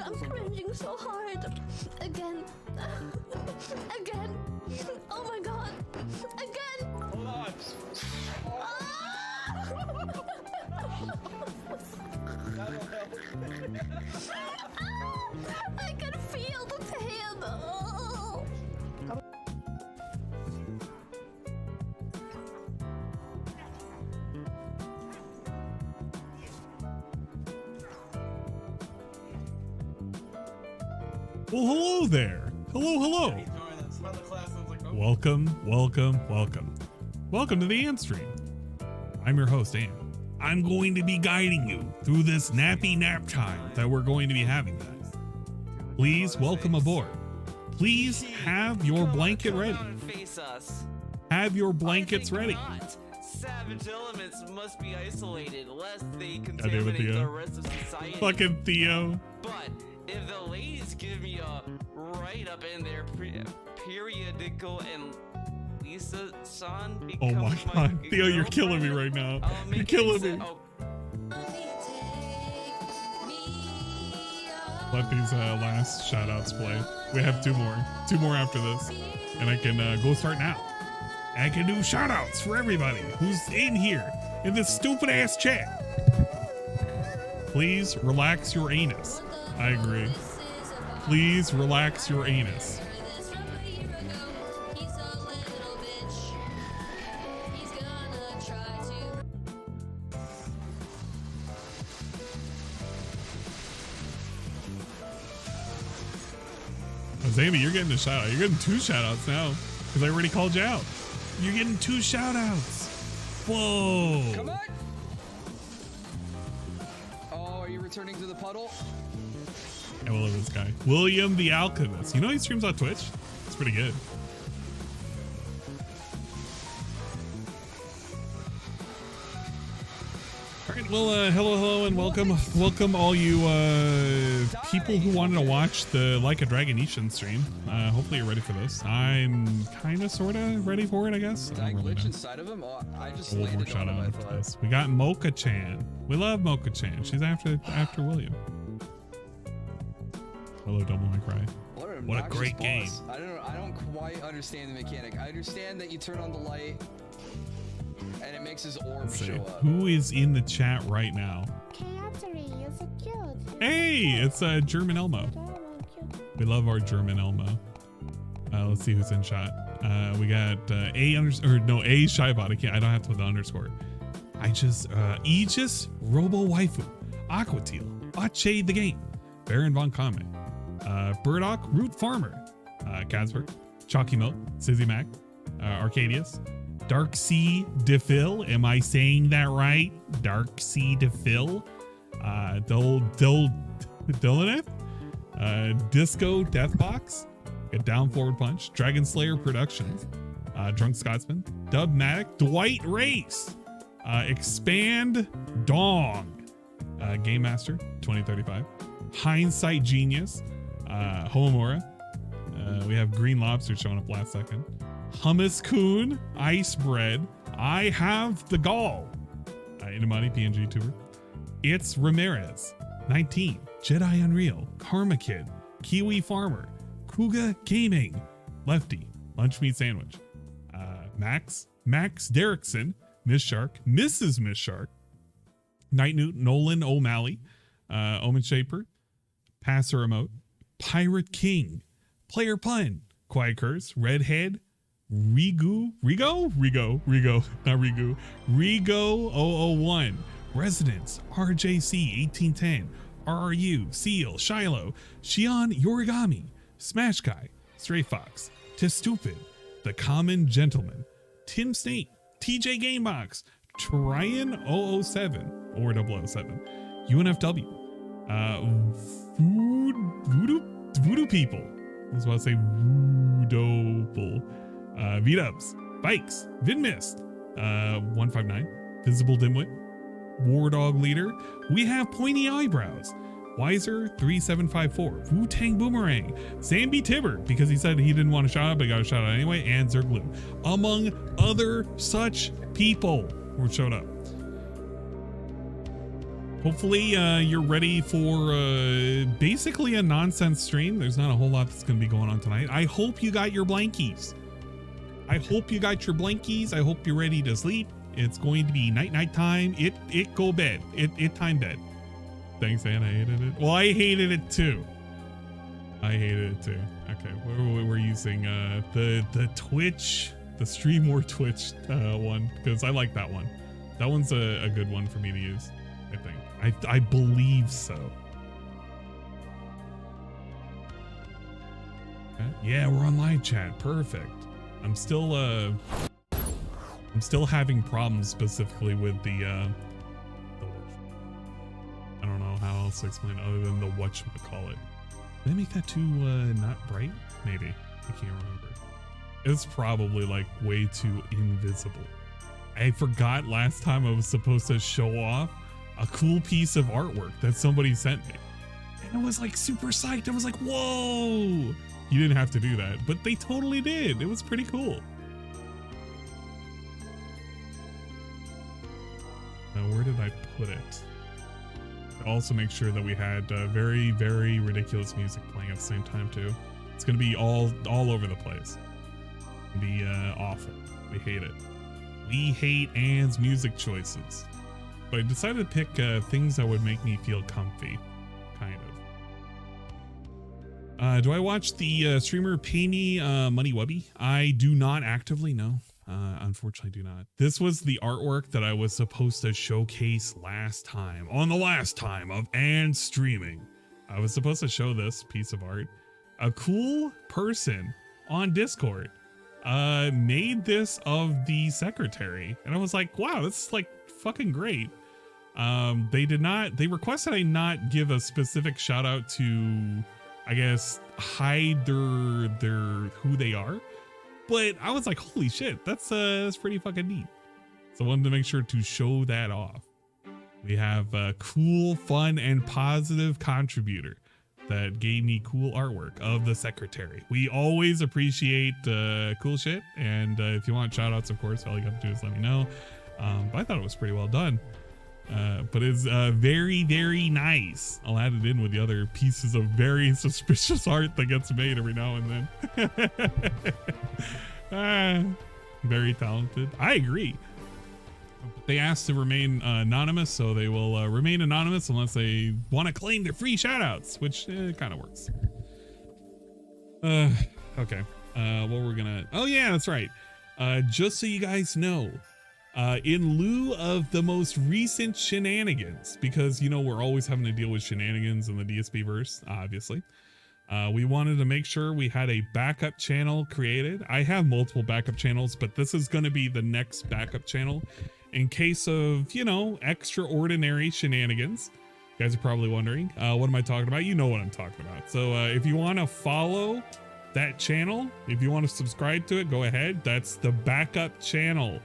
I'm cringing so hard. Again. Again. Oh my god. Again. Hold on. That'll help. I can feel the pain. Oh. Well, hello there. Hello. Welcome to the Ant Stream. I'm your host, Ant. I'm going to be guiding you through this nappy nap time that we're going to be having that. Please welcome aboard. Please have your blanket ready. Have your blankets ready. Savage elements must be isolated lest they contaminate the rest of society. Fucking Theo. But if the ladies give me a right up in their periodical and Lisa-san becomes Oh my god, Theo, you're killing me right now. You're killing me. Let these last shout outs play. We have two more after this, and I can go start now. I can do shout outs for everybody who's in here in this stupid ass chat. Please relax your anus. I agree. Please relax your anus. Amy, you're getting a shout out. You're getting two shout outs now because I already called you out. You're getting two shout outs. Whoa. Come on. Oh, are you returning to the puddle? I love this guy. William the Alchemist. You know he streams on Twitch? It's pretty good. All right, well, hello, and welcome all you people who wanted to watch the Like a Dragon Ishin stream. Hopefully you're ready for this. I'm kind of, sort of ready for it, I guess. Did I glitch inside of him? Oh, I just We'll landed shout on him, out I after thought. this. We got Mocha-chan. We love Mocha-chan. She's after William. Hello, Double May Cry. What a great game. I don't quite understand the mechanic. I understand that you turn on the light and it makes his orb show up. Who is in the chat right now? Hey, it's German Elmo. We love our German Elmo. Let's see who's in chat. We got A Shybot. I don't have to put the underscore. Aegis, Robo Waifu, Aqua Teal, Botshade the Game, Baron Von Comet, Burdock, Root Farmer, Casper, Chalky Milk, Sizzy Mac, Arcadius, Dark Sea DePhil. Am I saying that right? Dark Sea DePhil. Dylaneth, Disco Deathbox, Down Forward Punch, Dragon Slayer Productions, Drunk Scotsman, Dubmatic, Dwight Race, Expand Dong, Game Master 2035, Hindsight Genius, Homura. We have Green Lobster showing up last second. Hummus Coon, Ice Bread, I Have the Gall, Inamani PNG Tour. It's Ramirez, 19, Jedi Unreal, Karma Kid, Kiwi Farmer, Kuga Gaming, Lefty, Lunch Meat Sandwich, Max Derrickson, Miss Shark, Mrs. Miss Shark, Night Newt, Nolan O'Malley, Omen Shaper, Passer Emote, Pirate King, Player Pun, Quiet Curse, Redhead, Rigo 001, Residence, RJC 1810, RRU, Seal, Shiloh, Shion Yorigami, Smash Guy, Stray Fox, Tis Stupid, The Common Gentleman, Tim Snake, TJ Gamebox, Tryon 007 or 007, UNFW, Voodoo People. I was about to say Voodoo. V-Dubs, Bikes, Vidmist, 159, Visible Dimwit, War Dog Leader. We have Pointy Eyebrows, Wiser 3754, Wu-Tang Boomerang, Zambi Tibbert, because he said he didn't want to shout out, but got a shout out anyway, and Zerglue, among other such people who showed up. hopefully you're ready for basically a nonsense stream. There's not a whole lot that's going to be going on tonight. I hope you got your blankies. I hope you got your blankies. I hope you're ready to sleep. It's going to be night time. It go bed. It time bed. Thanks, Anna. I hated it. Well, I hated it too. Okay, we're using the Twitch, the Stream or Twitch one, because I like that one. That one's a good one for me to use, I think. I believe so. Yeah, we're on live chat. Perfect. I'm still having problems specifically with the I don't know how else to explain it other than the whatchamacallit. Did I make that too not bright? Maybe. I can't remember. It's probably like way too invisible. I forgot last time I was supposed to show off a cool piece of artwork that somebody sent me. And I was like super psyched. I was like, whoa! You didn't have to do that, but they totally did. It was pretty cool. Now, where did I put it? Also make sure that we had very, very ridiculous music playing at the same time too. It's gonna be all over the place. It'll be awful. We hate it. We hate Anne's music choices. But I decided to pick things that would make me feel comfy, kind of. Do I watch the streamer Pay Me Money Wubby? I do not actively, no. Unfortunately do not. This was the artwork that I was supposed to showcase last time, on the last time of and streaming. I was supposed to show this piece of art. A cool person on Discord made this of the secretary. And I was like, wow, this is like fucking great. They requested I not give a specific shout out to, I guess, hide their who they are. But I was like, holy shit, that's pretty fucking neat. So I wanted to make sure to show that off. We have a cool, fun, and positive contributor that gave me cool artwork of the secretary. We always appreciate cool shit. And if you want shout outs, of course, all you have to do is let me know. But I thought it was pretty well done. But it's very, very nice. I'll add it in with the other pieces of very suspicious art that gets made every now and then. Very talented. I agree. They asked to remain anonymous, so they will remain anonymous unless they want to claim their free shoutouts, which kind of works. Okay. What we're gonna... Oh, yeah, that's right. Just so you guys know, in lieu of the most recent shenanigans, because, you know, we're always having to deal with shenanigans in the DSP verse, obviously. We wanted to make sure we had a backup channel created. I have multiple backup channels, but this is going to be the next backup channel in case of, you know, extraordinary shenanigans. You guys are probably wondering, what am I talking about? You know what I'm talking about. So if you want to follow that channel, if you want to subscribe to it, go ahead. That's the backup channel.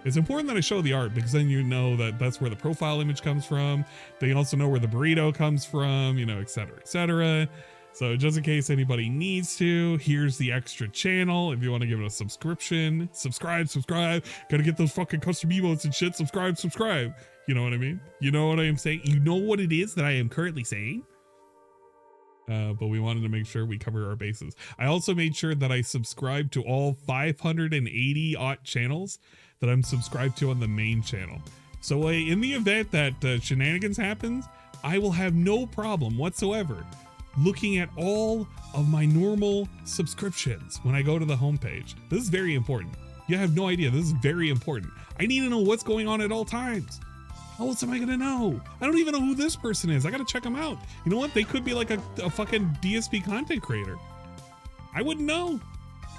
It's important that I show the art because then you know that that's where the profile image comes from. They also know where the burrito comes from, you know, et cetera, et cetera. So just in case anybody needs to, here's the extra channel. If you want to give it a subscription, subscribe. Gotta get those fucking custom emotes and shit. Subscribe. You know what I mean? You know what I am saying? You know what it is that I am currently saying? But we wanted to make sure we cover our bases. I also made sure that I subscribed to all 580 odd channels that I'm subscribed to on the main channel. So in the event that shenanigans happens, I will have no problem whatsoever looking at all of my normal subscriptions when I go to the homepage. This is very important. You have no idea. This is very important. I need to know what's going on at all times. How else am I gonna know? I don't even know who this person is. I gotta check them out. You know what? They could be like a fucking DSP content creator. I wouldn't know.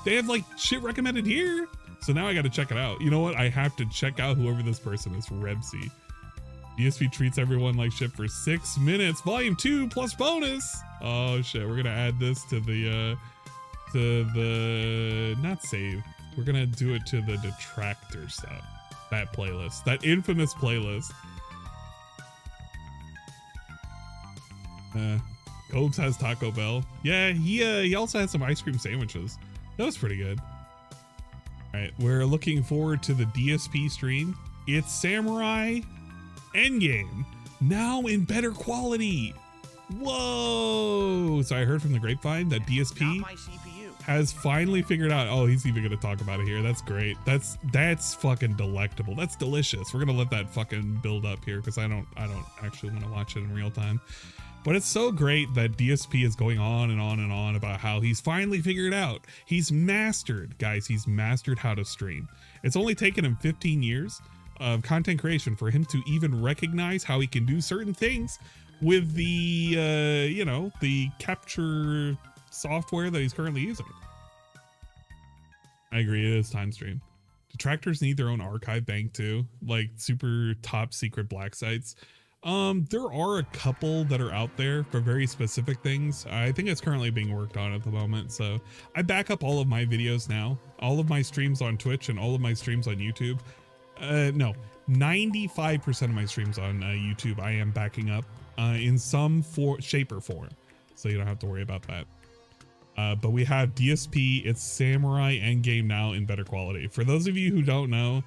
They have like shit recommended here. So now I gotta check it out. You know what? I have to check out whoever this person is. Rebsy. DSP treats everyone like shit for 6 minutes. Volume 2 plus bonus. Oh shit, we're gonna add this to the not save. We're gonna do it to the Detractor stuff. That playlist, that infamous playlist. Gobes has Taco Bell. Yeah, he also had some ice cream sandwiches. That was pretty good. All right, we're looking forward to the DSP stream. It's Samurai Endgame now in better quality. Whoa. So I heard from the grapevine that DSP has finally figured out. Oh, he's even gonna talk about it here. That's great. That's fucking delectable. That's delicious. We're gonna let that fucking build up here because I don't actually want to watch it in real time. But it's so great that DSP is going on and on and on about how he's finally figured out. He's mastered, guys. He's mastered how to stream. It's only taken him 15 years of content creation for him to even recognize how he can do certain things with the you know, the capture software that he's currently using. I agree, it is time stream. Detractors need their own archive bank too, like super top secret black sites. There are a couple that are out there for very specific things. I think it's currently being worked on at the moment. So I back up all of my videos now, all of my streams on Twitch and all of my streams on YouTube. No, 95% of my streams on YouTube I am backing up in some shape or form, so you don't have to worry about that. But we have DSP, it's Samurai Endgame now in better quality. For those of you who don't know,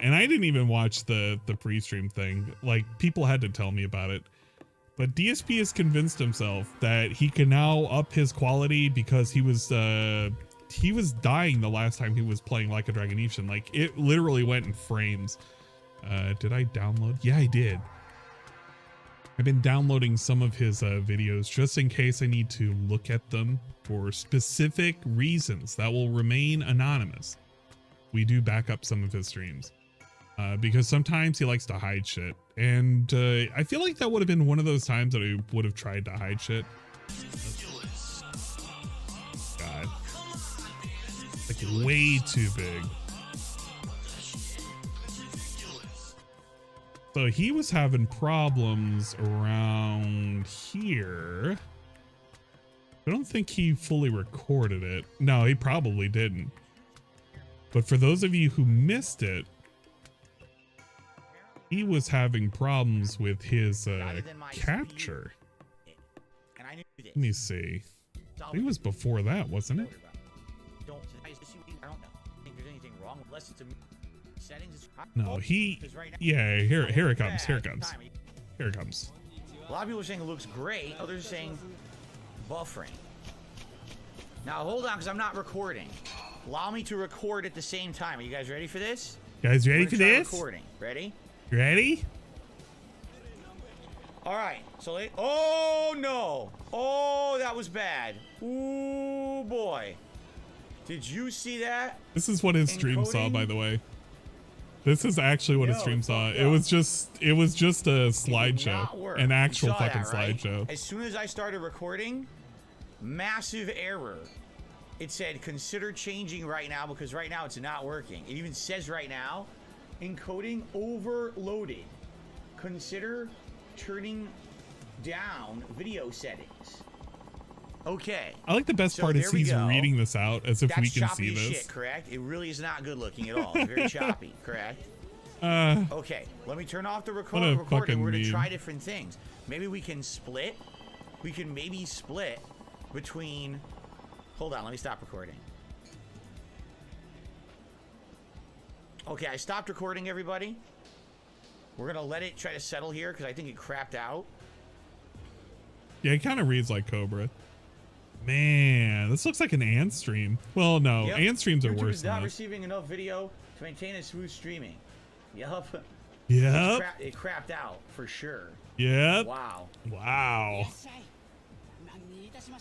and I didn't even watch the pre-stream thing, like people had to tell me about it, but DSP has convinced himself that he can now up his quality because he was dying the last time he was playing Like a Dragonetian. Like it literally went in frames. Did I download? Yeah, I did. I've been downloading some of his videos just in case I need to look at them for specific reasons that will remain anonymous. We do back up some of his streams because sometimes he likes to hide shit. And I feel like that would have been one of those times that I would have tried to hide shit. God. Like way too big. So he was having problems around here. I don't think he fully recorded it. No, he probably didn't. But for those of you who missed it, he was having problems with his capture. Let me see. It was before that, wasn't it? No, yeah, here it comes. Here it comes. Here it comes. A lot of people are saying it looks great. Others are saying buffering. Now hold on, because I'm not recording. Allow me to record at the same time. Are you guys ready for this? Guys ready for this? Recording. Ready? Ready? All right. So oh no! Oh, that was bad. Ooh boy! Did you see that? This is what his stream saw, by the way. This is actually what his stream saw. It was just a slideshow, an actual fucking slideshow. As soon as I started recording, massive error. It said consider changing right now because right now it's not working. It even says right now, encoding overloaded. Consider turning down video settings. Okay. I like the best part is he's reading this out as if we can see this. Shit, correct? It really is not good looking at all. It's very choppy, correct? Okay, let me turn off the recording. We're going to try different things. Maybe we can split. We can maybe split between... Hold on, let me stop recording. Okay, I stopped recording, everybody. We're going to let it try to settle here because I think it crapped out. Yeah, it kind of reads like Cobra. Man, this looks like an Ant stream. Well, no, Ant streams are worse than not this. Receiving enough video to maintain a smooth streaming. Yep. It crapped out for sure. Yep. Wow. Wow.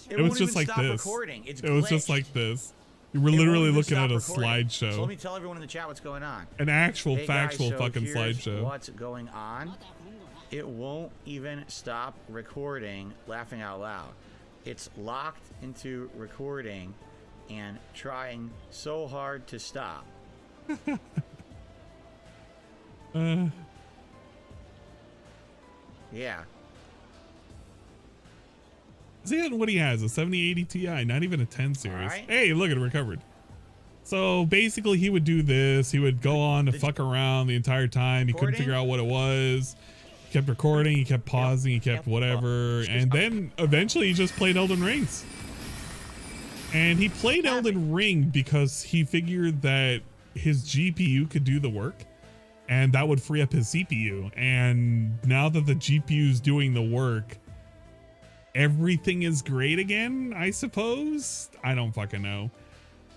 It was just like this. It was just like this. You were literally looking at a slideshow. So let me tell everyone in the chat what's going on. An actual factual guys, fucking slideshow. What's going on? It won't even stop recording, laughing out loud. It's locked into recording and trying so hard to stop. Yeah. See what he has, a 7080 Ti, not even a 10 series. Right. Hey, look, it recovered. So basically he would do this. He would go on to fuck around the entire time. He couldn't figure out what it was. He kept recording, he kept pausing, he kept whatever. And then eventually he just played Elden Rings. And he played Elden Ring because he figured that his GPU could do the work. and that would free up his CPU. And now that the GPU is doing the work, everything is great again, I suppose. I don't fucking know.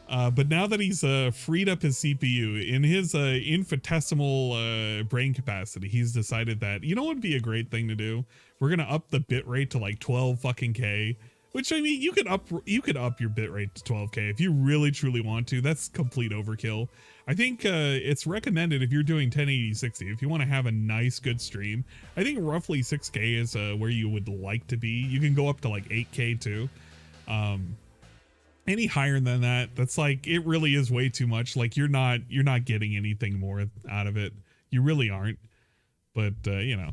But now that he's freed up his CPU in his infinitesimal brain capacity, he's decided that, you know what would be a great thing to do? We're gonna up the bit rate to like 12 fucking K. Which, I mean, you could up your bitrate to 12K if you really truly want to. That's complete overkill. I think it's recommended if you're doing 1080-60, if you want to have a nice, good stream. I think roughly 6K is where you would like to be. You can go up to like 8K too. Any higher than that, that's like, it really is way too much. Like you're not getting anything more out of it. You really aren't. But you know.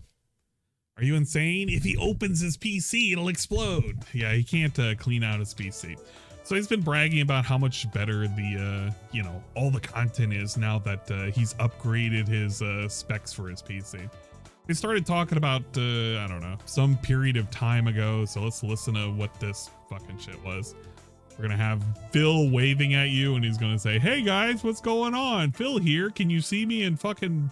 Are you insane? If he opens his PC, it'll explode. Yeah, he can't clean out his PC. So he's been bragging about how much better the, you know, all the content is now that he's upgraded his specs for his PC. They started talking about, I don't know, some period of time ago. So let's listen to what this fucking shit was. We're going to have Phil waving at you and he's going to say, hey guys, what's going on? Phil here. Can you see me in fucking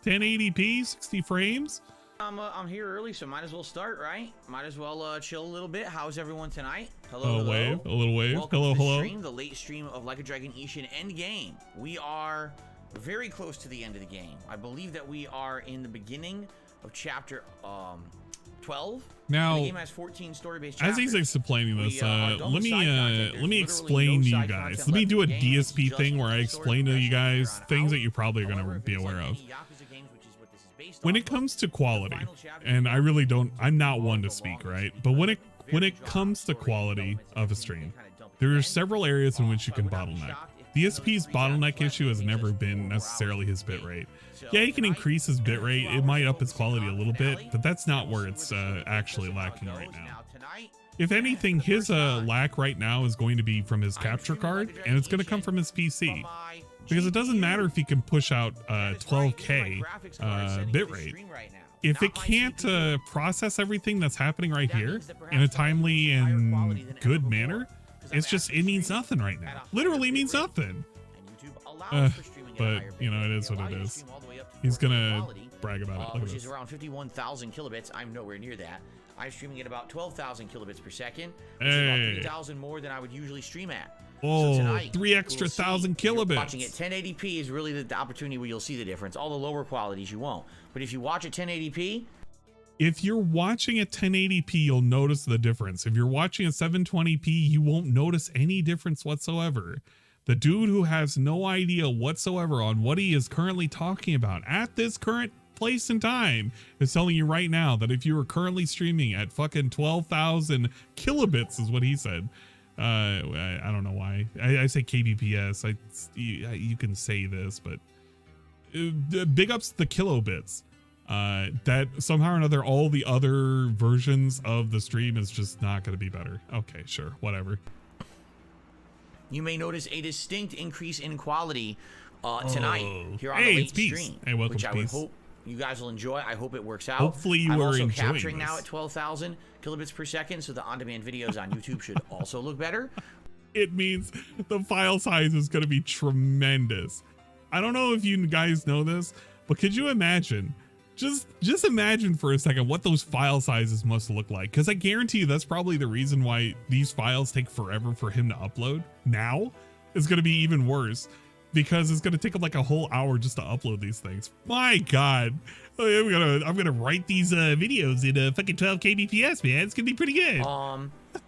1080p, 60 frames? I'm here early, so might as well start, right? Might as well chill a little bit. How's everyone tonight? Hello, hello. Wave, a little wave. Welcome hello, to the hello. Stream, the late stream of Like a Dragon Ishin Endgame. We are very close to the end of the game. I believe that we are in the beginning of chapter 12. Now, the game has 14 story-based chapters. as he's explaining this, let me explain to you guys. Let me do a DSP thing where I explain to you guys things that you probably are going to be aware of. When it comes to quality, and I really don't, I'm not one to speak, right? But when it comes to quality of a stream, there are several areas in which you can bottleneck. DSP's bottleneck issue has never been necessarily his bitrate. Yeah, he can increase his bitrate. It might up his quality a little bit, but that's not where it's actually lacking right now. If anything, his lack right now is going to be from his capture card, and it's going to come from his PC. Because it doesn't matter if he can push out 12K bitrate. If it can't process everything that's happening right here in a timely and good manner, it means nothing right now. Literally means nothing. But, you know, it is what it is. He's gonna brag about it. Look Which at is this. around 51,000 kilobits. I'm nowhere near that. I'm streaming at about 12,000 kilobits per second. Which is about 3,000 more than I would usually stream at. Oh, So tonight, 3 extra 1,000 kilobits. Watching at 1080p is really the opportunity where you'll see the difference. All the lower qualities you won't. But if you watch at 1080p, if you're watching at 1080p, you'll notice the difference. If you're watching at 720p, you won't notice any difference whatsoever. The dude who has no idea whatsoever on what he is currently talking about at this current place and time is telling you right now that if you were currently streaming at fucking 12,000 kilobits is what he said. I don't know why I say kbps. You can say this, but big ups to the kilobits. That somehow or another all the other versions of the stream is just not going to be better. Okay, sure, whatever. you may notice a distinct increase in quality tonight here on the Hey, late it's Peace. stream, Hey, welcome, which I would Peace. hope you guys will enjoy. I hope it works out. Hopefully you I'm are also enjoying capturing this. now at 12,000 kilobits per second, so the on-demand videos on YouTube should also look better. It means the file size is going to be tremendous. I don't know if you guys know this, but could you imagine, just imagine for a second what those file sizes must look like, because I guarantee you that's probably the reason why these files take forever for him to upload. Now it's going to be even worse because it's going to take him like a whole hour just to upload these things. My God, I'm gonna write these videos in fucking 12 kbps, man. It's gonna be pretty good.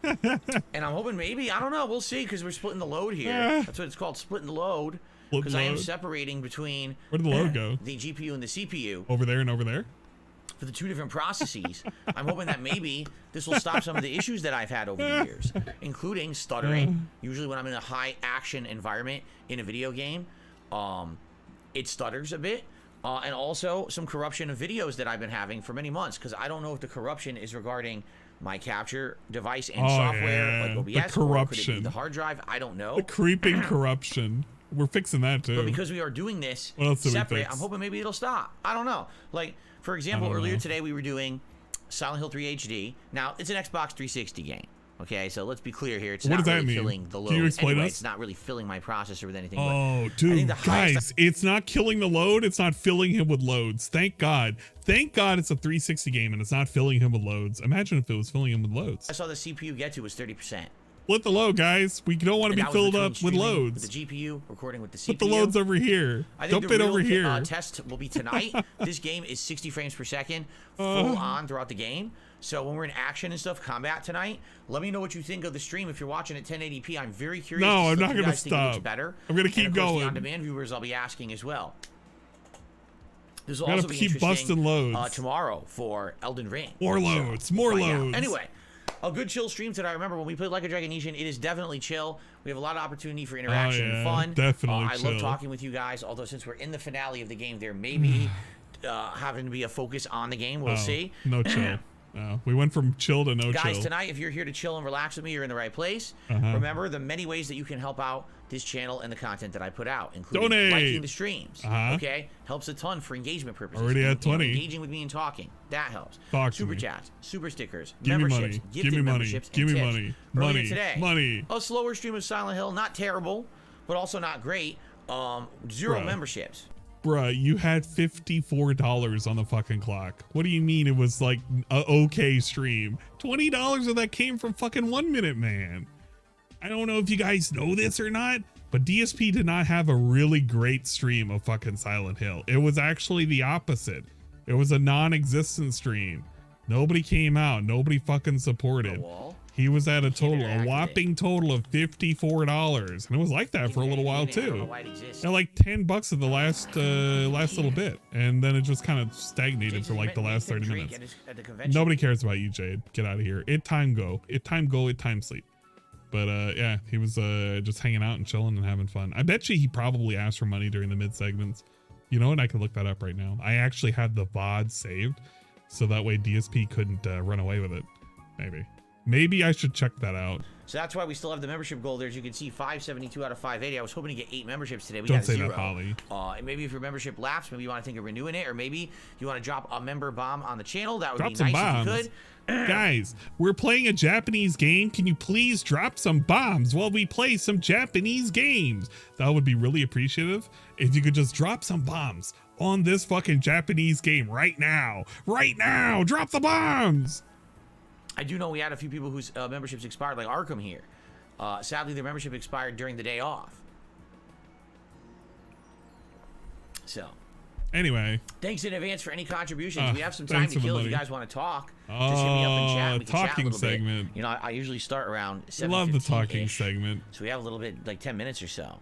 And I'm hoping maybe, I don't know, we'll see, because we're splitting the load here. That's what it's called, splitting the load. Because I am separating between where did the load go? The GPU and the CPU. Over there and over there? For the two different processes. I'm hoping that maybe this will stop some of the issues that I've had over the years, including stuttering. Usually when I'm in a high action environment in a video game, it stutters a bit. And also some corruption of videos that I've been having for many months, because I don't know if the corruption is regarding my capture device and software, like OBS, the corruption, or could it be the hard drive? I don't know. The creeping corruption. We're fixing that too. But because we are doing this separate, I'm hoping maybe it'll stop. I don't know. Like, for example, earlier today we were doing Silent Hill 3 HD. Now, it's an Xbox 360 game. Okay, so let's be clear here. It's What not does that really mean? filling the load. Can you explain anyway, us? It's not really filling my processor with anything. Oh, but dude, the highest guys, it's not killing the load. It's not filling him with loads. Thank God. Thank God it's a 360 game and it's not filling him with loads. Imagine if it was filling him with loads. I saw the CPU get to was 30%. Split the load, guys. We don't want to be And that was filled between up with streaming loads. With the GPU, recording with the CPU. Put the loads over here. I think Dump the it over real, here. Test will be tonight. This game is 60 frames per second, full on throughout the game. So when we're in action and stuff, combat tonight, let me know what you think of the stream. If you're watching at 1080p, I'm very curious. No, to I'm see not if you gonna guys think it looks stop. better. I'm gonna keep and of course, going. The on-demand viewers, I'll be asking as well. This will Gotta also be keep interesting busting loads. tomorrow for Elden Ring. More So, loads, more we'll find out. loads. Anyway, a good chill stream today. I remember when we played Like a Dragon Nation, it is definitely chill. We have a lot of opportunity for interaction and fun. Definitely I chill. love talking with you guys, although since we're in the finale of the game, there may be having to be a focus on the game. We'll see. No chill. We went from chill to no Guys, chill. tonight, if you're here to chill and relax with me, you're in the right place. Remember the many ways that you can help out this channel and the content that I put out, including Donate. liking the streams. Okay, helps a ton for engagement purposes. Already at 20. Engaging with me and talking, that helps. Talk to Super me. chats, super stickers, Give me memberships, money. gifted Give me money. memberships, Give and me tips. money. Earlier Money. today, Money. a slower stream of Silent Hill, not terrible, but also not great. Zero Bruh. memberships. Bruh, you had $54 on the fucking clock. What do you mean it was like a okay stream? $20 of that came from fucking 1 Minute Man. I don't know if you guys know this or not, but DSP did not have a really great stream of fucking Silent Hill. It was actually the opposite. It was a non-existent stream. Nobody came out. Nobody fucking supported. Wall. He was at a total, a activate. whopping total of $54, and it was like that for a little while I don't know too. why it exists. And like $10 of the last little bit, and then it just kind of stagnated for like the last 30 minutes. At the convention. Nobody cares about you, Jade. Get out of here. It time go. It time go. It time sleep. But yeah, he was just hanging out and chilling and having fun. I bet you he probably asked for money during the mid segments. You know what? I could look that up right now. I actually had the VOD saved, so that way DSP couldn't run away with it. Maybe I should check that out. So that's why we still have the membership goal there. As you can see, 572 out of 580. I was hoping to get 8 memberships today. We Don't got say 0. that, Holly. And maybe if your membership lapsed, maybe you want to think of renewing it, or maybe you want to drop a member bomb on the channel. That would Drop be some nice bombs. if you could. Guys, we're playing a Japanese game. Can you please drop some bombs while we play some Japanese games? That would be really appreciative if you could just drop some bombs on this fucking Japanese game right now. Right now, drop the bombs. I do know we had a few people whose memberships expired, like Arkham here. Sadly, their membership expired during the day off. So, Anyway, thanks in advance for any contributions. We have some time thanks to for the kill if money. you guys want to talk. Just hit me up in chat. We can chat a talking little segment. bit. You know, I usually start around 7:15-ish. love the talking segment. So we have a little bit, like 10 minutes or so.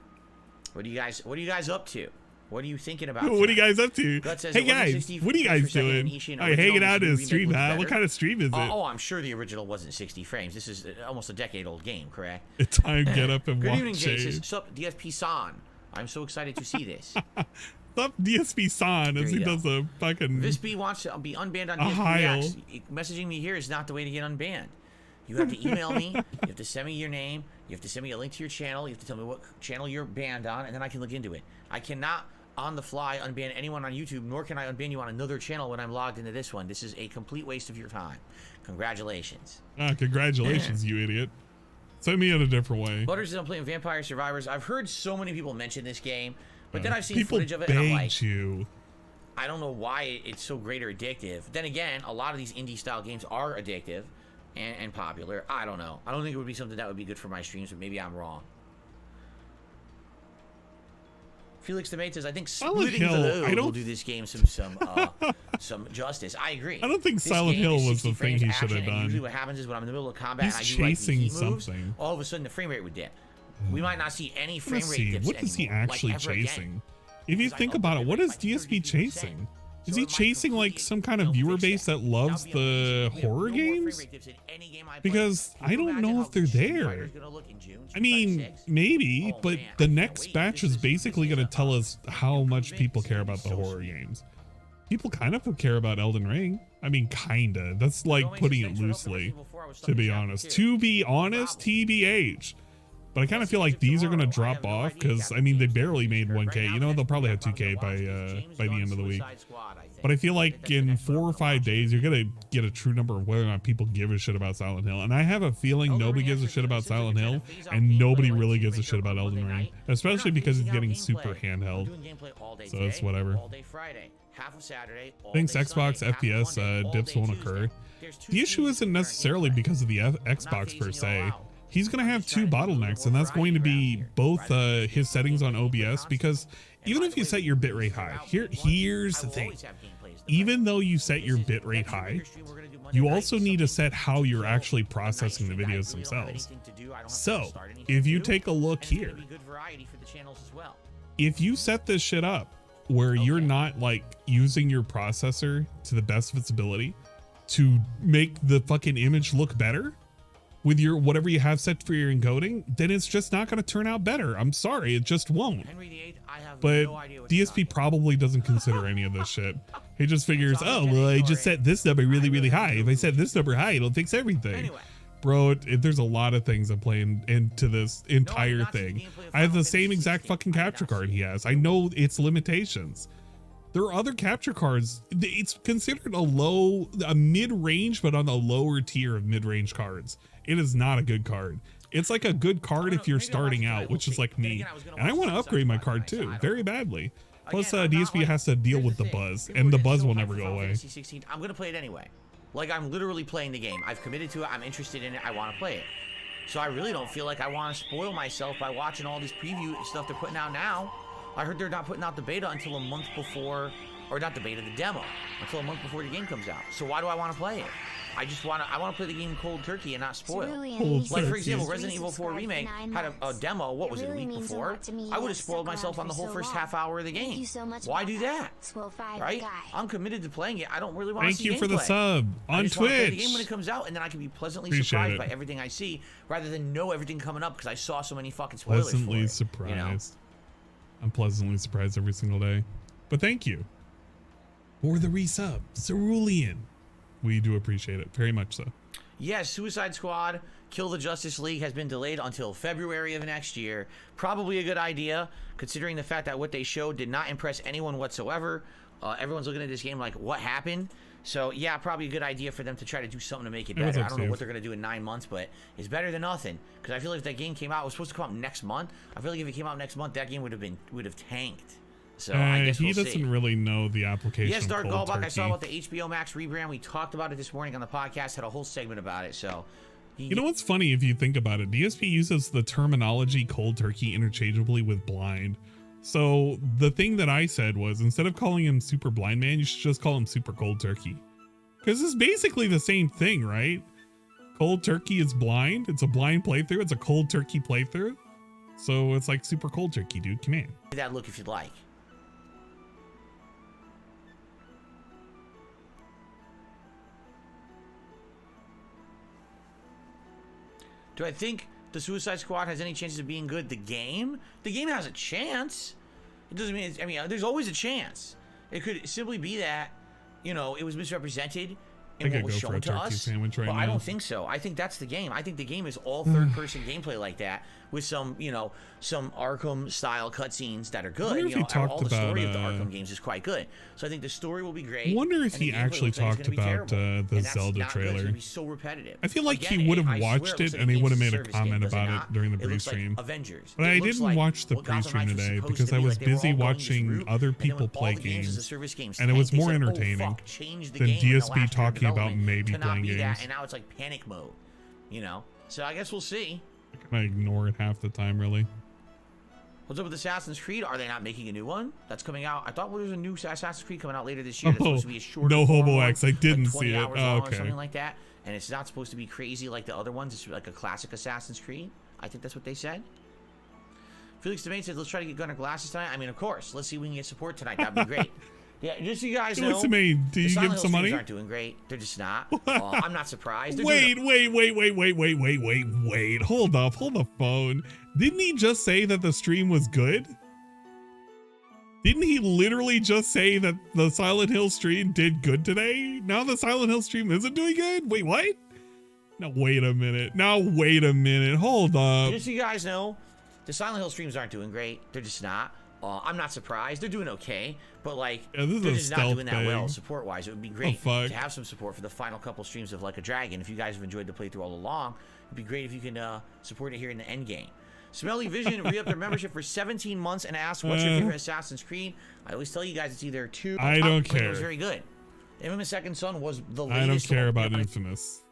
What are you guys up to? What are you thinking about? What are you guys up to? Gut says Hey it wasn't guys, 60 what are you frames per guys second in doing? Ishin Are you original. hanging out This in a remake stream, looks huh? What better. kind of stream is it? I'm sure the original wasn't 60 frames. This is almost a decade-old game, correct? It's time to get up and Good watch evening, Jay. Shade. Sup, DSP San. I'm so excited to see this. Stop DSP San as There he you go. does a fucking... Visby wants to be unbanned on A DSP Heil. Reacts. Messaging me here is not the way to get unbanned. You have to email me. You have to send me your name. You have to send me a link to your channel. You have to tell me what channel you're banned on, and then I can look into it. I cannot, on the fly, unban anyone on YouTube, nor can I unban you on another channel when I'm logged into this one. This is a complete waste of your time. Congratulations. Congratulations, you idiot. Send me in a different way. Butters is I'm playing Vampire Survivors. I've heard so many people mention this game, but then I've seen People footage of it, and I'm like, begged you. I don't know why it's so great or addictive. Then again, a lot of these indie style games are addictive and popular. I don't know. I don't think it would be something that would be good for my streams, but maybe I'm wrong. Felix the Mate says, I think splitting the Hill, load I don't- will do this game some justice. I agree. I don't think This Silent game Hill is was 60 the thing frames he action, should have and done. Usually what happens is when I'm in the middle of combat He's and I do like chasing these heat moves, something. all of a sudden the frame rate would dip. We might not see any frame Let's rate see. dips What is he anymore, like actually ever again. chasing? If you Because I think upped about the it, what rate is by DSP 33%. chasing? Is So he it might chasing like completely some kind of don't viewer fix base that loves That'll be the amazing. We have horror no more frame games? rate dips in any game I play. Because Can I you don't imagine know how if they're Street there. Fighter's gonna look in June, I Street mean, Fighter 6? maybe, Oh, but man, the I can't next wait. batch This is is basically going to tell us how much people care about the so horror sweet. games. People kind of care about Elden Ring. I mean, kinda. That's like Don't make putting sense it for helping loosely, before I was stuck to in be chapter honest. 2. To be honest, Problem. TBH. But I kind of feel like these are going to drop off because, I mean, they barely made 1K. You know, they'll probably have 2K by the end of the week. But I feel like in 4 or 5 days, you're going to get a true number of whether or not people give a shit about Silent Hill. And I have a feeling nobody gives a shit about Silent Hill, and nobody really gives a shit about Elden Ring, especially because it's getting super handheld. So it's whatever. Thinks Xbox FPS dips won't occur. The issue isn't necessarily because of the Xbox per se. He's going to have two bottlenecks, and that's going to be both his settings on OBS, because even if you set your bitrate high, here's the thing. Even though you set your bitrate high, you also need to set how you're actually processing the videos themselves. So if you take a look here, if you set this shit up where you're not like using your processor to the best of its ability to make the fucking image look better with your whatever you have set for your encoding, then it's just not going to turn out better. I'm sorry, it just won't. But DSP probably doesn't consider any of this shit. He just figures, oh, well, I just set this number really, really high. If I set this number high, it'll fix everything. Bro, there's a lot of things that play into this entire thing. I have the same exact fucking capture card he has. I know its limitations. There are other capture cards. It's considered a mid-range, but on the lower tier of mid-range cards. It is not a good card. It's like a good card if you're starting out, which is like me. And I want to upgrade my card too, very badly. Plus, DSP has to deal with the buzz, and the buzz will never go away. I'm going to play it anyway. Like, I'm literally playing the game. I've committed to it. I'm interested in it. I want to play it. So I really don't feel like I want to spoil myself by watching all this preview stuff they're putting out now. I heard they're not putting out the beta until a month before, or not the beta, the demo, until a month before the game comes out. So why do I want to play it? I want to play the game cold turkey and not spoil. Like, for example, Resident Evil 4 Remake had a demo, what was it, a week before? I would have spoiled myself on the whole first half hour of the game. Why do that? Right? I'm committed to playing it. I don't really want to see Thank you for the sub on Twitch. Play the game when it comes out, and then I can be pleasantly surprised by everything I see, rather than know everything coming up because I saw so many fucking spoilers. Pleasantly surprised. You know? I'm pleasantly surprised every single day. But thank you for the resub, Cerulean. We do appreciate it very much so. Yes, Suicide Squad, Kill the Justice League has been delayed until February of next year. Probably a good idea, considering the fact that what they showed did not impress anyone whatsoever. Everyone's looking at this game like, what happened? So, yeah, probably a good idea for them to try to do something to make it better. I don't know what they're going to do in 9 months, but it's better than nothing. Because I feel like if that game came out, it was supposed to come out next month. I feel like if it came out next month, that game would have tanked. So I guess he doesn't really know the application. Yes, Dark Gallbuck, I saw about the HBO Max rebrand. We talked about it this morning on the podcast, had a whole segment about it. So, you know what's funny if you think about it? DSP uses the terminology cold turkey interchangeably with blind. So the thing that I said was, instead of calling him Super Blind Man, you should just call him Super Cold Turkey. Because it's basically the same thing, right? Cold Turkey is blind. It's a blind playthrough. It's a cold turkey playthrough. So it's like Super Cold Turkey, dude. Come on. That look if you'd like. Do I think the Suicide Squad has any chances of being good? The game has a chance. It doesn't mean I mean, there's always a chance. It could simply be that, you know, it was misrepresented in what was shown to us. But I don't think so. I think that's the game. I think the game is all third-person gameplay like that, with some, you know, some Arkham-style cutscenes that are good. You know, all the story of the Arkham games is quite good. So I think the story will be great. I wonder if he actually talked about the Zelda trailer. It's gonna be so repetitive. I feel like he would have watched it and he would have made a comment about it during the pre-stream. But I didn't watch the pre-stream today because I was busy watching other people play games, and it was more entertaining than DSP talking about maybe playing games. And now it's like panic mode, you know. So I guess we'll see. I ignore it half the time, really. What's up with Assassin's Creed? Are they not making a new one? That's coming out. I thought there was a new Assassin's Creed coming out later this year. That's supposed to be a short. No Hobo X. I didn't see it. Oh, okay. Or something like that. And it's not supposed to be crazy like the other ones. It's like a classic Assassin's Creed. I think that's what they said. Felix DeMaine said, let's try to get Gunnar glasses tonight. I mean, of course. Let's see if we can get support tonight. That'd be great. Yeah, just so you guys know, do you give some money? Aren't doing great. They're just not. I'm not surprised. Wait. Hold the phone. Didn't he just say that the stream was good? Didn't he literally just say that the Silent Hill stream did good today? Now the Silent Hill stream isn't doing good? Wait, what? Now wait a minute. Now wait a minute. Hold up. Just so you guys know, the Silent Hill streams aren't doing great. They're just not. I'm not surprised. They're doing okay, but like Yeah, this is they're a just not stealth doing that well thing. support-wise. It would be great fuck? to have some support for the final couple streams of Like a Dragon. If you guys have enjoyed the playthrough all along, it'd be great if you can support it here in the end game. Smelly Vision re-upped their membership for 17 months and asked, "What's your favorite Assassin's Creed?" I always tell you guys it's either 2. I don't It care. was very good. Infamous Second Son was the I don't latest care one. about Yeah, Infamous.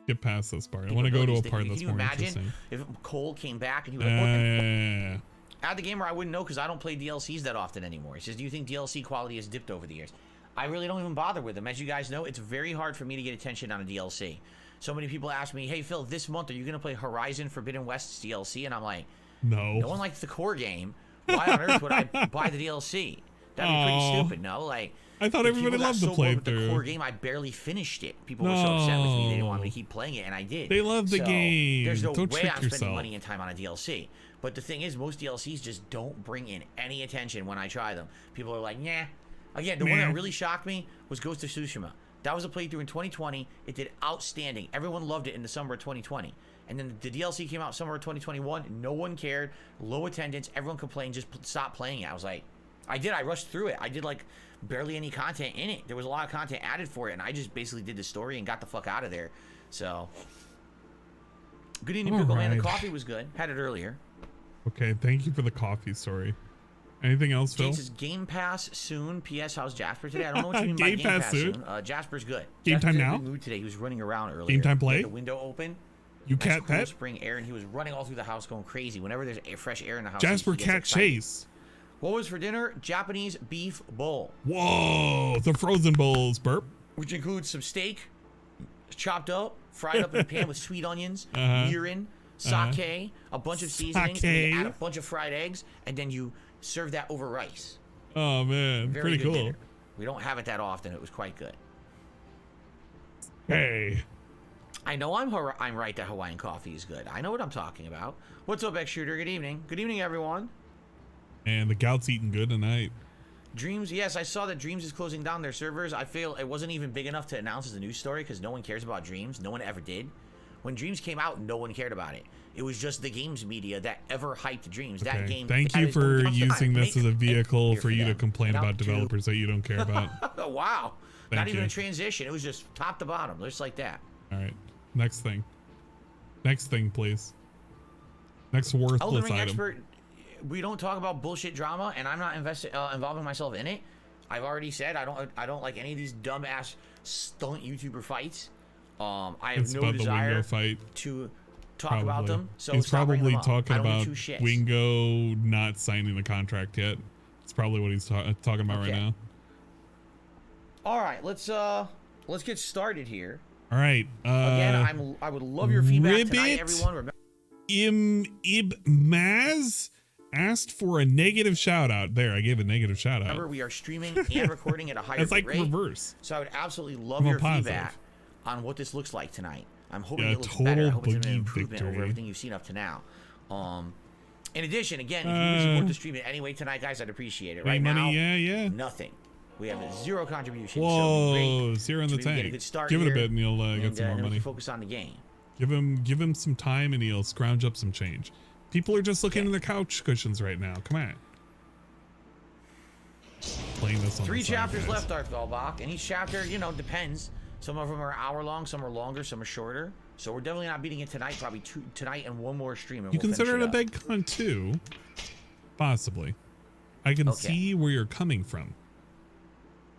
Get past this part. I want to go to a part Can that's you more imagine interesting. if Cole came back and he was like, "What the Yeah. Add the gamer, I wouldn't know because I don't play DLCs that often anymore." He says, "Do you think DLC quality has dipped over the years?" I really don't even bother with them. As you guys know, it's very hard for me to get attention on a DLC. So many people ask me, "Hey Phil, this month are you going to play Horizon Forbidden West's DLC?" And I'm like, No. no one likes the core game. Why on earth would I buy the DLC? That'd be pretty Aw. stupid, no? Like, I thought the everybody people got loved the so bored with the playthrough. core game, I barely finished it. People were so upset with me; they didn't want me No. to keep playing it, and I did. They love the So, game. There's no Don't way trick I'm yourself. spending money and time on a DLC. But the thing is, most DLCs just don't bring in any attention when I try them. People are like, "Nah." Again, the one Nah. that really shocked me was Ghost of Tsushima. That was a playthrough in 2020. It did outstanding. Everyone loved it in the summer of 2020. And then the DLC came out summer of 2021. No one cared. Low attendance. Everyone complained. Just stop playing it. I was like, I rushed through it. I did like barely any content in it. There was a lot of content added for it, and I just basically did the story and got the fuck out of there. So, good evening, Pickle Man. The Alright. coffee was good. Had it earlier. Okay, thank you for the coffee story. Anything else, Phil? Jake says Game Pass soon. P.S. How's Jasper today? I don't know what you mean by Game Game Pass Pass soon? soon. Jasper's good. Game Jasper's time in a now? good mood today. He was running around earlier. Game time He had play? the window open. You Nice, cat cool pet? spring air, and he was running all through the house going crazy. Whenever there's fresh air in the house, Jasper he gets Cat excited. Chase. What was for dinner? Japanese beef bowl, Whoa, the frozen bowls burp. which includes some steak, chopped up, fried up in a pan with sweet onions, Uh-huh. mirin, sake, a bunch of seasonings, and Sake. then you add a bunch of fried eggs, and then you serve that over rice. Oh man, Very pretty good cool. dinner. We don't have it that often. It was quite good. Hey, I know I'm right that Hawaiian coffee is good. I know what I'm talking about. What's up, X-Shooter? Good evening. Good evening, everyone. and the gout's eating good tonight. Dreams, yes, I saw that Dreams is closing down their servers. I feel it wasn't even big enough to announce as a news story because no one cares about Dreams. No one ever did. When Dreams came out, no one cared about it. It was just the games media that ever hyped Dreams. That Okay, game. thank that you is for going down to using time. this as a Make vehicle here for you to them. complain Now about to- developers that you don't care about. Wow. Not Thank even you. a transition. It was just top to bottom, just like that. All right, next thing. Next thing, please. Next Elden worthless Ring item. expert. We don't talk about bullshit drama, and I'm not involving myself in it. I've already said I don't like any of these dumbass stunt YouTuber fights. I have It's no about the desire Wingo fight. to talk about Probably. them. So He's stop bringing probably them up. talking I don't about give two shits. Wingo not signing the contract yet. It's probably what he's talking about right Okay. now. All right, let's get started here. All right. Again, I would love your feedback tonight, Ribbit? everyone. Remember, Maz asked for a negative shout out. There, I gave a negative shout out. we are streaming and recording at a higher It's like rate. reverse. So I would absolutely love I'm a your positive. feedback on what this looks like tonight. I'm hoping Yeah, it looks total better. I hope it's an boogie improvement over victory. everything you've seen up to now. In addition, again, if you would support the stream in any way tonight, guys, I'd appreciate it. Any Right money? now, Yeah. nothing. We have zero contribution. Whoa, so it'd be great zero in to the maybe get a tank. good start Give it a here, bit and you'll get and some more then we money. can focus on the game. Give him some time and he'll scrounge up some change. People are just looking in the couch cushions right now. Come on. Playing this on 3 the side, chapters guys. left, Darth Velbach, and each chapter, depends. Some of them are hour long, some are longer, some are shorter. So we're definitely not beating it tonight. Probably 2 tonight and one more stream. And You we'll consider it finish a up. big con too? Possibly. I can Okay. see where you're coming from.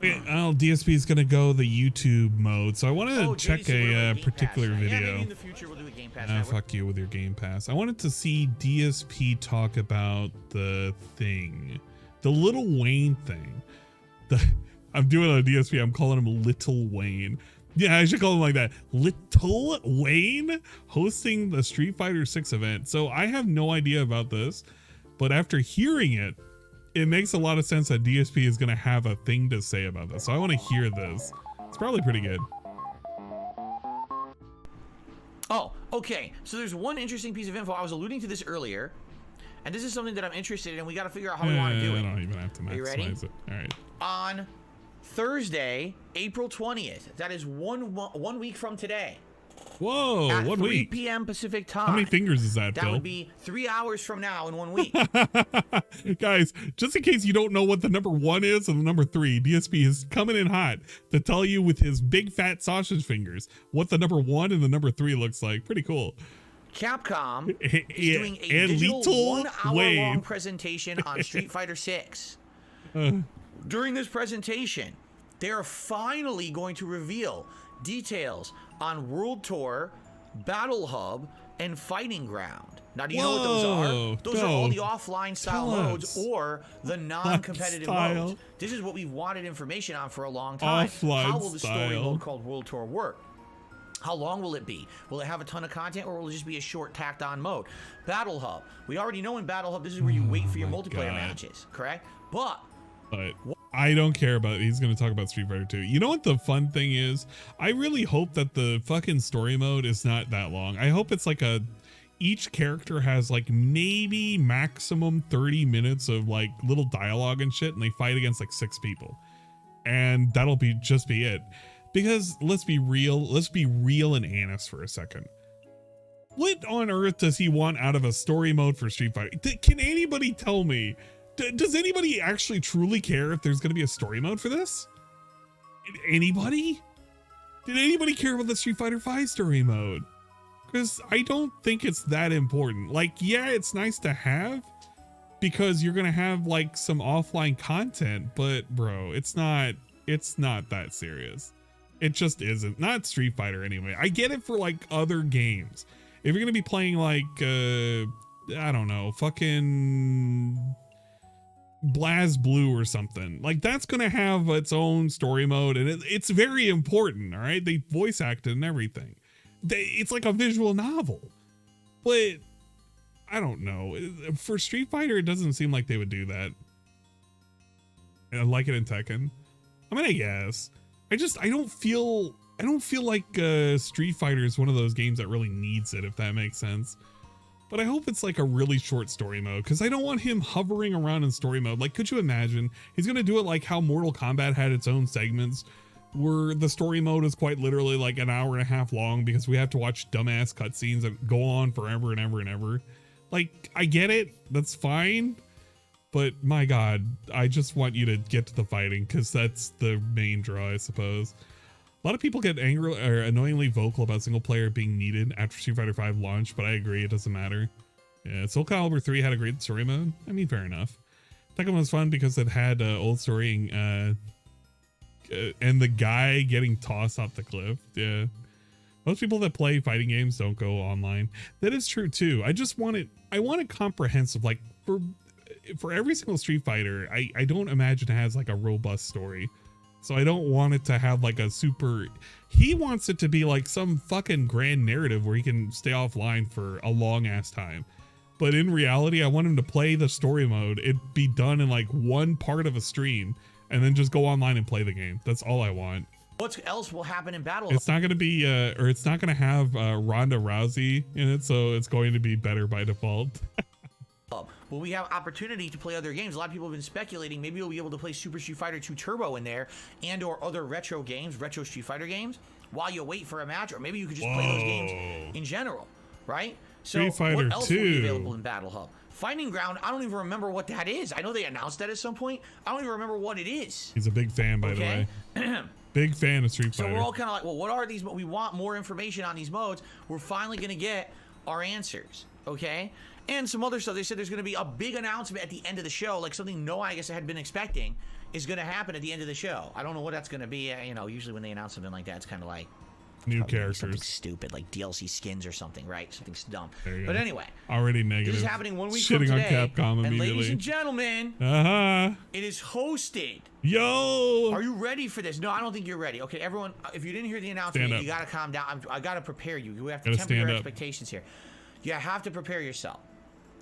Okay, DSP is gonna go the YouTube mode, so I wanted to Oh, check JD said, what about a Game particular Pass? Yeah, video. maybe in the future we'll do a Game Pass network. Fuck you with your Game Pass. I wanted to see DSP talk about the thing, the Little Wayne thing. I'm doing a DSP. I'm calling him Little Wayne. Yeah, I should call him like that. Little Wayne hosting the Street Fighter 6 event. So I have no idea about this, but after hearing it, it makes a lot of sense that DSP is going to have a thing to say about this. So I want to hear this. It's probably pretty good. Oh, okay. So there's one interesting piece of info. I was alluding to this earlier, and this is something that I'm interested in. We got to figure out how we want to do I it. don't even have to Are you ready? maximize it. All right. On Thursday, April 20th, that is one week from today, Whoa, at 1 3 week. p.m. Pacific time. How many fingers is that, That Phil? would be 3 hours from now in 1 week. Guys, just in case you don't know what the number 1 is and the number 3, DSP is coming in hot to tell you with his big fat sausage fingers what the number 1 and the number 3 looks like. Pretty cool. Capcom is doing a digital 1 hour long presentation on Street Fighter 6. During this presentation, they are finally going to reveal details on World Tour, Battle Hub, and Fighting Ground. Now, do you know what those are? Those are all the offline style modes or the non-competitive modes. This is what we've wanted information on for a long time. How will the story mode called World Tour work? How long will it be? Will it have a ton of content, or will it just be a short tacked on mode? Battle Hub. We already know in Battle Hub, this is where you wait for your multiplayer matches, correct? But I don't care about it. He's going to talk about Street Fighter 2. You know what the fun thing is? I really hope that the fucking story mode is not that long. I hope it's like each character has like maybe maximum 30 minutes of like little dialogue and shit, and they fight against like 6 people. And that'll just be it. Because let's be real and honest for a second. What on earth does he want out of a story mode for Street Fighter? Can anybody tell me? Does anybody actually truly care if there's going to be a story mode for this? Anybody? Did anybody care about the Street Fighter 5 story mode? Because I don't think it's that important. Like, yeah, it's nice to have because you're going to have like some offline content, but bro, it's not that serious. It just isn't. Not Street Fighter anyway. I get it for like other games. If you're going to be playing like, I don't know, fucking Blaz Blue or something, like that's going to have its own story mode, and it's very important. All right. They voice acted and everything. It's like a visual novel, but I don't know. For Street Fighter, it doesn't seem like they would do that. I like it in Tekken. I mean, I guess. I don't feel like Street Fighter is one of those games that really needs it, if that makes sense. But I hope it's like a really short story mode, because I don't want him hovering around in story mode. Like, could you imagine? He's going to do it like how Mortal Kombat had its own segments, where the story mode is quite literally like an hour and a half long because we have to watch dumbass cutscenes that go on forever and ever and ever. Like, I get it. That's fine. But my God, I just want you to get to the fighting, because that's the main draw, I suppose. A lot of people get angry or annoyingly vocal about single player being needed after Street Fighter 5 launch, but I agree, it doesn't matter. Yeah, Soul Calibur 3 had a great story mode. I mean, fair enough. Tekken was fun because it had old story and the guy getting tossed off the cliff. Yeah. Most people that play fighting games don't go online. That is true too. I want it comprehensive. Like for every single Street Fighter, I don't imagine it has like a robust story. So I don't want it to have like a super, he wants it to be like some fucking grand narrative where he can stay offline for a long ass time. But in reality, I want him to play the story mode. It be done in like one part of a stream and then just go online and play the game. That's all I want. What else will happen in Battle? It's not going to be, or it's not going to have Ronda Rousey in it. So it's going to be better by default. Well, we have opportunity to play other games. A lot of people have been speculating maybe you'll be able to play Super Street Fighter 2 Turbo in there and or other retro games, retro Street Fighter games, while you wait for a match, or maybe you could just play those games in general, right? So Street Fighter what else 2 will be available in Battle Hub? Fighting Ground, I don't even remember what that is. I know they announced that at some point. I don't even remember what it is. He's a big fan, by the way. Big fan of Street Fighter. So we're all kind of like, well, what are these? We want more information on these modes. We're finally going to get our answers, okay? And some other stuff. They said there's going to be a big announcement at the end of the show, like something no one, I guess, had been expecting is going to happen at the end of the show. I don't know what that's going to be. You know, usually when they announce something like that, it's kind of like new something characters, stupid, like DLC skins or something, right? Something dumb. But anyway, already negative. This is happening 1 week Shitting from today. on Capcom immediately. And ladies and gentlemen, it is hosted. Yo, are you ready for this? No, I don't think you're ready. Okay, everyone, if you didn't hear the announcement, you got to calm down. I got to prepare you. We have to temper your expectations here. You have to prepare yourself.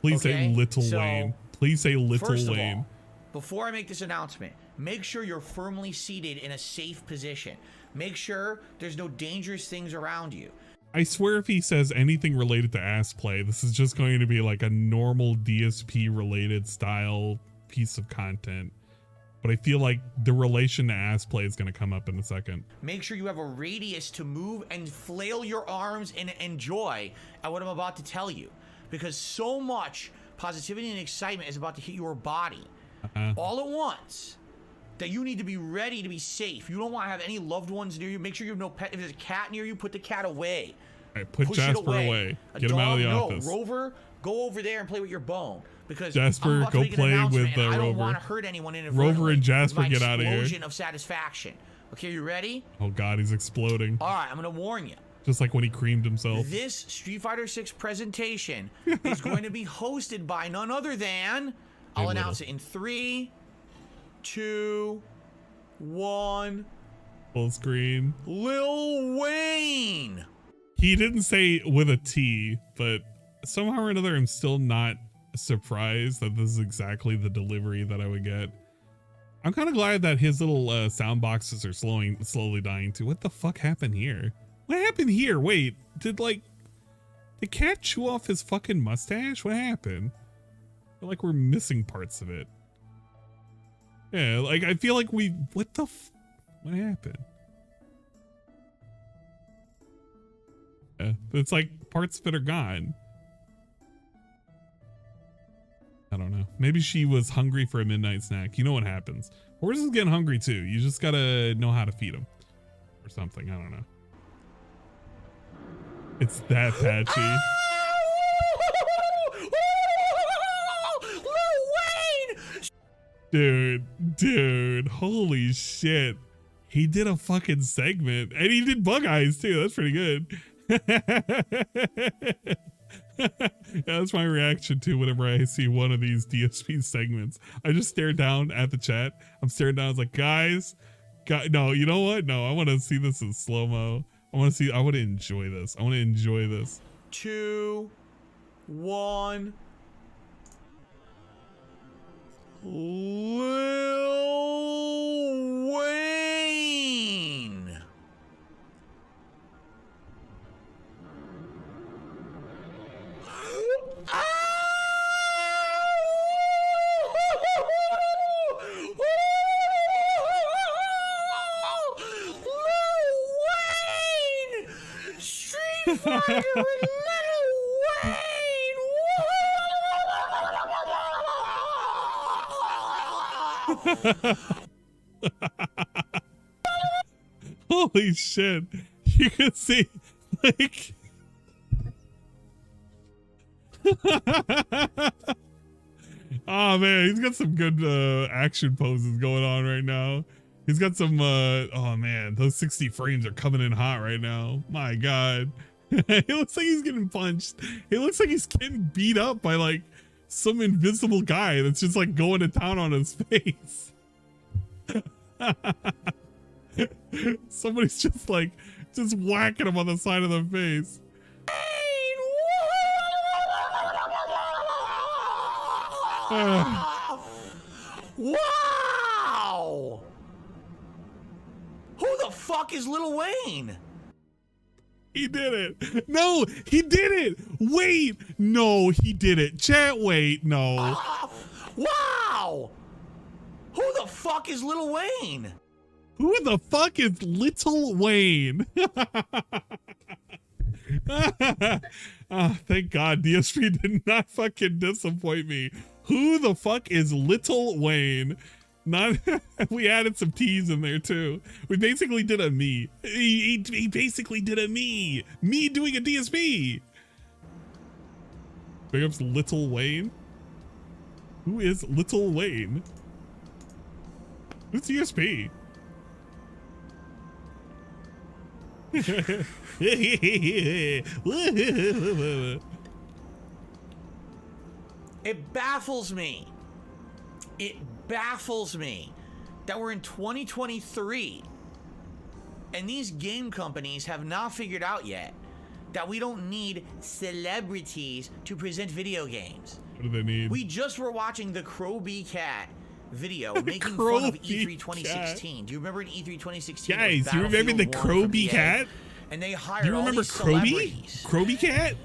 Please say Little Wayne. Please say Little Wayne. All, before I make this announcement, make sure you're firmly seated in a safe position. Make sure there's no dangerous things around you. I swear if he says anything related to ass play, this is just going to be like a normal DSP related style piece of content. but I feel like the relation to ass play is going to come up in a second. Make sure you have a radius to move and flail your arms and enjoy at what I'm about to tell you, because so much positivity and excitement is about to hit your body all at once that you need to be ready to be safe. You don't want to have any loved ones near you. Make sure you have no pet. If there's a cat near you, put the cat away. All right, put Jasper away. Get him out of the office. Rover, go over there and play with your bone. Because Jasper, go play with I don't Rover. want to hurt anyone in Rover and Jasper, get out of here. Explosion of satisfaction. Okay, you ready? Oh God, he's exploding. All right, I'm gonna warn you. Just like when he creamed himself. This Street Fighter 6 presentation is going to be hosted by none other than. I'll announce it in 3, 2, 1. Full screen. Lil Wayne. He didn't say with a T, but somehow or another, I'm still not surprised that this is exactly the delivery that I would get. I'm kind of glad that his little sound boxes are slowly dying too. What the fuck happened here? What happened here? Wait, did Cat chew off his fucking mustache? What happened? I feel like we're missing parts of it. Yeah, like I feel like what happened? Yeah, it's like parts of it are gone. I don't know. Maybe she was hungry for a midnight snack. You know what happens. Horses get hungry too. You just gotta know how to feed them. Or something. I don't know. It's that patchy. Dude, holy shit. He did a fucking segment. And he did Bug Eyes too. That's pretty good. That's my reaction to whenever I see one of these DSP segments. I just stare down at the chat. I'm staring down. I was like, guys, no, you know what? No, I want to see this in slow-mo. I want to enjoy this. I want to enjoy this. 2, 1. Lil Wayne. Fighter with Lil Wayne. Holy shit. You can see like oh man, he's got some good action poses going on right now. He's got some oh man, those 60 frames are coming in hot right now. My God. It looks like he's getting punched. It looks like he's getting beat up by like some invisible guy that's just like going to town on his face. Somebody's just whacking him on the side of the face. Wow! Who the fuck is Lil Wayne? He did it. No, he did it. Wait. No, he did it. Chat, wait. No. Wow. Who the fuck is Lil Wayne? Who the fuck is Little Wayne? Oh, thank God DSP did not fucking disappoint me. Who the fuck is Little Wayne? Not we added some T's in there too. We basically did a me. He basically did a me doing a DSP. Big ups Little Wayne. Who is Little Wayne? Who's DSP? It baffles me. It baffles me that we're in 2023 and these game companies have not figured out yet that we don't need celebrities to present video games. What do they need? We just were watching the Crow-B Cat video making fun of E3 2016. Cat. Do you remember in E3 2016? Guys, do you remember the Crow-B Cat? And they hired do you remember Crow-B Cat?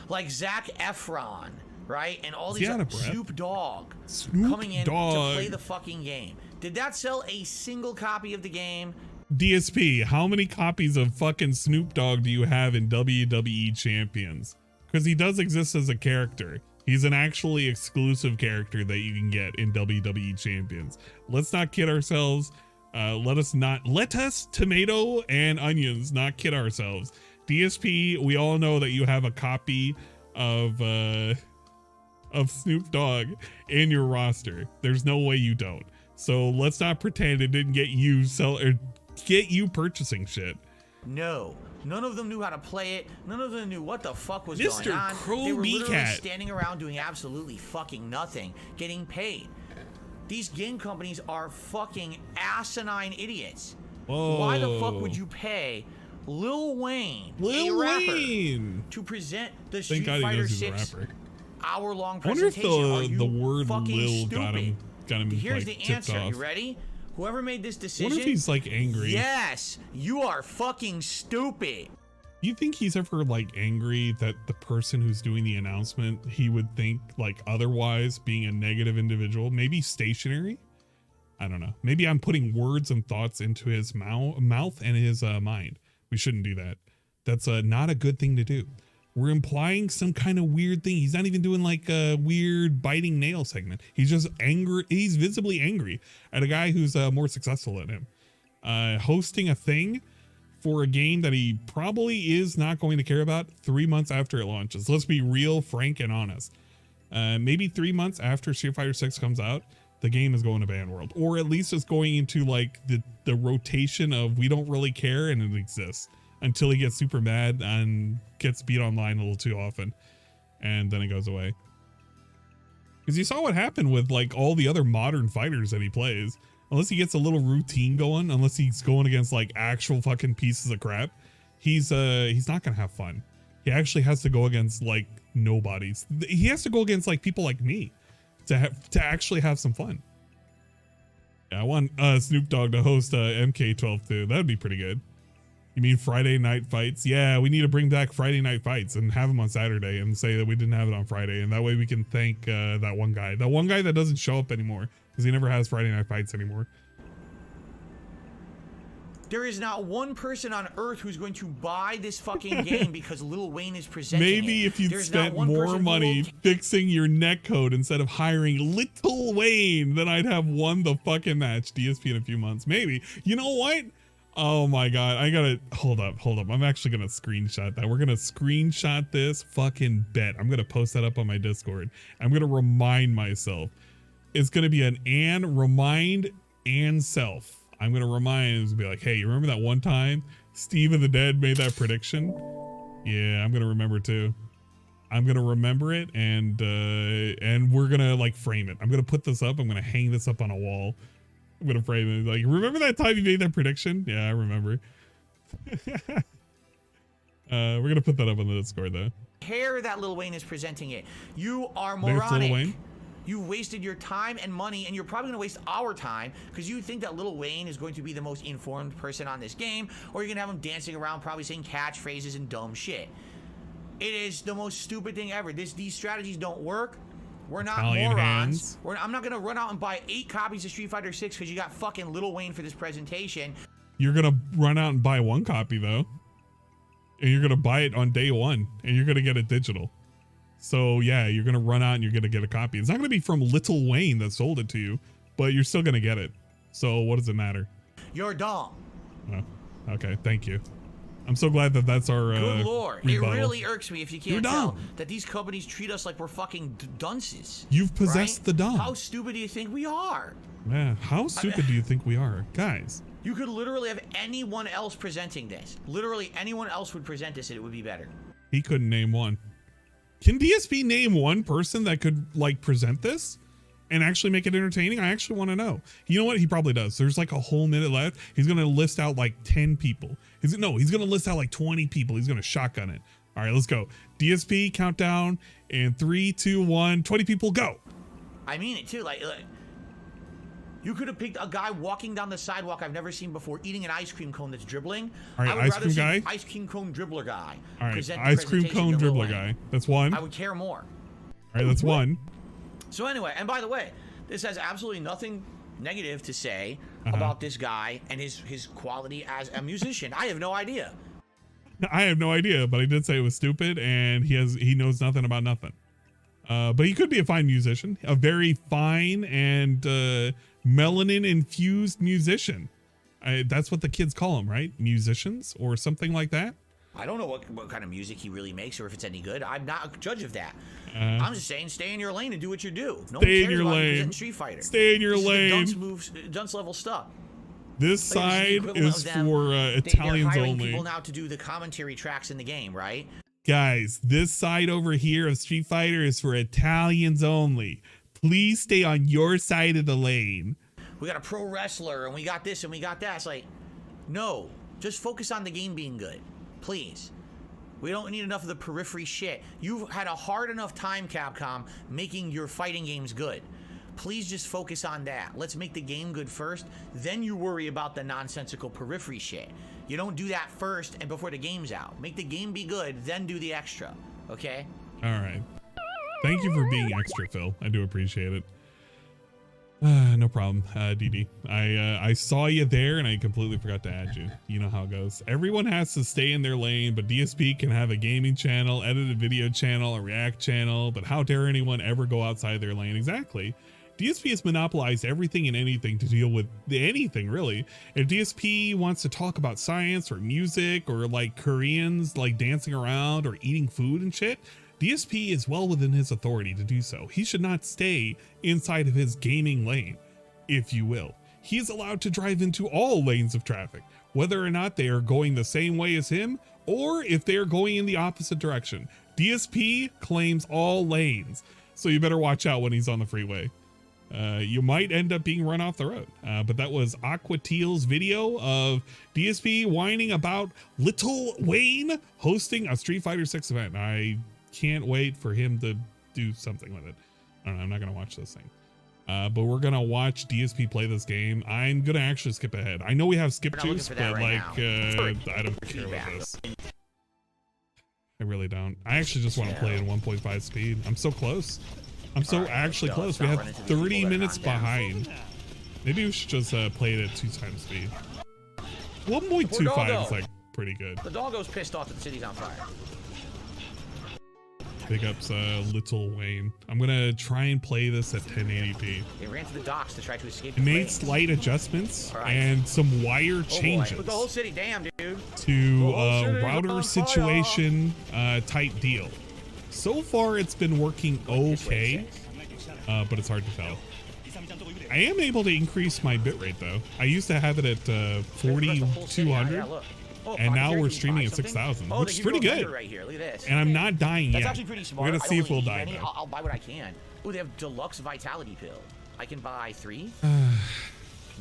Like Zac Efron, right? And all these Snoop Dogg coming in to play the fucking game. Did that sell a single copy of the game? DSP, how many copies of fucking Snoop Dogg do you have in WWE Champions? Because he does exist as a character. He's an actually exclusive character that you can get in WWE Champions. Let's not kid ourselves. Let us tomato and onions not kid ourselves. DSP, we all know that you have a copy of Snoop Dogg in your roster. There's no way you don't. So let's not pretend it didn't get you purchasing shit. No. None of them knew how to play it. None of them knew what the fuck was Mr. going on. Crow they were literally Meacat. standing around doing absolutely fucking nothing, getting paid. These game companies are fucking asinine idiots. Whoa. Why the fuck would you pay Lil Wayne, a rapper, to present the Street Fighter 6 hour-long I wonder if presentation? Are you the word fucking Lil stupid? got him Here's like, the tipped answer. off. You ready? Whoever made this I decision. wonder if he's like angry. Yes, you are fucking stupid. You think he's ever like angry that the person who's doing the announcement, he would think like otherwise, being a negative individual, maybe stationary? I don't know. Maybe I'm putting words and thoughts into his mouth and his mind. We shouldn't do that. That's not a good thing to do. We're implying some kind of weird thing. He's not even doing like a weird biting nail segment. He's just angry. He's visibly angry at a guy who's more successful than him. Hosting a thing for a game that he probably is not going to care about 3 months after it launches. Let's be real, frank, and honest. Maybe 3 months after Street Fighter 6 comes out, the game is going to ban world, or at least it's going into like the rotation of we don't really care and it exists until he gets super mad and gets beat online a little too often, and then it goes away. Because you saw what happened with like all the other modern fighters that he plays. Unless he gets a little routine going, unless he's going against like actual fucking pieces of crap, he's not gonna have fun. He actually has to go against like nobodies. He has to go against like people like me to actually have some fun. Yeah, I want Snoop Dogg to host MK12 too. That'd be pretty good. You mean Friday night fights? Yeah, we need to bring back Friday night fights and have them on Saturday and say that we didn't have it on Friday. And that way we can thank that one guy that doesn't show up anymore because he never has Friday night fights anymore. There is not one person on earth who's going to buy this fucking game because Lil Wayne is presenting Maybe it. if you'd There's spent not one more person who money will fixing your netcode instead of hiring Little Wayne, then I'd have won the fucking match DSP in a few months. Maybe. You know what? Oh my god, I gotta hold up. I'm actually gonna screenshot that. We're gonna screenshot this fucking bet. I'm gonna post that up on my Discord. I'm gonna remind myself. It's gonna be an and remind and self. I'm gonna remind and be like, hey, you remember that one time Steve of the Dead made that prediction? Yeah, I'm gonna remember too. I'm gonna remember it, and we're gonna like frame it. I'm gonna put this up. I'm gonna hang this up on a wall. I'm gonna frame it. Like, remember that time you made that prediction? Yeah, I remember. We're gonna put that up on the Discord though. care that Lil Wayne is presenting it. You are There's Lil moronic. Wayne. You wasted your time and money, and you're probably gonna waste our time because you think that Lil Wayne is going to be the most informed person on this game, or you're gonna have him dancing around probably saying catchphrases and dumb shit. It is the most stupid thing ever. These strategies don't work. We're not Italian morons. hands. I'm not gonna run out and buy 8 copies of Street Fighter 6 because you got fucking Lil Wayne for this presentation. You're gonna run out and buy 1 copy though, and you're gonna buy it on day 1, and you're gonna get it digital. So yeah, you're gonna run out and you're gonna get a copy. It's not gonna be from Little Wayne that sold it to you, but you're still gonna get it. So what does it matter? You're dumb. Oh, okay, thank you. I'm so glad that that's our Good lord. rebuttal. It really irks me if you You're can't tell dumb. that these companies treat us like we're fucking dunces. You've possessed right? the dumb. How stupid do you think we are? Man, how stupid do you think we are? Guys. You could literally have anyone else presenting this. Literally anyone else would present this and it would be better. He couldn't name one. Can DSP name one person that could like present this and actually make it entertaining? I actually want to know. You know what? He probably does. There's like a whole minute left. He's going to list out like 10 people. He's going to list out like 20 people. He's going to shotgun it. All right, let's go. DSP countdown in 3, 2, 1. 20 people, go. I mean it too. Like you could have picked a guy walking down the sidewalk I've never seen before, eating an ice cream cone that's dribbling. All right, I would ice rather cream see guy? Ice cream cone dribbler guy. All right, present the ice cream presentation cone to Lil dribbler Wayne. guy. That's one. I All would care more. right, that's one. So anyway, and by the way, this has absolutely nothing negative to say about this guy and his quality as a musician. I have no idea. I have no idea, but I did say it was stupid, and he knows nothing about nothing. But he could be a fine musician, a very fine and melanin infused musician. That's what the kids call them, right? Musicians or something like that. I don't know what kind of music he really makes or if it's any good. I'm not a judge of that. I'm just saying, stay in your lane and do what you do. No one cares about you presenting Street Fighter. Stay in your lane. Dunce moves, dunce level stuff. This side is for Italians they're hiring only. People now to do the commentary tracks in the game, right? Guys, this side over here of Street Fighter is for Italians only. Please stay on your side of the lane. We got a pro wrestler and we got this and we got that. It's like, no, just focus on the game being good. Please. We don't need enough of the periphery shit. You've had a hard enough time, Capcom, making your fighting games good. Please just focus on that. Let's make the game good first, then you worry about the nonsensical periphery shit. You don't do that first and before the game's out. Make the game be good, then do the extra, okay? All right. Thank you for being extra, Phil. I do appreciate it. No problem, DD. I saw you there and I completely forgot to add you. You know how it goes. Everyone has to stay in their lane, but DSP can have a gaming channel, edited video channel, a React channel, but how dare anyone ever go outside their lane? Exactly. DSP has monopolized everything and anything to deal with anything, really. If DSP wants to talk about science or music or like Koreans like dancing around or eating food and shit, DSP is well within his authority to do so. He should not stay inside of his gaming lane, if you will. He is allowed to drive into all lanes of traffic, whether or not they are going the same way as him or if they are going in the opposite direction. DSP claims all lanes, so you better watch out when he's on the freeway. You might end up being run off the road. But that was Aqua Teal's video of DSP whining about Little Wayne hosting a Street Fighter 6 event. I can't wait for him to do something with it. I don't know, I'm not gonna watch this thing. But we're gonna watch DSP play this game. I'm gonna actually skip ahead. I know we have skip juice, but like I don't care about this. I really don't. I actually just want to play in 1.5 speed. I'm so close. I'm so actually close. We have 30 minutes behind. Maybe we should just play it at 2 times speed. 1.25 is like pretty good. The doggo's pissed off that the city's on fire. Big ups, Little Wayne. I'm gonna try and play this at 1080p. They ran to the docks to try to escape. It made slight adjustments and some wire changes. But the whole city, damn, dude. To router situation type deal. So far, it's been working okay, but it's hard to tell. I am able to increase my bitrate though. I used to have it at 4200. And now we're streaming at 6,000, which is pretty good. Right here. Look at this. And I'm not dying yet. That's actually pretty smart. We're gonna see if we'll die though. I'll buy what I can. Oh, they have deluxe vitality pill. I can buy 3.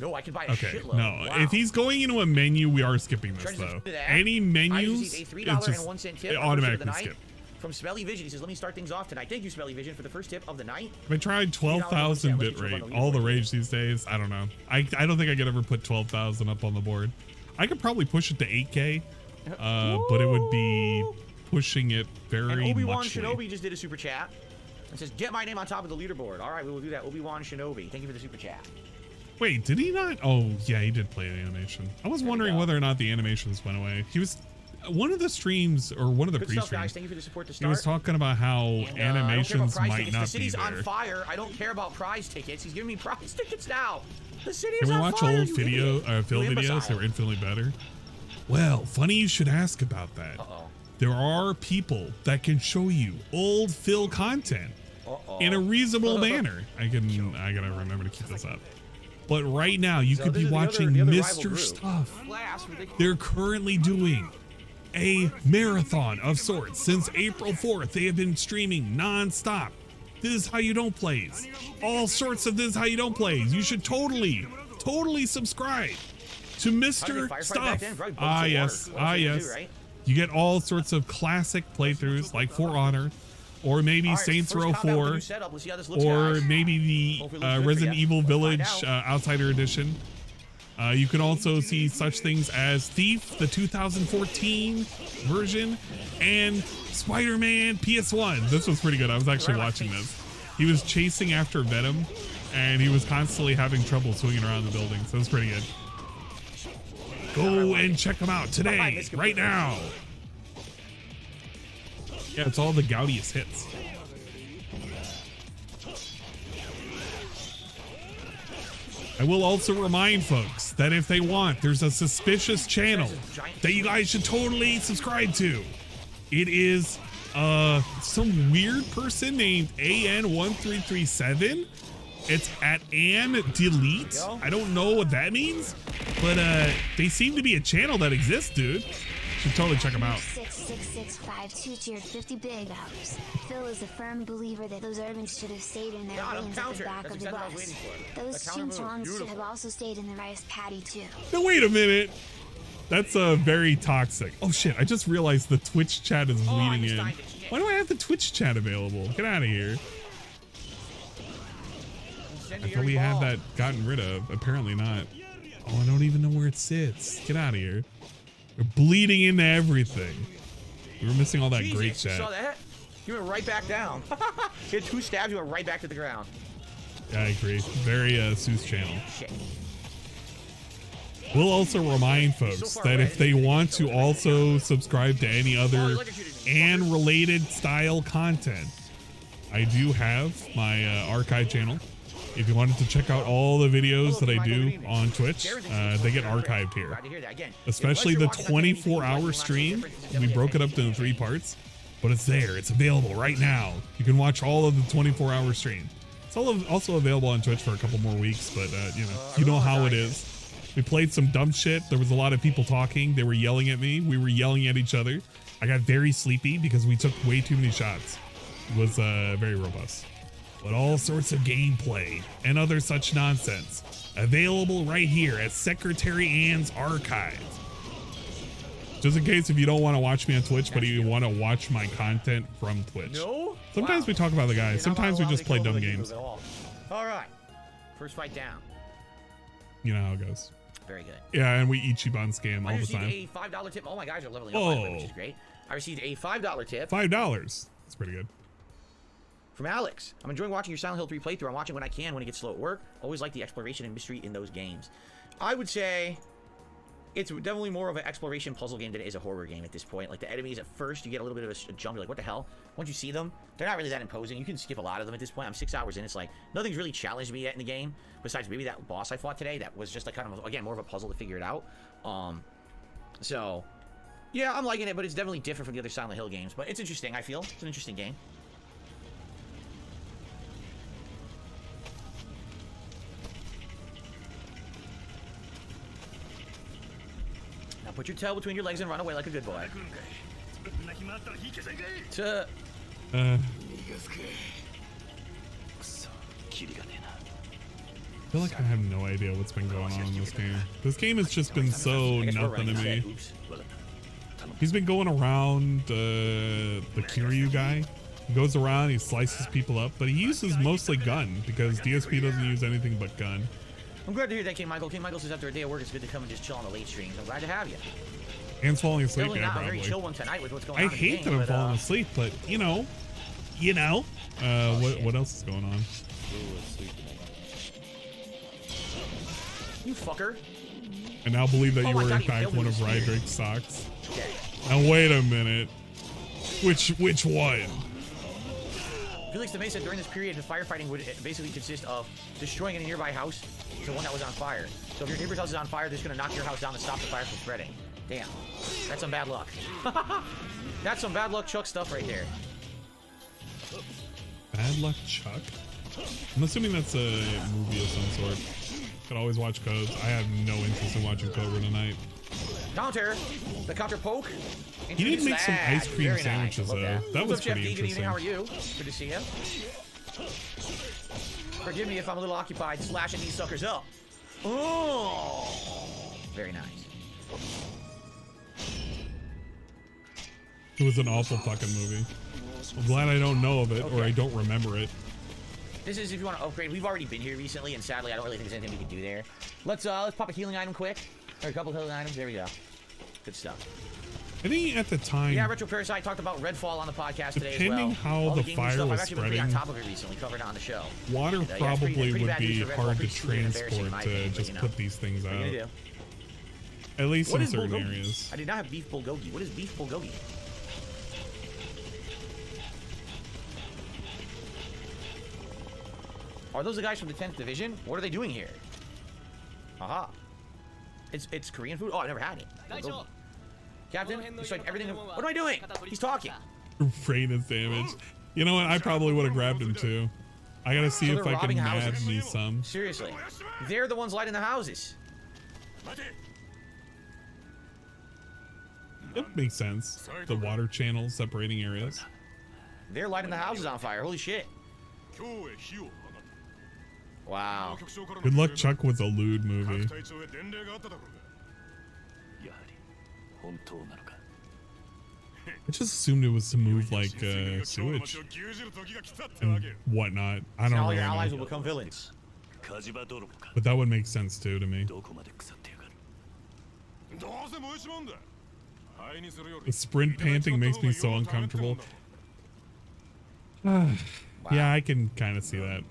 No, I can buy a shitload. No, wow. if he's going into a menu, we are skipping this though. Any menus, it's just automatically skip. From Smelly Vision, he says, let me start things off tonight. Thank you, Smelly Vision, for the first tip of the night. If I tried 12,000 bitrate, all the rage these days, I don't know. I don't think I could ever put 12,000 up on the board. I could probably push it to 8K, but it would be pushing it very much. Obi-Wan Shinobi just did a super chat. It says, get my name on top of the leaderboard. All right, we will do that. Obi-Wan Shinobi. Thank you for the super chat. Wait, did he not? Oh, yeah, he did play the animation. I was wondering whether or not the animations went away. He was... One of the streams, or one of the pre-streams, Thank you for the support to start. he was talking about how animations might not be there. The city's on fire. I don't care about prize tickets. He's giving me prize tickets now. The city Can is we on watch fire. old Phil videos that were infinitely better? Well, funny you should ask about that. There are people that can show you old Phil content in a reasonable manner. I gotta remember to keep this up. But right now, you could be watching Mr. Stuff. They're currently doing a marathon of sorts. Since April 4th, they have been streaming non-stop. This is how you don't plays. All sorts of this is how you don't plays. You should totally subscribe to Mr. Stuff. Yes. You get all sorts of classic playthroughs like For Honor, or maybe Saints Row 4, or maybe the Resident Evil Village Outsider Edition. You can also see such things as Thief, the 2014 version, and Spider-Man PS1. This was pretty good. I was actually watching this. He was chasing after Venom and he was constantly having trouble swinging around the building, so it was pretty good. Go and check him out today, right now. Yeah, it's all the gaudiest hits. I will also remind folks that if they want, there's a suspicious channel that you guys should totally subscribe to. It is some weird person named AN1337. It's at @delete. I don't know what that means, but they seem to be a channel that exists, dude. Should totally check them out. 6665 tiered 50 big dollars. Phil is a firm believer that those urbans should have stayed in their lanes at the back of the bus. Those ching-chongs should have also stayed in the rice paddy too. Now wait a minute. That's very toxic. Oh shit, I just realized the Twitch chat is bleeding in. Why do I have the Twitch chat available? Get out of here. I thought we had that gotten rid of. Apparently not. Oh, I don't even know where it sits. Get out of here. We're bleeding into everything. We were missing all that great chat. You saw that? You went right back down. You had 2 stabs, you went right back to the ground. Yeah, I agree. Very Seuss channel. Shit. We'll also remind folks that if they want to also subscribe to any other and related style content, I do have my archive channel. If you wanted to check out all the videos that I do on Twitch, they get archived here. Especially the 24-hour stream. We broke it up into 3 parts, but it's there. It's available right now. You can watch all of the 24-hour stream. It's also available on Twitch for a couple more weeks, but you know how it is. We played some dumb shit. There was a lot of people talking. They were yelling at me. We were yelling at each other. I got very sleepy because we took way too many shots. It was very robust. But all sorts of gameplay and other such nonsense available right here at Secretary Ann's Archive. Just in case if you don't want to watch me on Twitch, but you want to watch my content from Twitch. No? Sometimes we talk about the guys. Sometimes we just play dumb games. All right. First fight down. You know how it goes. Very good. Yeah, and we Ichiban scam all the time. I received a $5 tip. All my guys are leveling up, by the way, which is great. I received a $5 tip. $5. That's pretty good. From Alex. I'm enjoying watching your Silent Hill 3 playthrough. I'm watching when I can when it gets slow at work. Always like the exploration and mystery in those games. I would say it's definitely more of an exploration puzzle game than it is a horror game at this point. Like the enemies at first, you get a little bit of a jump. You're like, what the hell? Once you see them, they're not really that imposing. You can skip a lot of them at this point. I'm 6 hours in. It's like nothing's really challenged me yet in the game. Besides maybe that boss I fought today. That was just like kind of, again, more of a puzzle to figure it out. So yeah, I'm liking it, but it's definitely different from the other Silent Hill games. But it's interesting, I feel. It's an interesting game. Put your tail between your legs and run away like a good boy. I feel like I have no idea what's been going on in this game. This game has just been so nothing to me. He's been going around the Kiryu guy. He goes around, he slices people up, but he uses mostly gun because DSP doesn't use anything but gun. I'm glad to hear that, King Michael. King Michael says after a day of work, it's good to come and just chill on the late streams. I'm glad to have you. Anne's falling asleep, Definitely yeah, not a probably. very chill one tonight with what's going I on in the hate game, that I'm falling asleep, but you know. What else is going on? You fucker. I now believe that you were God, in you fact failed one me of with spear. Rydrick's socks. Okay. Now wait a minute. Which one? Felix the May said during this period, the firefighting would basically consist of destroying any nearby house to one that was on fire. So if your neighbor's house is on fire, they're just gonna knock your house down to stop the fire from spreading. Damn. That's some bad luck. That's some bad luck Chuck stuff right there. Bad Luck Chuck? I'm assuming that's a movie of some sort. Could always watch Codes. I have no interest in watching Cobra tonight. Counter. The counter poke. He did make some ice cream Very sandwiches nice. though. That was What's up, pretty Chef D? Good evening. interesting. How are you? Good to see you. Forgive me if I'm a little occupied slashing these suckers up. Oh, very nice. It was an awful fucking movie. I'm glad I don't know of it or I don't remember it. This is if you want to upgrade. We've already been here recently, and sadly, I don't really think there's anything we can do there. Let's pop a healing item quick, or a couple of healing items. There we go. Good stuff. I think at the time, Yeah, Retro Parasite talked about Redfall on the podcast today as well. depending how All the gaming fire stuff. was I've actually been pretty on spreading, top of it recently, covered it on the show. water And, yeah, probably pretty would bad news be for Redfall, hard to pretty stupid and embarrassing in transport my to opinion, but, just you know, put these things what are you out. gonna do? At least What in is certain bulgogi? areas. I did not have beef bulgogi. What is beef bulgogi? Are those the guys from the 10th Division? What are they doing here? Aha. It's Korean food? Oh, I've never had it. Bulgogi. Captain, he's like everything. What am I doing? He's talking. Radiant damage. You know what? I probably would have grabbed him too. I gotta see So if they're I can robbing mad houses? me some. Seriously. They're the ones lighting the houses. It makes sense. The water channels separating areas. They're lighting the houses on fire. Holy shit. Wow. Good luck, Chuck, with a lewd movie. I just assumed it was to move like sewage and whatnot. I don't Now all really your allies know. will become villains. But that would make sense too to me. The sprint panting makes me so uncomfortable. Yeah, I can kind of see that.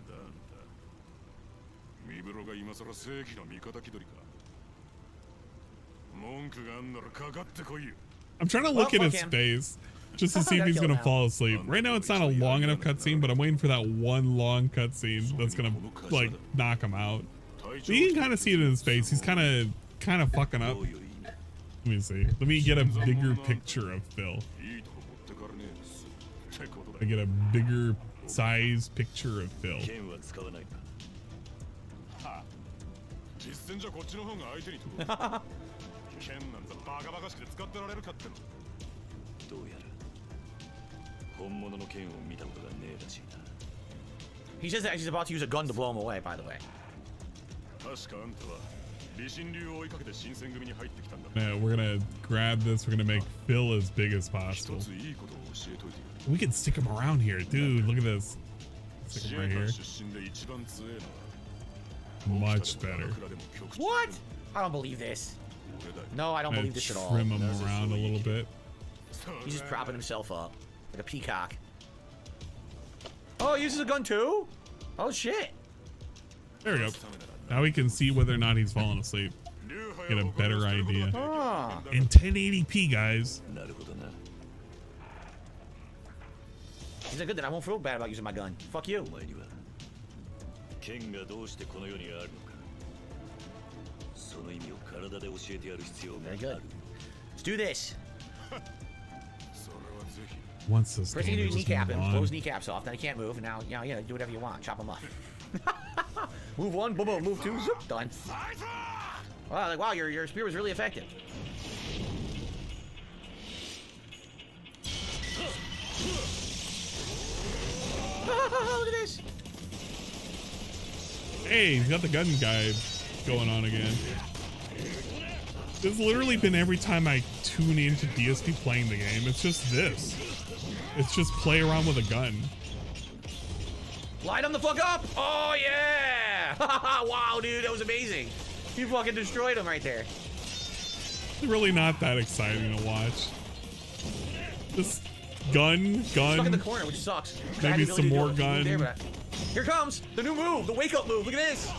I'm trying to look at fuck his him. face just to see if he's Gotta kill gonna him fall asleep. Right now, it's not a long enough cutscene, but I'm waiting for that one long cutscene that's gonna like knock him out. But you can kind of see it in his face. He's kind of fucking up. Let me see. Let me get a bigger picture of Phil. I get a bigger size picture of Phil. He says that he's about to use a gun to blow him away, by the way. Yeah, we're gonna grab this. We're gonna make Phil as big as possible. We can stick him around here, dude. Look at this. Stick him right here. Much better. What? I don't believe this. No, I don't believe this at all. Trim him around a little bit. He's just propping himself up like a peacock. Oh, he uses a gun too? Oh shit. There we go. Now we can see whether or not he's falling asleep. Get a better idea. Ah. In 1080p, guys. He's like, good, then I won't feel bad about using my gun. Fuck you. Very good. Let's do this. Once this First game thing you do is just kneecap move him, on. blow his kneecaps off, then he can't move, and now, you know, do whatever you want, chop him up. Move one, boom, boom, move two, zoop, done. Wow, like, wow, your spear was really effective. Look at this. Hey, he's got the gun guy going on again. It's literally been every time I tune into DSP playing the game. It's just this. It's just play around with a gun. Light him the fuck up! Oh yeah! Wow, dude, that was amazing. You fucking destroyed him right there. It's really not that exciting to watch. Just gun, Stuck in the gun. corner, which sucks. I had Maybe the ability some to do more it gun. there, but here comes the new move, the wake up move. Look at this.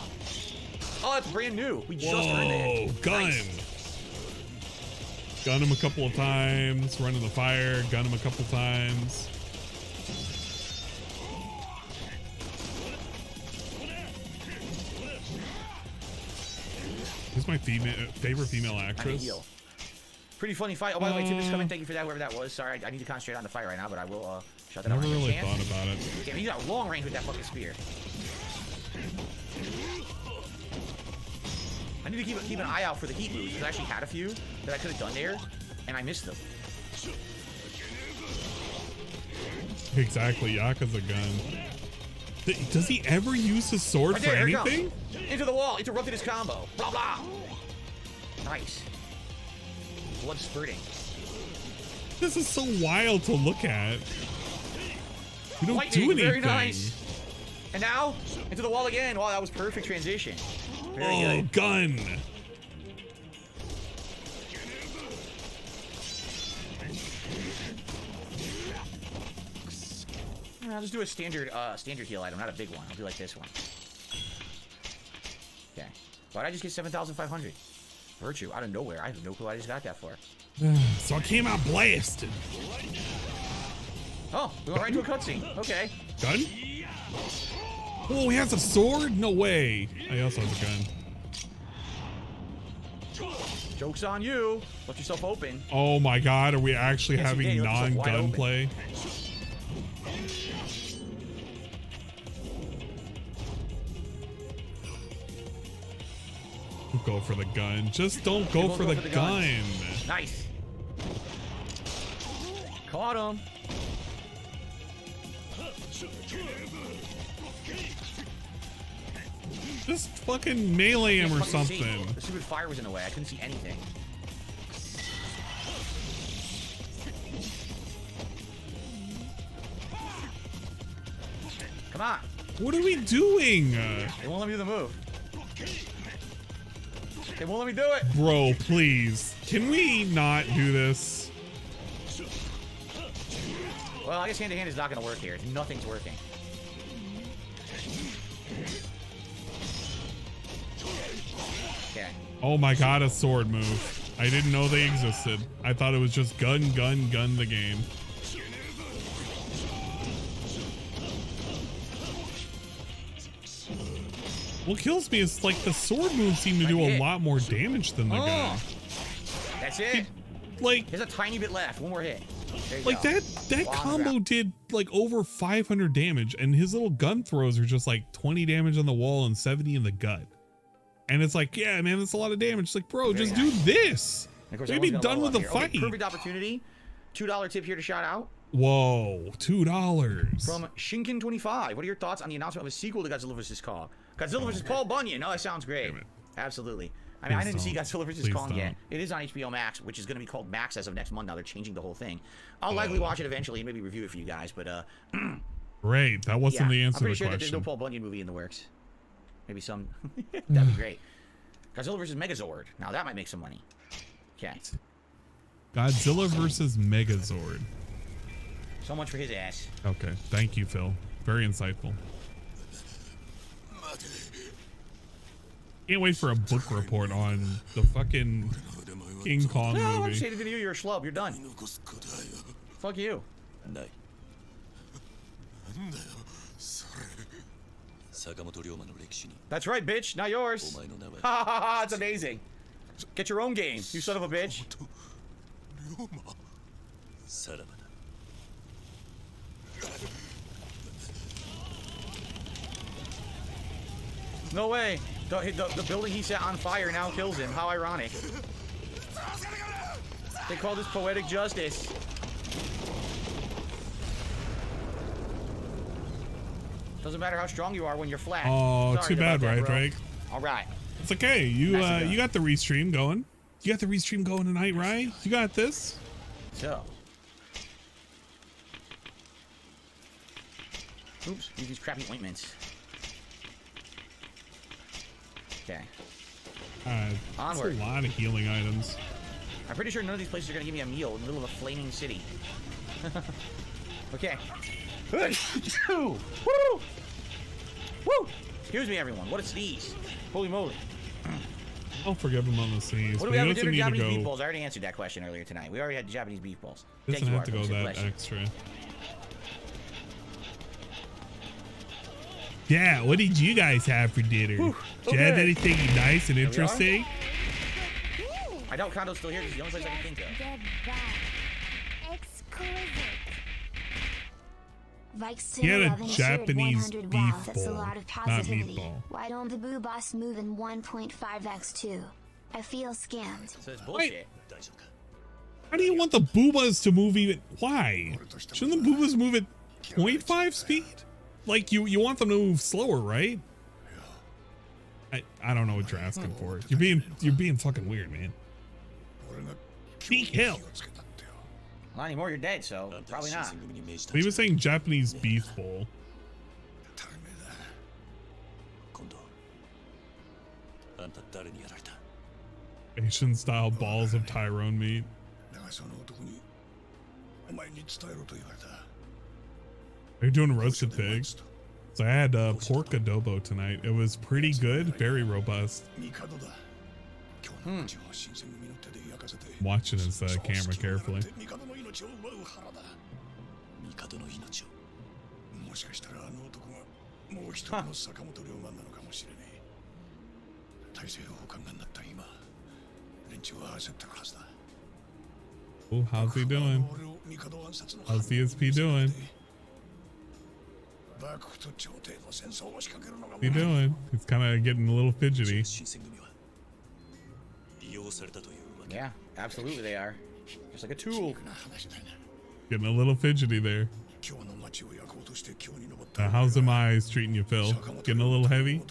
Oh, it's brand new. We just earned Whoa, it. gun. Nice. Gun him a couple of times, run in the fire, gun him a couple times. Who's my favorite female I'm a actress? heel. Pretty funny fight. Oh, by the way, Tim is coming. Thank you for that, whoever that was. Sorry, I need to concentrate on the fight right now, but I will shut that Never off. really thought about it. Damn, he's got long range with that fucking spear. I need to keep an eye out for the heat moves, because I actually had a few that I could have done there, and I missed them. Exactly, Yaka's a gun. Does he ever use his sword Right for there, here it anything? comes. Into the wall. Interrupted his combo. Blah, blah. Nice. Blood spurting. This is so wild to look at. You don't Lightning, do anything. very nice. And now, into the wall again. Wow, that was perfect transition. Very Oh, good. gun. I'll just do a standard heal item, not a big one. I'll do like this one. Okay. Why'd I just get 7,500? Virtue, out of nowhere. I have no clue I just got that for. So I came out blasted. Oh, we went right into a cutscene. Okay. Gun? Oh, he has a sword? No way. He also has a gun. Joke's on you. Left yourself open. Oh my god, are we actually Yes, having non-gun play? Go for the gun. Just don't go for the gun. Nice. Caught him. Just fucking melee him or something. The stupid fire was in the way. I couldn't see anything. Come on. What are we doing? They won't let me do the move. They won't let me do it. Bro, please. Can we not do this? Well, I guess hand-to-hand is not going to work here. Nothing's working. Okay. Oh my god, a sword move. I didn't know they existed. I thought it was just gun the game. What kills me is like the sword moves seem to do a lot more damage than the gun. That's it. Like, there's a tiny bit left. One more hit. Like that combo did like over 500 damage, and his little gun throws are just like 20 damage on the wall and 70 in the gut. And it's like, yeah, man, that's a lot of damage. It's like, bro, just do this. Maybe done with the fight. Okay, perfect opportunity. $2 tip here to shout out. Whoa, $2 from Shinkin25. What are your thoughts on the announcement of a sequel to Godzilla vs. Kong? Godzilla vs. Paul Bunyan. Oh, that sounds great. Absolutely. I mean, I didn't see Godzilla vs. Kong yet. It is on HBO Max, which is going to be called Max as of next month. Now they're changing the whole thing. I'll likely watch it eventually and maybe review it for you guys. But great. That wasn't the answer. I'm pretty to the sure that there's no Paul Bunyan movie in the works. Maybe some. That'd be great. Godzilla vs. Megazord. Now that might make some money. Okay. Godzilla vs. Megazord. So much for his ass. Okay. Thank you, Phil. Very insightful. Can't wait for a book report on the fucking King Kong movie. I'm just saying to you, you're a schlub. You're done. Fuck you. That's right, bitch. Not yours. Ha ha ha! It's amazing. Get your own game, you son of a bitch. No way. The building he set on fire now kills him. How ironic. They call this poetic justice. Doesn't matter how strong you are when you're flat. Oh, Sorry too bad, that, right, bro. Drake? All right. It's okay. You got the restream going. You got the restream going tonight, right? You got this. So. Oops, use these crappy ointments. Okay. Onward. That's a lot of healing items. I'm pretty sure none of these places are gonna give me a meal in the middle of a flaming city. Okay. Woo! Woo! Excuse me, everyone. What a sneeze! Holy moly! I'll forgive him on the sneeze. What do we have for dinner? Japanese beef balls. I already answered that question earlier tonight. We already had Japanese beef balls. Doesn't have to go that extra. Yeah, what did you guys have for dinner? Whew, did you have anything nice and interesting? I doubt Kondo's still here because it's the only place I can think of. He had a Japanese beef bowl, not meatball. Why don't the boo boss move in 1.5x too? I feel scammed. So it's bullshit. How do you want the boobas to move even? Why? Shouldn't the boobas move at 0.5 speed? Like you want them to move slower, right? I don't know what you're asking for. You're being fucking weird, man. Speak hell. Not anymore, you're dead, so probably not. He was saying Japanese beef bowl. Asian style balls of Tyrone meat. They're doing roasted pig. So I had pork adobo tonight. It was pretty good, very robust. Watching his camera carefully. Oh, how's he doing? How's CSP doing? What's he doing? He's kind of getting a little fidgety. Yeah, absolutely they are. Just like a tool. Getting a little fidgety there. How's the eyes treating you, Phil? Getting a little heavy?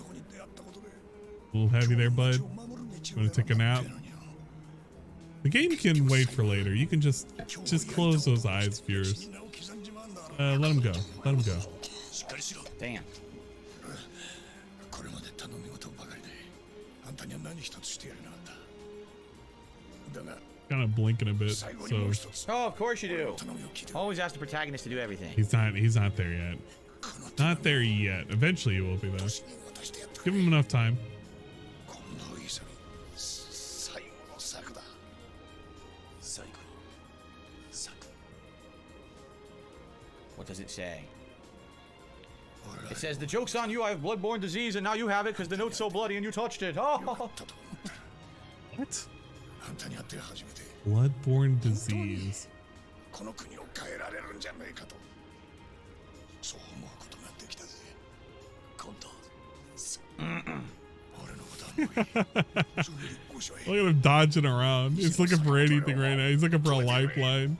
A little heavy there, bud? Want to take a nap? The game can wait for later. You can just close those eyes, viewers. Let him go. Let him go. Damn. Kind of blinking a bit. So oh, of course you do. Always ask the protagonist to do everything. He's not there yet. Not there yet. Eventually he will be though. Give him enough time. What does it say? It says, the joke's on you, I have bloodborne disease, and now you have it because the note's so bloody and you touched it. Oh. What? Bloodborne disease. Look at him dodging around. He's looking for anything right now. He's looking for a lifeline.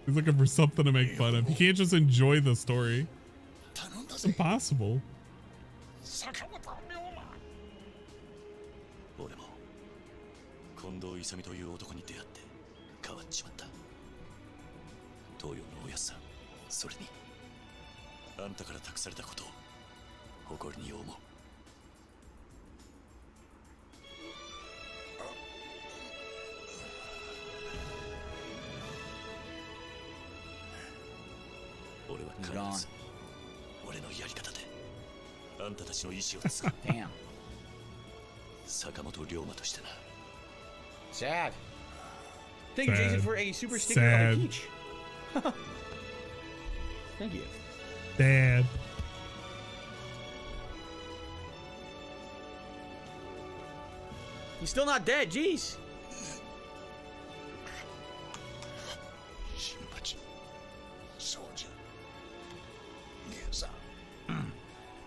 He's looking for something to make fun of. He can't just enjoy the story. It's impossible. He's gone. Damn. Sad. Thank you, Jason, for a super sticker on a peach. Thank you. Dad. He's still not dead, jeez.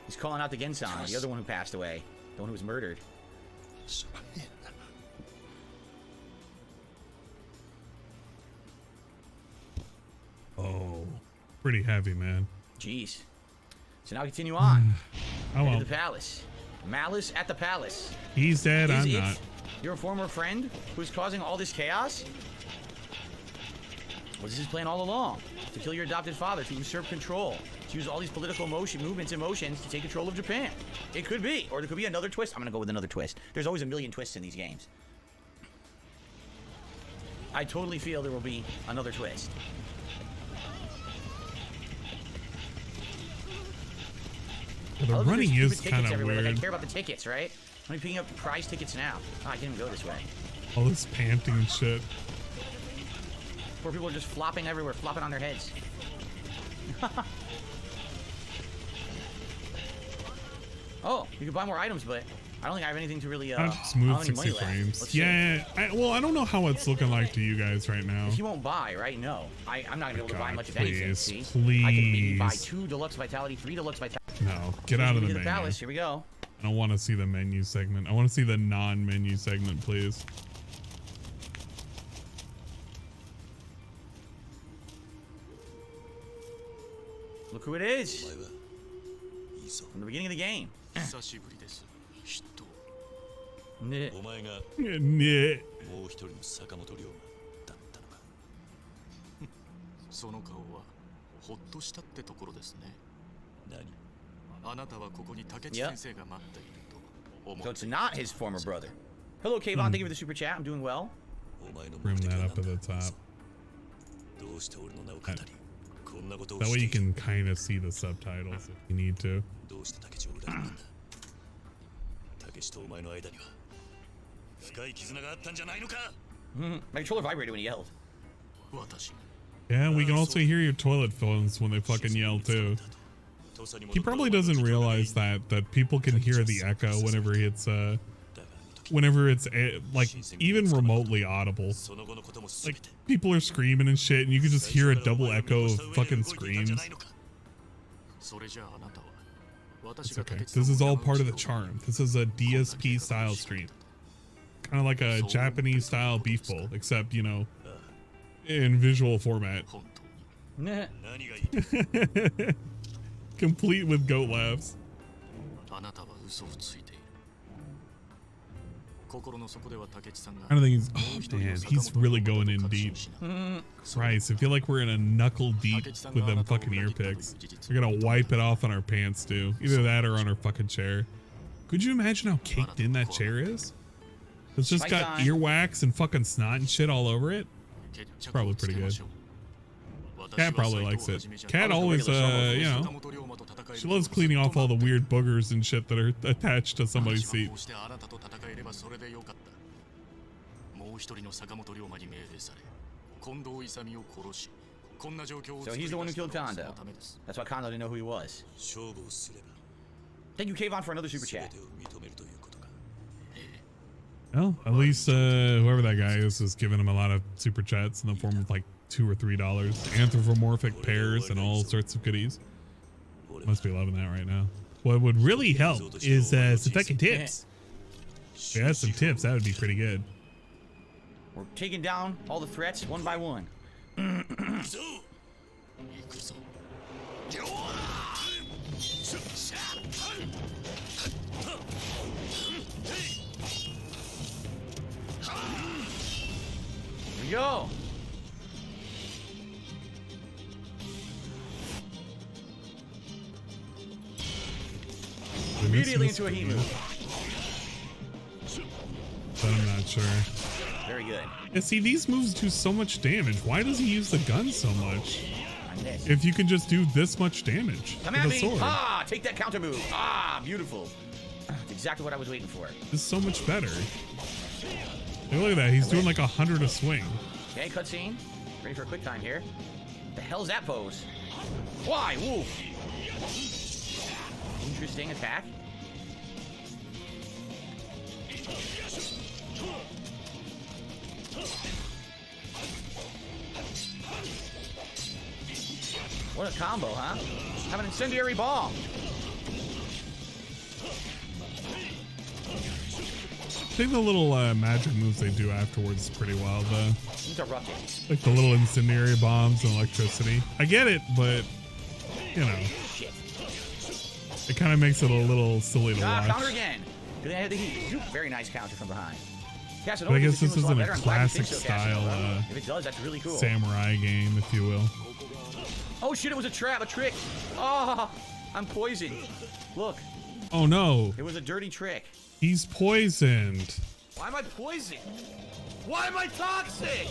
He's calling out the Gensan, the other one who passed away, the one who was murdered. Oh, pretty heavy, man. Jeez. So now continue on. Oh well. To the palace. Malice at the palace. He's dead. I'm Is not. Your former friend who's causing all this chaos? Was his plan all along? To kill your adopted father, to usurp control, to use all these political movements and motions to take control of Japan. It could be, or there could be another twist. I'm gonna go with another twist. There's always a million twists in these games. I totally feel there will be another twist. Well, the running is kind of weird. Like I care about the tickets, right? I'm gonna be picking up prize tickets now. Oh, I can't even go this way. All this panting and shit. Poor people are just flopping everywhere, flopping on their heads. Oh, you can buy more items, but I don't think I have anything to really. Smooth 60 frames. Yeah, well, I don't know how it's looking like to you guys right now. He won't buy, right? No, I'm not gonna be able to buy much of anything. See? Please. I can maybe buy 2 deluxe vitality, 3 deluxe vitality. No, get out of the menu. Palace. Here we go. I don't want to see the menu segment. I want to see the non-menu segment, please. Look who it is. From the beginning of the game. Nah. Yeah. その顔はほっとしたってところですね。何？あなたはここに竹内先生が待っていると思って。 So it's not his former brother. Hello, Kayvon. Thank you for the super chat. I'm doing well. Bring that up at the top. That way you can kind of see the subtitles if you need to. My controller vibrated when he yelled. Yeah, we can also hear your toilet phones when they fucking yell too. He probably doesn't realize that people can hear the echo whenever it's like even remotely audible. Like people are screaming and shit, and you can just hear a double echo of fucking screams. It's okay. This is all part of the charm. This is a DSP style stream, kind of like a Japanese style beef bowl, except you know, in visual format. Complete with goat laughs. I don't think he's. Oh man, he's really going in deep. Christ, I feel like we're in a knuckle deep with them fucking ear picks. We're gonna wipe it off on our pants too. Either that or on our fucking chair. Could you imagine how caked in that chair is? It's just got earwax and fucking snot and shit all over it. It's probably pretty good. Cat probably likes it. Cat always, you know, she loves cleaning off all the weird boogers and shit that are attached to somebody's seat. So he's the one who killed Kondo. That's why Kondo didn't know who he was. Thank you, Kayvon, for another super chat. Well, at least whoever that guy is giving him a lot of super chats in the form of like $2 or $3, anthropomorphic pears, and all sorts of goodies. Must be loving that right now. What would really help is some fucking tips. If you had some tips, that would be pretty good. We're taking down all the threats one by one. Here we go. Immediately into a heat move. But I'm not sure. Very good. Yeah, see, these moves do so much damage. Why does he use the gun so much? If you can just do this much damage Come with at a me. sword. Ah, take that counter move. Ah, beautiful. That's exactly what I was waiting for. This is so much better. Hey, look at that. He's doing like 100 a swing. Okay, cutscene. Ready for a quick time here. The hell's that pose? Why? Woo. Interesting attack. What a combo, huh? Have an incendiary bomb. I think the little magic moves they do afterwards is pretty wild, though. Interrupted. Like the little incendiary bombs and electricity. I get it, but, you know. Shit. It kind of makes it a little silly to watch. Counter again. Good thing I had the heat. Very nice counter from behind. But I guess this isn't a classic style if it does, that's really cool. samurai game, if you will. Oh shit, it was a trap, a trick. Oh, I'm poisoned. Look. Oh no. It was a dirty trick. He's poisoned. Why am I poisoned? Why am I toxic?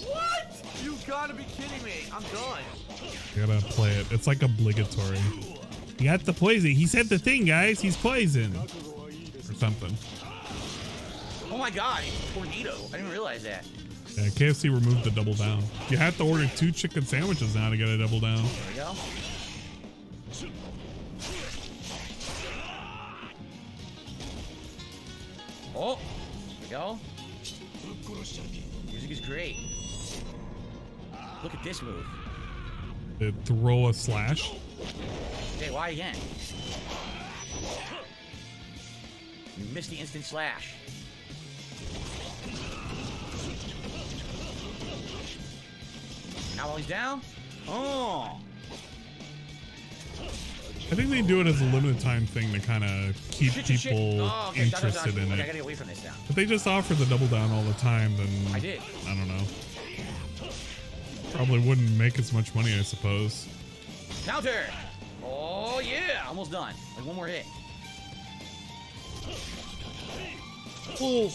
What? You gotta be kidding me. I'm done. You gotta play it. It's like obligatory. You got the poison. He said the thing, guys. He's poisoned. Or something. Oh my god, tornado. I didn't realize that. Yeah, KFC removed the double down. You have to order 2 chicken sandwiches now to get a double down. There we go. Oh, there we go. Music is great. Look at this move. Throw a slash. Okay, why again? You missed the instant slash. Now while he's down. Oh. I think they do it as a limited time thing to kind of keep people Oh, okay. interested in Okay, I it. gotta get away from this now. If they just offer the double down all the time, then I did. I don't know. Probably wouldn't make as much money, I suppose. Counter. Oh yeah, almost done. Like one more hit. Oh,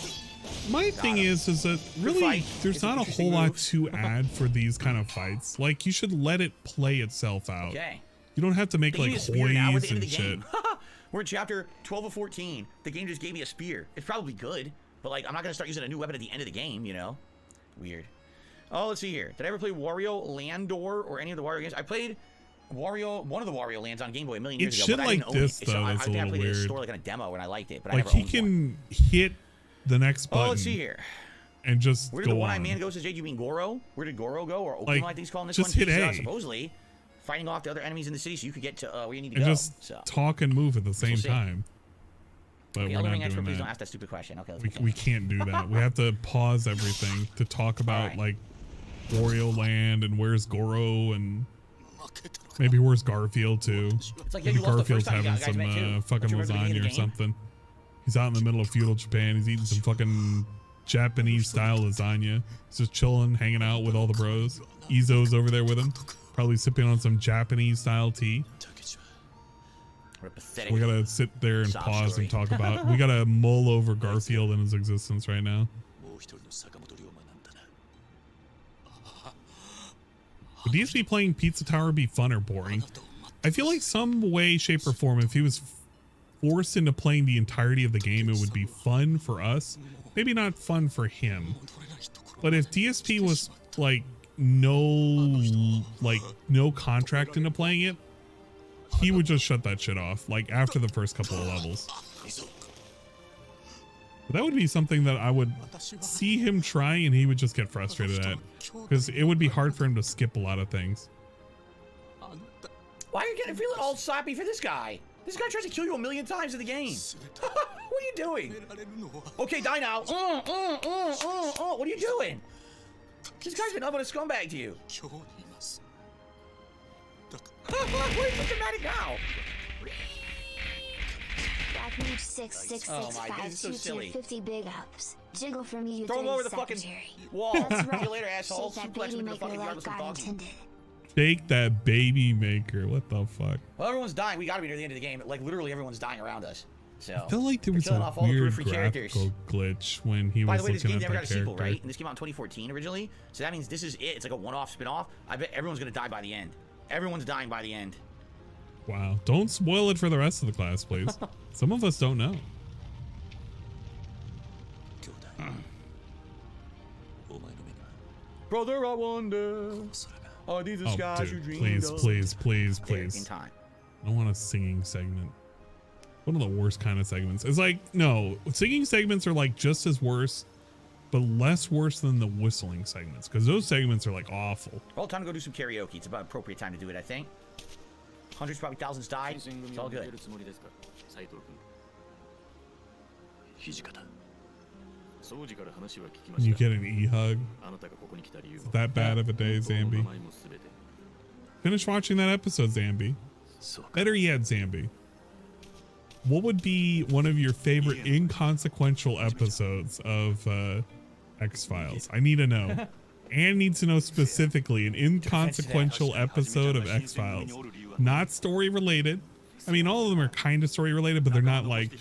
My thing is that really fight. there's It's not a interesting whole lot moves. to add for these kind of fights. Like you should let it play itself out. Okay. You don't have to make They like gave me a spear now at the hoys end of and the shit. game. We're in chapter 12 of 14. The game just gave me a spear. It's probably good, but like I'm not gonna start using a new weapon at the end of the game, you know? Weird. Oh, let's see here. Did I ever play Wario Land or any of the Wario games? I played Wario, one of the Wario Lands on Game Boy a million years It ago. should but I like didn't own this it. So though. I That's a think I little played it in the weird. store like in a demo and I liked it, but Like I never he owned one. can hit the next button. Oh, let's see here. And just Where did go the one-eyed on. man go? Says Jade, you mean Goro? Where did Goro go? Or Okuma, Like, I think he's calling this just one. hit He's, A. supposedly fighting off the other enemies in the city so you could get to where you need to And go. just So. talk and move at the same see. time. But Okay, we're Elden not Ring expert, doing please don't that. ask that stupid question. Okay, let's We continue. can't do that. We have to pause everything to talk about Alright. like Wario Land and where's Goro and maybe where's Garfield too. It's like, yeah, Maybe you lost the Garfield's first time you having guys met some too. fucking Don't you remember the beginning lasagna of or the game? something. He's out in the middle of feudal Japan. He's eating some fucking Japanese style lasagna. He's just chilling, hanging out with all the bros. Izo's over there with him, probably sipping on some Japanese style tea. What a pathetic. We gotta sit there and Sob pause story. and talk about. We gotta mull over Garfield and his existence right now. Would DSP playing Pizza Tower be fun or boring? I feel like some way, shape, or form, if he was forced into playing the entirety of the game, it would be fun for us. Maybe not fun for him. But if DSP was like no contract into playing it, he would just shut that shit off like after the first couple of levels. But that would be something that I would see him trying and he would just get frustrated at, because it would be hard for him to skip a lot of things. Why are you getting feeling all soppy for this guy? This guy tries to kill you a million times in the game. What are you doing? Okay, die now. What are you doing? This guy's been nothing but a scumbag to you. Why are you so dramatic now? Blackmage 666 Oh my God, this is so silly. 50 big ups. Jiggle for me, you Throw him dirty over the fucking secretary. wall. That's See right. you later, asshole. Shake that Suplex baby him into the maker fucking yard like with some God dog. intended. Take that baby maker. What the fuck? Well, everyone's dying. We gotta be near the end of the game. Like, literally everyone's dying around us. So, I feel like there we're was killing a off all the weird periphery characters. graphical glitch when he By was the way, this looking game at never that got a sequel, character. right? And this came out in 2014 originally. So that means this is it. It's like a one-off spin-off. I bet everyone's gonna die by the end. Everyone's dying by the end. Wow. Don't spoil it for the rest of the class, please. Some of us don't know. Brother, I wonder. Are these the Oh, skies you dude, dreamed please, of? please, please, There, please. in time. I don't want a singing segment. One of the worst kind of segments. It's like, no, singing segments are like just as worse, but less worse than the whistling segments, because those segments are like awful. Well, time to go do some karaoke. It's about appropriate time to do it, I think. Hundreds, probably thousands died. It's all good. You get an e-hug. It's that bad of a day, Zambi. Finish watching that episode, Zambi. Better yet, Zambi. What would be one of your favorite inconsequential episodes of X-Files? I need to know. Anne needs to know specifically an inconsequential episode of X-Files. Not story related. I mean, all of them are kind of story related, but they're not like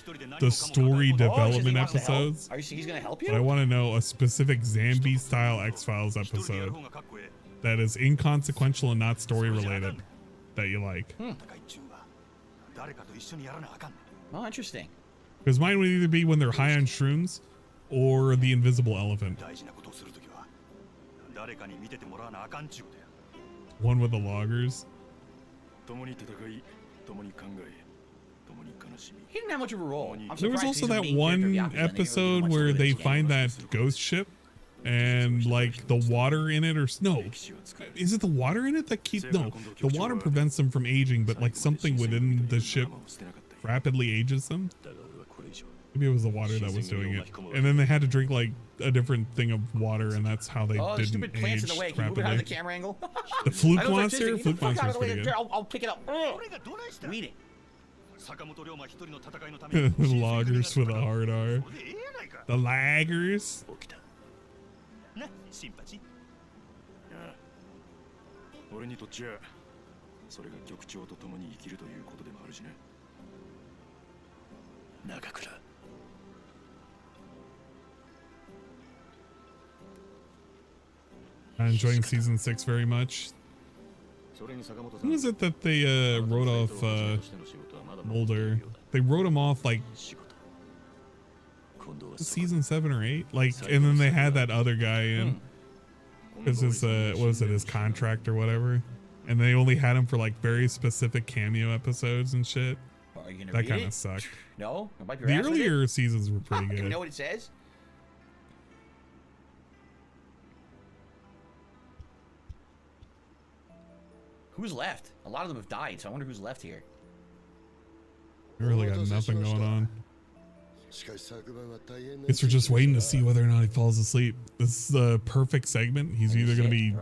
the story development episodes. Are you he's gonna help But I you? want to know a specific Zambi style X-Files episode that is inconsequential and not story related that you like. Oh, interesting. Because mine would either be when they're high on shrooms or the invisible elephant. One with the loggers. He didn't have much of a role. I'm There was surprised also he's a that main character of one Yakuza, and they didn't really do episode much where with they this game. find that ghost ship and like the water in it, or no, is it the water in it that keeps, no, the water prevents them from aging, but like something within the ship rapidly ages them. Maybe it was the water that was doing it, and then they had to drink like a different thing of water, and that's how they Oh, the didn't stupid plant's age in the way. Can you move it out of the rapidly. camera angle? The fluke I know it's monster, artistic. Get the fluke fuck out monster's of the way. pretty Here, good. I'll pick it up. Read it. The loggers with a hard R. The laggers. 俺にとっちゃそれが局長と共に生きるということでもあるしね。中倉 I'm enjoying season 6 very much. Who is it that they wrote off Mulder? They wrote him off like season 7 or 8, like, and then they had that other guy in because his what was it, his contract or whatever, and they only had him for like very specific cameo episodes and shit. Are you gonna That read kind it? of sucked. No, wipe your The ass with it? earlier seasons were pretty You good. know what it says? Who's left? A lot of them have died, so I wonder who's left here. We really got nothing going on. Guess we're just waiting to see whether or not he falls asleep. This is the perfect segment. He's either going to be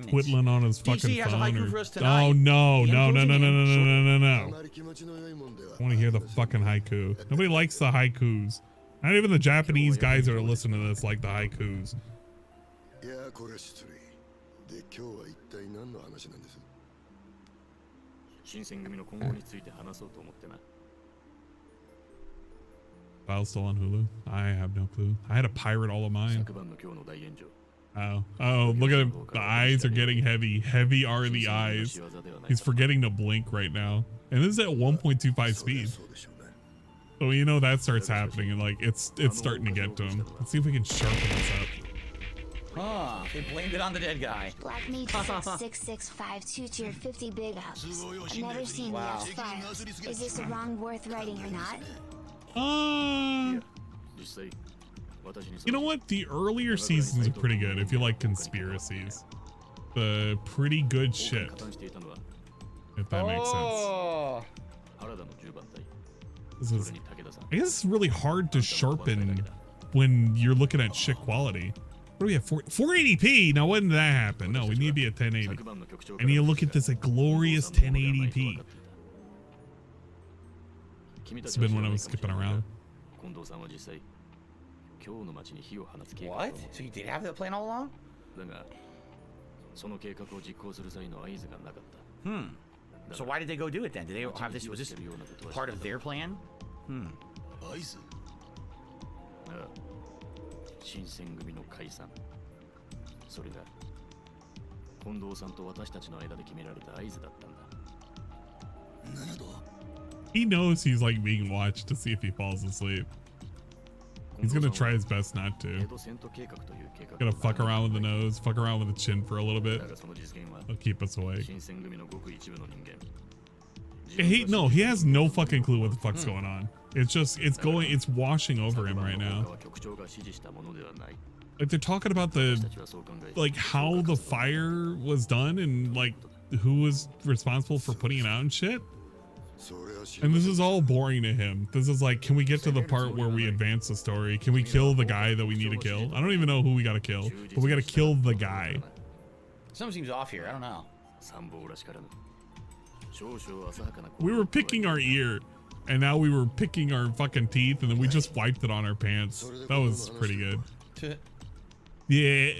twiddling on his fucking DC has a phone haiku or... for us tonight. Oh, no, The no, no, no, no, no, influence no, no, no, no. I want to hear the fucking haiku. Nobody likes the haikus. Not even the Japanese guys that are listening to this like the haikus. File's still on Hulu? I have no clue. I had to pirate all of mine. Oh, look at him. The eyes are getting heavy. Heavy are the eyes. He's forgetting to blink right now. And this is at 1.25 speed. So you know that starts happening and like it's starting to get to him. Let's see if we can sharpen this up. Huh, they blamed it on the dead guy. Black Meat 66652 tiered 50 big ups. I've never seen the X-Files. Is this a wrong worth writing or not? You know what? The earlier seasons are pretty good if you like conspiracies. The pretty good shit. If that makes sense. This is, I guess it's really hard to sharpen when you're looking at shit quality. What do we have? 480p? Now when did that happen? No, we need to be at 1080. I need to look at this at glorious 1080p. It's been when I was skipping around. What? So you did have that plan all along? So why did they go do it then? Did they have this? Was this part of their plan? He knows he's like being watched to see if he falls asleep. He's gonna try his best not to. Gonna fuck around with the nose, fuck around with the chin for a little bit. He'll keep us awake. No, he has no fucking clue what the fuck's going on. It's just, it's washing over him right now. Like they're talking about like how the fire was done and like who was responsible for putting it out and shit. And this is all boring to him. This is like, can we get to the part where we advance the story? Can we kill the guy that we need to kill? I don't even know who we gotta kill, but we gotta kill the guy. Something seems off here. I don't know. We were picking our ear, and now we were picking our fucking teeth, and then we just wiped it on our pants. That was pretty good. Yeah.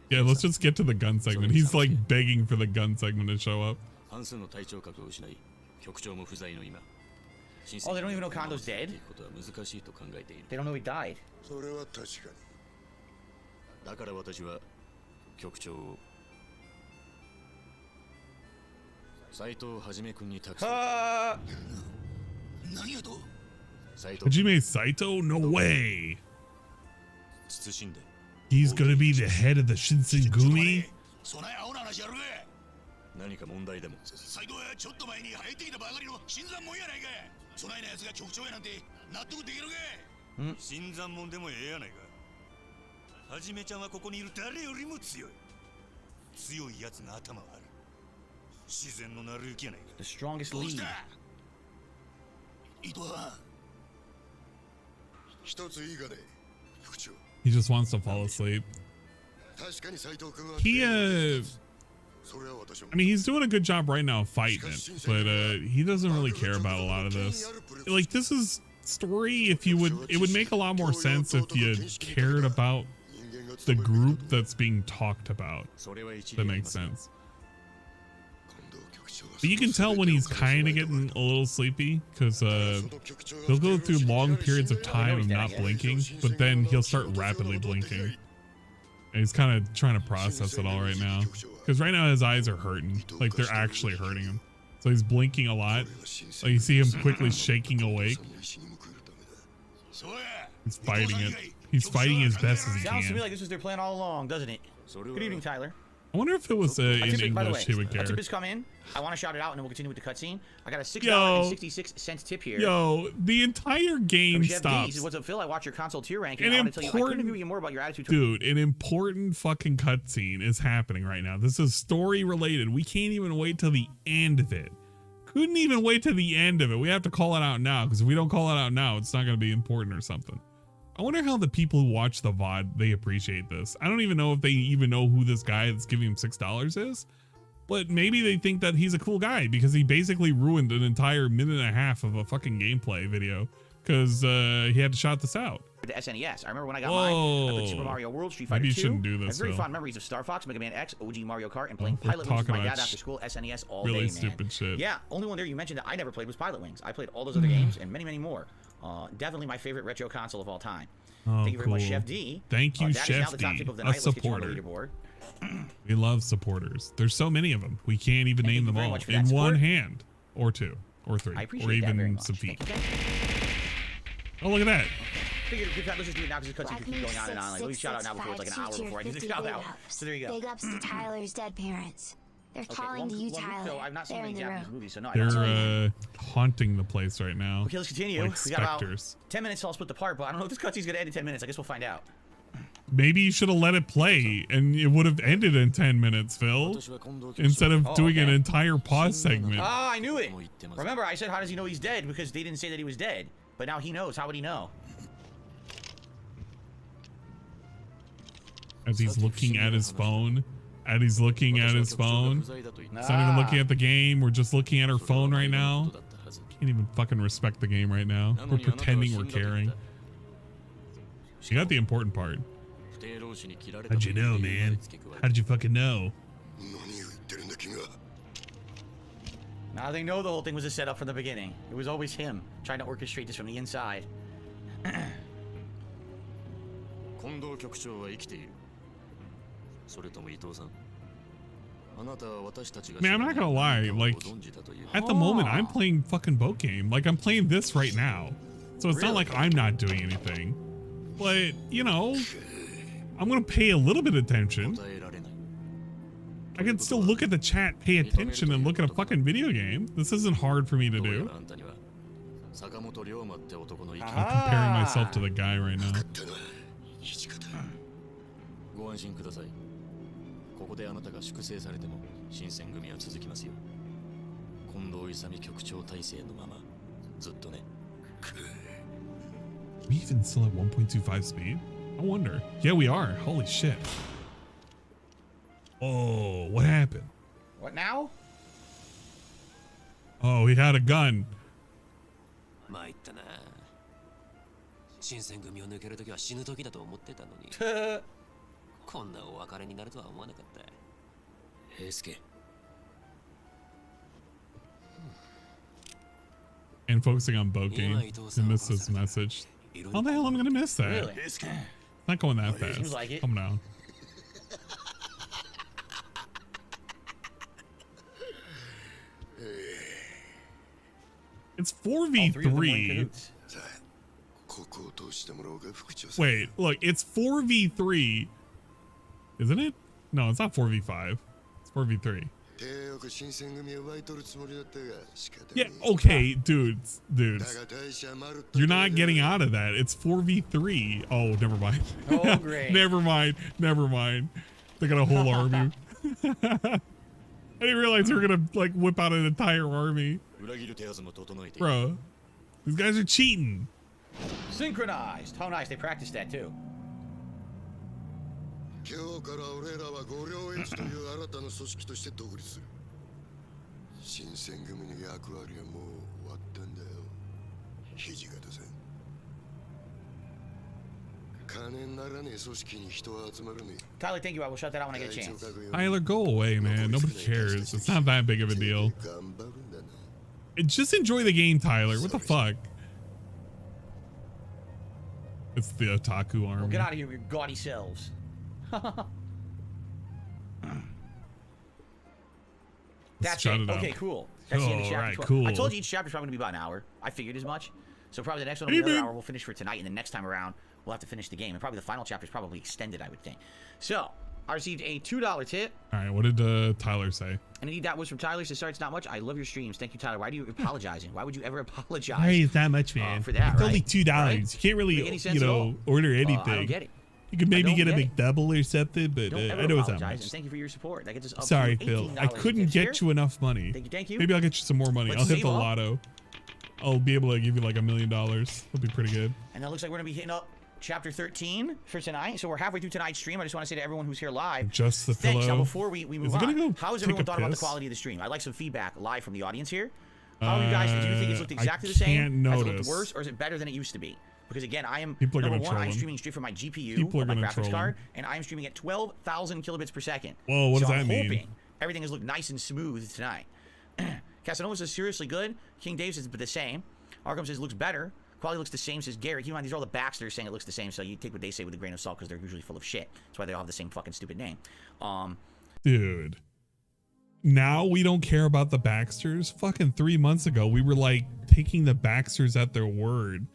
Yeah, let's just get to the gun segment. He's like begging for the gun segment to show up. Oh, they don't even know Kondo's dead? They don't know he died. Hajime Saito? No way. He's gonna be the head of the Shinsengumi? The strongest lead. He just wants to fall asleep. He I mean, he's doing a good job right now fighting it, but he doesn't really care about a lot of this. Like, this is story, if you would, it would make a lot more sense if you cared about the group that's being talked about. That makes sense. But you can tell when he's kind of getting a little sleepy because he'll go through long periods of time of not blinking, but then he'll start rapidly blinking. And he's kind of trying to process it all right now. Because right now his eyes are hurting. Like they're actually hurting him. So he's blinking a lot. Like you see him quickly shaking awake. He's fighting it. He's fighting as best as he can. Sounds to me like this was their plan all along, doesn't it? Good evening, Tyler. I wonder if it was in English he would care. A tip has come in. I want to shout it out, and then we'll continue with the cutscene. I got a $6.66 tip here. Yo, the entire game stops. What's up, Phil? I watch your console tier ranking. I want to tell you, I couldn't agree with you more about your attitude. Dude, an important fucking cutscene is happening right now. This is story related. We can't even wait till the end of it. Couldn't even wait till the end of it. We have to call it out now, because if we don't call it out now, it's not going to be important or something. I wonder how the people who watch the VOD, they appreciate this. I don't even know if they even know who this guy that's giving him $6 is, but maybe they think that he's a cool guy because he basically ruined an entire minute and a half of a fucking gameplay video because he had to shout this out. The SNES. I remember when I got mine. I played Super Mario World, Street Fighter 2. Maybe you shouldn't do this. I have very Phil. fond memories of Star Fox, Mega Man X, OG Mario Kart, and playing Pilot Wings with my dad after school. SNES all day, man. Really stupid shit. Yeah, only one there you mentioned that I never played was Pilot Wings. I played all those other games and many, many more. Definitely my favorite retro console of all time. Oh, thank you very much, Chef D. Thank you, Chef D, a supporter. We love supporters. There's so many of them. We can't even name them all in one hand, or two, or three, or even some feet. Oh, look at that. Figured let's just do it now because the cutscene keeps going on and on. Like, let me shout out now before it's like an hour before I do the shout out. So there you go. Big ups to Tyler's dead parents. They're calling to you, Tyler. I've not seen any Japanese movies, so no. They're haunting the place right now. Okay, let's continue. Like we got about specters. 10 minutes all split apart, but I don't know if this cutscene's gonna end in 10 minutes. I guess we'll find out. Maybe you should have let it play and it would have ended in 10 minutes, Phil, instead of doing an entire pause segment. Ah, I knew it. Remember, I said, how does he know he's dead? Because they didn't say that he was dead. But now he knows. How would he know? As he's looking at his phone. He's looking at his phone. It's not even looking at the game. We're just looking at our phone right now. Can't even fucking respect the game right now. We're pretending we're caring. You got the important part. How'd you know, man? How did you fucking know? Now they know the whole thing was a setup from the beginning. It was always him trying to orchestrate this from the inside. Man, I'm not gonna lie, like, at the moment, I'm playing fucking boat game. Like, I'm playing this right now. So it's not like I'm not doing anything. But, you know, I'm gonna pay a little bit of attention. I can still look at the chat, pay attention, and look at a fucking video game. This isn't hard for me to do. I'm comparing myself to the guy right now. We even still at 1.25 speed? I wonder. Yeah, we are. Holy shit. Oh, what happened? What now? Oh, he had a gun. And focusing on boat game. I missed this message. How the hell am I gonna miss that? Really? Not going that fast. Seems like it. Calm down. It's 4v3. Wait, look, it's 4v3. Isn't it? No, it's not 4v5. It's 4v3. Yeah, okay, dudes. You're not getting out of that. It's 4v3. Oh, never mind. Oh, great. Never mind. They got a whole army. I didn't realize they were gonna, like, whip out an entire army. Bro, these guys are cheating. Synchronized. How nice. They practiced that, too. Tyler, thank you. I will shut that out when I get a chance. Tyler, go away, man. Nobody cares. It's not that big of a deal. Just enjoy the game, Tyler. What the fuck? It's the otaku army. Well, get out of here with your gaudy selves. That's it. Okay, cool. That's the end of chapter 12. Cool. I told you each chapter's probably going to be about an hour. I figured as much. So probably the next one will be another hour. We'll finish for tonight, and the next time around, we'll have to finish the game. And probably the final chapter is probably extended, I would think. So, I received a $2 tip. All right, what did Tyler say? And indeed, that was from Tyler. Says, sorry, it's not much. I love your streams. Thank you, Tyler. Why do you apologizing? Why would you ever apologize? Hey, it's not much, man. For that, it's only $2. Right? You can't really, order anything. I don't get it. You could maybe get a McDouble or something, but I know it's not much. And thank you for your support. That gets us up Sorry, to Phil. I couldn't get you enough money. Thank you. Maybe I'll get you some more money. Let's I'll hit the lotto. I'll be able to give you like $1 million. That'll be pretty good. And that looks like we're gonna be hitting up chapter 13 for tonight. So we're halfway through tonight's stream. I just want to say to everyone who's here live, just the thanks. pillow. Now before we move on, how has everyone thought about the quality of the stream? I'd like some feedback live from the audience here. How are you guys? Do you think it's looked exactly the same? Has it looked worse, or is it better than it used to be? Because again, I am number one. I'm streaming straight from my GPU, or my graphics card, and I am streaming at 12,000 kilobits per second. Whoa, what does that mean? I'm hoping everything has looked nice and smooth tonight. Casanova says seriously good. King Dave says but the same. Arkham says looks better. Quality looks the same, says Gary. Keep in mind, these are all the backs that are saying it looks the same, so you take what they say with a grain of salt because they're usually full of shit. That's why they all have the same fucking stupid name. Dude. Now we don't care about the Baxters. Fucking 3 months ago, we were like taking the Baxters at their word.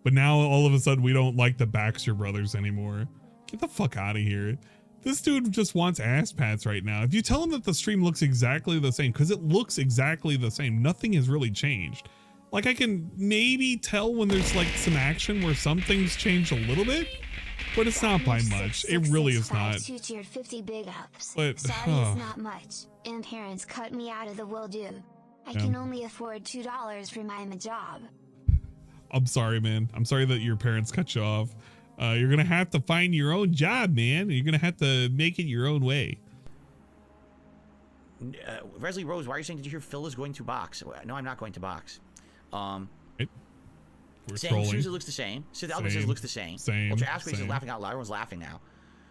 But now all of a sudden we don't like the Baxter brothers anymore. Get the fuck out of here. This dude just wants ass pats right now. If you tell him that the stream looks exactly the same, because it looks exactly the same, nothing has really changed. Like I can maybe tell when there's like some action where some things change a little bit, but it's not by much. It really is not. 50 big ups. But sorry, it's not much. And parents cut me out of the will do. I can only afford $2 for my job. I'm sorry, man. I'm sorry that your parents cut you off. You're gonna have to find your own job, man. You're gonna have to make it your own way. Wesley Rose, why are you saying, did you hear Phil is going to box? No, I'm not going to box. We're saying Susan looks the same. Sid Alba says it looks the same. Ultra Asquith is laughing out loud. Everyone's laughing now.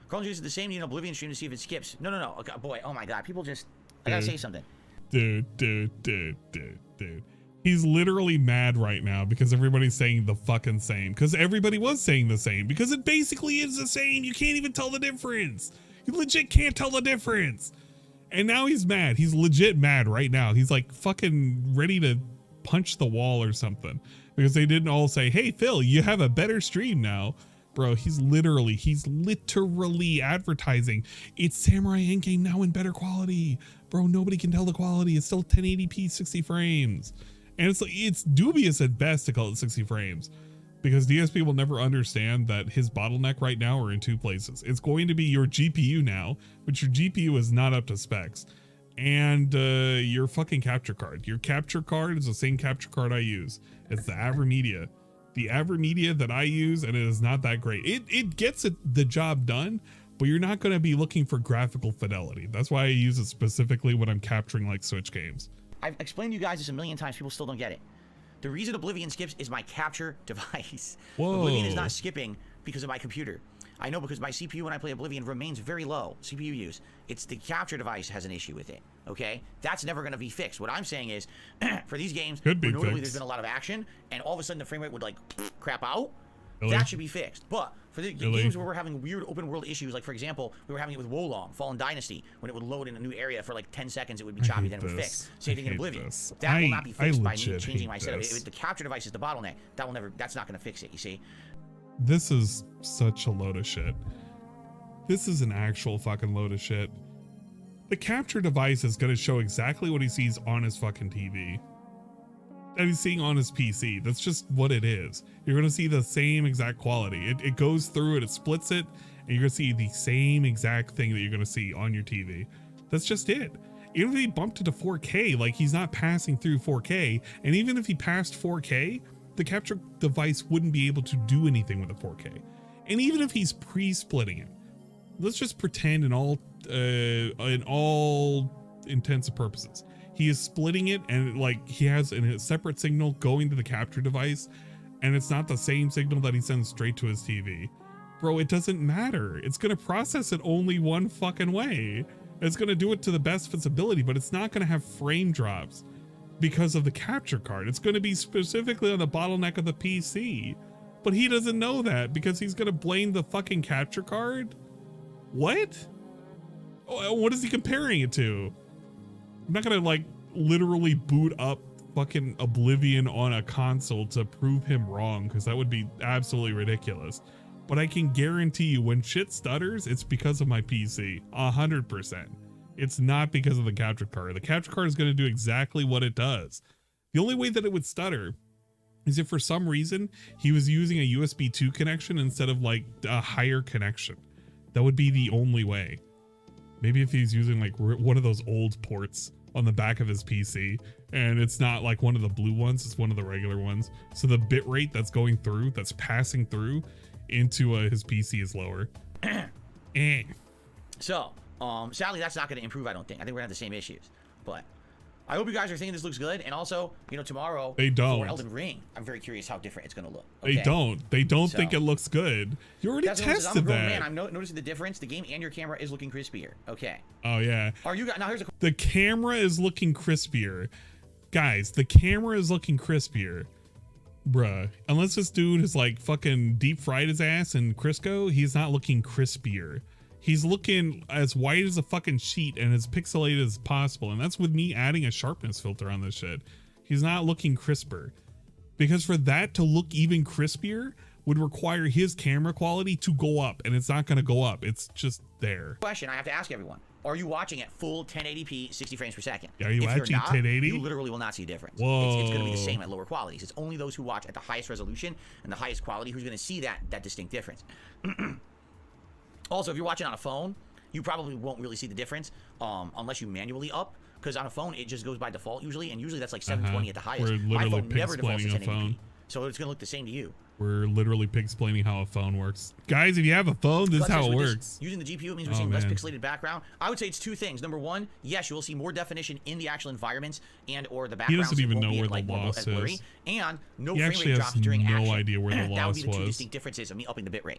Carl says the same. Need an Oblivion stream to see if it skips. No. Okay, boy, oh my god, people just. I gotta say something. Dude. He's literally mad right now because everybody's saying the fucking same. Because everybody was saying the same. Because it basically is the same. You can't even tell the difference. You legit can't tell the difference. And now he's mad. He's legit mad right now. He's like fucking ready to punch the wall or something. Because they didn't all say, hey, Phil, you have a better stream now. Bro, he's literally advertising. It's Samurai Endgame now in better quality. Bro, nobody can tell the quality. It's still 1080p 60 frames. And it's dubious at best to call it 60 frames because DSP will never understand that his bottleneck right now are in two places. It's going to be your GPU now, but your GPU is not up to specs, and your fucking capture card. Your capture card is the same capture card I use. It's the AverMedia. The AverMedia that I use, and it is not that great. It gets the job done, but you're not going to be looking for graphical fidelity. That's why I use it specifically when I'm capturing like Switch games. I've explained to you guys this a million times. People still don't get it. The reason Oblivion skips is my capture device. Whoa. Oblivion is not skipping because of my computer. I know because my CPU when I play Oblivion remains very low. CPU use. It's the capture device has an issue with it. Okay? That's never going to be fixed. What I'm saying is, for these games, where normally there's been a lot of action, and all of a sudden the frame rate would like crap out, that should be fixed. But for the games where we're having weird open world issues, like for example, we were having it with Wolong, Fallen Dynasty, when it would load in a new area for like 10 seconds, it would be choppy, then it would fix. Same thing in Oblivion. That will not be fixed by me changing my setup. The capture device is the bottleneck. That's not going to fix it, you see? This is such a load of shit. This is an actual fucking load of shit. The capture device is going to show exactly what he sees on his fucking TV. That he's seeing on his PC. That's just what it is. You're going to see the same exact quality. It goes through it, it splits it, and you're going to see the same exact thing that you're going to see on your TV. That's just it. Even if he bumped it to 4K, like he's not passing through 4K, and even if he passed 4K, the capture device wouldn't be able to do anything with a 4K. And even if he's pre-splitting it, let's just pretend in all intents and purposes, he is splitting it, and like he has a separate signal going to the capture device, and it's not the same signal that he sends straight to his TV. Bro, it doesn't matter. It's going to process it only one fucking way. It's going to do it to the best of its ability, but it's not going to have frame drops because of the capture card. It's going to be specifically on the bottleneck of the PC. But he doesn't know that because he's going to blame the fucking capture card? What? What is he comparing it to? I'm not going to like literally boot up fucking Oblivion on a console to prove him wrong, because that would be absolutely ridiculous. But I can guarantee you when shit stutters, it's because of my PC, 100%. It's not because of the capture card. The capture card is going to do exactly what it does. The only way that it would stutter is if for some reason he was using a USB 2 connection instead of like a higher connection. That would be the only way. Maybe if he's using like one of those old ports on the back of his PC and it's not like one of the blue ones, it's one of the regular ones. So the bit rate that's going through, that's passing through into his PC is lower. So, sadly, that's not going to improve, I don't think. I think we're going to have the same issues. But I hope you guys are thinking this looks good. And also, you know, tomorrow they don't. for Elden Ring, I'm very curious how different it's going to look. Okay? They don't think it looks good. You already tested I'm a grown that. man. I'm noticing the difference. The game and your camera is looking crispier. Okay. Oh, yeah. Are you guys, now here's a The camera is looking crispier. Guys, the camera is looking crispier. Bruh, unless this dude has like fucking deep fried his ass in Crisco, he's not looking crispier. He's looking as white as a fucking sheet and as pixelated as possible. And that's with me adding a sharpness filter on this shit. He's not looking crisper. Because for that to look even crispier would require his camera quality to go up. And it's not going to go up. It's just there. Question I have to ask everyone. Are you watching at full 1080p, 60 frames per second? Are you watching 1080? You literally will not see a difference. Whoa. It's going to be the same at lower qualities. It's only those who watch at the highest resolution and the highest quality who's going to see that distinct difference. Also, if you're watching on a phone, you probably won't really see the difference unless you manually up, because on a phone it just goes by default usually, and usually that's like 720 at the highest. We're literally My phone never defaults to pig-splaining a 1080p, phone. so it's going to look the same to you. We're literally pig-splaining how a phone works. Guys, if you have a phone, this is how it works. Using the GPU means we're seeing less pixelated background. I would say it's two things. Number one, yes, you will see more definition in the actual environments and or the background. He doesn't even know where the loss is. And no frame rate drops during action. He actually has no idea where the loss was. That would be the two distinct differences of me upping the bitrate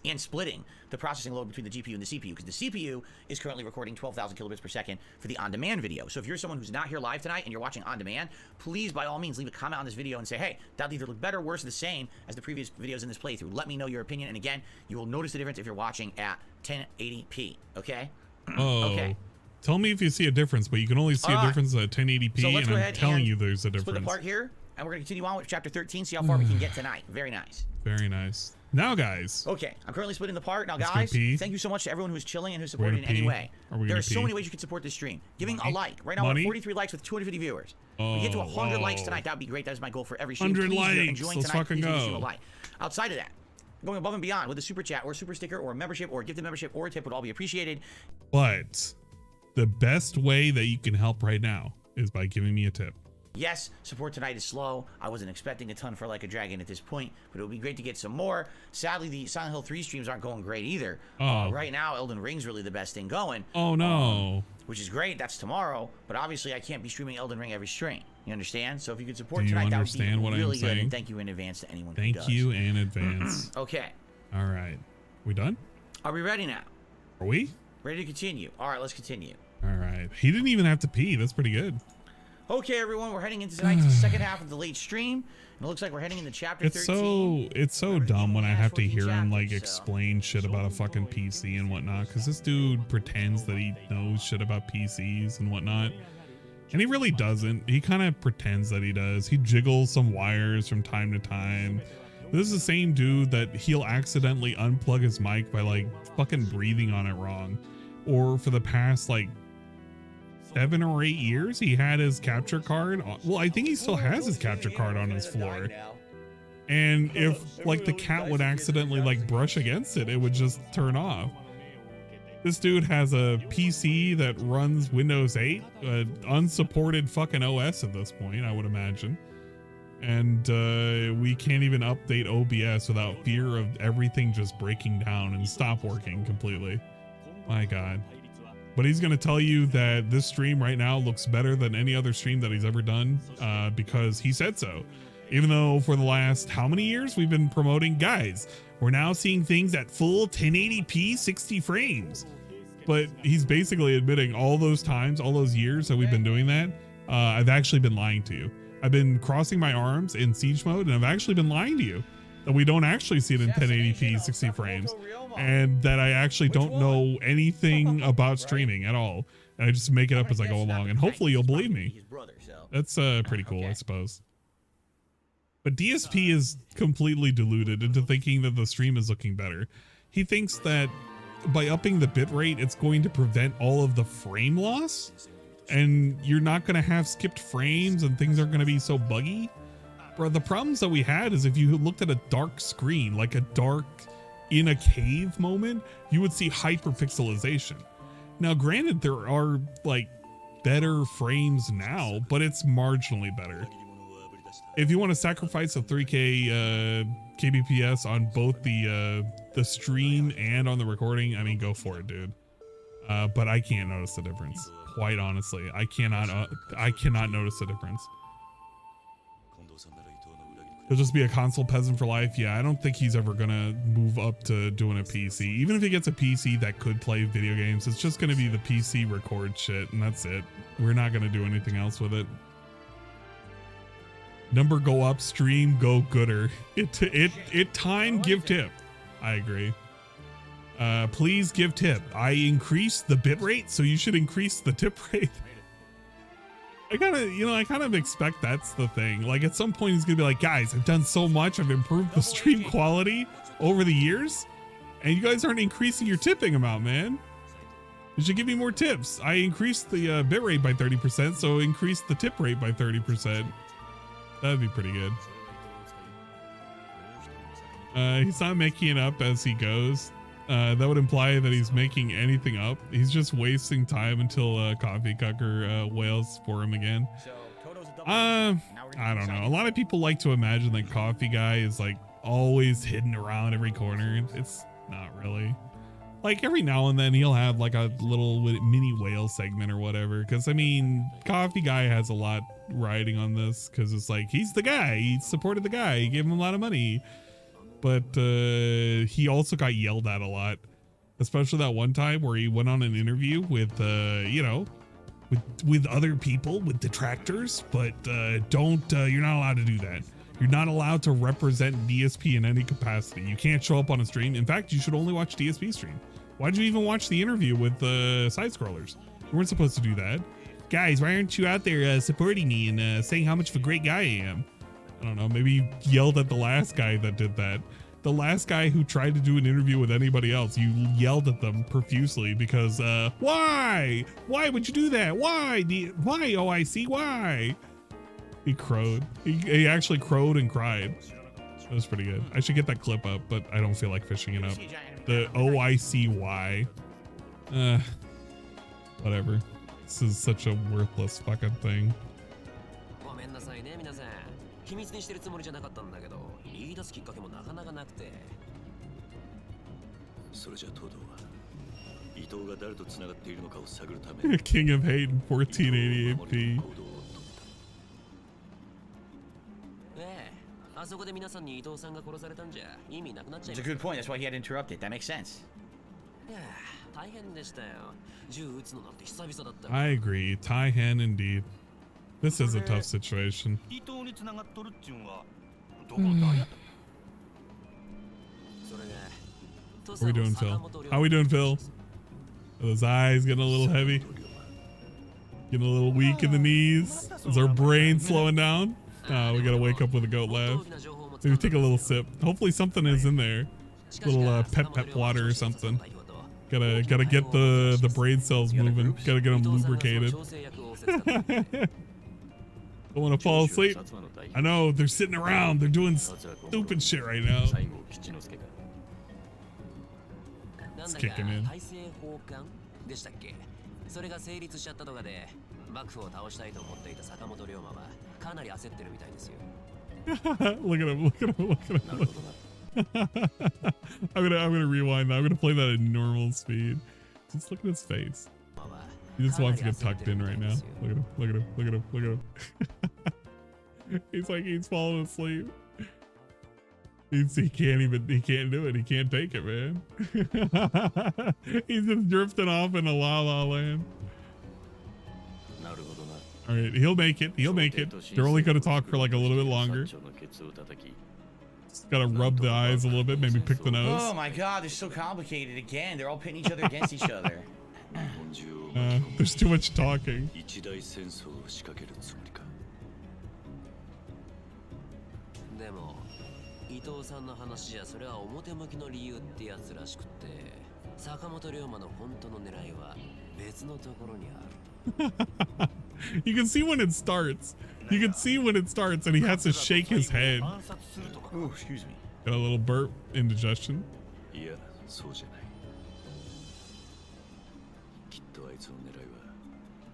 and splitting the processing load between the GPU and the CPU, because the CPU is currently recording 12,000 kilobits per second for the on-demand video. So if you're someone who's not here live tonight and you're watching on-demand, please, by all means, leave a comment on this video and say, hey, that either look better, worse, or the same as the previous videos in this playthrough. Let me know your opinion, and again, you will notice the difference if you're watching at 1080p, okay? Oh. Okay. Tell me if you see a difference, but you can only see a difference at 1080p, so and I'm telling you there's a difference. Split apart here, and we're going to continue on with chapter 13, see how far we can get tonight. Very nice. Very nice. Now, guys. Okay, I'm currently splitting the part. Now, guys, thank you so much to everyone who's chilling and who's supported in any way. There are so many ways you can support this stream. Giving a like. Right now, we're at 43 likes with 250 viewers. We get to 100 likes tonight. That would be great. That is my goal for every stream. 100 likes. Enjoying Let's tonight, fucking please go. A like. Outside of that, going above and beyond with a super chat or a super sticker or a membership or a gifted membership or a tip would all be appreciated. But the best way that you can help right now is by giving me a tip. Yes, support tonight is slow. I wasn't expecting a ton for Like a Dragon at this point, but it would be great to get some more. Sadly, the Silent Hill 3 streams aren't going great either. Right now, Elden Ring's really the best thing going. Oh, no. Which is great. That's tomorrow. But obviously, I can't be streaming Elden Ring every stream. You understand? So if you could support tonight, that would be really good. And thank you in advance to anyone who does. Thank you in advance. Okay. All right. We done? Are we ready now? Are we? Ready to continue. All right, let's continue. All right. He didn't even have to pee. That's pretty good. Okay, everyone, we're heading into tonight's second half of the late stream. And it looks like we're heading into chapter 13. It's so dumb when I have to hear him like explain shit about a fucking PC and whatnot, because this dude pretends that he knows shit about PCs and whatnot, and he really doesn't. He kind of pretends that he does. He jiggles some wires from time to time. This is the same dude that he'll accidentally unplug his mic by like fucking breathing on it wrong, or for the past like 7 or 8 years he had his capture card. Well, I think he still has his capture card on his floor, and if like the cat would accidentally like brush against it, it would just turn off. This dude has a PC that runs Windows 8, unsupported fucking OS at this point, I would imagine, and we can't even update OBS without fear of everything just breaking down and stop working completely. My God. But he's going to tell you that this stream right now looks better than any other stream that he's ever done, because he said so. Even though for the last how many years we've been promoting, guys, We're now seeing things at full 1080p 60 frames. But he's basically admitting all those times, all those years that we've been doing that, I've actually been lying to you. I've been crossing my arms in siege mode, and I've actually been lying to you that we don't actually see it in 1080p 60 frames, and that I actually don't know anything about streaming at all. And I just make it up as I go along, and hopefully you'll believe me. That's pretty cool, I suppose. But DSP is completely deluded into thinking that the stream is looking better. He thinks that by upping the bitrate, it's going to prevent all of the frame loss, and you're not going to have skipped frames and things aren't going to be so buggy. Bro, the problems that we had is if you looked at a dark screen, like a dark in a cave moment, you would see hyperpixelization. Now, granted, there are like better frames now, but it's marginally better. If you want to sacrifice a 3K kbps on both the stream and on the recording, I mean, go for it, dude. But I can't notice the difference. Quite honestly, I cannot notice the difference. He'll just be a console peasant for life. Yeah, I don't think he's ever gonna move up to doing a PC. Even if he gets a PC that could play video games, it's just gonna be the PC record shit, and that's it. We're not gonna do anything else with it. Number go up, stream go gooder. It time give tip. I agree. Please give tip. I increased the bitrate, so you should increase the tip rate. I kind of expect that's the thing. Like at some point he's gonna be like, guys, I've done so much, I've improved the stream quality over the years, and you guys aren't increasing your tipping amount, man. You should give me more tips. I increased the bitrate by 30%, so increase the tip rate by 30%. That'd be pretty good. He's not making it up as he goes. That would imply that he's making anything up. He's just wasting time until Coffee Cucker wails for him again. I don't know. A lot of people like to imagine that Coffee Guy is like always hidden around every corner. It's not really. Like every now and then he'll have like a little mini whale segment or whatever. Cause I mean, Coffee Guy has a lot riding on this cause it's like, he's the guy, he supported the guy, he gave him a lot of money. But he also got yelled at a lot, especially that one time where he went on an interview with, you know, with other people, with detractors, but you're not allowed to do that. You're not allowed to represent DSP in any capacity. You can't show up on a stream. In fact, you should only watch DSP stream. Why'd you even watch the interview with side scrollers? You weren't supposed to do that. Guys, why aren't you out there supporting me and saying how much of a great guy I am? I don't know, maybe you yelled at the last guy that did that. The last guy who tried to do an interview with anybody else, you yelled at them profusely because, why? Why would you do that? Why? Why, OIC, why? He crowed. He actually crowed and cried. That was pretty good. I should get that clip up, but I don't feel like fishing it up. The OICY. Whatever. This is such a worthless fucking thing. King of Hate in 1488p. It's a good point. That's why he had to interrupt it. That makes sense. I agree. Tai Hen indeed. This is a tough situation. What are we doing, Phil? How are we doing, Phil? Are those eyes getting a little heavy? Getting a little weak in the knees? Is our brain slowing down? We gotta wake up with a goat laugh. Maybe take a little sip. Hopefully something is in there. A little pep water or something. Gotta get the brain cells moving. Gotta get them lubricated. Don't want to fall asleep. I know, they're sitting around. They're doing stupid shit right now. It's kicking in. Look at him, look at him, look at him. Look. I'm gonna rewind that. I'm gonna play that at normal speed. Just look at his face. He just wants to get tucked in right now. Look at him, look at him, look at him, look at him. He's like, he's falling asleep. He can't do it. He can't take it, man. He's just drifting off in a la la land. All right, he'll make it. He'll make it. They're only going to talk for like a little bit longer. Just got to rub the eyes a little bit, maybe pick the nose. Oh my god, they're so complicated again. They're all pitting each other against each other. There's too much talking. 伊藤さんの話じゃそれは表向きの理由ってやつらしくって坂本龍馬の本当の狙いは別のところにある You can see when it starts. You can see when it starts and he has to shake his head. Ooh, excuse me. Got a little burp, indigestion.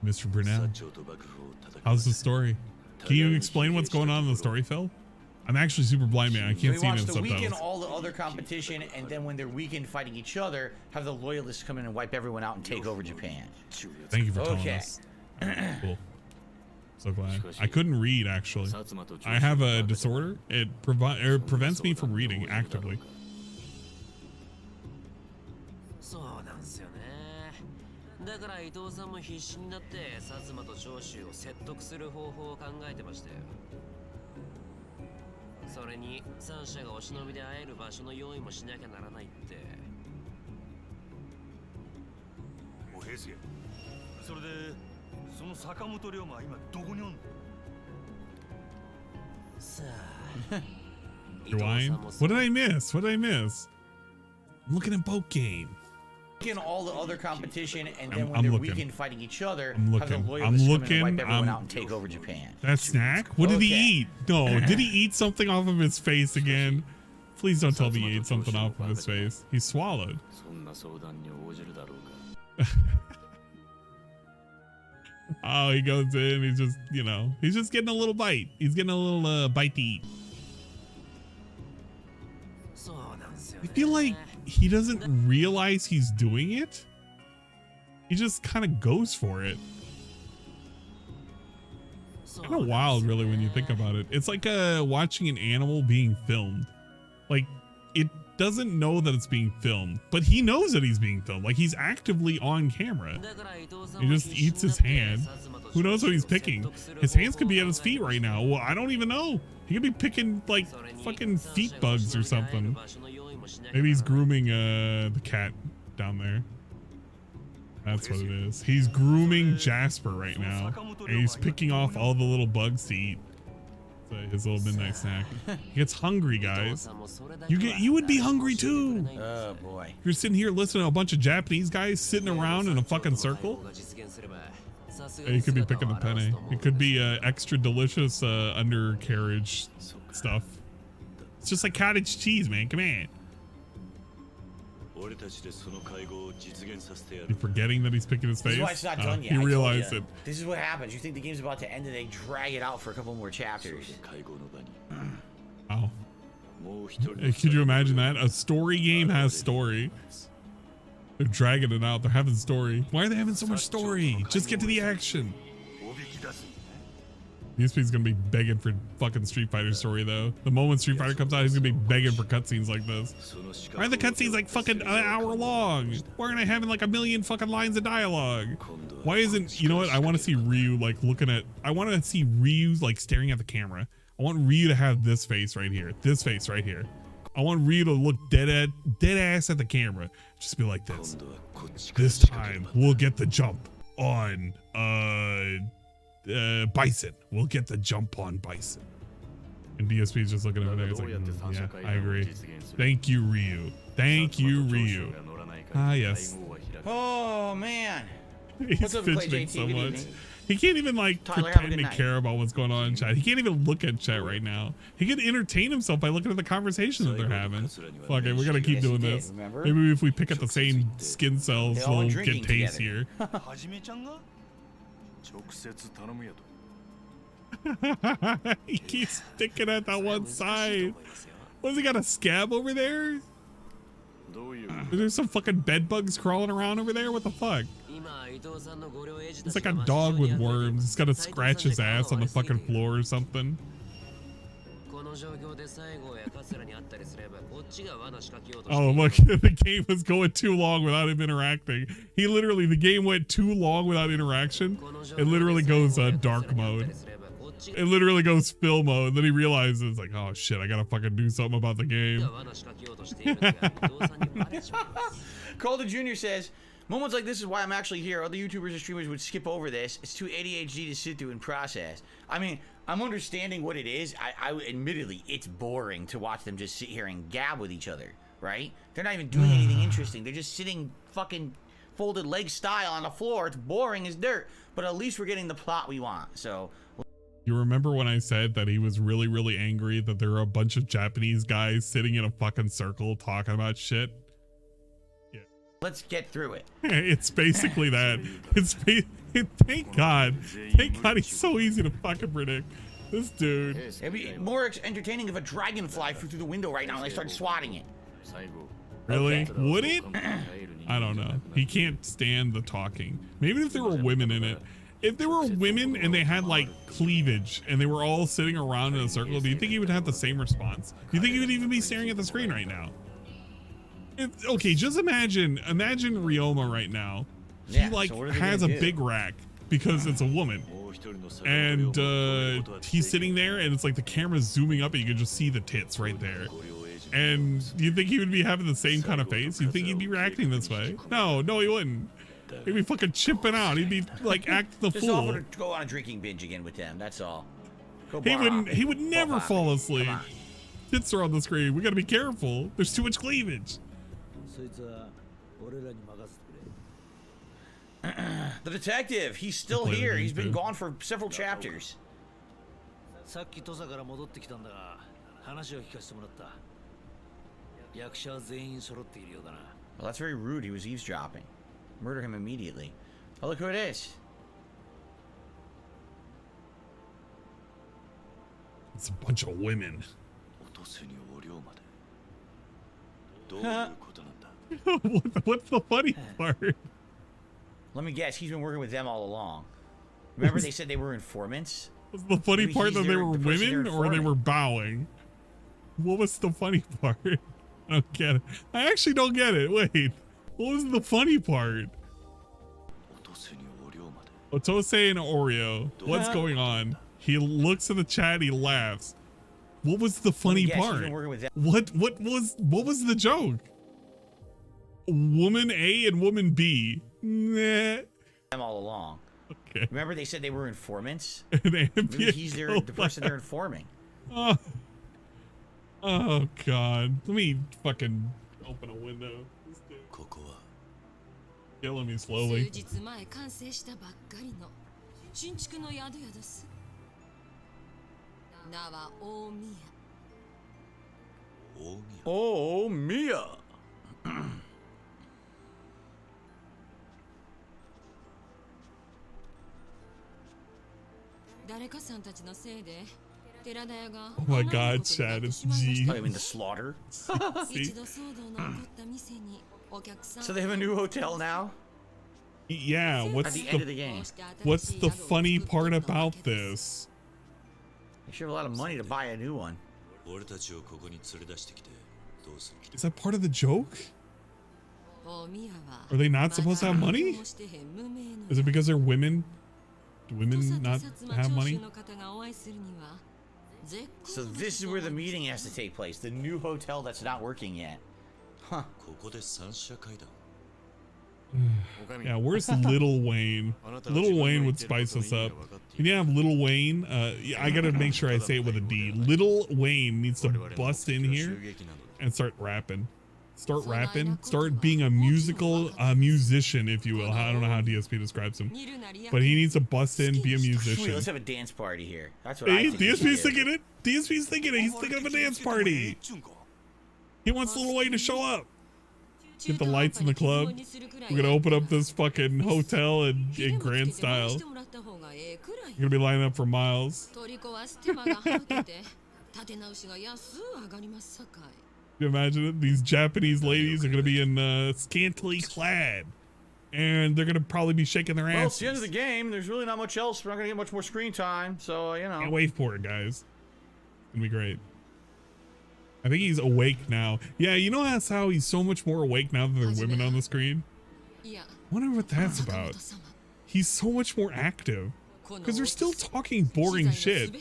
Mr. Brunel, how's the story? Can you explain what's going on in the story, Phil? I'm actually super blind, man. I can't see it in subtitles. They subtitles. weaken all the other competition, and then when they're weakened fighting each other, have the loyalists come in and wipe everyone out and take over Japan. Thank you for telling us. Right, cool. So glad. I couldn't read, actually. I have a disorder. It prevents me from reading actively. そうなんですよね。だから伊藤さんも必死になって薩摩と長州を説得する方法を考えてましたよ。それに三者がお忍びで会える場所の用意もしなきゃならないって。お平助。それでその坂本龍馬は今どこにおんの？さあ。Rewind? What did I miss? What did I miss? I'm looking at boat game. Weaken all the other competition, and then when they're weakened fighting each other, have the I'm loyalists come in looking. and wipe everyone out and take over Japan. That snack? What did he eat? No, did he eat something off of his face again? Please don't tell me he ate something off of his face. He swallowed. Oh, he goes in. He's just, you know, he's just getting a little bite. He's getting a little bite to eat. I feel like he doesn't realize he's doing it. He just kind of goes for it. Kind of wild, really, when you think about it. It's like watching an animal being filmed. Like, it doesn't know that it's being filmed, but he knows that he's being filmed. Like, he's actively on camera. He just eats his hand. Who knows what he's picking? His hands could be at his feet right now. Well, I don't even know. He could be picking, like, fucking feet bugs or something. Maybe he's grooming the cat down there. That's what it is. He's grooming Jasper right now. And he's picking off all the little bugs to eat. His little midnight snack. He gets hungry, guys. You would be hungry too. Oh boy. You're sitting here listening to a bunch of Japanese guys sitting around in a fucking circle. You could be picking the penne. It could be extra delicious undercarriage stuff. It's just like cottage cheese, man. Come on. You're forgetting that he's picking his face? This is why it's not done yet. He realized it. This is what happens. You think the game's about to end and they drag it out for a couple more chapters. Wow. Could you imagine that? A story game has story. They're dragging it out. They're having story. Why are they having so much story? Just get to the action. USP's gonna be begging for fucking Street Fighter story though. The moment Street Fighter comes out, he's gonna be begging for cutscenes like this. Why are the cutscenes like fucking an hour long? Why aren't I having like a million fucking lines of dialogue? Why isn't, you know what? I want to see Ryu like looking at, I want to see Ryu like staring at the camera. I want Ryu to have this face right here. This face right here. I want Ryu to look dead ass at the camera. Just be like this. This time we'll get the jump on Bison. We'll get the jump on Bison. And DSP is just looking over there. It's like, yeah, I agree. Thank you, Ryu. Thank you, Ryu. Ah, yes. Oh man. He's fidgeting so much. He can't even like pretend to care about what's going on in chat. He can't even look at chat right now. He can entertain himself by looking at the conversation that they're having. Fuck it, we're gonna keep doing this. Maybe if we pick up the same skin cells, we'll get tastier. He keeps sticking at that one side. What's he got, a scab over there? Is there some fucking bed bugs crawling around over there? What the fuck? It's like a dog with worms. He's gotta scratch his ass on the fucking floor or something. Oh, look, the game was going too long without him interacting. The game went too long without interaction. It literally goes dark mode. It literally goes fill mode. And then he realizes, like, oh shit, I gotta fucking do something about the game. Calder Jr. says, moments like this is why I'm actually here. Other YouTubers and streamers would skip over this. It's too ADHD to sit through and process. I mean, I'm understanding what it is. I admittedly, it's boring to watch them just sit here and gab with each other, right? They're not even doing anything interesting. They're just sitting fucking folded leg style on the floor. It's boring as dirt, but at least we're getting the plot we want. So, you remember when I said that he was really, really angry that there are a bunch of Japanese guys sitting in a fucking circle talking about shit? Yeah. Let's get through it. It's basically that. Thank God he's so easy to fucking predict. This dude. It'd be more entertaining if a dragonfly flew through the window right now and they started swatting it. Really? Okay. Would it? I don't know. He can't stand the talking. Maybe if there were women in it. If there were women and they had like cleavage and they were all sitting around in a circle, do you think he would have the same response? Do you think he would even be staring at the screen right now? Okay, just imagine Ryoma right now. He has a big rack because it's a woman, and he's sitting there and it's like the camera's zooming up and you can just see the tits right there. And do you think he would be having the same kind of face? You think he'd be reacting this way? No, he wouldn't. He'd be fucking chipping out. He'd be like acting the Just fool. offer to go on a drinking binge again with them. That's all. He would never fall asleep. Tits are on the screen. We gotta be careful. There's too much cleavage. The detective, he's still here. He's been gone for several chapters. Well, that's very rude. He was eavesdropping. Murder him immediately. Oh, look who it is. It's a bunch of women. What's the funny part? Let me guess, he's been working with them all along. Remember they said they were informants? Was the funny part that they were women or they were bowing? What was the funny part? I don't get it. I actually don't get it. Wait. What was the funny part? Otose and Oreo. What's going on? He looks at the chat, he laughs. What was the funny part? What was the joke? Woman A and woman B. Nah. Them all along. Okay. Remember they said they were informants? Maybe he's the person they're informing. Oh God. Let me fucking open a window. Killing me slowly. Oh, Mia. Oh my God, Chad, it's G. Oh, you mean the slaughter? So they have a new hotel now? Yeah, what's at the end of the game? What's the funny part about this? They should have a lot of money to buy a new one. Is that part of the joke? Are they not supposed to have money? Is it because they're women? Do women not have money? So this is where the meeting has to take place. The new hotel that's not working yet. Huh. Yeah, where's Little Wayne? Little Wayne would spice us up. Can you have Little Wayne? I gotta make sure I say it with a D. Little Wayne needs to bust in here and start rapping. Start rapping. Start being a musician, if you will. I don't know how DSP describes him, but he needs to bust in, be a musician. Let's have a dance party here. That's what I think. DSP's thinking it. DSP's thinking it. He's thinking of a dance party. He wants Little Wayne to show up. Get the lights in the club. We're gonna open up this fucking hotel in grand style. You're gonna be lining up for miles. You imagine it? These Japanese ladies are gonna be in scantily clad, and they're gonna probably be shaking their asses. Well, it's the end of the game. There's really not much else. We're not gonna get much more screen time, so you know. Can't wait for it, guys. It's gonna be great. I think he's awake now. Yeah, you know that's how he's so much more awake now that there are women on the screen? I wonder what that's about. He's so much more active. Because they're still talking boring shit.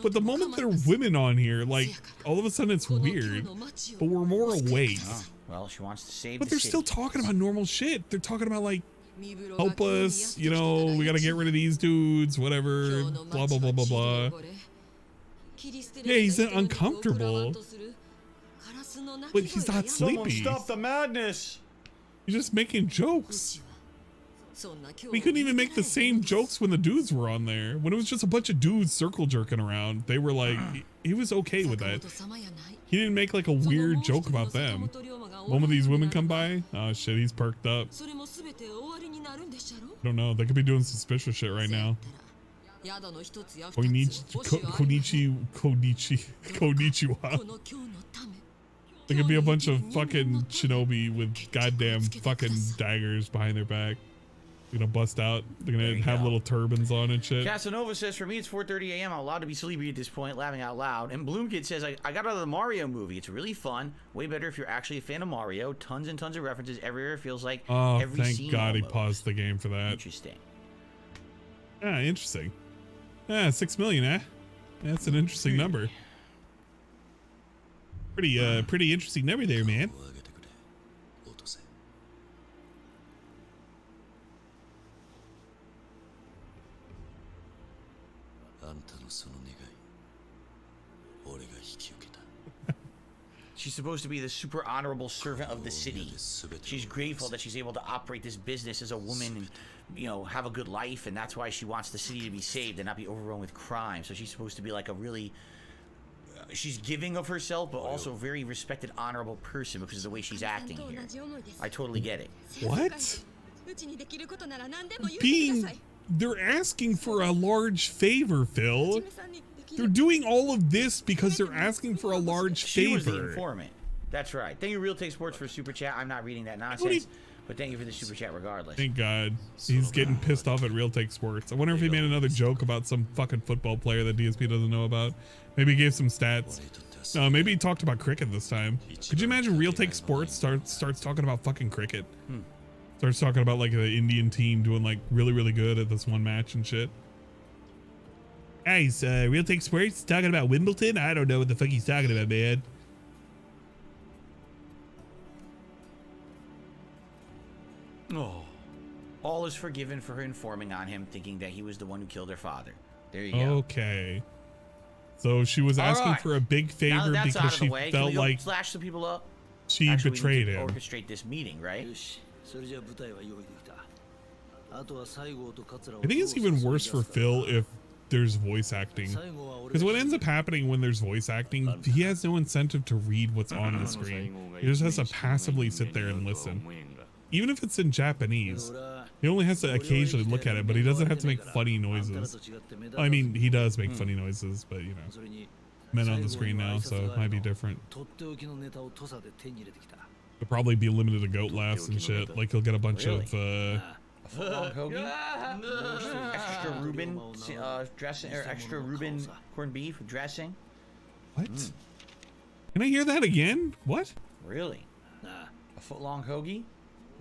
But the moment there are women on here, like, all of a sudden it's weird. But we're more awake. Oh, well, she wants to save But the they're city. still talking about normal shit. They're talking about, like, help us, you know, we gotta get rid of these dudes, whatever, blah, blah, blah, blah, blah. Yeah, he's uncomfortable. But he's not Someone sleepy. stop the madness. He's just making jokes. We couldn't even make the same jokes when the dudes were on there. When it was just a bunch of dudes circle jerking around, they were like, he was okay with that. He didn't make like a weird joke about them. One of these women come by, oh shit, he's perked up. I don't know, they could be doing suspicious shit right now. Konnichiwa. There could be a bunch of fucking shinobi with goddamn fucking daggers behind their back. They're gonna bust out. They're gonna have little turbans on and shit. Casanova says, for me, it's 4:30 a.m. I'm allowed to be sleepy at this point, laughing out loud. And Bloomkid says, I got out of the Mario movie. It's really fun. Way better if you're actually a fan of Mario. Tons and tons of references everywhere. Feels like every scene. Thank God almost. he paused the game for that. Interesting. Yeah, interesting. Yeah, 6 million, eh? That's an interesting number. Pretty interesting number there, man. She's supposed to be the super honorable servant of the city. She's grateful that she's able to operate this business as a woman and, you know, have a good life, and that's why she wants the city to be saved and not be overrun with crime. So she's supposed to be like a really, she's giving of herself, but also a very respected, honorable person because of the way she's acting here. I totally get it. What? They're asking for a large favor, Phil. They're doing all of this because they're asking for a large favor. She was the informant. That's right. Thank you, Real Take Sports, for super chat. I'm not reading that nonsense, but thank you for the super chat regardless. Thank God. He's getting pissed off at Real Take Sports. I wonder if he made another joke about some fucking football player that DSP doesn't know about. Maybe he gave some stats. No, maybe he talked about cricket this time. Could you imagine Real Take Sports starts talking about fucking cricket? Starts talking about like the Indian team doing like really good at this one match and shit. Guys, Real Take Sports talking about Wimbledon? I don't know what the fuck he's talking about, man. Oh. All is forgiven for her informing on him, thinking that he was the one who killed her father. There you go. Okay. So she was asking for a big favor because she felt like slash some people up. She betrayed him. Orchestrate this meeting, right? I think it's even worse for Phil if there's voice acting, because what ends up happening when there's voice acting, he has no incentive to read what's on the screen. He just has to passively sit there and listen. Even if it's in Japanese, he only has to occasionally look at it, but he doesn't have to make funny noises. I mean, he does make funny noises, but you know, men on the screen now, so it might be different. It'll probably be limited to goat laughs and shit. Like he'll get a bunch of Hoagie? Extra Reuben dressing, or extra Reuben corned beef dressing. What? Can I hear that again? What? Really? A foot-long hoagie?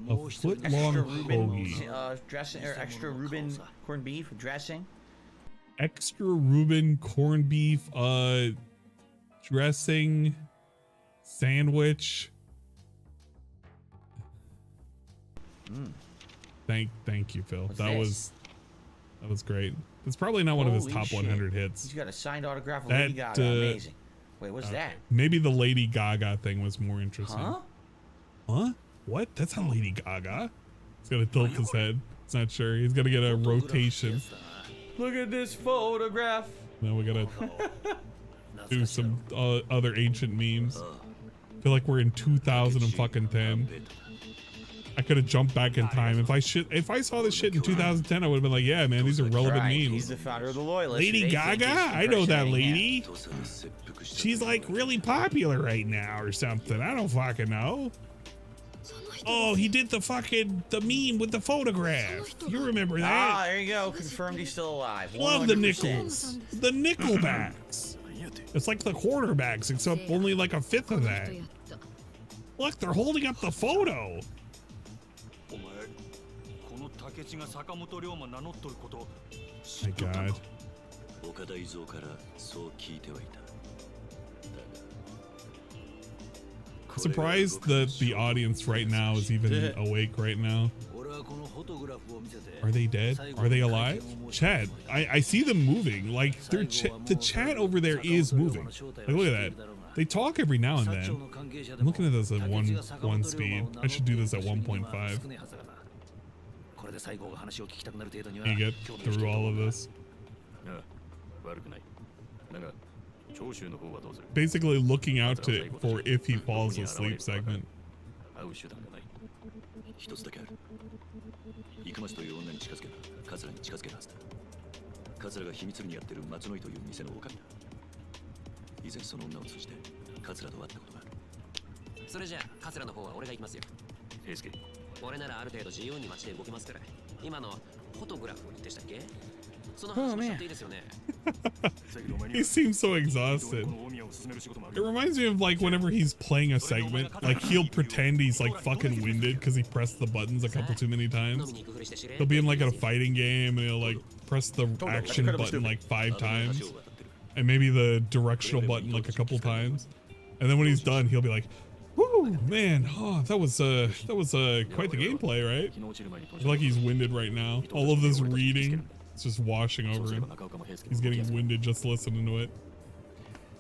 A foot-long hoagie. Dressing, or extra Reuben corned beef dressing. Extra Reuben corned beef dressing sandwich. Thank you, Phil. That was great. It's probably not one of his top 100 hits. He's got a signed autograph of Lady Gaga. Amazing. Wait, what's that? Maybe the Lady Gaga thing was more interesting. Huh? What? That's not Lady Gaga. He's gonna tilt his head. He's not sure. He's gonna get a rotation. Look at this photograph. Then we gotta do some other ancient memes. I feel like we're in 2010. I could have jumped back in time. If I saw this shit in 2010, I would have been like, yeah, man, these are relevant memes. He's the founder of the Loyalists. Lady Gaga? I know that lady. She's like really popular right now or something. I don't fucking know. Oh, he did the meme with the photograph. You remember that? Ah, there you go. Confirmed he's still alive. 100%. Love the Nickels. The Nickelbacks. It's like the quarterbacks, except only like a fifth of that. Look, they're holding up the photo. My God. Surprised that the audience right now is even awake right now. Are they dead? Are they alive? Chat, I see them moving. Like the chat over there is moving. Like, look at that. They talk every now and then. I'm looking at this at one speed. I should do this at 1.5. You get through all of this. Basically looking out for if he falls asleep segment. Oh man. He seems so exhausted. It reminds me of like whenever he's playing a segment, like he'll pretend he's like fucking winded because he pressed the buttons a couple too many times. He'll be in like a fighting game and he'll like press the action button like 5 times and maybe the directional button like a couple times. And then when he's done, he'll be like, "Woo, man, oh, that was quite the gameplay, right?" I feel like he's winded right now. All of this reading, it's just washing over him. He's getting winded just listening to it.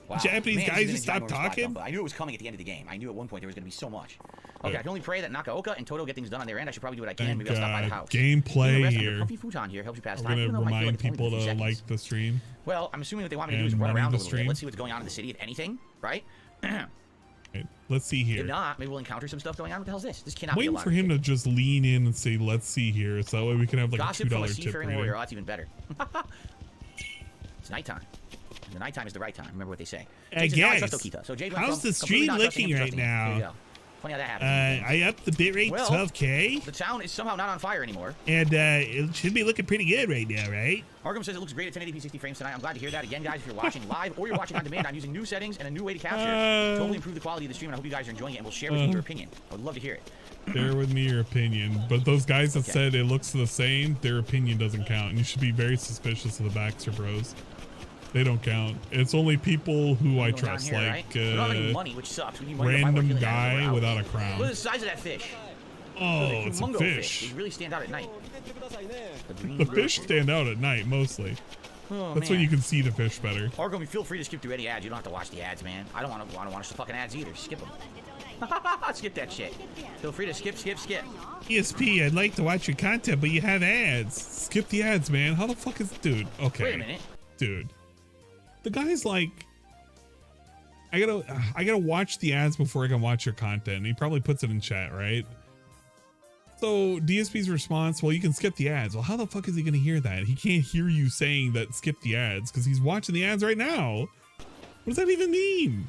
Wow. Japanese Man, guys this just has been a stop ginormous talking. spot, though. I knew it was coming at the end of the game. I knew at one point there was going to be so much. Okay, Yeah. I can only pray that Nakaoka and Toto get things done on their end. I should probably do what I can. Maybe I'll stop by the house. Gameplay here. Comfy futon here helps you pass I'm time. gonna even though it might feel remind like it's only people been a few to seconds. like the stream. Well, I'm assuming what they want me to do is And run money around the a little bit. stream. Let's see what's going on in the city, if anything, right? Right, let's see here. If not, maybe we'll encounter some stuff going on. What the hell is this? This cannot be Waiting allowed. for him to just lean in and say, "Let's see here," so that way we can have like Gossip a from a $2 tip seafaring reading. warrior. Oh, that's even better. It's nighttime. And the nighttime is the right time. Remember what they say. I Jason, now guess. trust Okita. So Jade went How's from the completely stream not trusting looking him to right trusting him. There you now? go. Funny how that happened. I upped the bitrate Well, to 12K, The town is somehow not on fire anymore. and it should be looking pretty good right now, right? Arkham says it looks great at 1080p 60 frames tonight. I'm glad to hear that. Again, guys, if you're watching live or you're watching on demand, I'm using new settings and a new way to capture. Totally improve the quality of the stream, and I hope you guys are enjoying it, and we'll share with you your opinion. I would love to hear it. Share with me your opinion. But those guys that said it looks the same, their opinion doesn't count, and you should be very suspicious of the Baxter Bros. They don't count. It's only people who I What's going on trust, here, like right? We don't have any money, which sucks. We need money to buy more random healing items. guy We're out. without a Look at crown. the size of that fish. Oh, Look, it's a humongo fish. They really stand out at night. The fish stand out at night mostly. Oh, That's man. when you can see the fish better. Arkham, feel free to skip through any ads. You don't have to watch the ads, man. I don't want to watch the fucking ads either. Skip them. Skip that shit. Feel free to skip. ESP, I'd like to watch your content, but you have ads. Skip the ads, man. How the fuck is... Dude, okay. Wait a minute. Dude. The guy's like... I gotta watch the ads before I can watch your content. And he probably puts it in chat, right? So DSP's response, well, you can skip the ads. Well, how the fuck is he gonna hear that? He can't hear you saying that skip the ads because he's watching the ads right now. What does that even mean?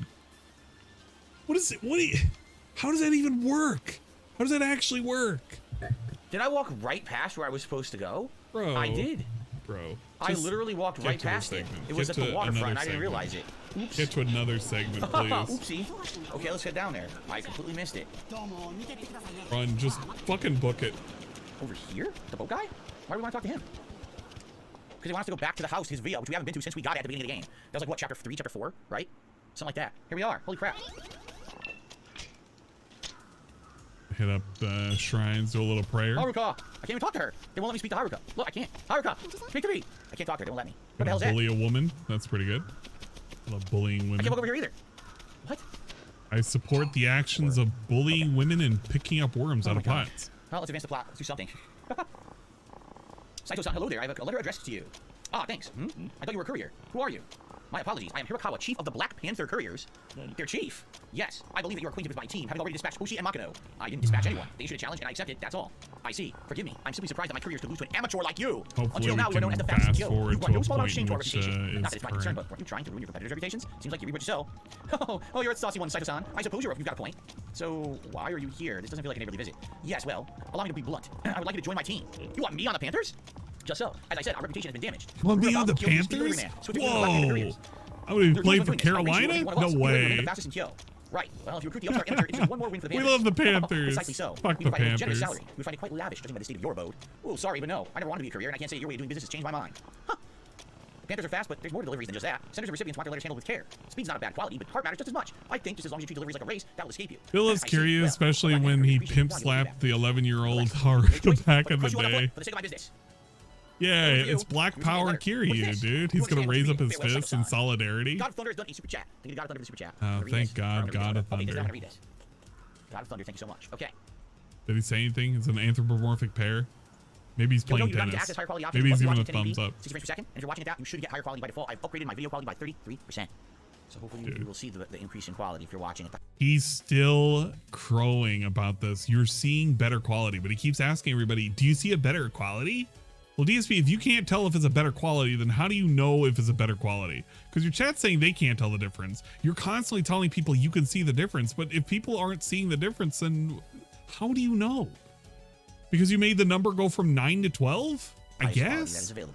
How does that even work? How does that actually work? Did I walk right past where I was supposed to go? Bro. I did. Bro. I literally walked right past it. It was at the waterfront. I didn't realize it. Oops. Get to another segment, please. Oopsie. Okay, let's head down there. I completely missed it. Run, just fucking book it. Over here? The boat guy? Why do we want to talk to him? Because he wants to go back to the house, his villa, which we haven't been to since we got it at the beginning of the game. That was like, what, chapter 3, chapter 4, right? Something like that. Here we are. Holy crap. Hit up the shrines, do a little prayer. Haruka! I can't even talk to her. They won't let me speak to Haruka. Look, I can't. Haruka! Speak to me! I can't talk to her. They won't let me. What the hell's that? Bully a woman. That's pretty good. I love bullying women. I can't walk over here either. What? I support the actions of bullying women and picking up worms out of God. pots. Well, let's advance the plot. Let's do something. Saito-san, hello there. I have a letter addressed to you. Ah, thanks. I thought you were a courier. Who are you? My apologies. I am Hirakawa, chief of the Black Panther Couriers. Their chief? Yes. I believe that you are acquainted with my team, having already dispatched Hoshi and Makino. I didn't dispatch anyone. They issued a challenge and I accepted. That's all. I see. Forgive me. I'm simply surprised that my couriers could lose to an amateur like you. Hopefully Until now, we we are known can as the fastest fast Yo. forward You've to won no a small amount of point shame to our which, reputation. is Not that it's my concern, current. but weren't you trying to ruin your competitors' reputations? Seems like you read what you sow. Oh, you're at the saucy one, Saito-san. I suppose you've got a point. So, why are you here? This doesn't feel like a neighborly visit. Yes, well, allow me to be blunt. I would like you to join my team. You want me on the Panthers? Just so. As I said, our reputation has been damaged. You want me on the Killed these Panthers? delivery man, so if you're the Black Panther Whoa. Couriers. I would have played for Carolina? No way. Right. Well, if you recruit the upstart amateur, it's just one more win for the Panthers. We love the Panthers. Precisely so. Fuck We the provide a generous Panthers. salary. We find it quite lavish, judging by the state of your abode. Oh, sorry, but no. I never wanted to be a career, and I can't say your way of doing business has changed my mind. Huh. The Panthers are fast, but there's more to deliveries than just that. Senders and recipients want their letters handled with care. Speed's not a bad quality, but heart matters just as much. I think just as long as you treat deliveries like a race, that will escape you. Phil is curious, especially when he pimp slapped the 11-year-old Haruka back in the day. For the sake of my business. Yeah, it's Black Power Kiryu, dude. He's gonna raise up his fists in solidarity. God of Thunder has done a super chat. Thank you, God of Thunder, for the super chat. Oh, thank God, God of Thunder. I'm gonna read this. God of Thunder, thank you so much. Okay. Did he say anything? It's an anthropomorphic pair. Maybe he's playing tennis. Maybe he's giving a thumbs up. 60 frames per second. And if you're watching it that, you should get higher quality by default. I've upgraded my video quality by 33%. So hopefully you will see the increase in quality if you're watching it. He's still crowing about this. You're seeing better quality, but he keeps asking everybody, do you see a better quality? Well, DSP, if you can't tell if it's a better quality, then how do you know if it's a better quality? Because your chat's saying they can't tell the difference. You're constantly telling people you can see the difference, but if people aren't seeing the difference, then how do you know? Because you made the number go from 9 to 12? I guess. That is available.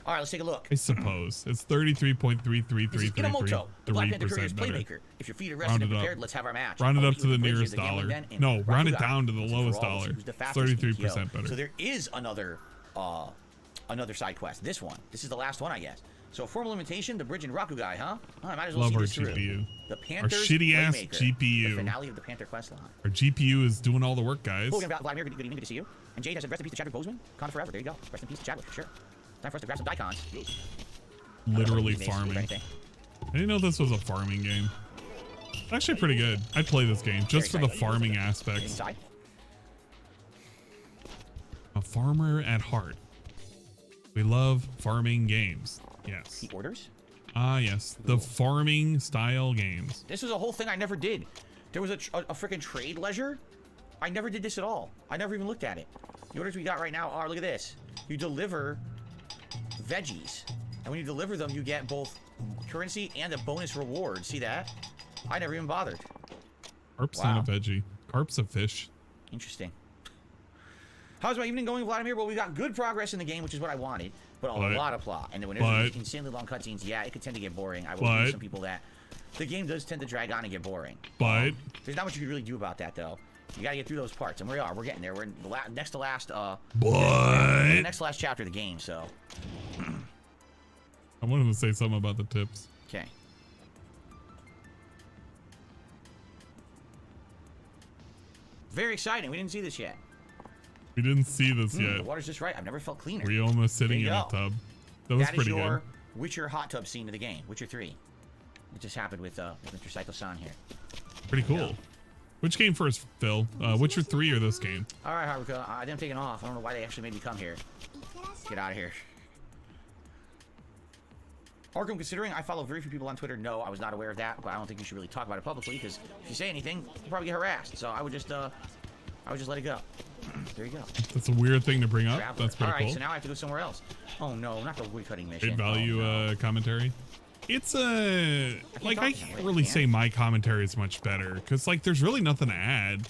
All right, let's take a look. I suppose. It's 33.33333% playmaker. If your feet are rested and prepared, let's have our match. Round it up to the nearest dollar. No, round it down to the lowest dollar. 33% better. So there is another side quest. This is the last one, I guess. So formal invitation, the Bridge and Raku guy, huh? I might as well Love see our this GPU. through. The Panthers our shitty ass Playmaker, GPU. The finale of the Panther quest line. Our GPU is doing all the work, guys. Vladimir, good evening, good to see you. And Jade has said, rest in peace to Chadwick Boseman. Con forever, there you go. Rest in peace to Chadwick, for sure. Time for us to grab some daikons. Literally farming. I didn't know this was a farming game. Actually pretty good. I'd play this game just for the farming aspects. A farmer at heart. We love farming games. Yes. The orders? Ah, yes. The farming style games. This was a whole thing I never did. There was a freaking trade ledger. I never did this at all. I never even looked at it. The orders we got right now are, look at this. You deliver veggies. And when you deliver them, you get both currency and a bonus reward. See that? I never even bothered. Carp's not a veggie. Carp's a fish. Interesting. How's my evening going, Vladimir? Well, we got good progress in the game, which is what I wanted, but a lot of plot. And then when there's insanely long cutscenes, yeah, it could tend to get boring. I will agree with some people that the game does tend to drag on and get boring. But there's not much you can really do about that, though. You got to get through those parts, and we're getting there. We're in the next to last chapter of the game. So I wanted to say something about the tips. Okay. Very exciting. We didn't see this yet. We didn't see this yet. The water's just right. I've never felt cleaner. We're almost sitting in a tub. That was pretty good. That is your Witcher hot tub scene of the game. Witcher 3. It just happened with Mr. Psycho-san here. Pretty cool. Yeah. Which game first, Phil? Witcher 3 or this game? All right, Haruka. I didn't take it off. I don't know why they actually made me come here. Get out of here. Arkham, considering I follow very few people on Twitter, no, I was not aware of that, but I don't think you should really talk about it publicly, because if you say anything, you'll probably get harassed. So I would just let it go. There you go. That's a weird thing to bring up. Traveler. That's pretty cool. All right, so now I have to go somewhere else. Oh no, not the woodcutting mission. Great value commentary. It's I can't really say my commentary is much better, because like there's really nothing to add.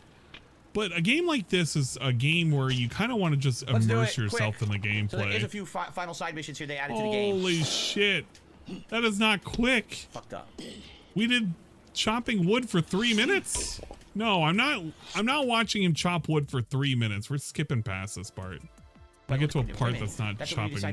But a game like this is a game where you kind of want to just immerse yourself in the gameplay. So there's a few final side missions here they added to the game. Holy shit. That is not quick. Fucked up. We did chopping wood for 3 minutes? No, I'm not watching him chop wood for 3 minutes. We're skipping past this part. I get to a part that's not chopping wood.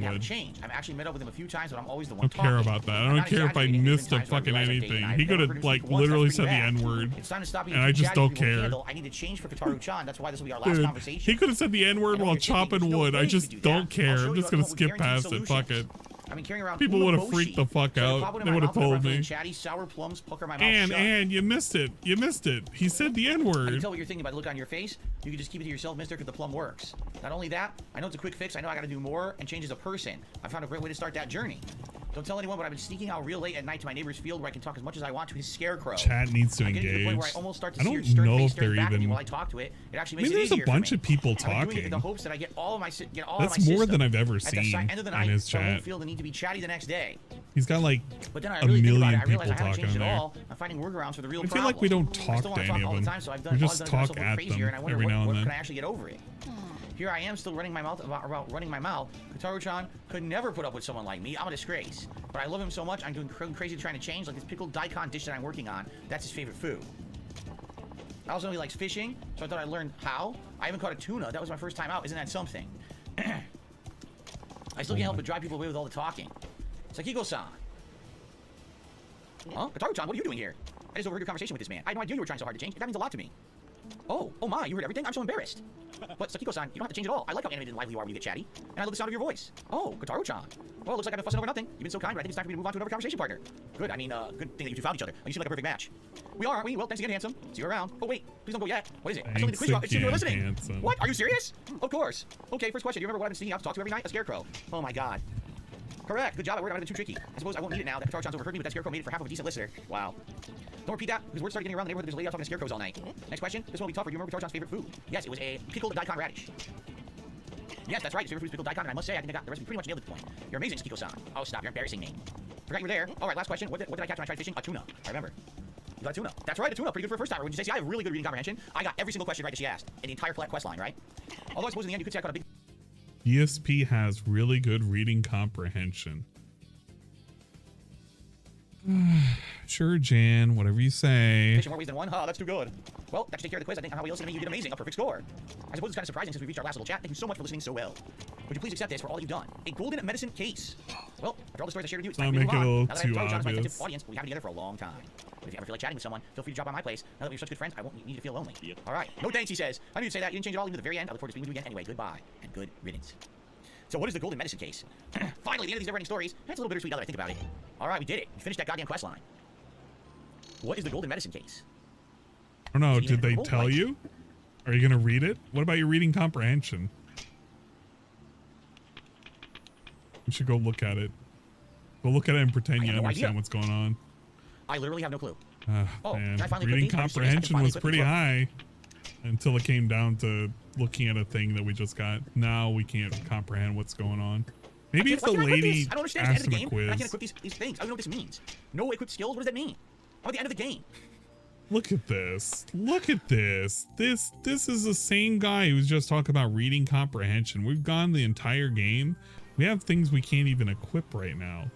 I've actually met up with him a few times, but I'm always the one talking. I don't care about that. I don't care if I missed a fucking anything. He could have like literally said the N-word. And I just don't care. I need to change for Kataru-chan. That's why this will be our last conversation. He could have said the N-word while chopping wood. I just don't care. I'm just gonna skip past it. Fuck it. I mean, carrying around people would have freaked the fuck out. They would have told me. Chatty, sour plums, pucker my mouth and you missed it. You missed it. He said the N-word. I can tell what you're thinking by the look on your face. You can just keep it to yourself, mister, because the plum works. Not only that, I know it's a quick fix. I know I got to do more and change as a person. I found a great way to start that journey. Don't tell anyone, but I've been sneaking out real late at night to my neighbor's field where I can talk as much as I want to his scarecrow. Chat needs to engage. To the point where I almost start to see your stern face staring back at me while I talk to it. It actually makes it easier. There's a bunch of people talking. I'm doing it in the hopes that I get all of my That's more than I've ever seen in his chat. I don't feel the need to be chatty the next day. He's got like a million people talking in there. I'm finding workarounds for the real I feel like we don't talk to any of them. We just talk at them every now and then. Can I actually get over it? Here I am still running my mouth about running my mouth. Kotaro-chan could never put up with someone like me. I'm a disgrace. But I love him so much, I'm doing crazy trying to change. Like this pickled daikon dish that I'm working on. That's his favorite food. I also know he likes fishing, so I thought I learned how. I haven't caught a tuna. That was my first time out. Isn't that something? I still can't help but drive people away with all the talking. Sakiko-san. Huh? Kotaro-chan, what are you doing here? I just overheard your conversation with this man. I had no idea you were trying so hard to change. That means a lot to me. Oh my, you heard everything? I'm so embarrassed. But Sakiko-san, you don't have to change at all. I like how animated and lively you are when you get chatty. And I love the sound of your voice. Oh, Kotaro-chan. Well, it looks like I've been fussing over nothing. You've been so kind, but I think it's time for me to move on to another conversation partner. Good, I mean, good thing that you two found each other. You seem like a perfect match. We are, aren't we? Well, thanks again, handsome. See you around. Oh, wait, please don't go yet. What is it? I still need the quiz drop. It's you were listening. Handsome. What? Are you serious? Of course. Okay, first question. Do you remember what I've been sneaking out to talk to every night? A scarecrow. Oh my god. Correct. Good job. That word might have been too tricky. I suppose I won't need it now that Kotaro-chan's overheard me, but that scarecrow made it for half of a decent listener. Wow. Don't repeat that, because word started getting around the neighborhood that there's a lady out talking to scarecrows all night. Next question. This one will be tougher. Do you remember Kotaro-chan's favorite food? Yes, it was a pickled daikon radish. Yes, that's right. His favorite food is pickled daikon, and I must say, I think I got the recipe pretty much nailed at the point. You're amazing, Sakiko-san. Oh, stop. You're embarrassing me. Forgot you were there. All right, last question. What did I catch when I tried fishing? A tuna. I remember. You got a tuna. That's right, a tuna. Pretty good for a first timer. Would you say? See, I have really good reading comprehension. I got every single question right that she asked in the entire quest line, right? Although I suppose in the end you could say I caught a big... ESP has really good reading comprehension. Sure, Jan, whatever you say. Fishing more ways than one? Huh, that's too good. Well, that should take care of the quiz. I think on how we listen to me, you did amazing. A perfect score. I suppose it's kind of surprising since we reached our last little chat. Thank you so much for listening so well. Would you please accept this for all that you've done? A golden medicine case. Well, after all the stories I shared with you, it's time to move on. Now that I've told John as my attentive audience, we've been together for a long time. But if you ever feel like chatting with someone, feel free to drop by my place. Now that we're such good friends, I won't need you to feel lonely. All right. No thanks, he says. I need to say that. You didn't change it all even to the very end. I look forward to speaking with you again anyway. Goodbye and good riddance. So what is the golden medicine case? Finally, the end of these never-ending stories. That's a little bittersweet now that I think about it. All right, we did it. We finished that goddamn quest line. What is the golden medicine case? I don't know. Did they tell you? Are you going to read it? What about your reading comprehension? You should go look at it. Go look at it and pretend you understand what's going on. I literally have no clue. Man. Reading comprehension was pretty high until it came down to looking at a thing that we just got. Now we can't comprehend what's going on. Maybe if the lady I don't understand. asked At the him end a of the game, quiz. I can't equip these things. I don't know what this means. No equipped skills? What does that mean? I'm at the end of the game. Look at this. Look at this. This is the same guy who's just talking about reading comprehension. We've gone the entire game. We have things we can't even equip right now.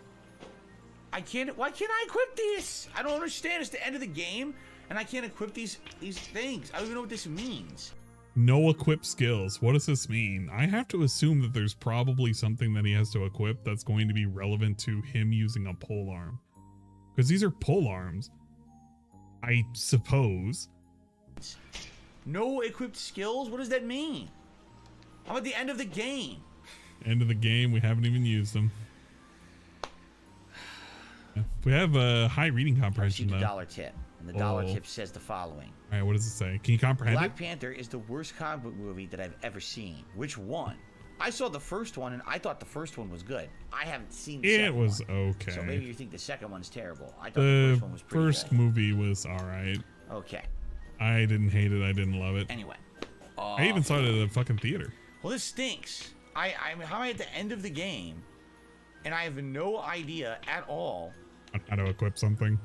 Why can't I equip this? I don't understand. It's the end of the game, and I can't equip these things. I don't even know what this means. No equip skills. What does this mean? I have to assume that there's probably something that he has to equip that's going to be relevant to him using a pole arm. Because these are pole arms, I suppose. No equipped skills? What does that mean? I'm at the end of the game. End of the game. We haven't even used them. We have a high reading comprehension though. The dollar tip. And the dollar tip says the following. All right, what does it say? Can you comprehend Black Panther is the worst comic book movie that I've ever seen. Which one? I saw the first one and I thought the first one was good. I haven't seen the second one. It was okay. So maybe you think the second one's terrible. I thought the first one was pretty good. Movie was all right. Okay. I didn't hate it. I didn't love it. Anyway. I even saw it at a fucking theater. Well, this stinks. I'm at the end of the game and I have no idea at all how to equip something.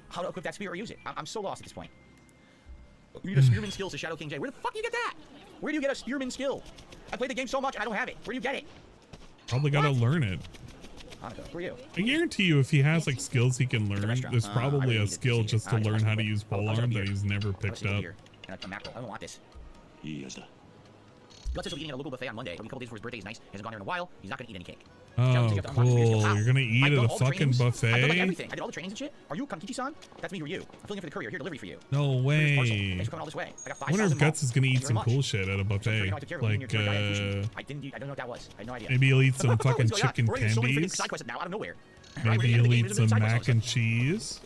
How to equip that spear or use it. I'm so lost at this point. You need a spearman skill, says Shadow King J. Where the fuck do you get that? Where do you get a spearman skill? I played the game so much and I don't have it. Where do you get it? Probably gotta learn it. Hanukkah, where are you? I guarantee you if he has like skills he can learn, there's probably a skill just to learn how to use polearm that he's never picked up. And a mackerel. I don't want this. Guts is eating at a local buffet on Monday. It'll be a couple days before his birthday is nice. He hasn't gone there in a while. He's not gonna eat any cake. Oh, cool. You're gonna eat at a fucking buffet? I've done like everything. I did all the trainings and shit. Are you Kankichi-san? That's me or you. I'm filling in for the courier. Here, delivery for you. No way. Thanks for coming all this way. I got 5,000 I wonder if Guts is gonna eat some cool shit at a buffet. Like, I don't know what that was. I had no idea. Maybe he'll eat some fucking chicken tendies. Side quests now out of nowhere. Maybe he'll eat some mac and cheese.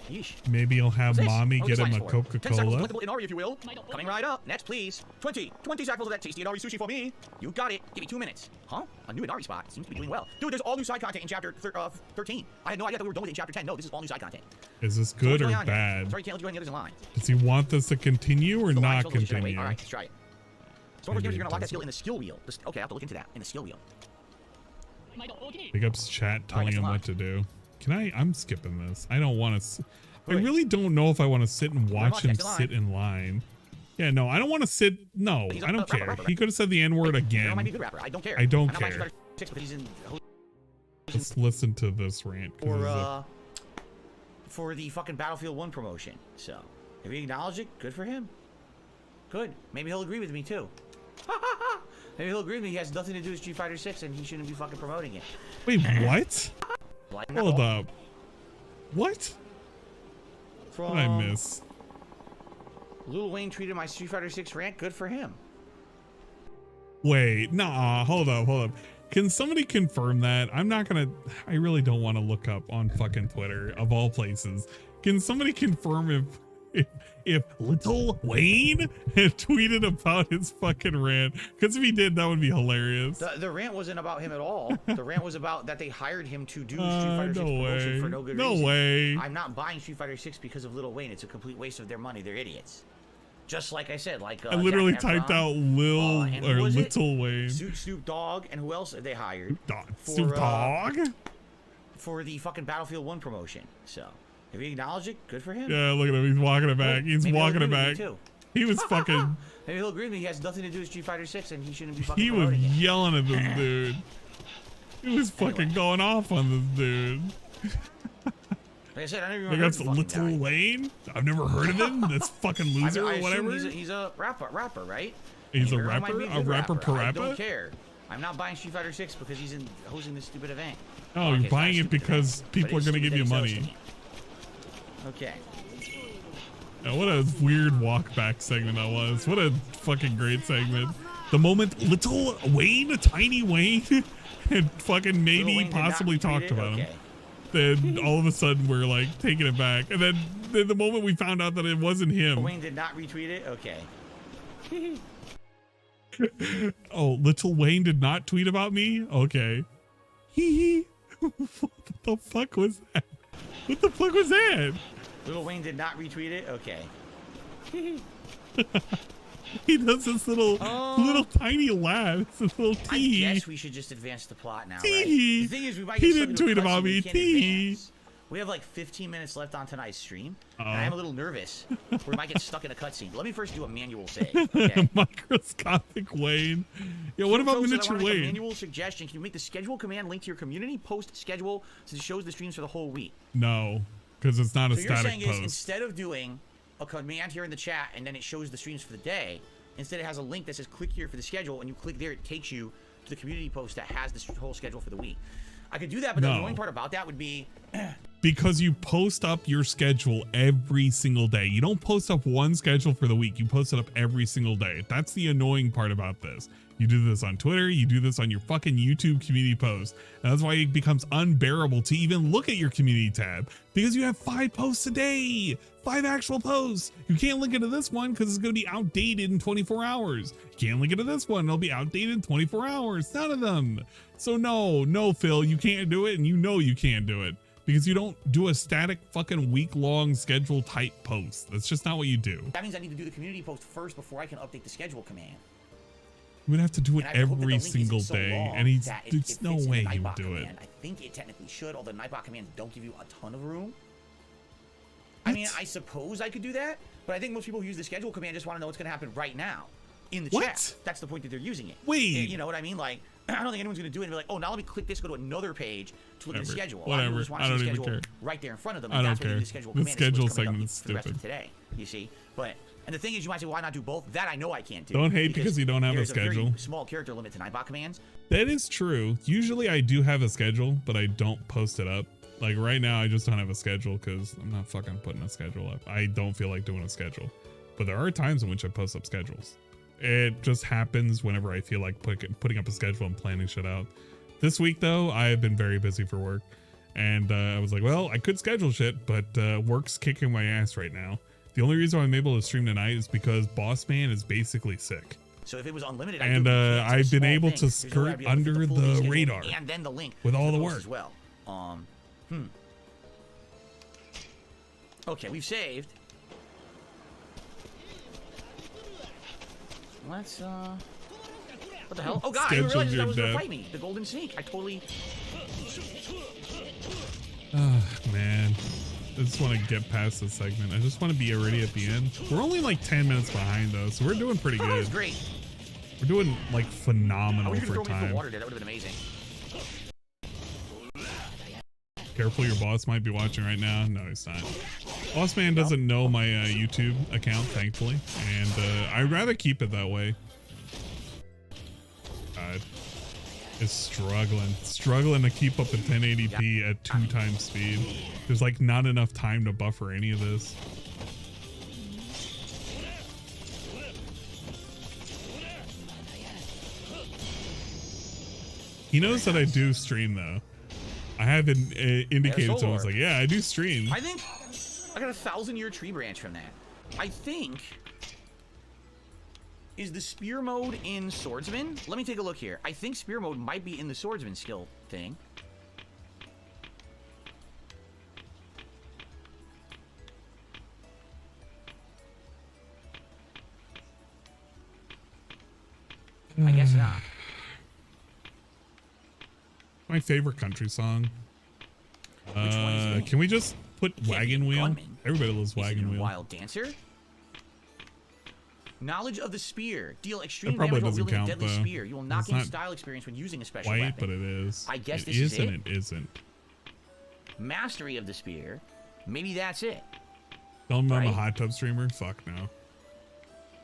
Yeesh. Maybe he'll have mommy get him a Coca-Cola. Inari, if you will. Coming right up. Next, please. 20 sackfuls of that tasty Inari sushi for me. You got it. Give me 2 minutes. Huh? A new Inari spot. Seems to be doing well. Dude, there's all new side content in chapter 13. I had no idea that we were done with it in chapter 10. No, this is all new side content. Is this good or bad? Sorry, can't let you go any others in line. Does he want this to continue or not continue? All right, let's try it. So you're gonna lock that skill in the skill wheel. Okay, I have to look into that in the skill wheel. Big up's chat telling him what to do. Can I? I'm skipping this. I don't want to. I really don't know if I want to sit and watch him sit in line. Yeah, no, I don't want to sit. No, I don't care. He could have said the N-word again. Might be a good rapper. I don't care. I don't I'm not buying care. Street Fighter 6 because he's in. Let's listen to this rant. For the fucking Battlefield 1 promotion. So, if he acknowledged it, good for him. Good. Maybe he'll agree with me too. Maybe he'll agree with me. He has nothing to do with Street Fighter 6 and he shouldn't be fucking promoting it. Wait, what? Hold up. What? What did I miss? Lil Wayne tweeted my Street Fighter 6 rant. Good for him. Wait, nah, hold up. Can somebody confirm that? I really don't want to look up on fucking Twitter of all places. Can somebody confirm if Little Wayne had tweeted about his fucking rant? Because if he did, that would be hilarious. The rant wasn't about him at all. The rant was about that they hired him to do Street Fighter 6 promotion for no good reason. No way. I'm not buying Street Fighter 6 because of Lil Wayne. It's a complete waste of their money. They're idiots. Just like I said, like I literally typed out Little Wayne. Snoop Dogg, and who else they hired? Snoop Dogg? For the fucking Battlefield 1 promotion. So, if he acknowledged it, good for him. Yeah, look at him. He's walking it back. He's walking it back. He was fucking. Maybe he'll agree with me. He has nothing to do with Street Fighter 6, and he shouldn't be fucking. He was yelling at this dude. He was fucking going off on this dude. Like I said, I never even heard of the Little guy. Wayne? I've never heard of him. This fucking loser I or whatever. He's a rapper, right? He's a rapper? A rapper parappa? I don't care. I'm not buying Street Fighter 6 because he's hosting this stupid event. Oh, you're buying it because people are going to give you money. Okay. Now, what a weird walk back segment that was. What a fucking great segment. The moment Little Wayne, Tiny Wayne, had fucking maybe possibly talked about him. Then all of a sudden we're like taking it back. And then the moment we found out that it wasn't him. Wayne did not retweet it? Okay. Oh, Little Wayne did not tweet about me? Okay. Hee. What the fuck was that? What the fuck was that? Lil Wayne did not retweet it? Okay. He does this little tiny laugh. This little tee. I guess we should just advance the plot now, right? Tee. The thing is, we might He get didn't tweet about me. Tee. We have like 15 minutes left on tonight's stream, and I'm a little nervous. We might get stuck in a cutscene. Let me first do a manual save. Okay? Microscopic Wayne. Yeah, what about miniature Wayne? A manual suggestion. Can you make the schedule command link to your community post schedule so it shows the streams for the whole week? No, because it's not a static post. So you're saying is instead of doing a command here in the chat and then it shows the streams for the day, instead it has a link that says click here for the schedule, and you click there, it takes you to the community post that has the whole schedule for the week. I could do that, but the annoying part about that would be because you post up your schedule every single day. You don't post up one schedule for the week. You post it up every single day. That's the annoying part about this. You do this on Twitter. You do this on your fucking YouTube community post. And that's why it becomes unbearable to even look at your community tab, because you have 5 posts a day. 5 actual posts. You can't link into this one because it's going to be outdated in 24 hours. You can't link into this one. It'll be outdated in 24 hours. None of them. So no, Phil, you can't do it. And you know you can't do it because you don't do a static fucking week-long schedule type post. That's just not what you do. That means I need to do the community post first before I can update the schedule command. You would have to do it every single day, and there's no way he would do it. I think it technically should, although Nightbot commands don't give you a ton of room. I mean, I suppose I could do that, but I think most people who use the schedule command just want to know what's going to happen right now in the chat. That's the point that they're using it. Wait. You know what I mean? Like, I don't think anyone's going to do it and be like, oh, now let me click this, go to another page to look at the schedule. Whatever. Just want I to don't see the even schedule care. right there in front of them. I don't care. The schedule The command schedule is what's coming segment up is for the rest of stupid. today, you see? But, and the thing is, you might say, why not do both? That I know I can't do. Don't hate because you don't have a schedule. Very small character limit to Nightbot commands. That is true. Usually I do have a schedule, but I don't post it up. Like right now, I just don't have a schedule because I'm not fucking putting a schedule up. I don't feel like doing a schedule. But there are times in which I post up schedules. It just happens whenever I feel like putting up a schedule and planning shit out. This week, though, I have been very busy for work. And I was like, well, I could schedule shit, but work's kicking my ass right now. The only reason I'm able to stream tonight is because Boss Man is basically sick. So if it was unlimited, and I've been able to skirt under the radar and then the link with all the work as well. Okay, we've saved. Let's what the hell? Oh god, I didn't realize that was gonna fight me. The golden snake. I totally. Oh man. just want to get past this segment. I just want to be ready at the end. We're only like 10 minutes behind though, so we're doing pretty good. That's great. We're doing like phenomenal for throw me into the time. water there. That would have been amazing. Careful, your boss might be watching right now. No, he's not. Boss man doesn't know my YouTube account, thankfully, and I'd rather keep it that way. God, is struggling to keep up the 1080p at 2x speed. There's like not enough time to buffer any of this. He knows that I do stream though. I haven't indicated to him. I was like, yeah, I do stream. I think I got a 1,000-year tree branch from that. I think, is the spear mode in swordsman? Let me take a look here. I think spear mode might be in the swordsman skill thing. I guess not. My favorite country song. Which one is it? Can we just put Wagon Wheel? Gunman. Everybody loves Wagon Wheel. Wild Dancer. Knowledge of the spear. Deal extreme probably damage while doesn't wielding a count, deadly though. spear. You will not It's gain not style experience when using a special White, weapon. but it is. I guess it this is it. and it isn't. Mastery of the spear. Maybe that's it. Tell him I'm a Right? hot tub streamer? Fuck no.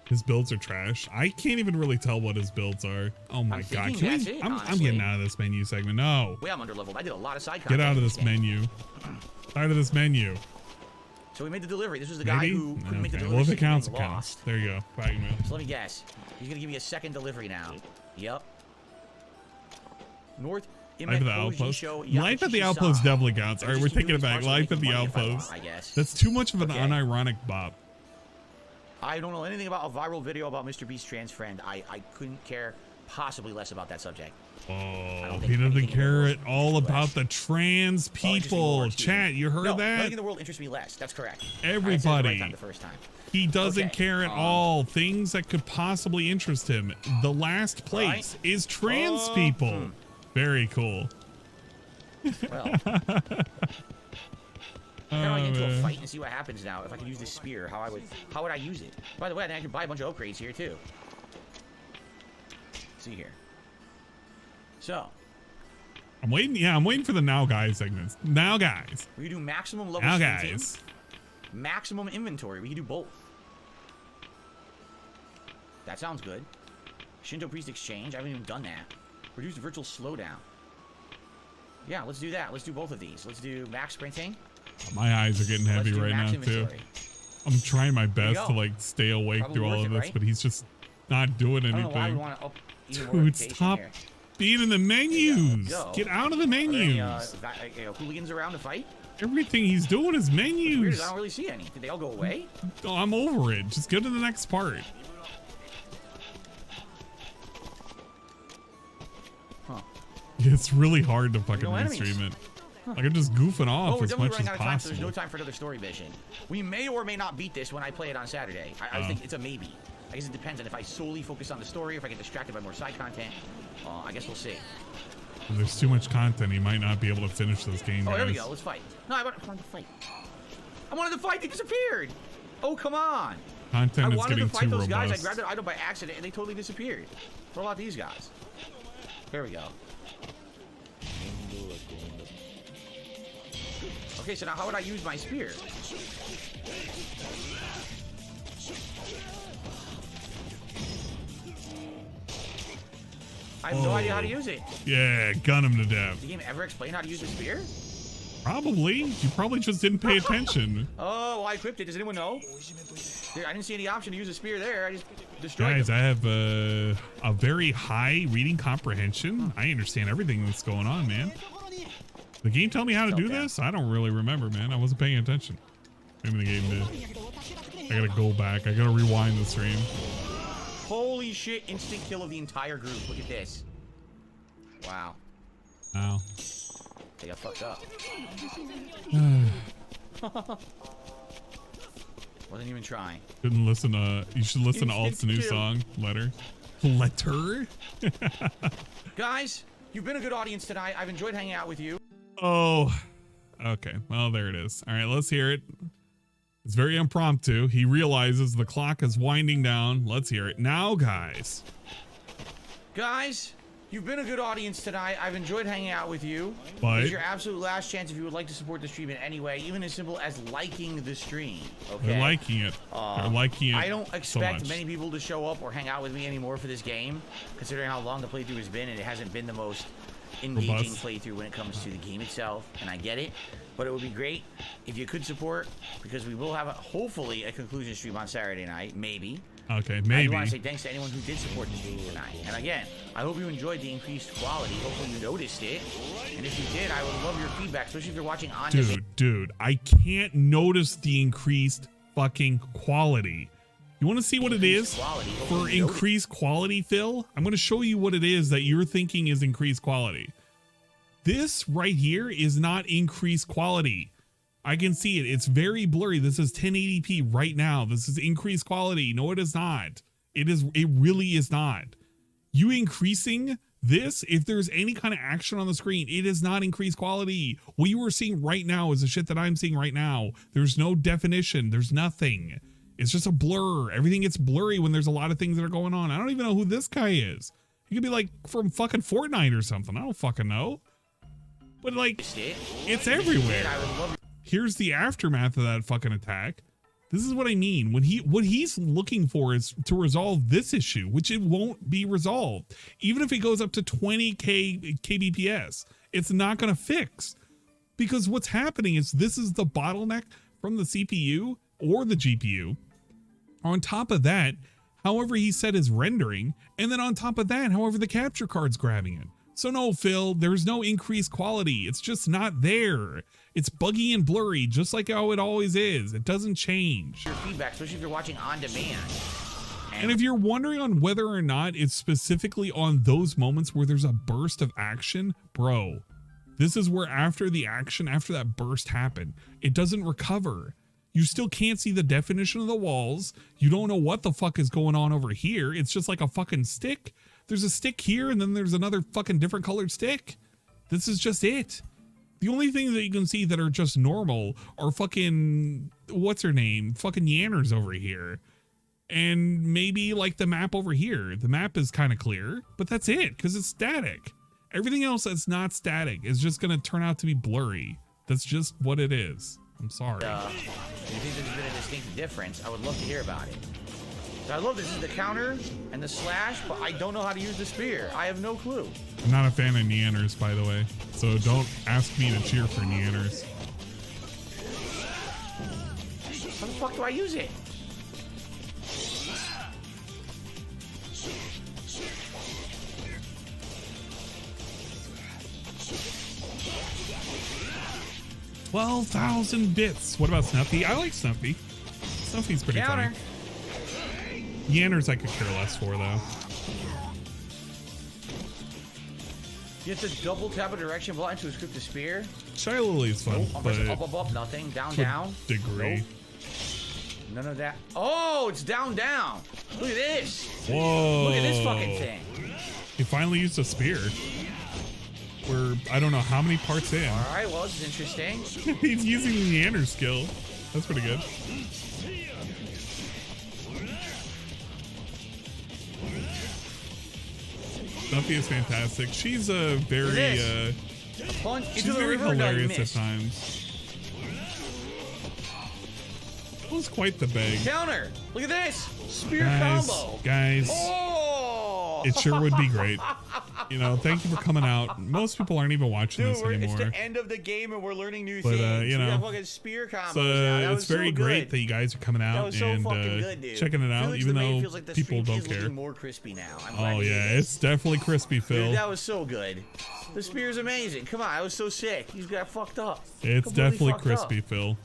His builds are trash. I can't even really tell what his builds are. Oh my god. thinking Can that's we? it, I'm honestly. getting out of this menu segment. No. Way I'm underleveled. I did a lot of side Get content out of in this game. menu. Tired of this menu. So we made the delivery. This was the guy Maybe? who couldn't make the Okay. delivery. Well, if it so he counts, it lost. counts. There you go. Wagon Wheel. So let me guess. He's gonna give me a second delivery now. Yep. North. Life at the Outpost. Life at the Outpost definitely counts. All right, we're taking it back. Life at the Outpost. I guess. That's too much of an unironic bop. I don't know anything about a viral video about Mr. Beast's trans friend. I couldn't care possibly less about that subject. Oh, he doesn't care at all about the trans people. Chat, you heard Nothing that? in the world interests me less. That's correct. Everybody. I said it the right time the first time. He doesn't Okay, care at all. Things that could possibly interest him. The last place is trans people. Very cool. Well, I gotta get into a fight and see what happens now. If I could use this spear, how would I use it? By the way, I think I could buy a bunch of upgrades here too. Let's see here. So I'm waiting. Yeah, I'm waiting for the now guys segments. Now guys. we can do maximum level Now sprinting, guys. maximum inventory. We can do both. That sounds good. Shinto Priest Exchange. I haven't even done that. Reduce virtual slowdown. Yeah, let's do that. Let's do both of these. Let's do max sprinting. My eyes are getting heavy Let's do right max now too. inventory. I'm trying my There you best go. to like stay awake Probably through all worth of it, this, right? but he's just not doing I don't know why we anything. want to up even more Dude, reputation stop here. being in the menus. Go. Get out of the Are there any, menus. hooligans around to fight? Everything he's doing is What's weird menus. is I don't really see any. Did they all go away? Oh, I'm over it. Just go to the next part. Huh. It's really hard to fucking No enemies. restream it. Like I'm just goofing Oh, off we're as definitely much as running out of time, so there's no possible. time for another story mission. We may or may not beat this when I play it on Saturday. I think it's a maybe. I guess it depends on if I solely focus on the story, or if I get distracted by more side content. I guess we'll see. There's too much content. He might not be able to finish this game. Oh, there we guys. go. Let's fight. No, I wanted to fight. I wanted to fight. They disappeared. Oh, come on. Content I is wanted getting to fight too those guys. I robust. grabbed an item by accident, and they totally disappeared. What about these guys? There we go. Okay, so now how would I use my spear? I have no idea how to use it. Yeah, gun him to death. Did the game ever explain how to use the spear? Probably. You probably just didn't pay attention. Oh, well, I equipped it. Does anyone know? I didn't see any option to use a spear there. I just destroyed Guys, them. I have a very high reading comprehension. I understand everything that's going on, man. The game tell me how to do this? I don't really remember, man. I wasn't paying attention. Maybe the game did. I gotta go back. I gotta rewind the stream. Holy shit, instant kill of the entire group. Look at this. Wow. Wow. They got fucked up. Wasn't even trying. Shouldn't listen to. You should listen to Alt's new Instant kill. song, Letter. Letter? Guys, you've been a good audience tonight. I've enjoyed hanging out with you. Oh, Okay, well, there it is. All right, let's hear it. It's very impromptu. He realizes the clock is winding down. Let's hear it now, guys. Guys, you've been a good audience tonight. I've enjoyed hanging out with you. But It's your absolute last chance if you would like to support the stream in any way, even as simple as liking the stream. Okay. They're liking it. They're liking it. I don't expect so many people to show up or hang out with me anymore for this game, considering how long the playthrough has been, and it hasn't been the most engaging playthrough when it comes to the game itself, and I get it. But it would be great if you could support, because we will have hopefully a conclusion stream on Saturday night, maybe. Okay, I maybe. want to say thanks to anyone who did support the stream tonight. And again, I hope you enjoyed the increased quality. Hopefully you noticed it. And if you did, I would love your feedback, especially if you're watching on demand. Dude, I can't notice the increased fucking quality. You want to see what it is for increased quality, Phil? I'm going to show you what it is that you're thinking is increased quality. This right here is not increased quality. I can see it. It's very blurry. This is 1080p right now. This is increased quality. No, it is not. It really is not. You increasing this, if there's any kind of action on the screen, it is not increased quality. What you are seeing right now is the shit that I'm seeing right now. There's no definition. There's nothing. It's just a blur. Everything gets blurry when there's a lot of things that are going on. I don't even know who this guy is. He could be like from fucking Fortnite or something. I don't fucking know. But like, it's everywhere. Here's the aftermath of that fucking attack. This is what I mean. What he's looking for is to resolve this issue, which it won't be resolved. Even if it goes up to 20 kbps, it's not going to fix. Because what's happening is this is the bottleneck from the CPU or the GPU. On top of that, however he set his rendering, and then on top of that, however the capture card's grabbing it. So no, Phil, there's no increased quality. It's just not there. It's buggy and blurry, just like how it always is. It doesn't change. Your feedback, especially if you're watching on demand. And if you're wondering on whether or not it's specifically on those moments where there's a burst of action, bro, this is where after the action, after that burst happened, it doesn't recover. You still can't see the definition of the walls. You don't know what the fuck is going on over here. It's just like a fucking stick. There's a stick here, and then there's another fucking different colored stick. This is just it. The only things that you can see that are just normal are fucking, what's her name? Fucking Yanners over here. And maybe like the map over here. The map is kind of clear, but that's it, because it's static. Everything else that's not static is just going to turn out to be blurry. That's just what it is. I'm sorry. If you think there's been a distinct difference, I would love to hear about it. I love this is the counter and the slash, but I don't know how to use the spear. I have no clue. I'm not a fan of Neanners, by the way, so don't ask me to cheer for Neanners. How the fuck do I use it? $12,000 bits. What about Snuffy? I like Snuffy. Snuffy's pretty funny. Yanners I could care less for, though. You have to double tap a direction button to equip the spear. Shy Lily's fun, but up, nothing. Down. Degree. Nope. None of that. Oh, it's down. Look at this. Whoa. Look at this fucking thing. He finally used a spear. We're, I don't know how many parts in. All right, well, this is interesting. He's using the Neander skill. That's pretty good. Snuffy is fantastic. She's a very she's very hilarious at times. That was quite the bag. Counter! Look at this! Spear combo! Guys, oh! It sure would be great. You know, thank you for coming out. Most people aren't even watching this anymore. It's the end of the game and we're learning new but, things. You know, we have fucking spear combos so now. it's very great that you guys are coming out and checking it out, even though like people don't care. More crispy now. Oh yeah, it's definitely crispy, Phil. Dude, that was so good. The spear's amazing. Come on, I was so sick. He's got fucked up. It's definitely crispy, Phil.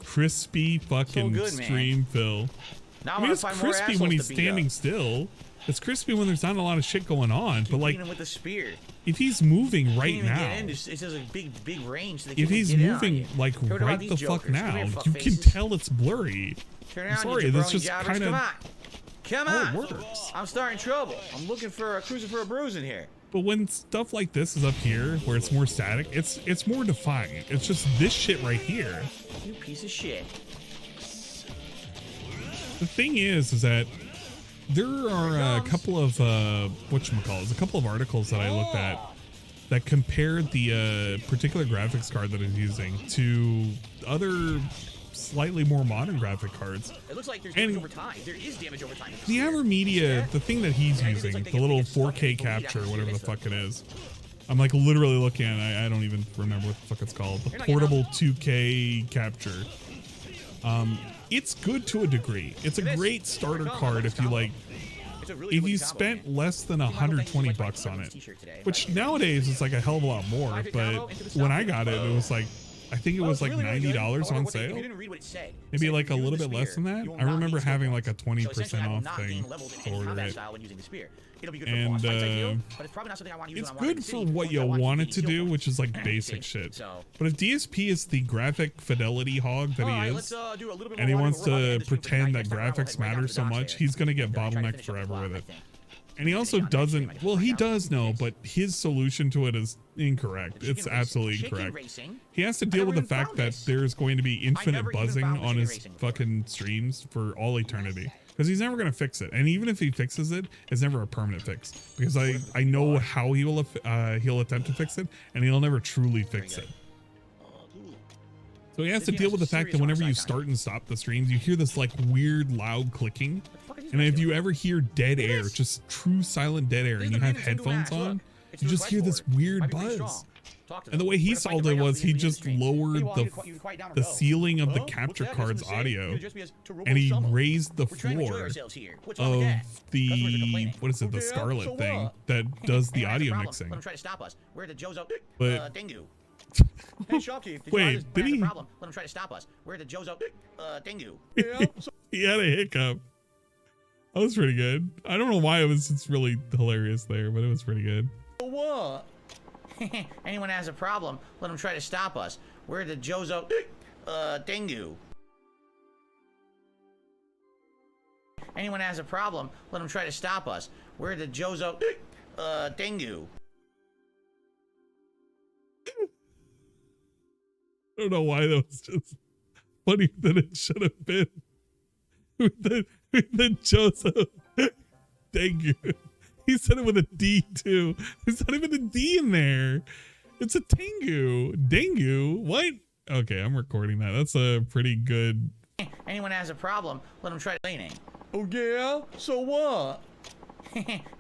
Crispy fucking stream, Phil. Now I mean, it's crispy when he's standing still. It's crispy when there's not a lot of shit going on, but like him with the spear. If he's moving right now, it's just a big range. So if he's moving like right the fuck now, you can tell it's blurry. I'm sorry, that's just kind of come on. It works. I'm starting trouble. I'm looking for a cruising for a bruise in here. But when stuff like this is up here, where it's more static, it's more defined. It's just this shit right here. You piece of shit. The thing is that there are a couple of whatchamacallit, a couple of articles that I looked at that compared the particular graphics card that it's using to other slightly more modern graphic cards. It looks like there's damage over time. There is damage over time. The AverMedia, the thing that he's using, the little 4K capture, whatever the fuck it is. I'm like literally looking at it. I don't even remember what the fuck it's called. The portable 2K capture. It's good to a degree. It's a great starter card if you like. If you spent less than 120 bucks on it, which nowadays is like a hell of a lot more, but when I got it, it was like, I think it was like $90 on sale. Maybe like a little bit less than that. I remember having like a 20% off thing to order it. And it's good for what you want it to do, which is like basic shit. But if DSP is the graphic fidelity hog that he is, and he wants to pretend that graphics matter so much, he's going to get bottlenecked forever with it. And he also doesn't, well, he does know, but his solution to it is incorrect. It's absolutely incorrect. He has to deal with the fact that there's going to be infinite buzzing on his fucking streams for all eternity. Because he's never going to fix it. And even if he fixes it, it's never a permanent fix. Because I know how he will he'll attempt to fix it, and he'll never truly fix it. So he has to deal with the fact that whenever you start and stop the streams, you hear this like weird loud clicking. And if you ever hear dead air, just true silent dead air, and you have headphones on, you just hear this weird buzz. And the way he solved it was he just lowered the ceiling of the capture card's audio, and he raised the floor of the, what is it, the Scarlet thing that does the audio mixing. But hey, Shopkeep, wait, did he? Let him try to stop us. We're the Jozo Dingu. He had a hiccup. That was pretty good. I don't know why it's really hilarious there, but it was pretty good. What? Anyone has a problem, let him try to stop us. We're the Jozo Dingu. Anyone has a problem, let him try to stop us. We're the Jozo Dingu. I don't know why that was just funnier than it should have been. With the Joseph Tengu. He said it with a D too. There's not even a D in there. It's a Tengu. Dengu? What? Okay, I'm recording that. That's a pretty good. Anyone has a problem, let him try cleaning. Oh yeah? So what?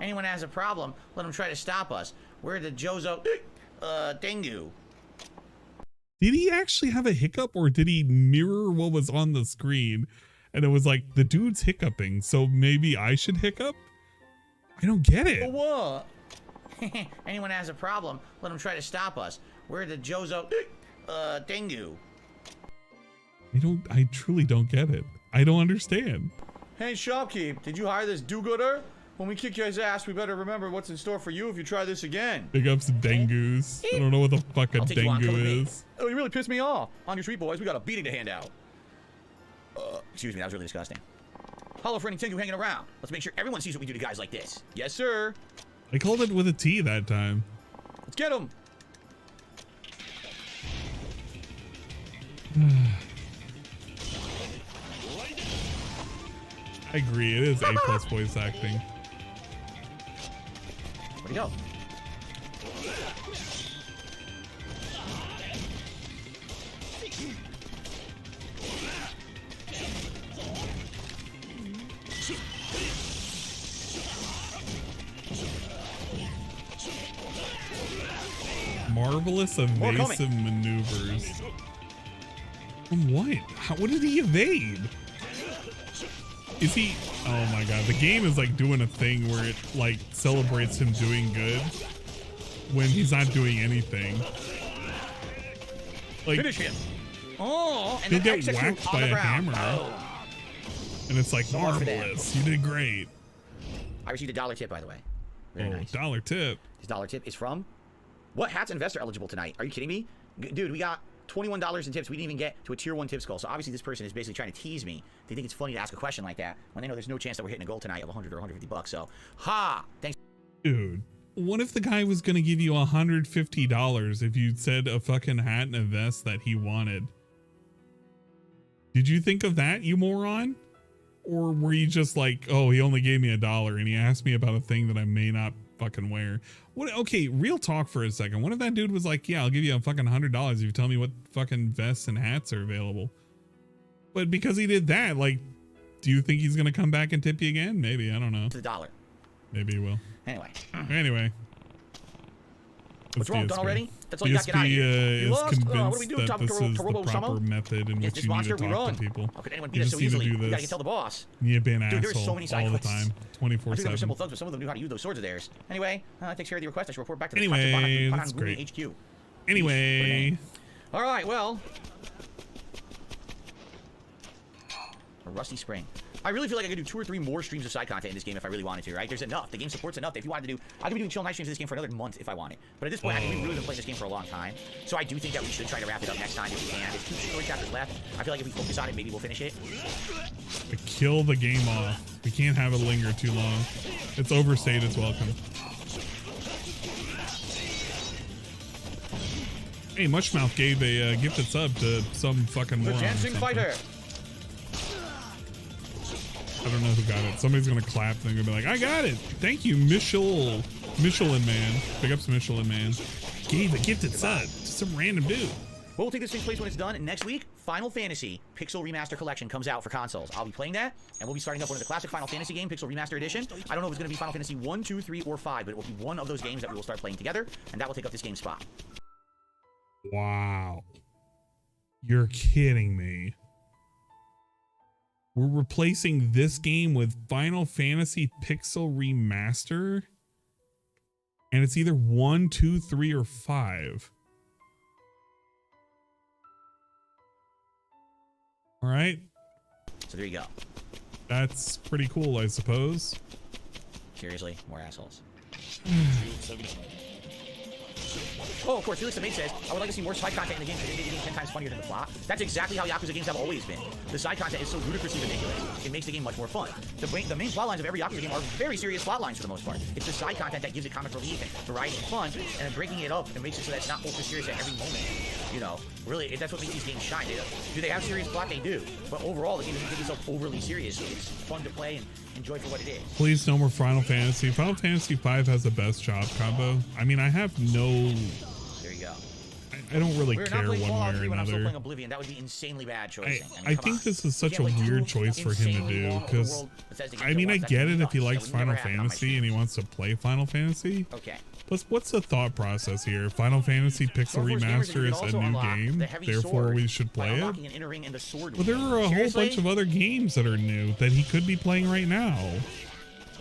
Anyone has a problem, let him try to stop us. We're the Jozo Dingu. Did he actually have a hiccup, or did he mirror what was on the screen? And it was like, the dude's hiccuping, so maybe I should hiccup? I don't get it. What? Anyone has a problem, let him try to stop us. We're the Jozo Dingu. I truly don't get it. I don't understand. Hey, Shopkeep, did you hire this do-gooder? When we kick your ass, we better remember what's in store for you if you try this again. Big ups to Dengus. I don't know what the fuck a Dengu is. Oh, you really pissed me off. On your street, boys, we got a beating to hand out. Excuse me, that was really disgusting. Hello for any Tengu hanging around. Let's make sure everyone sees what we do to guys like this. Yes, sir. I called it with a T that time. Let's get him. I agree, it is A+ voice acting. Where'd he go? Marvelous evasive maneuvers. From what? What did he evade? Is he? Oh my god, the game is like doing a thing where it like celebrates him doing good when he's not doing anything. Like, finish him. Oh, and he'll get whacked by a hammer. Oh. And it's like, marvelous, you did great. I received a $1 tip, by the way. Very nice. $1 tip. His $1 tip is from what hat's investor eligible tonight? Are you kidding me? Dude, we got $21 in tips. We didn't even get to a tier 1 tips goal. So obviously this person is basically trying to tease me. They think it's funny to ask a question like that when they know there's no chance that we're hitting a goal tonight of 100 or 150 bucks. So, ha! Thanks. Dude, what if the guy was going to give you $150 if you said a fucking hat and a vest that he wanted? Did you think of that, you moron? Or were you just like, oh, he only gave me $1 and he asked me about a thing that I may not fucking wear? What? Okay, real talk for a second. What if that dude was like, yeah, I'll give you a fucking $100 if you tell me what fucking vests and hats are available? But because he did that, like, do you think he's going to come back and tip you again? Maybe. I don't know. To the dollar. Maybe he will. Anyway. Anyway. What's wrong? Done already? That's all you got to get out of here. is lost? What do we convinced do? that Top this is the Turbo proper Summer? method in which you need to talk to people. How could anyone You beat us just so need to easily? do We gotta this. tell the boss. You be an Dude, there's asshole so many side all the quests. time, I think they were 24/7. simple thugs, but some of them knew how to use those swords of theirs. Anyway, thanks for the request. I should report back to the Anyway, that's Panangumi great. HQ. Anyway. All right, well. A Rusty Spring. I really feel like I could do 2 or 3 more streams of side content in this game if I really wanted to, right? There's enough. The game supports enough that if you wanted to do, I could be doing chill night streams of this game for another month if I wanted. But at this point, I mean, we've really been playing this game for a long time. So I do think that we should try to wrap it up next time if we can. There's 2 story chapters left. I feel like if we focus on it, maybe we'll finish it. To kill the game off. We can't have it linger too long. It's overstayed its welcome. Hey, Mushmouth gave a gifted sub to some fucking The moron. Dancing Fighter. I don't know who got it. Somebody's gonna clap and they're gonna be like, I got it. Thank you, Michelin Man. Big ups, Michelin Man. Gave a gifted sub to some random dude. We'll take this thing place when it's done. And next week, Final Fantasy Pixel Remaster Collection comes out for consoles. I'll be playing that, and we'll be starting up one of the classic Final Fantasy game, Pixel Remaster Edition. I don't know if it's going to be Final Fantasy 1, 2, 3, or 5, but it will be one of those games that we will start playing together, and that will take up this game's spot. Wow. You're kidding me. We're replacing this game with Final Fantasy Pixel Remaster? And it's either 1, 2, 3, or 5. All right. So there you go. That's pretty cool, I suppose. Seriously, more assholes. Oh, of course, Felix the Maid says, I would like to see more side content in the game because they make the game 10 times funnier than the plot. That's exactly how Yakuza games have always been. The side content is so ludicrously ridiculous, it makes the game much more fun. The main plot lines of every Yakuza game are very serious plot lines for the most part. It's the side content that gives it comic relief and variety and fun, and then breaking it up and makes it so that it's not ultra serious at every moment. You know, really, that's what makes these games shine. Do they have serious plot? They do. But overall, the game doesn't take itself overly serious. It's fun to play and enjoy for what it is. Please, no more Final Fantasy. Final Fantasy V has the best job combo. I mean, I have no... There you go. I don't really care not one playing Fallout way or 3 when I'm still another. playing Oblivion. That would be insanely bad choicing. I think this is such a weird choice for him to do, because, I mean, I get it if he likes Final Fantasy and he wants to play Final Fantasy. Okay. But what's the thought process here? Final Fantasy Pixel Remaster is a new game, therefore we should play it? But there are a whole bunch of other games that are new that he could be playing right now.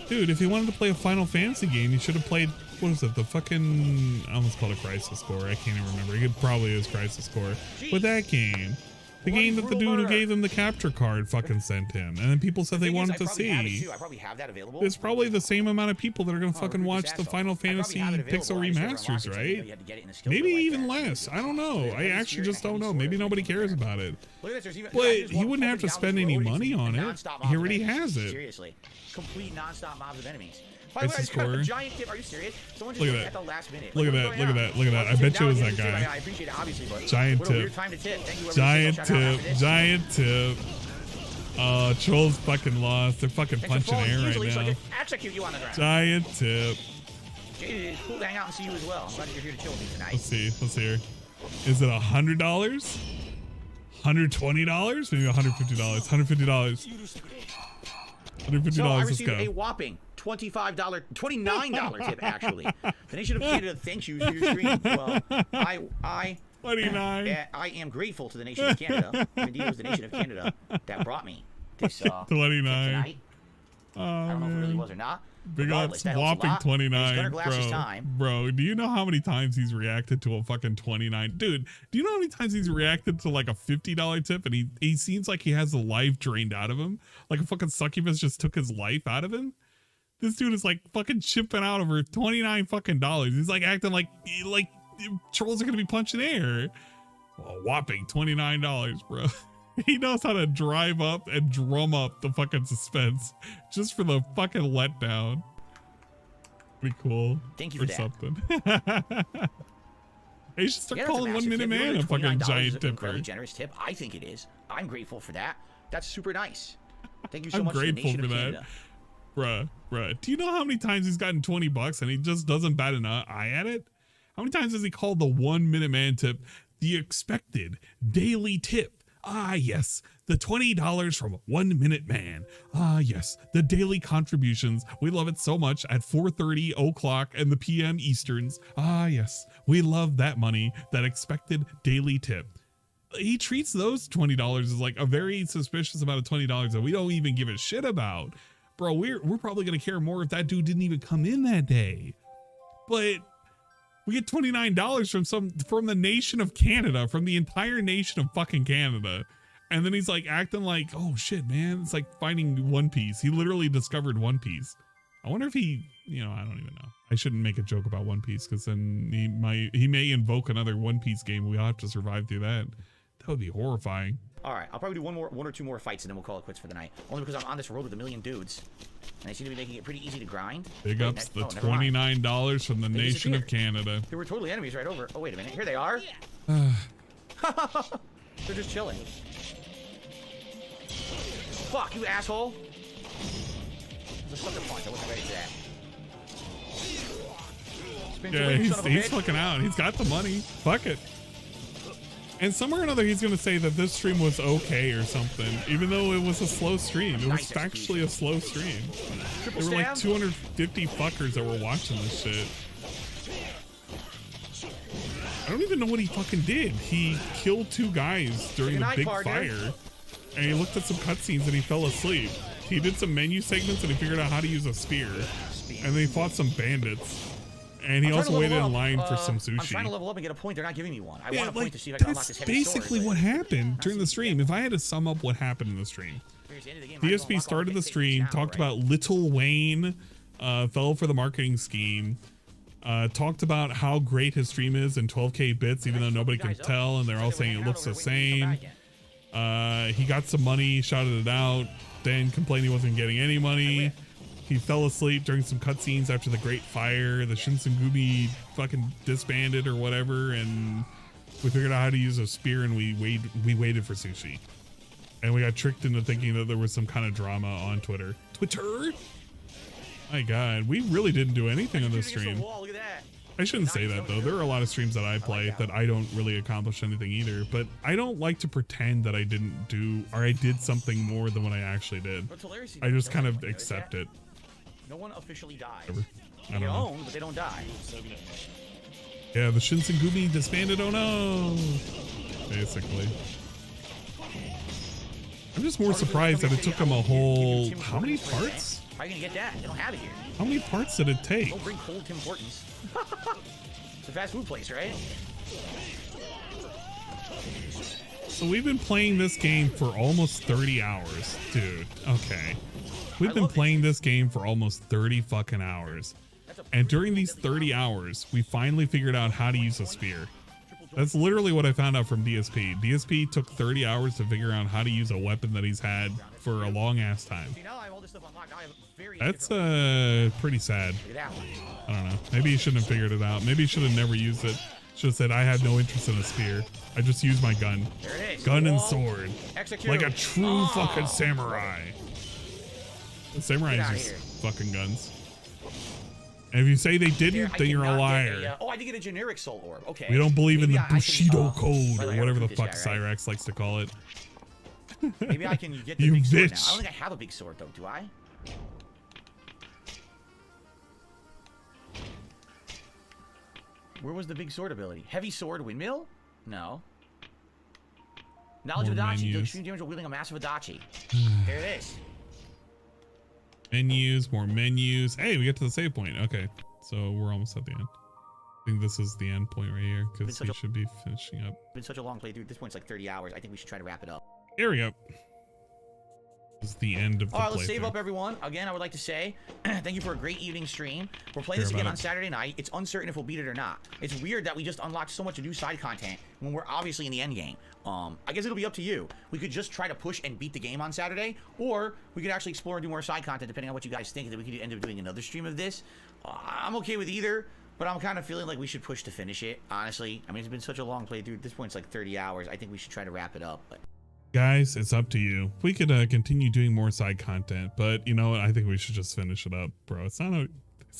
Dude, if he wanted to play a Final Fantasy game, he should have played, what is it, the fucking, I almost called it Crisis Core, I can't even remember. It probably is Crisis Core. But that game, the game that the dude who gave him the capture card fucking sent him, and then people said they wanted to see. I probably have that available. There's probably the same amount of people that are gonna fucking watch the Final Fantasy Pixel Remasters, right? Maybe even less. I don't know. I actually just don't know. Maybe nobody cares about it. But he wouldn't have to spend any money on it. He already has it. Seriously. Complete non-stop mobs of enemies. Crisis Core. Giant tip. Are you serious? Someone just Look at at that. the last minute. Look at that. Look at that. Look at that. I bet you it was that guy. I appreciate it, obviously, but Giant what a tip. weird time to tip. Thank you, Giant tip. Giant tip. Trolls fucking lost. They're fucking punching air right now. So I can execute you on the ground. Giant tip. Jade, it's cool to hang out and see you as well. I'm glad that you're here to chill with me tonight. Let's see. Let's hear. Is it $100? $120? Maybe $150. $150. $150. So I Let's received go. a whopping $29 tip, actually. The Nation of Canada thanks you for your stream. Well, I 29. I am grateful to the Nation of Canada. Indeed, it was the Nation of Canada that brought me this 29. tonight. Oh, I don't know if it really was or not. Big ups, whopping 29, bro. Do you know how many times he's reacted to a fucking 29? Dude, do you know how many times he's reacted to like a $50 tip and he seems like he has the life drained out of him? Like a fucking succubus just took his life out of him? This dude is like fucking chipping out over 29 fucking dollars. He's like acting like trolls are gonna be punching air. A whopping $29, bro. He knows how to drive up and drum up the fucking suspense just for the fucking letdown. Be cool. Thank you for that. Something. Hey, you should start Yeah, that's calling massive 1 Minute tip. Man a fucking $29 is giant an tipper. incredibly generous tip. I think it is. I'm grateful for that. That's super nice. Thank you so I'm much. grateful to the for nation that. of Bruh. Do you know how many times he's gotten 20 bucks and he just doesn't bat an eye at it? How many times has he called the 1 Minute Man tip the expected daily tip? Ah, yes, the $20 from 1 Minute Man. Ah, yes, the daily contributions. We love it so much at 4:30 o'clock and the PM Easterns. Ah, yes, we love that money, that expected daily tip. He treats those $20 as like a very suspicious amount of $20 that we don't even give a shit about. Bro, we're probably going to care more if that dude didn't even come in that day. But we get $29 from the nation of Canada, from the entire nation of fucking Canada. And then he's like acting like, oh shit, man. It's like finding One Piece. He literally discovered One Piece. I wonder if he, I don't even know. I shouldn't make a joke about One Piece because then he may invoke another One Piece game. We'll have to survive through that. That would be horrifying. All right, I'll probably do one or two more fights and then we'll call it quits for the night. Only because I'm on this road with a million dudes. And I seem to be making it pretty easy to grind. Big ups the $29 from the nation of Canada. They were totally enemies right over. Oh, wait a minute. Here they are. They're just chilling. Fuck, you asshole. There's a sucker punch. I wasn't ready for that. Yeah, he's fucking out. He's got the money. Fuck it. And somewhere or another, he's going to say that this stream was okay or something, even though it was a slow stream. It was actually a slow stream. There were like 250 fuckers that were watching this shit. I don't even know what he fucking did. He killed 2 guys during a big fire, and he looked at some cutscenes and he fell asleep. He did some menu segments and he figured out how to use a spear, and then he fought some bandits. And he also waited in line for some sushi. I'm trying to level up and get a point. They're not giving me one. I want a point to see if I can unlock this heavy sword. That's basically what happened during the stream. If I had to sum up what happened in the stream, DSP started the stream, talked about Little Wayne, fell for the marketing scheme, talked about how great his stream is in 12K bits, even though nobody can tell, and they're all saying it looks the same. He got some money, shouted it out, then complained he wasn't getting any money. He fell asleep during some cutscenes after the Great Fire. The Shinsengumi fucking disbanded or whatever, and we figured out how to use a spear, and we waited for sushi. And we got tricked into thinking that there was some kind of drama on Twitter. My God, we really didn't do anything on this stream. I shouldn't say that though. There are a lot of streams that I play that I don't really accomplish anything either, but I don't like to pretend that I didn't do, or I did something more than what I actually did. I just kind of accept it. No one officially dies. I don't know. But they don't die. Yeah, the Shinsengumi disbanded. Oh no! Basically. I'm just more surprised that it took them a whole... How many parts? How are you gonna get that? They don't have it here. How many parts did it take? Don't bring cold Tim Hortons. It's a fast food place, right? So we've been playing this game for almost 30 hours, dude. Okay. We've been playing this game for almost 30 fucking hours. And during these 30 hours, we finally figured out how to use a spear. That's literally what I found out from DSP. DSP took 30 hours to figure out how to use a weapon that he's had for a long ass time. That's pretty sad. I don't know. Maybe he shouldn't have figured it out. Maybe he should have never used it. Should have said, I had no interest in a spear. I just used my gun. Gun and sword. Like a true fucking samurai. The samurais use fucking guns. And if you say they didn't, then you're a liar. Oh, I did get a generic soul orb. Okay. We don't believe in the Bushido code or whatever the fuck Cyrax likes to call it. Maybe I can get the big sword now. I don't think I have a big sword though, do I? Where was the big sword ability? Heavy sword windmill? No. Knowledge of Adachi. Do extreme damage while wielding a massive Adachi. There it is. Menus, more menus. Hey, we get to the save point. Okay, so we're almost at the end. I think this is the end point right here because we should be finishing up. It's been such a long playthrough. At this point, it's like 30 hours. I think we should try to wrap it up. Here we go. It's the end of the All right, let's save up, everyone. Again, I would like to say thank you for a great evening stream. We're playing this again on Saturday night. It's uncertain if we'll beat it or not. It's weird that we just unlocked so much new side content when we're obviously in the end game. I guess it'll be up to you. We could just try to push and beat the game on Saturday, or we could actually explore and do more side content depending on what you guys think. That we could end up doing another stream of this. I'm okay with either, but I'm kind of feeling like we should push to finish it, honestly. I mean, it's been such a long playthrough. At this point, it's like 30 hours. I think we should try to wrap it up. But guys, it's up to you. We could continue doing more side content, but you know what? I think we should just finish it up, bro. It's not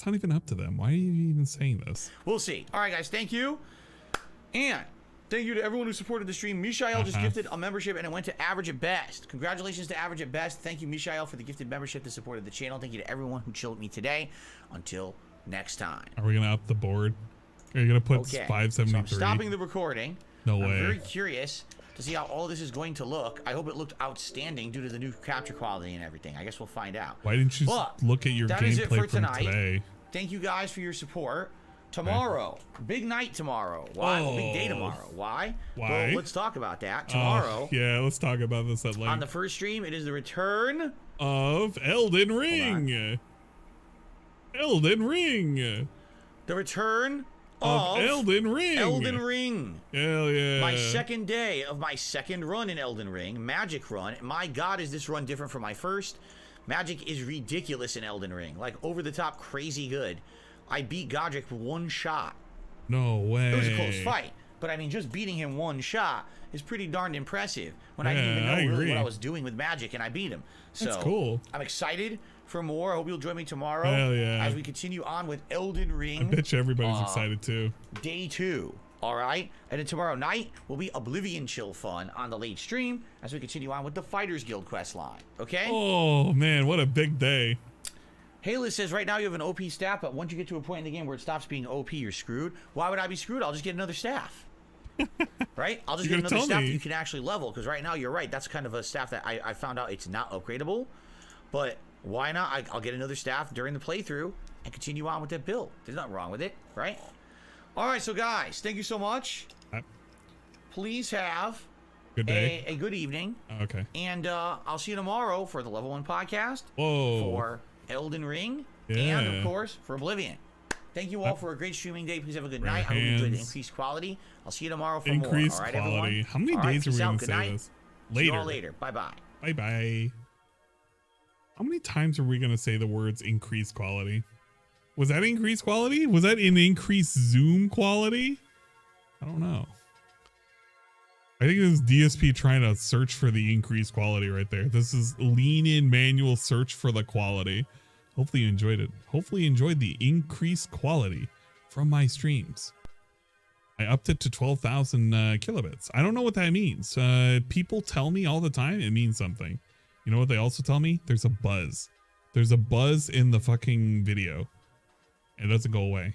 even up to them. Why are you even saying this? We'll see. All right, guys. Thank you. And thank you to everyone who supported the stream. Mishael just gifted a membership, and it went to Average at Best. Congratulations to Average at Best. Thank you, Mishael, for the gifted membership that supported the channel. Thank you to everyone who chilled with me today. Until next time. Are we going to up the board? Are you going to put 573? So I'm stopping the recording. No way. I'm very curious to see how all this is going to look. I hope it looked outstanding due to the new capture quality and everything. I guess we'll find out. Why didn't you look at your gameplay from today? Thank you guys for your support. Tomorrow, big night tomorrow. Why? Oh. Big day tomorrow. Why? Why? Well, let's talk about that. Tomorrow. Yeah, let's talk about this at length. On the first stream, it is the return of Elden Ring. Elden Ring. The return of Elden Ring. Elden Ring. Hell yeah. My second day of my second run in Elden Ring, Magic run. My God, is this run different from my first? Magic is ridiculous in Elden Ring. Like, over the top, crazy good. I beat Godric with one shot. No way. It was a close fight. But, I mean, just beating him one shot is pretty darn impressive. When I didn't even know really what I was doing with Magic, and I beat him. So, that's cool. I'm excited for more. I hope you'll join me tomorrow. Hell yeah. As we continue on with Elden Ring. I bet you everybody's excited too. Day 2. All right. And then tomorrow night will be Oblivion Chill fun on the late stream as we continue on with the Fighters Guild quest line. Okay? Oh, man. What a big day. Haley says right now you have an OP staff, but once you get to a point in the game where it stops being OP, you're screwed. Why would I be screwed? I'll just get another staff. Right? I'll just get another staff that you can actually level, because right now you're right. That's kind of a staff that I found out it's not upgradable. But why not? I'll get another staff during the playthrough and continue on with that build. There's nothing wrong with it, right? All right, so guys, thank you so much. Please have good day. A good evening. Okay. And I'll see you tomorrow for the Level 1 podcast. Whoa. For Elden Ring. Yeah. And, of course, for Oblivion. Thank you all for a great streaming day. Please have a good night. I hope you enjoyed the increased quality. I'll see you tomorrow for more. All right, quality. everyone? How many days are we going to say this? Later. See you all later. Bye-bye. Bye-bye. How many times are we going to say the words increased quality? Was that increased quality? Was that an increased zoom quality? I don't know. I think this is DSP trying to search for the increased quality right there. This is lean in manual search for the quality. Hopefully you enjoyed it. Hopefully you enjoyed the increased quality from my streams. I upped it to 12,000 kilobits. I don't know what that means. People tell me all the time it means something. You know what they also tell me? There's a buzz. There's a buzz in the fucking video. It doesn't go away.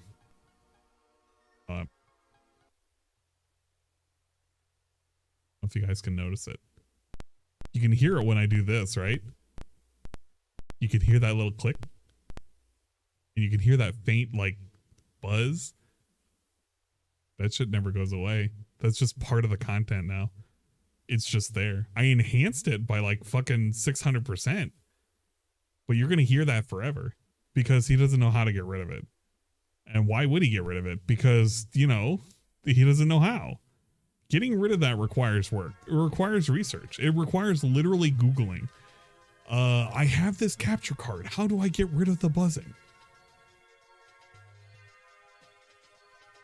I don't know if you guys can notice it. You can hear it when I do this, right? You can hear that little click. And you can hear that faint, like, buzz. That shit never goes away. That's just part of the content now. It's just there. I enhanced it by like fucking 600%. But you're going to hear that forever because he doesn't know how to get rid of it. And why would he get rid of it? Because, you know, he doesn't know how. Getting rid of that requires work. It requires research. It requires literally Googling. I have this capture card. How do I get rid of the buzzing?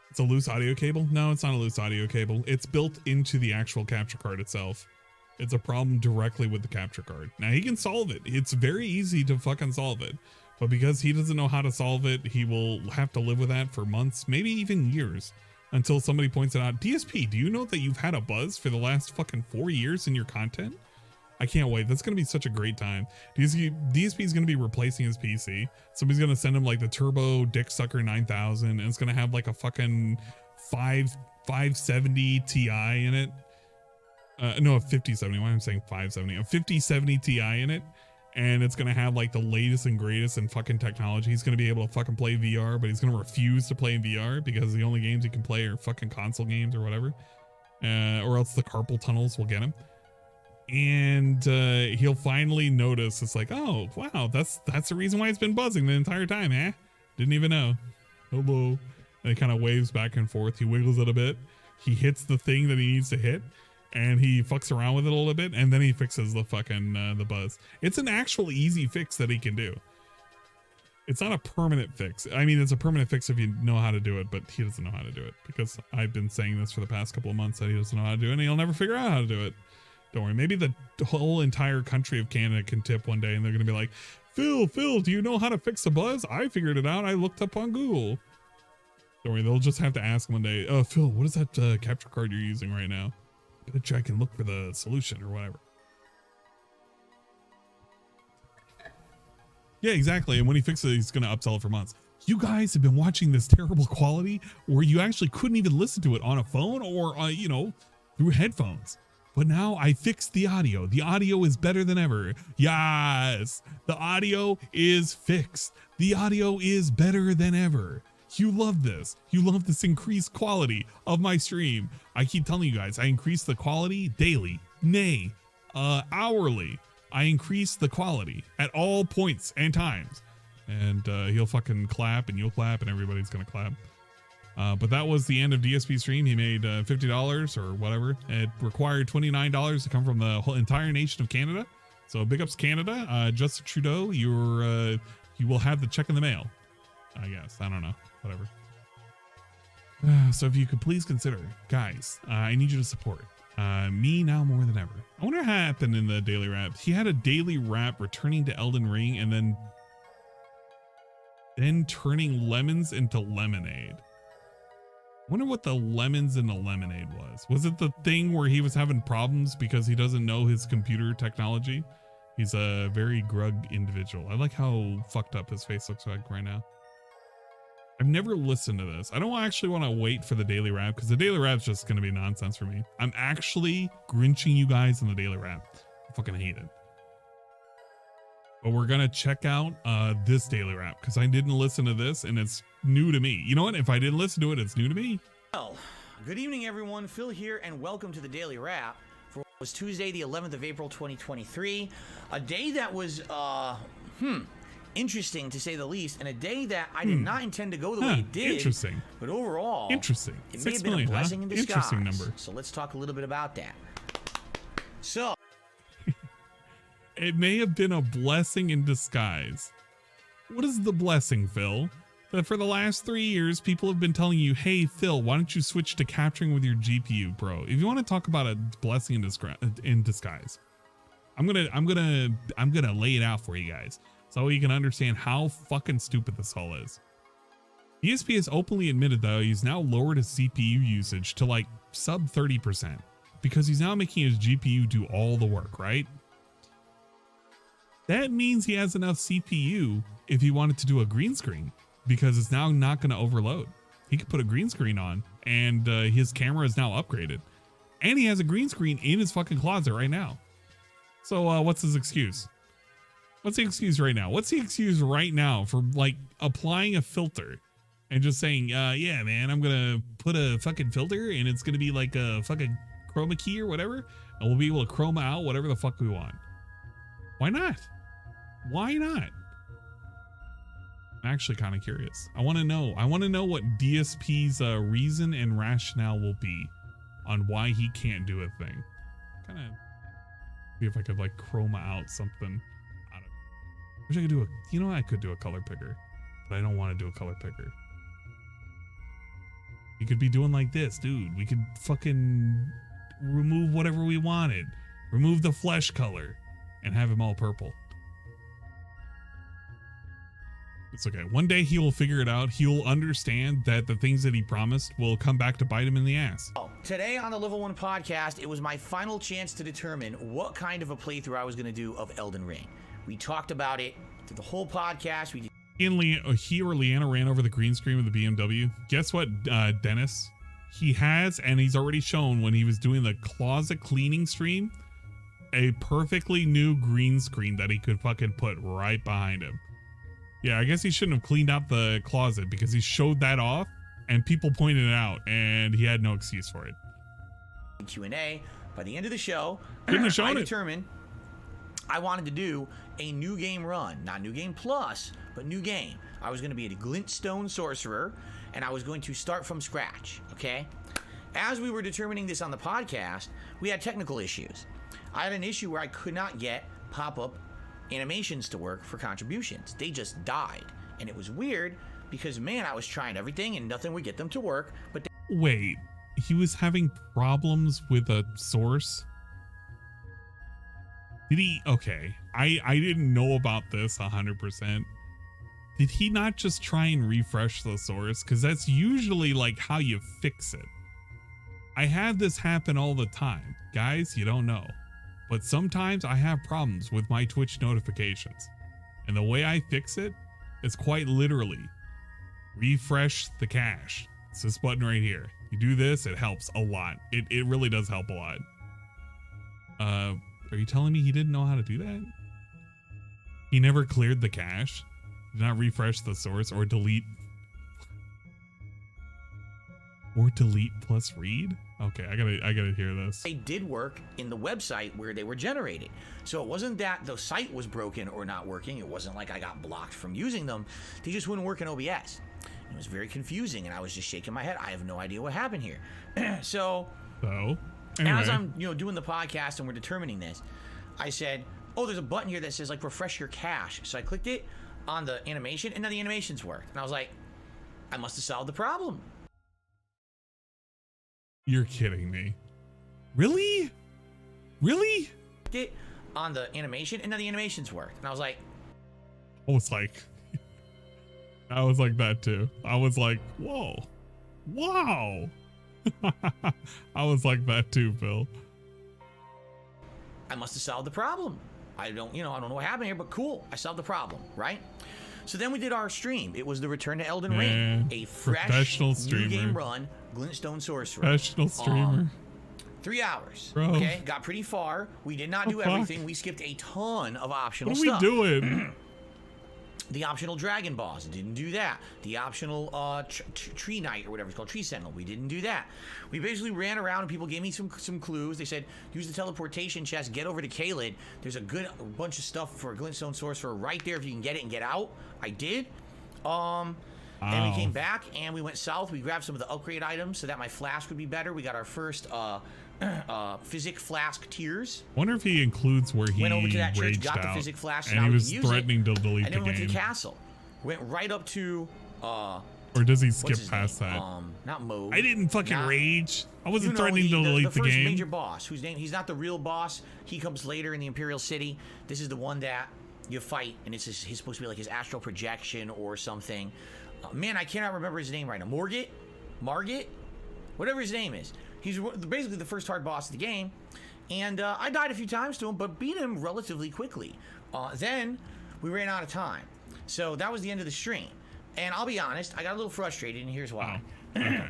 It's a loose audio cable? No, it's not a loose audio cable. It's built into the actual capture card itself. It's a problem directly with the capture card. Now, he can solve it. It's very easy to fucking solve it. But because he doesn't know how to solve it, he will have to live with that for months, maybe even years, until somebody points it out. DSP, do you know that you've had a buzz for the last fucking 4 years in your content? I can't wait. That's going to be such a great time. DSP is going to be replacing his PC. Somebody's going to send him like the Turbo Dick Sucker 9000, and it's going to have like a fucking 570 Ti in it. No, a 5070. Why am I saying 570? A 5070 Ti in it. And it's going to have like the latest and greatest in fucking technology. He's going to be able to fucking play VR, but he's going to refuse to play in VR because the only games he can play are fucking console games or whatever. Or else the carpal tunnels will get him. And he'll finally notice. It's like, oh wow, that's the reason why it's been buzzing the entire time, eh? Didn't even know. Hello. And he kind of waves back and forth. He wiggles it a bit. He hits the thing that he needs to hit, and he fucks around with it a little bit, and then he fixes the fucking the buzz. It's an actual easy fix that he can do. It's not a permanent fix. I mean, it's a permanent fix if you know how to do it, but he doesn't know how to do it, because I've been saying this for the past couple of months that he doesn't know how to do it, and he'll never figure out how to do it. Don't worry. Maybe the whole entire country of Canada can tip one day, and they're going to be like, Phil, do you know how to fix a buzz? I figured it out. I looked up on Google. Don't worry. They'll just have to ask him one day, Phil, what is that capture card you're using right now? I bet you I can look for the solution or whatever. Yeah, exactly. And when he fixes it, he's going to upsell it for months. You guys have been watching this terrible quality where you actually couldn't even listen to it on a phone or, you know, through headphones. But now I fixed the audio. The audio is better than ever. Yes, the audio is fixed. The audio is better than ever. You love this. You love this increased quality of my stream. I keep telling you guys, I increase the quality daily, nay, hourly. I increase the quality at all points and times. And he'll fucking clap, and you'll clap, and everybody's gonna clap. But that was the end of DSP stream. He made $50 or whatever. It required $29 to come from the whole entire nation of Canada. So big ups Canada. Justin Trudeau, you will have the check in the mail, I guess. I don't know. Whatever. So if you could please consider, guys, I need you to support me now more than ever. I wonder what happened in the daily rap. He had a daily rap returning to Elden Ring and then turning lemons into lemonade. I wonder what the lemons in the lemonade was. Was it the thing where he was having problems because he doesn't know his computer technology? He's a very grug individual. I like how fucked up his face looks like right now. I've never listened to this. I don't actually want to wait for the daily rap because the daily rap's just going to be nonsense for me. I'm actually grinching you guys in the daily rap. I fucking hate it. But we're going to check out this daily rap because I didn't listen to this and it's new to me. You know what? If I didn't listen to it, it's new to me. Well, good evening, everyone. Phil here, and welcome to the daily wrap for what was Tuesday, the 11th of April, 2023. A day that was, interesting to say the least, and a day that I did not intend to go the way it did. Interesting. But overall, interesting. It may have been a blessing in disguise. Interesting number. So let's talk a little bit about that. So, it may have been a blessing in disguise. What is the blessing, Phil? That for the last 3 years, people have been telling you, hey, Phil, why don't you switch to capturing with your GPU, bro? If you want to talk about a blessing in disguise, I'm gonna lay it out for you guys so you can understand how fucking stupid this all is. ESP has openly admitted, though, he's now lowered his CPU usage to like sub 30% because he's now making his GPU do all the work, right? That means he has enough CPU if he wanted to do a green screen because it's now not going to overload. He could put a green screen on and his camera is now upgraded. And he has a green screen in his fucking closet right now. So what's his excuse? What's the excuse right now? What's the excuse right now for like applying a filter and just saying, yeah, man, I'm going to put a fucking filter and it's going to be like a fucking chroma key or whatever. And we'll be able to chroma out whatever the fuck we want. Why not? Why not? I'm actually kind of curious. I want to know what DSP's reason and rationale will be on why he can't do a thing. Kind of see if I could like chroma out something. I wish I could do you know what? I could do a color picker, but I don't want to do a color picker. We could be doing like this, dude. We could fucking remove whatever we wanted. Remove the flesh color and have him all purple. It's okay. One day he will figure it out. He'll understand that the things that he promised will come back to bite him in the ass. Today on the Level 1 podcast, it was my final chance to determine what kind of a playthrough I was going to do of Elden Ring. We talked about it through the whole podcast. He or Leanna ran over the green screen with the BMW. Guess what, Dennis? He has, and he's already shown when he was doing the closet cleaning stream, a perfectly new green screen that he could fucking put right behind him. Yeah, I guess he shouldn't have cleaned out the closet because he showed that off and people pointed it out and he had no excuse for it. Q&A. By the end of the show, Couldn't have shown I it. determined I wanted to do a new game run. Not new game plus, but new game. I was going to be a glintstone sorcerer, and I was going to start from scratch, okay? As we were determining this on the podcast, we had technical issues. I had an issue where I could not get pop-up animations to work for contributions. They just died. And it was weird because, man, I was trying everything and nothing would get them to work. But Wait, he was having problems with a source? Did he? Okay, I didn't know about this 100%. Did he not just try and refresh the source? Because that's usually like how you fix it. I have this happen all the time. Guys, you don't know. But sometimes I have problems with my Twitch notifications. And the way I fix it is quite literally refresh the cache. It's this button right here. You do this, it helps a lot. It really does help a lot. Are you telling me he didn't know how to do that? He never cleared the cache, did not refresh the source or delete plus read? Okay, I gotta hear this. they did work in the website where they were generated. So it wasn't that the site was broken or not working. It wasn't like I got blocked from using them. They just wouldn't work in OBS. It was very confusing, and I was just shaking my head. I have no idea what happened here. So Anyway. as I'm doing the podcast and we're determining this, I said, oh, there's a button here that says like refresh your cache. So I clicked it on the animation, and then the animations worked. And I was like, I must have solved the problem. You're kidding me. Really? Really? It on the animation, and then the animations worked. And I was like, I was like that too. I was like, whoa. Wow. I was like that too, Phil. I must have solved the problem. I don't know what happened here, but cool. I solved the problem, right? So then we did our stream. It was the Return to Elden Ring, a fresh professional new streamer. game run, Glintstone Sorcerer. Professional streamer. 3 hours. Bro. Okay, got pretty far. We did not do fuck? everything. We skipped a ton of optional What are we stuff. doing? The optional dragon boss, didn't do that. The optional tree knight or whatever it's called, tree sentinel, we didn't do that. We basically ran around and people gave me some clues. They said, use the teleportation chest, get over to Caelid. There's a bunch of stuff for a glintstone sorcerer right there if you can get it and get out. I did. Then we came back and we went south. We grabbed some of the upgrade items so that my flask would be better. We got our first physic flask tiers. Wonder if he includes where he went over to that church, raged got the out, physic flask, and he was threatening to delete and the then we went to game. the castle. Went right up to Or does he skip what's his past name? that? Not Moe. I didn't fucking Not- rage. I wasn't you know, threatening to delete the the first game. major boss, whose name, he's not the real boss. He comes later in the Imperial City. This is the one that you fight, and he's supposed to be like his astral projection or something. Man, I cannot remember his name right now. Margit? Whatever his name is. He's basically the first hard boss of the game. And I died a few times to him, but beat him relatively quickly. Then we ran out of time. So that was the end of the stream. And I'll be honest, I got a little frustrated, and here's why. Oh, okay.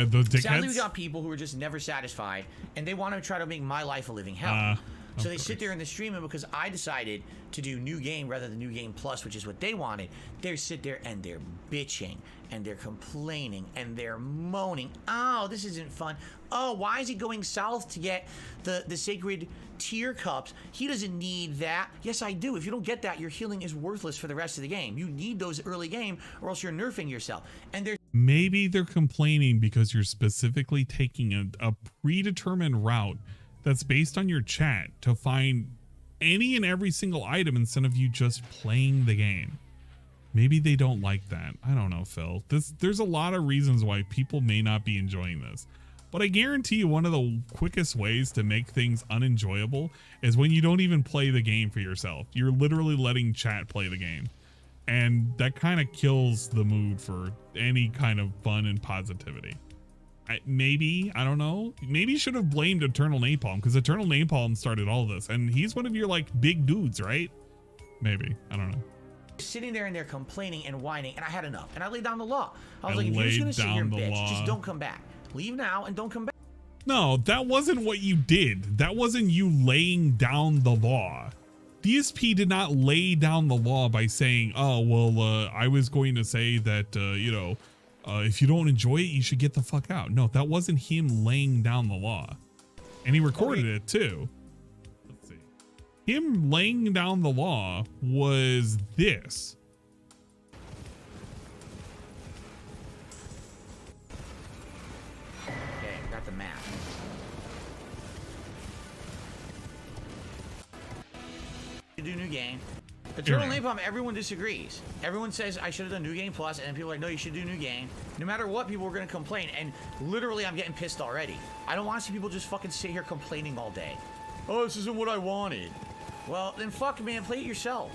Those dickheads? Sadly, we got people who are just never satisfied, and they want to try to make my life a living hell. So they sit there in the stream, and because I decided to do new game rather than new game plus, which is what they wanted, they sit there and they're bitching, and they're complaining, and they're moaning. Oh, this isn't fun. Oh, why is he going south to get the sacred tier cups? He doesn't need that. Yes, I do. If you don't get that, your healing is worthless for the rest of the game. You need those early game, or else you're nerfing yourself. And there's Maybe they're complaining because you're specifically taking a predetermined route that's based on your chat to find any and every single item instead of you just playing the game. Maybe they don't like that. I don't know, Phil. There's a lot of reasons why people may not be enjoying this. But I guarantee you one of the quickest ways to make things unenjoyable is when you don't even play the game for yourself. You're literally letting chat play the game. And that kind of kills the mood for any kind of fun and positivity. I don't know. Maybe you should have blamed Eternal Napalm, because Eternal Napalm started all this, and he's one of your like big dudes, right? Maybe. I don't know. Sitting there and they're complaining and whining, and I had enough. And I laid down the law. I was like, if you're just gonna sit here and bitch, just don't come back. Leave now and don't come back. No, that wasn't what you did. That wasn't you laying down the law. DSP did not lay down the law by saying, oh, well, I was going to say that, if you don't enjoy it, you should get the fuck out. No, that wasn't him laying down the law. And he recorded it too. Let's see. Him laying down the law was this. Okay, got the map. You do new game. Eternal Napalm, everyone disagrees. Everyone says I should have done New Game Plus, and then people are like, no, you should do New Game. No matter what, people are going to complain, and literally I'm getting pissed already. I don't want to see people just fucking sit here complaining all day. Oh, this isn't what I wanted. Well, then fuck, man, play it yourself.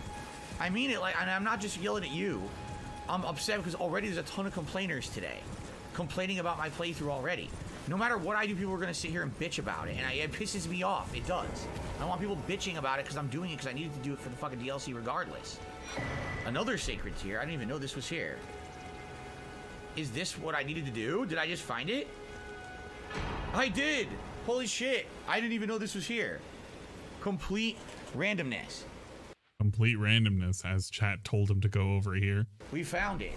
I mean it, like, and I'm not just yelling at you. I'm upset because already there's a ton of complainers today. Complaining about my playthrough already. No matter what I do, people are going to sit here and bitch about it, and it pisses me off. It does. I don't want people bitching about it because I'm doing it because I needed to do it for the fucking DLC regardless. Another sacred tier. I didn't even know this was here. Is this what I needed to do? Did I just find it? I did. Holy shit. I didn't even know this was here. Complete randomness. Complete randomness, as chat told him to go over here. We found it.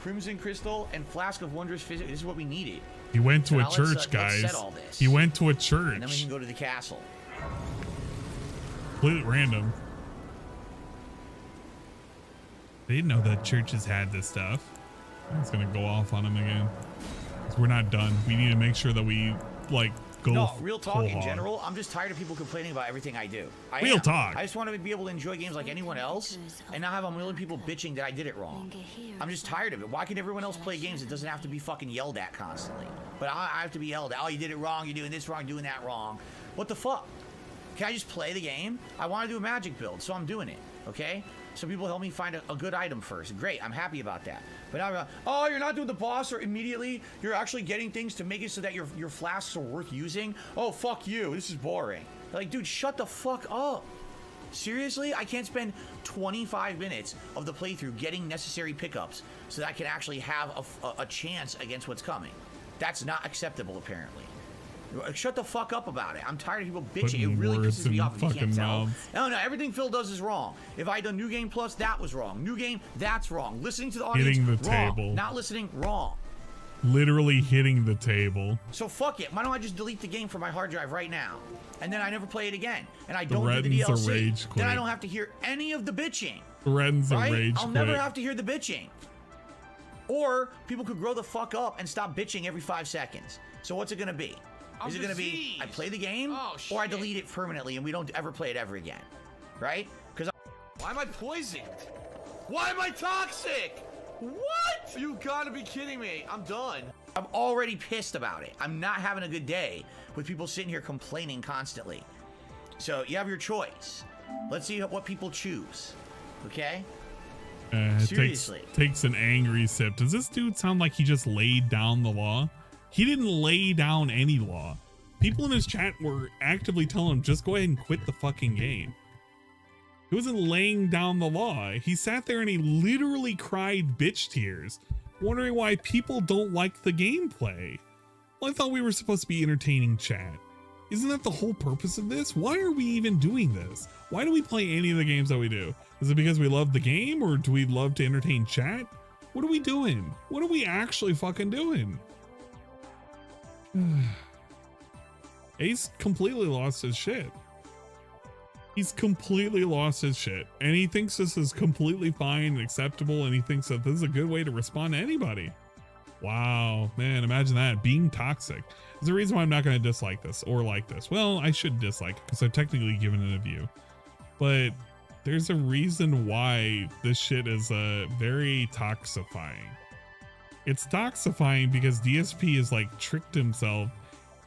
Crimson Crystal and Flask of Wondrous Physics. This is what we needed. He went to Now a church, guys. Let's set all this. He went to a church. And then we can go to the castle. Completely random. They didn't know that churches had this stuff. I'm just gonna go off on him again. 'Cause we're not done. We need to make sure that we like go. No, real talk in general. I'm just tired of people complaining about everything I do. Real talk. I just want to be able to enjoy games like anyone else, and not have a million people bitching that I did it wrong. I'm just tired of it. Why can everyone else play games that doesn't have to be fucking yelled at constantly? But I have to be yelled at. Oh, you did it wrong. You're doing this wrong. Doing that wrong. What the fuck? Can I just play the game? I want to do a magic build, so I'm doing it. Okay? So people help me find a good item first. Great, I'm happy about that. But now, like, oh, you're not doing the boss, or immediately you're actually getting things to make it so that your flasks are worth using. Oh, fuck you. This is boring. Like, dude, shut the fuck up. Seriously? I can't spend 25 minutes of the playthrough getting necessary pickups so that I can actually have a chance against what's coming. That's not acceptable, apparently. Shut the fuck up about it. I'm tired of people bitching. It really pisses me off if you can't tell. No, everything Phil does is wrong. If I had done New Game Plus, that was wrong. New Game, that's wrong. Listening to the audience, hitting the wrong. table. Not listening, wrong. Literally hitting the table. So fuck it. Why don't I just delete the game from my hard drive right now? And then I never play it again. And I don't do the Threatens a DLC. rage quit. Then I don't have to hear any of the bitching. Threatens a Right? rage I'll quit. never have to hear the bitching. Or people could grow the fuck up and stop bitching every 5 seconds. So what's it gonna be? Is it gonna be I play the game, or I delete it permanently and we don't ever play it ever again, right? Because why am I poisoned? Why am I toxic? What? You gotta be kidding me! I'm done. I'm already pissed about it. I'm not having a good day with people sitting here complaining constantly. So you have your choice. Let's see what people choose. Okay? Seriously. Takes an angry sip. Does this dude sound like he just laid down the law? He didn't lay down any law. People in his chat were actively telling him, just go ahead and quit the fucking game. He wasn't laying down the law. He sat there and he literally cried bitch tears, wondering why people don't like the gameplay. Well, I thought we were supposed to be entertaining chat. Isn't that the whole purpose of this? Why are we even doing this? Why do we play any of the games that we do? Is it because we love the game, or do we love to entertain chat? What are we doing? What are we actually fucking doing? Ace completely lost his shit. He's completely lost his shit, and he thinks this is completely fine and acceptable, and he thinks that this is a good way to respond to anybody. Wow, man, imagine that, being toxic. There's a reason why I'm not going to dislike this or like this. Well, I should dislike it because I've technically given it a view, but there's a reason why this shit is very toxifying. It's toxifying because DSP has like tricked himself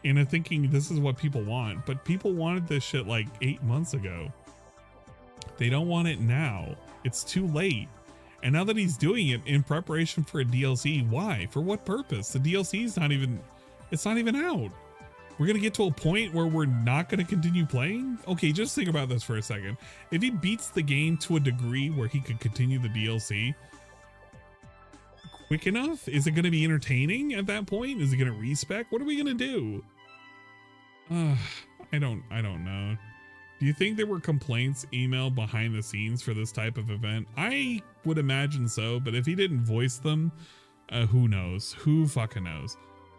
into thinking this is what people want, but people wanted this shit like 8 months ago. They don't want it now. It's too late. And now that he's doing it in preparation for a DLC, why? For what purpose? The DLC is not even, it's not even out. We're going to get to a point where we're not going to continue playing? Okay, just think about this for a second. If he beats the game to a degree where he could continue the DLC quick enough, is it going to be entertaining at that point? Is it going to respec? What are we going to do? I don't know. Do you think there were complaints emailed behind the scenes for this type of event? I would imagine so, but if he didn't voice them, Who knows? Who fucking knows?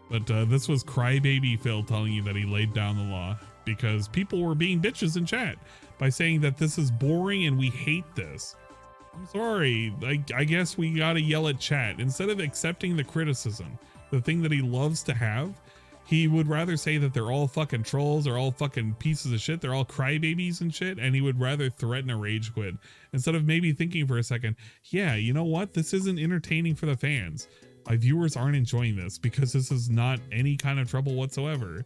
But this was Crybaby Phil telling you that he laid down the law because people were being bitches in chat by saying that this is boring and we hate this. I'm sorry. I guess we gotta yell at chat. Instead of accepting the criticism, the thing that he loves to have, he would rather say that they're all fucking trolls, they're all fucking pieces of shit, they're all crybabies and shit, and he would rather threaten a rage quit instead of maybe thinking for a second, yeah, you know what? This isn't entertaining for the fans. My viewers aren't enjoying this because this is not any kind of trouble whatsoever.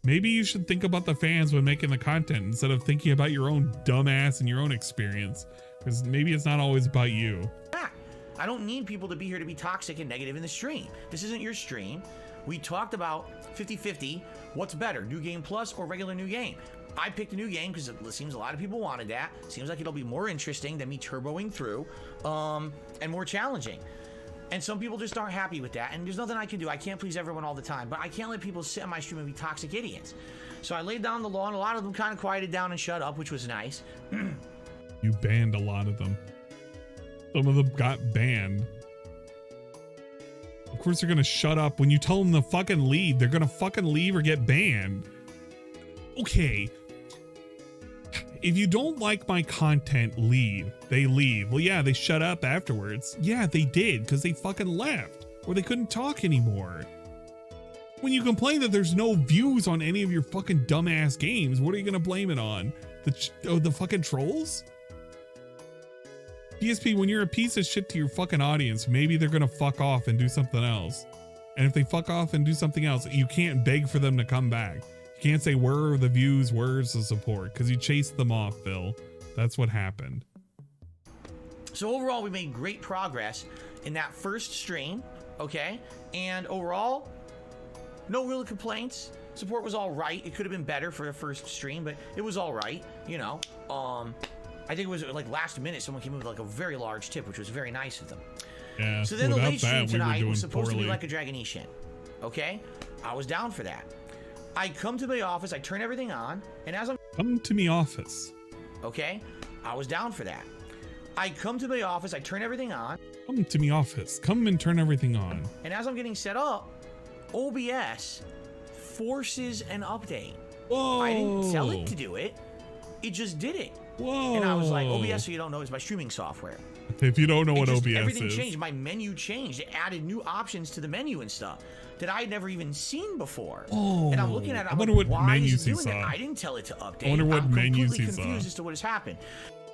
Maybe you should think about the fans when making the content instead of thinking about your own dumbass and your own experience, because maybe it's not always about you. I don't need people to be here to be toxic and negative in the stream. This isn't your stream. We talked about 50-50, what's better, New Game Plus or regular New Game? I picked a New Game because it seems a lot of people wanted that. Seems like it'll be more interesting than me turboing through, and more challenging. And some people just aren't happy with that, and there's nothing I can do. I can't please everyone all the time, but I can't let people sit on my stream and be toxic idiots. So I laid down the law, and a lot of them kind of quieted down and shut up, which was nice. You banned a lot of them. Some of them got banned. Of course they're gonna shut up when you tell them to fucking leave. They're gonna fucking leave or get banned. Okay. If you don't like my content, leave. They leave. Well, yeah, they shut up afterwards. Yeah, they did, because they fucking left. Or they couldn't talk anymore. When you complain that there's no views on any of your fucking dumbass games, what are you gonna blame it on? The fucking trolls? DSP, when you're a piece of shit to your fucking audience, maybe they're gonna fuck off and do something else. And if they fuck off and do something else, you can't beg for them to come back. You can't say, where are the views, where's the support? Because you chased them off, Phil. That's what happened. So overall, we made great progress in that first stream, okay? And overall, no real complaints. Support was all right. It could have been better for the first stream, but it was all right, you know. I think it was like last minute, someone came in with like a very large tip, which was very nice of them. Yeah, so then the late stream tonight we was supposed to be like a Dragonishin, okay? I was down for that. I come to the office, I turn everything on, and as I'm... Come to me office. Okay? I was down for that. I come to the office, I turn everything on. Come to me office. Come and turn everything on. And as I'm getting set up, OBS forces an update. Whoa. I didn't tell it to do it. It just did it. Whoa. And I was like, OBS, so you don't know, is my streaming software. If you don't know what OBS everything is. Changed. My menu changed. It added new options to the menu and stuff that I had never even seen before. Oh, and I'm looking at it, I'm wonder like, what why menus is it he doing that? saw. I didn't tell it to update. I wonder what menus he saw. I'm completely confused as to what has happened.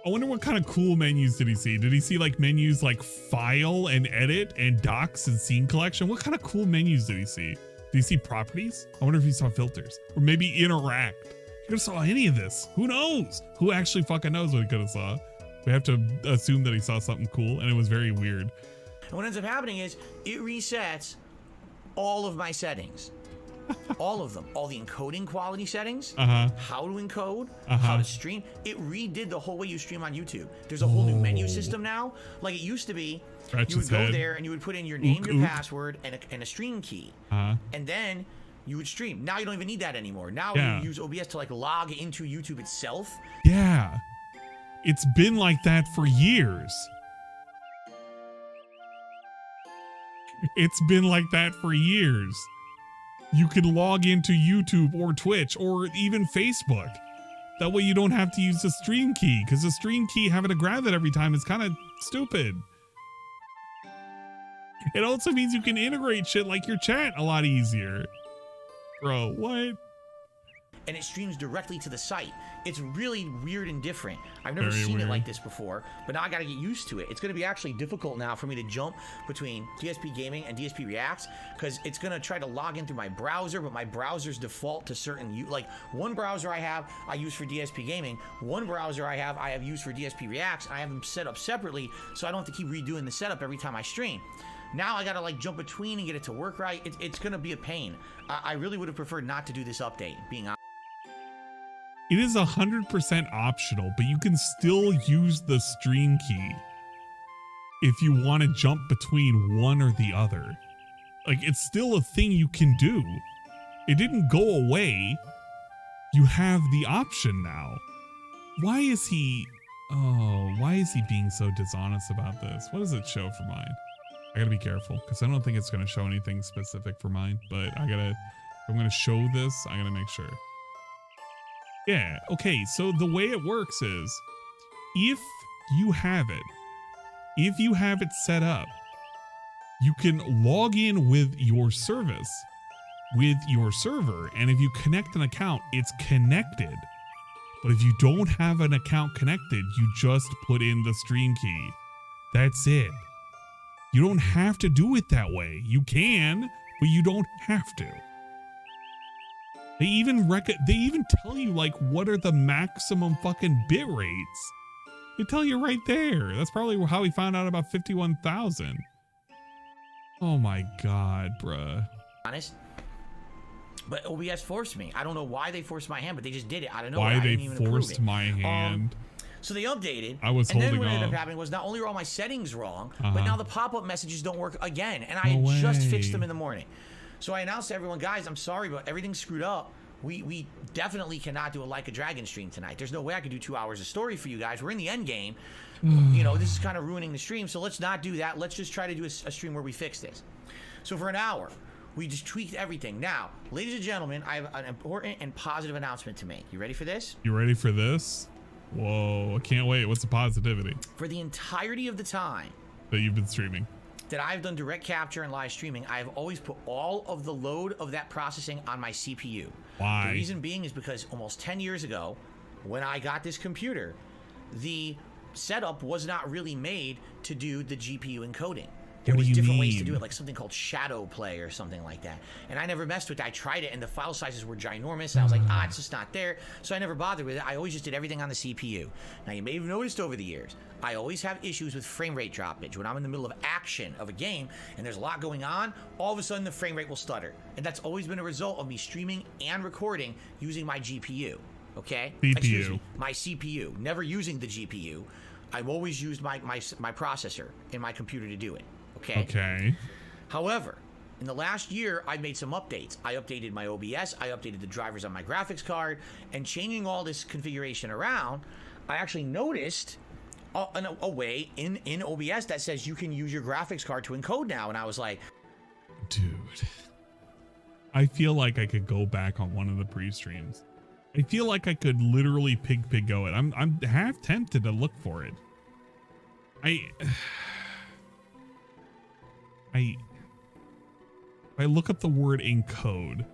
I wonder what kind of cool menus did he see? Did he see like menus like file and edit and docs and scene collection? What kind of cool menus did he see? Did he see properties? I wonder if he saw filters or maybe interact. He could have saw any of this. Who knows? Who actually fucking knows what he could have saw? We have to assume that he saw something cool and it was very weird. And what ends up happening is it resets all of my settings. All of them. All the encoding quality settings, how to encode, how to stream. It redid the whole way you stream on YouTube. There's a whole new menu system now. Like it used to be, you would go there and you would put in your name, your password, and a stream key. And then you would stream. Now you don't even need that anymore. Now you use OBS to like log into YouTube itself. Yeah. It's been like that for years. It's been like that for years. You can log into YouTube or Twitch or even Facebook. That way you don't have to use the stream key, because the stream key, having to grab it every time is kind of stupid. It also means you can integrate shit like your chat a lot easier. Bro, what? And it streams directly to the site. It's really weird and different. I've never Very seen weird. it like this before, but now I gotta get used to it. It's gonna be actually difficult now for me to jump between DSP Gaming and DSP Reacts, because it's gonna try to log in through my browser, but my browser's default to certain, like one browser I use for DSP Gaming, one browser I have used for DSP Reacts, and I have them set up separately, so I don't have to keep redoing the setup every time I stream. Now I gotta like jump between and get it to work right. It's gonna be a pain. I really would have preferred not to do this update, being honest. It is 100% optional, but you can still use the stream key if you want to jump between one or the other. Like, it's still a thing you can do. It didn't go away. You have the option now. Why is he being so dishonest about this? What does it show for mine? I gotta be careful because I don't think it's gonna show anything specific for mine, but I gotta, if I'm gonna show this, I gotta make sure. Yeah, okay, so the way it works is if you have it set up, you can log in with your service, with your server, and if you connect an account, it's connected. But if you don't have an account connected, you just put in the stream key. That's it. You don't have to do it that way. You can, but you don't have to. They even tell you like what are the maximum fucking bit rates. They tell you right there. That's probably how we found out about 51,000. Oh my god, bruh. Honest. But OBS forced me. I don't know why they forced my hand, but they just did it. I don't know why they forced my hand. So they updated. I was holding and then what ended off. up happening was not only are all my settings wrong, but now the pop-up messages don't work again. And I No had just way. fixed them in the morning. So I announced to everyone, guys, I'm sorry, but everything's screwed up. We definitely cannot do a Like a Dragon stream tonight. There's no way I could do 2 hours of story for you guys. We're in the end game. You know, this is kind of ruining the stream. So let's not do that. Let's just try to do a stream where we fix this. So for an hour, we just tweaked everything. Now, ladies and gentlemen, I have an important and positive announcement to make. You ready for this? You ready for this? Whoa, I can't wait. What's the positivity? For the entirety of the time that you've been streaming, that I've done direct capture and live streaming, I've always put all of the load of that processing on my CPU. Why? The reason being is because almost 10 years ago, when I got this computer, the setup was not really made to do the GPU encoding. There was different ways to do it, like something called shadow play or something like that. And I never messed with it. I tried it, and the file sizes were ginormous. And I was like, it's just not there. So I never bothered with it. I always just did everything on the CPU. Now, you may have noticed over the years, I always have issues with frame rate droppage. When I'm in the middle of action of a game, and there's a lot going on, all of a sudden the frame rate will stutter. And that's always been a result of me streaming and recording using my GPU. Okay? CPU. Excuse me, my CPU. Never using the GPU. I've always used my processor in my computer to do it. Okay. However, in the last year, I've made some updates. I updated my OBS, I updated the drivers on my graphics card, and changing all this configuration around, I actually noticed a way in OBS that says you can use your graphics card to encode now, and I was like, dude, I feel like I could go back on one of the pre-streams. I feel like I could literally pig go it. I'm half tempted to look for it. If I look up the word encode,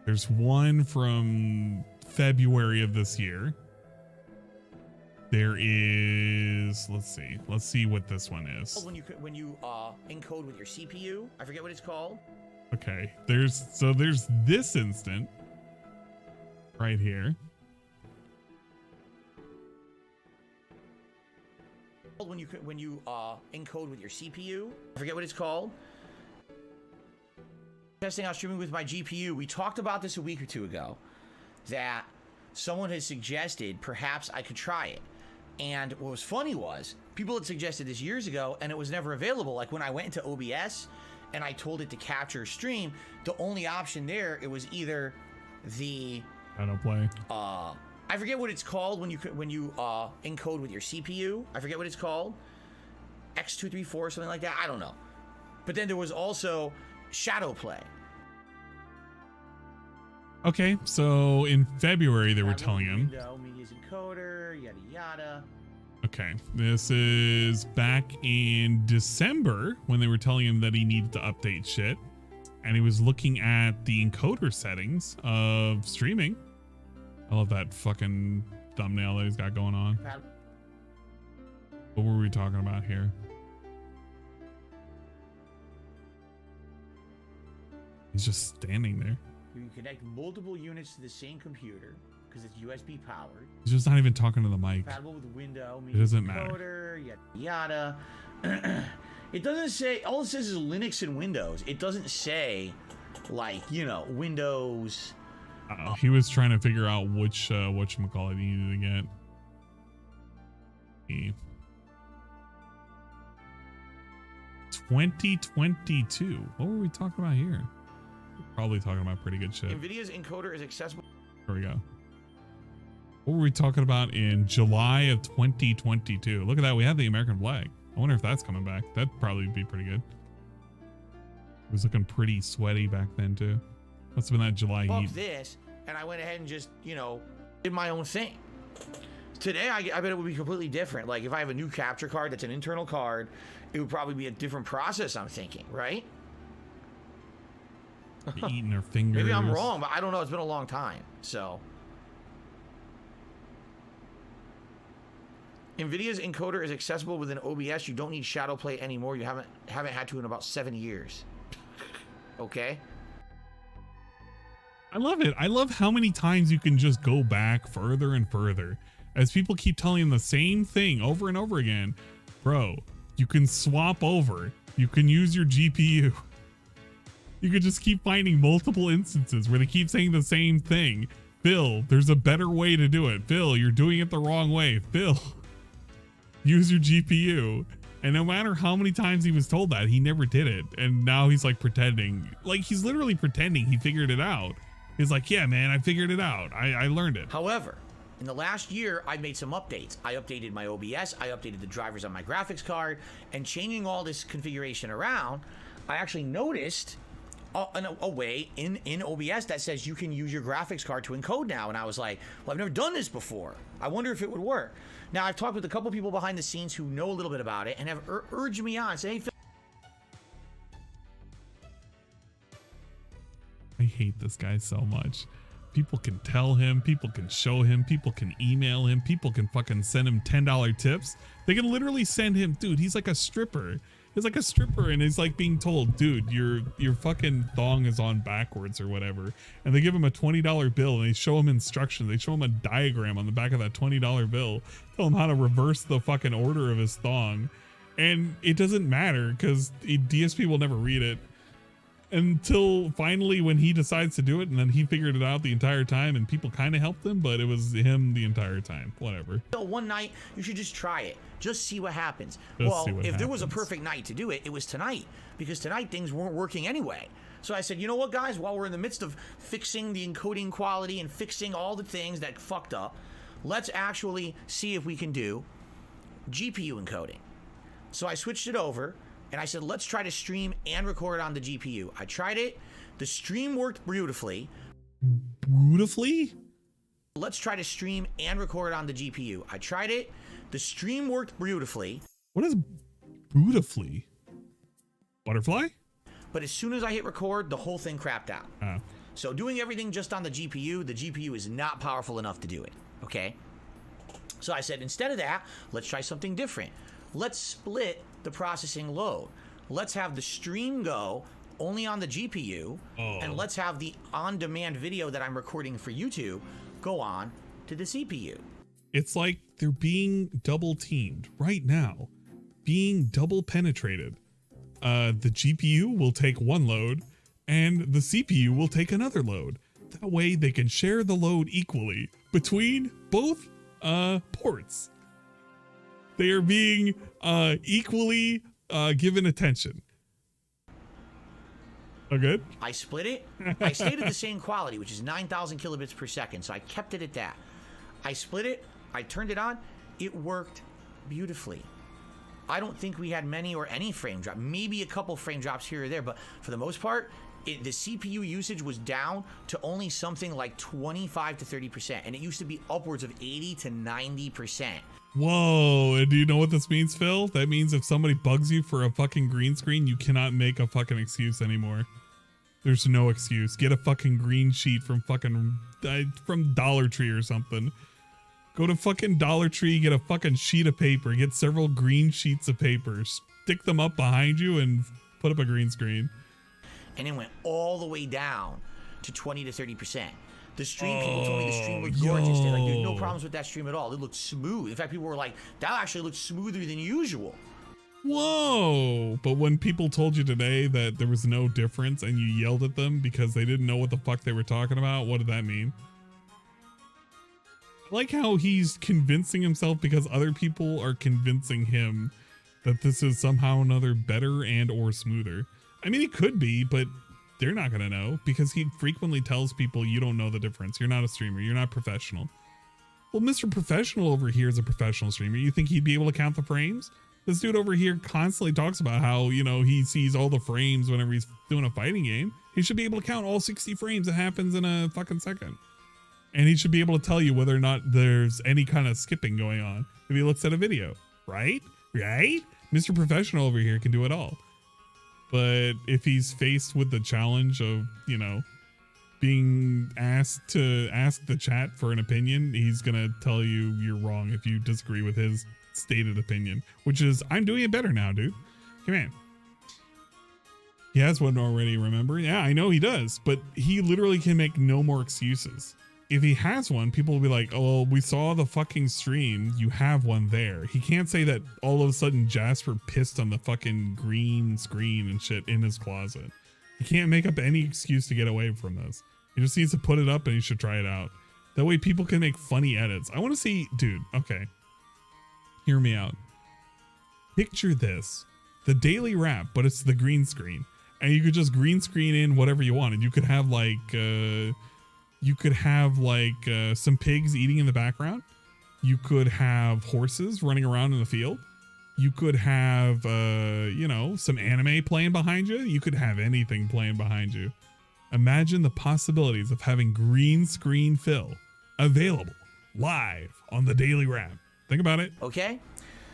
there's one from February of this year. There is, let's see what this one is. when you encode with your CPU, I forget what it's called. Okay, there's this instant right here. When you encode with your CPU, I forget what it's called. Testing out streaming with my GPU. We talked about this a week or two ago, that someone had suggested perhaps I could try it. And what was funny was people had suggested this years ago, and it was never available. Like when I went into OBS and I told it to capture stream, the only option there, it was either the autoplay. I forget what it's called when you encode with your CPU. I forget what it's called. X234 or something like that. I don't know. But then there was also shadow play. Okay, so in February they were telling him. Media's encoder, yada yada. Okay, this is back in December when they were telling him that he needed to update shit, and he was looking at the encoder settings of streaming. I love that fucking thumbnail that he's got going on. What were we talking about here? He's just standing there. You can connect multiple units to the same computer because it's USB powered. He's just not even talking to the mic. Compatible with Windows. It doesn't matter. Yada yada. It doesn't say. All it says is Linux and Windows. It doesn't say, like, you know, Windows. He was trying to figure out which whatchamacallit he needed to get. 2022. What were we talking about here? We're probably talking about pretty good shit. NVIDIA's encoder is accessible. Here we go. What were we talking about in July of 2022? Look at that. We have the American flag. I wonder if that's coming back. That'd probably be pretty good. It was looking pretty sweaty back then too. Must have been that July Fuck heat. this, and I went ahead and just, you know, did my own thing. Today, I bet it would be completely different. Like if I have a new capture card that's an internal card, it would probably be a different process, I'm thinking, right? Eating their fingers. Maybe I'm wrong, but I don't know. It's been a long time, so. NVIDIA's encoder is accessible within OBS. You don't need shadow play anymore. You haven't had to in about 7 years. Okay. I love it. I love how many times you can just go back further and further as people keep telling the same thing over and over again. Bro, you can swap over. You can use your GPU. You could just keep finding multiple instances where they keep saying the same thing. Phil, there's a better way to do it. Phil, you're doing it the wrong way. Phil, use your GPU. And no matter how many times he was told that, he never did it. And now he's like pretending. Like he's literally pretending he figured it out. He's like, yeah, man, I figured it out. I learned it. However, in the last year, I made some updates. I updated my OBS. I updated the drivers on my graphics card. And changing all this configuration around, I actually noticed a way in OBS that says you can use your graphics card to encode now. And I was like, well, I've never done this before. I wonder if it would work. Now, I've talked with a couple people behind the scenes who know a little bit about it and have urged me on, say, hey, Phil. I hate this guy so much. People can tell him, people can show him, people can email him, people can fucking send him $10 tips. They can literally send him, dude, he's like a stripper. He's like a stripper and he's like being told, dude, your fucking thong is on backwards or whatever. And they give him a $20 bill and they show him instructions. They show him a diagram on the back of that $20 bill. Tell him how to reverse the fucking order of his thong. And it doesn't matter because DSP will never read it. Until finally when he decides to do it, and then he figured it out the entire time and people kind of helped him, but it was him the entire time. Whatever. One night, you should just try it. Just see what happens. If there was a perfect night to do it, it was tonight. Because tonight things weren't working anyway. So I said, you know what, guys? While we're in the midst of fixing the encoding quality and fixing all the things that fucked up, let's actually see if we can do GPU encoding. So I switched it over. And I said, let's try to stream and record on the GPU. I tried it. The stream worked beautifully. Beautifully? Let's try to stream and record on the GPU. I tried it. The stream worked beautifully. What is beautifully? Butterfly? But as soon as I hit record, the whole thing crapped out. Oh. So doing everything just on the GPU is not powerful enough to do it. Okay? So I said, instead of that, let's try something different. Let's split the processing load. Let's have the stream go only on the GPU, and let's have the on-demand video that I'm recording for YouTube go on to the CPU. It's like they're being double teamed right now, being double penetrated. The GPU will take one load and the CPU will take another load. That way they can share the load equally between both ports. They are being equally given attention. Oh, good? I split it. I stayed at the same quality, which is 9,000 kilobits per second. So I kept it at that. I split it. I turned it on. It worked beautifully. I don't think we had many or any frame drop. Maybe a couple frame drops here or there. But for the most part, the CPU usage was down to only something like 25 to 30%. And it used to be upwards of 80 to 90%. Whoa, and do you know what this means, Phil? That means if somebody bugs you for a fucking green screen, you cannot make a fucking excuse anymore. There's no excuse. Get a fucking green sheet from Dollar Tree or something. Go to fucking Dollar Tree, get a fucking sheet of paper, get several green sheets of paper, stick them up behind you and put up a green screen. And it went all the way down to 20 to 30%. The stream, people told me the stream looked gorgeous. They're like, there's no problems with that stream at all. It looked smooth. In fact, people were like, that actually looked smoother than usual. Whoa. But when people told you today that there was no difference and you yelled at them because they didn't know what the fuck they were talking about, what did that mean? I like how he's convincing himself because other people are convincing him that this is somehow or another better and or smoother. I mean, it could be, but they're not going to know because he frequently tells people you don't know the difference. You're not a streamer. You're not professional. Well, Mr. Professional over here is a professional streamer. You think he'd be able to count the frames? This dude over here constantly talks about how, you know, he sees all the frames whenever he's doing a fighting game. He should be able to count all 60 frames that happens in a fucking second. And he should be able to tell you whether or not there's any kind of skipping going on if he looks at a video, right? Right? Mr. Professional over here can do it all. But if he's faced with the challenge of, you know, being asked to ask the chat for an opinion, he's going to tell you you're wrong if you disagree with his stated opinion, which is, I'm doing it better now, dude. Come on. He has one already, remember? Yeah, I know he does, but he literally can make no more excuses. If he has one, people will be like, oh, we saw the fucking stream. You have one there. He can't say that all of a sudden Jasper pissed on the fucking green screen and shit in his closet. He can't make up any excuse to get away from this. He just needs to put it up and he should try it out. That way people can make funny edits. I want to see, dude, okay. Hear me out. Picture this. The daily wrap, but it's the green screen. And you could just green screen in whatever you wanted. You could have like, some pigs eating in the background. You could have horses running around in the field. You could have, you know, some anime playing behind you. You could have anything playing behind you. Imagine the possibilities of having green screen Phil available live on the daily wrap. Think about it. Okay.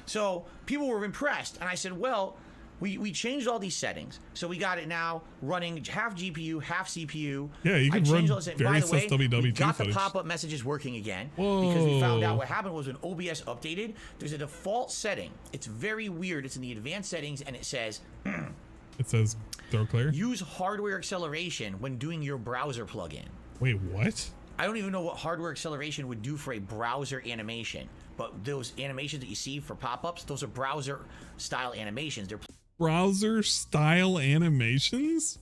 So people were impressed. And I said, well, we changed all these settings. So we got it now running half GPU, half CPU. Yeah, you can run various SWW2 we got footage. the pop-up messages working again. Whoa. Because we found out what happened was when OBS updated, there's a default setting. It's very weird. It's in the advanced settings and it says... It says throw clear? Use hardware acceleration when doing your browser plugin. Wait, what? I don't even know what hardware acceleration would do for a browser animation. But those animations that you see for pop-ups, those are browser-style animations. They're browser-style animations?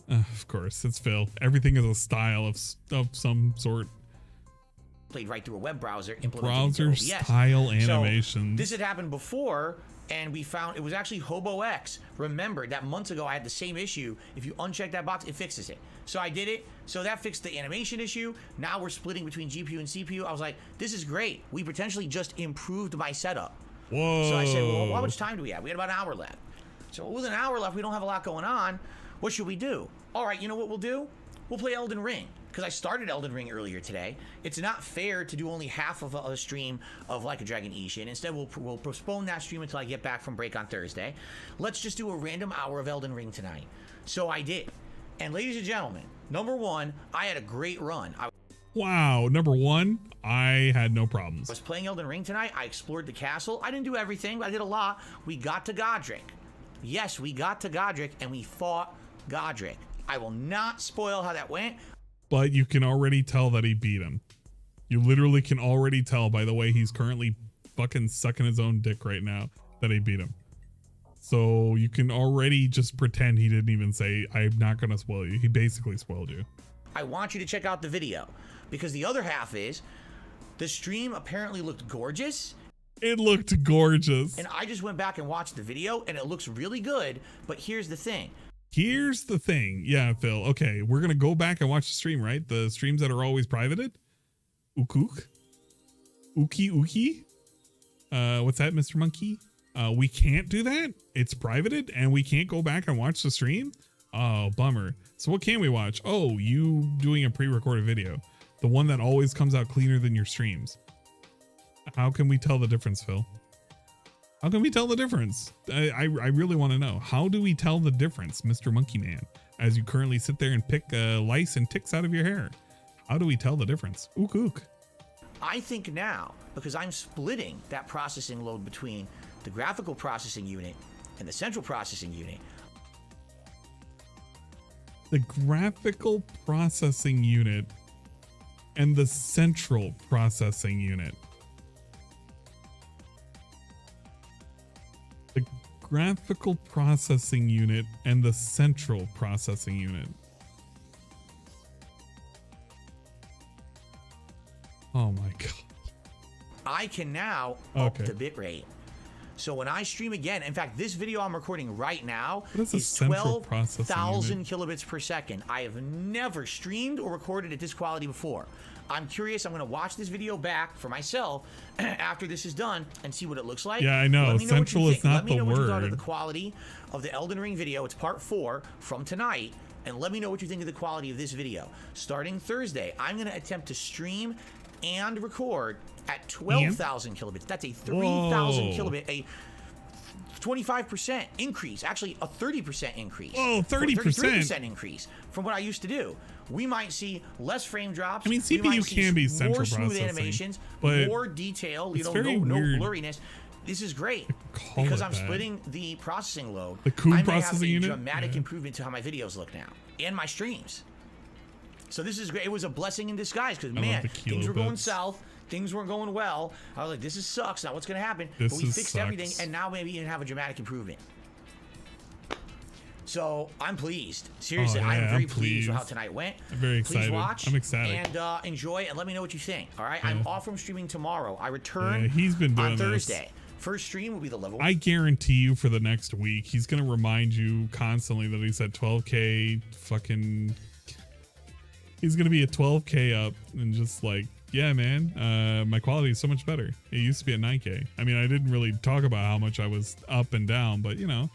Of course, it's Phil. Everything is a style of some sort. Played right through a web browser. Browser-style animations. So this had happened before, and we found it was actually HoboX. Remember that months ago I had the same issue. If you uncheck that box, it fixes it. So I did it. So that fixed the animation issue. Now we're splitting between GPU and CPU. I was like, this is great. We potentially just improved my setup. Whoa. So I said, well, how much time do we have? We had about an hour left. So with an hour left, we don't have a lot going on. What should we do? All right, you know what we'll do? We'll play Elden Ring. Because I started Elden Ring earlier today. It's not fair to do only half of a stream of Like a Dragon Ishin. Instead, we'll postpone that stream until I get back from break on Thursday. Let's just do a random hour of Elden Ring tonight. So I did. And ladies and gentlemen, number one, I had a great run. Wow, number one, I had no problems. I was playing Elden Ring tonight. I explored the castle. I didn't do everything, but I did a lot. We got to Godric. Yes, we got to Godric, and we fought Godric. I will not spoil how that went. But you can already tell that he beat him. You literally can already tell by the way he's currently fucking sucking his own dick right now that he beat him. So you can already just pretend he didn't even say, I'm not going to spoil you. He basically spoiled you. I want you to check out the video because the other half is the stream apparently looked gorgeous. It looked gorgeous. And I just went back and watched the video and it looks really good. But here's the thing. Here's the thing. Yeah, Phil. Okay, we're going to go back and watch the stream, right? The streams that are always privated. Ukuk. Uki. What's that, Mr. Monkey? We can't do that. It's privated and we can't go back and watch the stream. Oh, bummer. So what can we watch? Oh, you doing a pre-recorded video. The one that always comes out cleaner than your streams. How can we tell the difference, Phil? How can we tell the difference? I really want to know. How do we tell the difference, Mr. Monkey Man, as you currently sit there and pick lice and ticks out of your hair? How do we tell the difference? Ook. I think now, because I'm splitting that processing load between the graphical processing unit and the central processing unit. The graphical processing unit and the central processing unit. The graphical processing unit and the central processing unit. Oh my god. I can now up the bitrate. So when I stream again, in fact, this video I'm recording right now What is a is central processing 12,000 unit? kilobits per second. I have never streamed or recorded at this quality before. I'm curious. I'm going to watch this video back for myself after this is done and see what it looks like. Yeah, I know. Let me know Central what you is think. not Let me the know what you thought of word. the quality of the Elden Ring video. It's part 4 from tonight. And let me know what you think of the quality of this video. Starting Thursday, I'm going to attempt to stream and record at 12,000 kilobits. That's a 3,000 kilobit, a 25% increase, actually a 30% increase. Oh, 30%. 33% increase from what I used to do. We might see less frame drops. I mean, we might CPU see can be central more smooth processing, animations, but more detail, it's no very weird. blurriness. This is great Call because it I'm that. splitting the processing load. The CUDA I may processing have a unit? dramatic Yeah. improvement to how my videos look now and my streams. So this is great. It was a blessing in disguise because, I love man, the things were going kilobits. south. Things weren't going well. I was like, this is sucks. Now what's going to happen? This But we is fixed sucks. everything, and now maybe even have a dramatic improvement. So I'm pleased. Seriously, Oh, yeah, I'm very I'm pleased with how pleased. tonight went. I'm very Please excited. watch. I'm ecstatic. And enjoy, and let me know what you think. All right, Yeah. I'm off from streaming tomorrow. I return Yeah, he's been doing on this. Thursday. First stream will be the level. I guarantee you for the next week, he's going to remind you constantly that he's at 12K fucking... He's going to be at 12K up and just like, yeah, man, my quality is so much better. It used to be at 9K. I mean, I didn't really talk about how much I was up and down, but you know,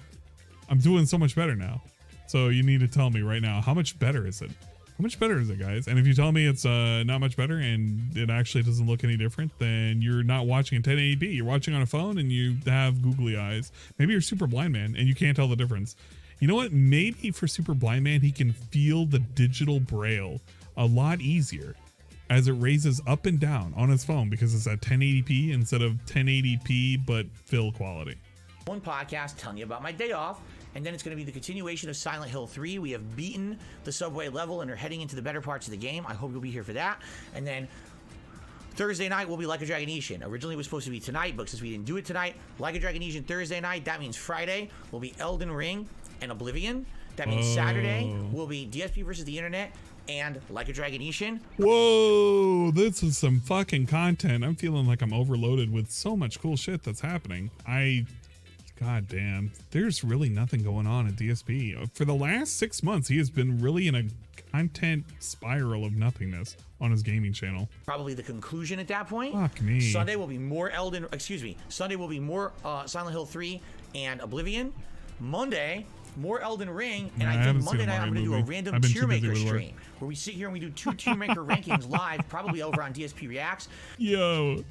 I'm doing so much better now. So you need to tell me right now, how much better is it? How much better is it, guys? And if you tell me it's not much better and it actually doesn't look any different, then you're not watching in 1080p. You're watching on a phone and you have googly eyes. Maybe you're super blind, man, and you can't tell the difference. You know what? Maybe for super blind man, he can feel the digital braille a lot easier as it raises up and down on his phone because it's at 1080p instead of 1080p but fill quality. One podcast telling you about my day off, and then it's going to be the continuation of Silent Hill 3. We have beaten the subway level and are heading into the better parts of the game. I hope you'll be here for that. And then Thursday night will be Like a Dragonesian. Originally it was supposed to be tonight, but since we didn't do it tonight, Like a Dragonesian Thursday night, that means Friday will be Elden Ring and Oblivion. That means Saturday will be DSP versus the Internet and Like a Dragonesian. Whoa, this is some fucking content. I'm feeling like I'm overloaded with so much cool shit that's happening. God damn, there's really nothing going on at DSP. For the last 6 months, he has been really in a content spiral of nothingness on his gaming channel. Probably the conclusion at that point. Fuck me. Sunday will be more Sunday will be more Silent Hill 3 and Oblivion. Monday, more Elden Ring, and I think Monday night I'm going to do a random tier maker stream where we sit here and we do 2 tier maker rankings live, probably over on DSP Reacts. Yo.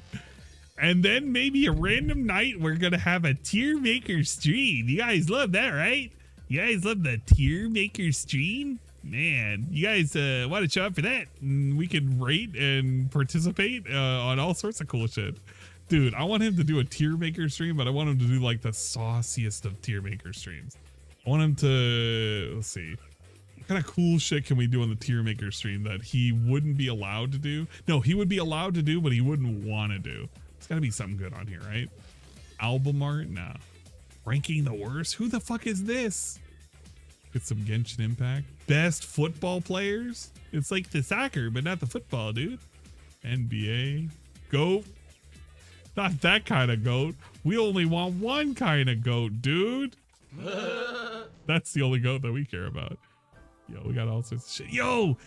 And then maybe a random night we're going to have a tier maker stream. You guys love that, right? You guys love the tier maker stream? Man, you guys want to show up for that? We can rate and participate on all sorts of cool shit. Dude, I want him to do a tier maker stream, but I want him to do like the sauciest of tier maker streams. I want him to, let's see, what kind of cool shit can we do on the tier maker stream that he wouldn't be allowed to do? No, he would be allowed to do, but he wouldn't want to do. It's gotta be something good on here, right? Album art? Nah. Ranking the worst? Who the fuck is this? Get some Genshin Impact. Best football players? It's like the soccer, but not the football, dude. NBA. GOAT. Not that kind of GOAT. We only want one kind of GOAT, dude. That's the only GOAT that we care about. Yo, we got all sorts of shit. Yo!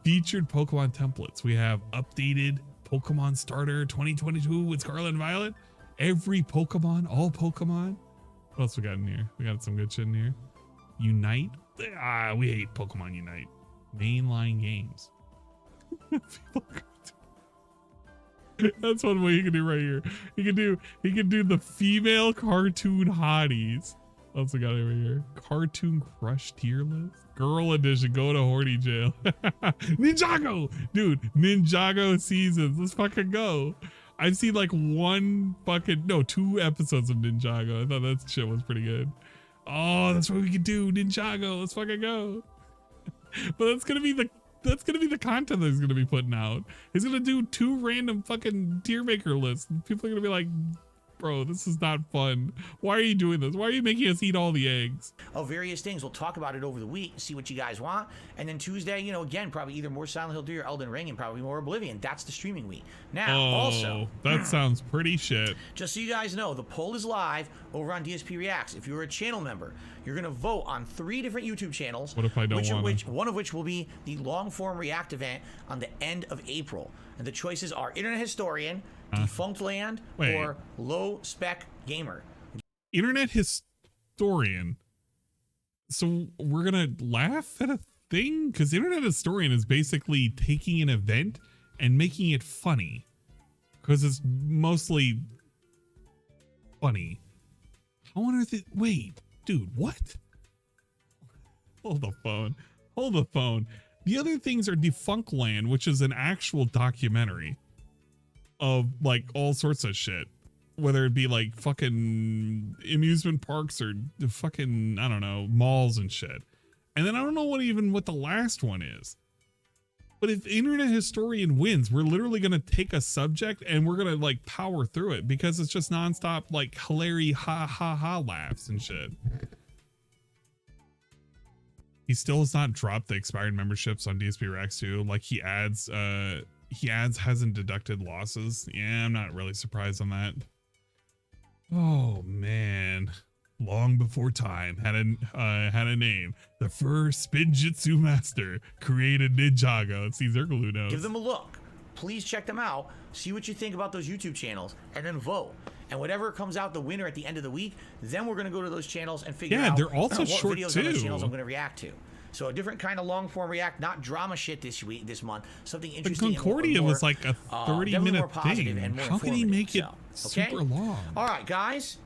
Featured Pokemon templates. We have updated Pokemon Starter 2022 with Scarlet and Violet. Every Pokemon, all Pokemon. What else we got in here? We got some good shit in here. Unite. We hate Pokemon Unite. Mainline games. That's one way you can do right here. He can do the female cartoon hotties. What else we got over here? Cartoon Crush tier list. Girl edition. Go to horny jail. Ninjago, dude. Ninjago seasons. Let's fucking go. I've seen like 2 episodes of Ninjago. I thought that shit was pretty good. Oh, that's what we can do. Ninjago. Let's fucking go. But that's gonna be the content that he's gonna be putting out. He's gonna do 2 random fucking tier maker lists. People are gonna be like, Bro, this is not fun. Why are you doing this? Why are you making us eat all the eggs? Of various things. We'll talk about it over the week, see what you guys want. And then Tuesday, you know, again, probably either more Silent Hill 3 or Elden Ring and probably more Oblivion. That's the streaming week. Now, also... that sounds pretty shit. Just so you guys know, the poll is live over on DSP Reacts. If you're a channel member, you're going to vote on 3 different YouTube channels. What if I don't want to? One of which will be the long-form React event on the end of April. And the choices are Internet Historian, Defunct Land, or Low Spec Gamer. Internet Historian. So we're gonna laugh at a thing? Because Internet Historian is basically taking an event and making it funny. Because it's mostly funny. How on earth wait, dude, what? Hold the phone. Hold the phone. The other things are Defunct Land, which is an actual documentary of like all sorts of shit, whether it be like fucking amusement parks or fucking, I don't know, malls and shit. And then I don't know what the last one is. But if Internet Historian wins, we're literally going to take a subject and we're going to like power through it because it's just nonstop like hilarious ha ha ha laughs and shit. He still has not dropped the expired memberships on DSP Rex 2. Like he adds hasn't deducted losses. Yeah, I'm not really surprised on that. Oh man. Long before time had a name. The first Spinjitzu master created Ninjago. It's Caesar who knows. Give them a look. Please check them out. See what you think about those YouTube channels and then vote. And whatever comes out the winner at the end of the week, then we're going to go to those channels and figure out they're also what short videos too. on those channels I'm going to react to. So a different kind of long form react, not drama shit this month. Something interesting. The Concordia was like a 30-minute thing. How can he make it super long? All right, guys.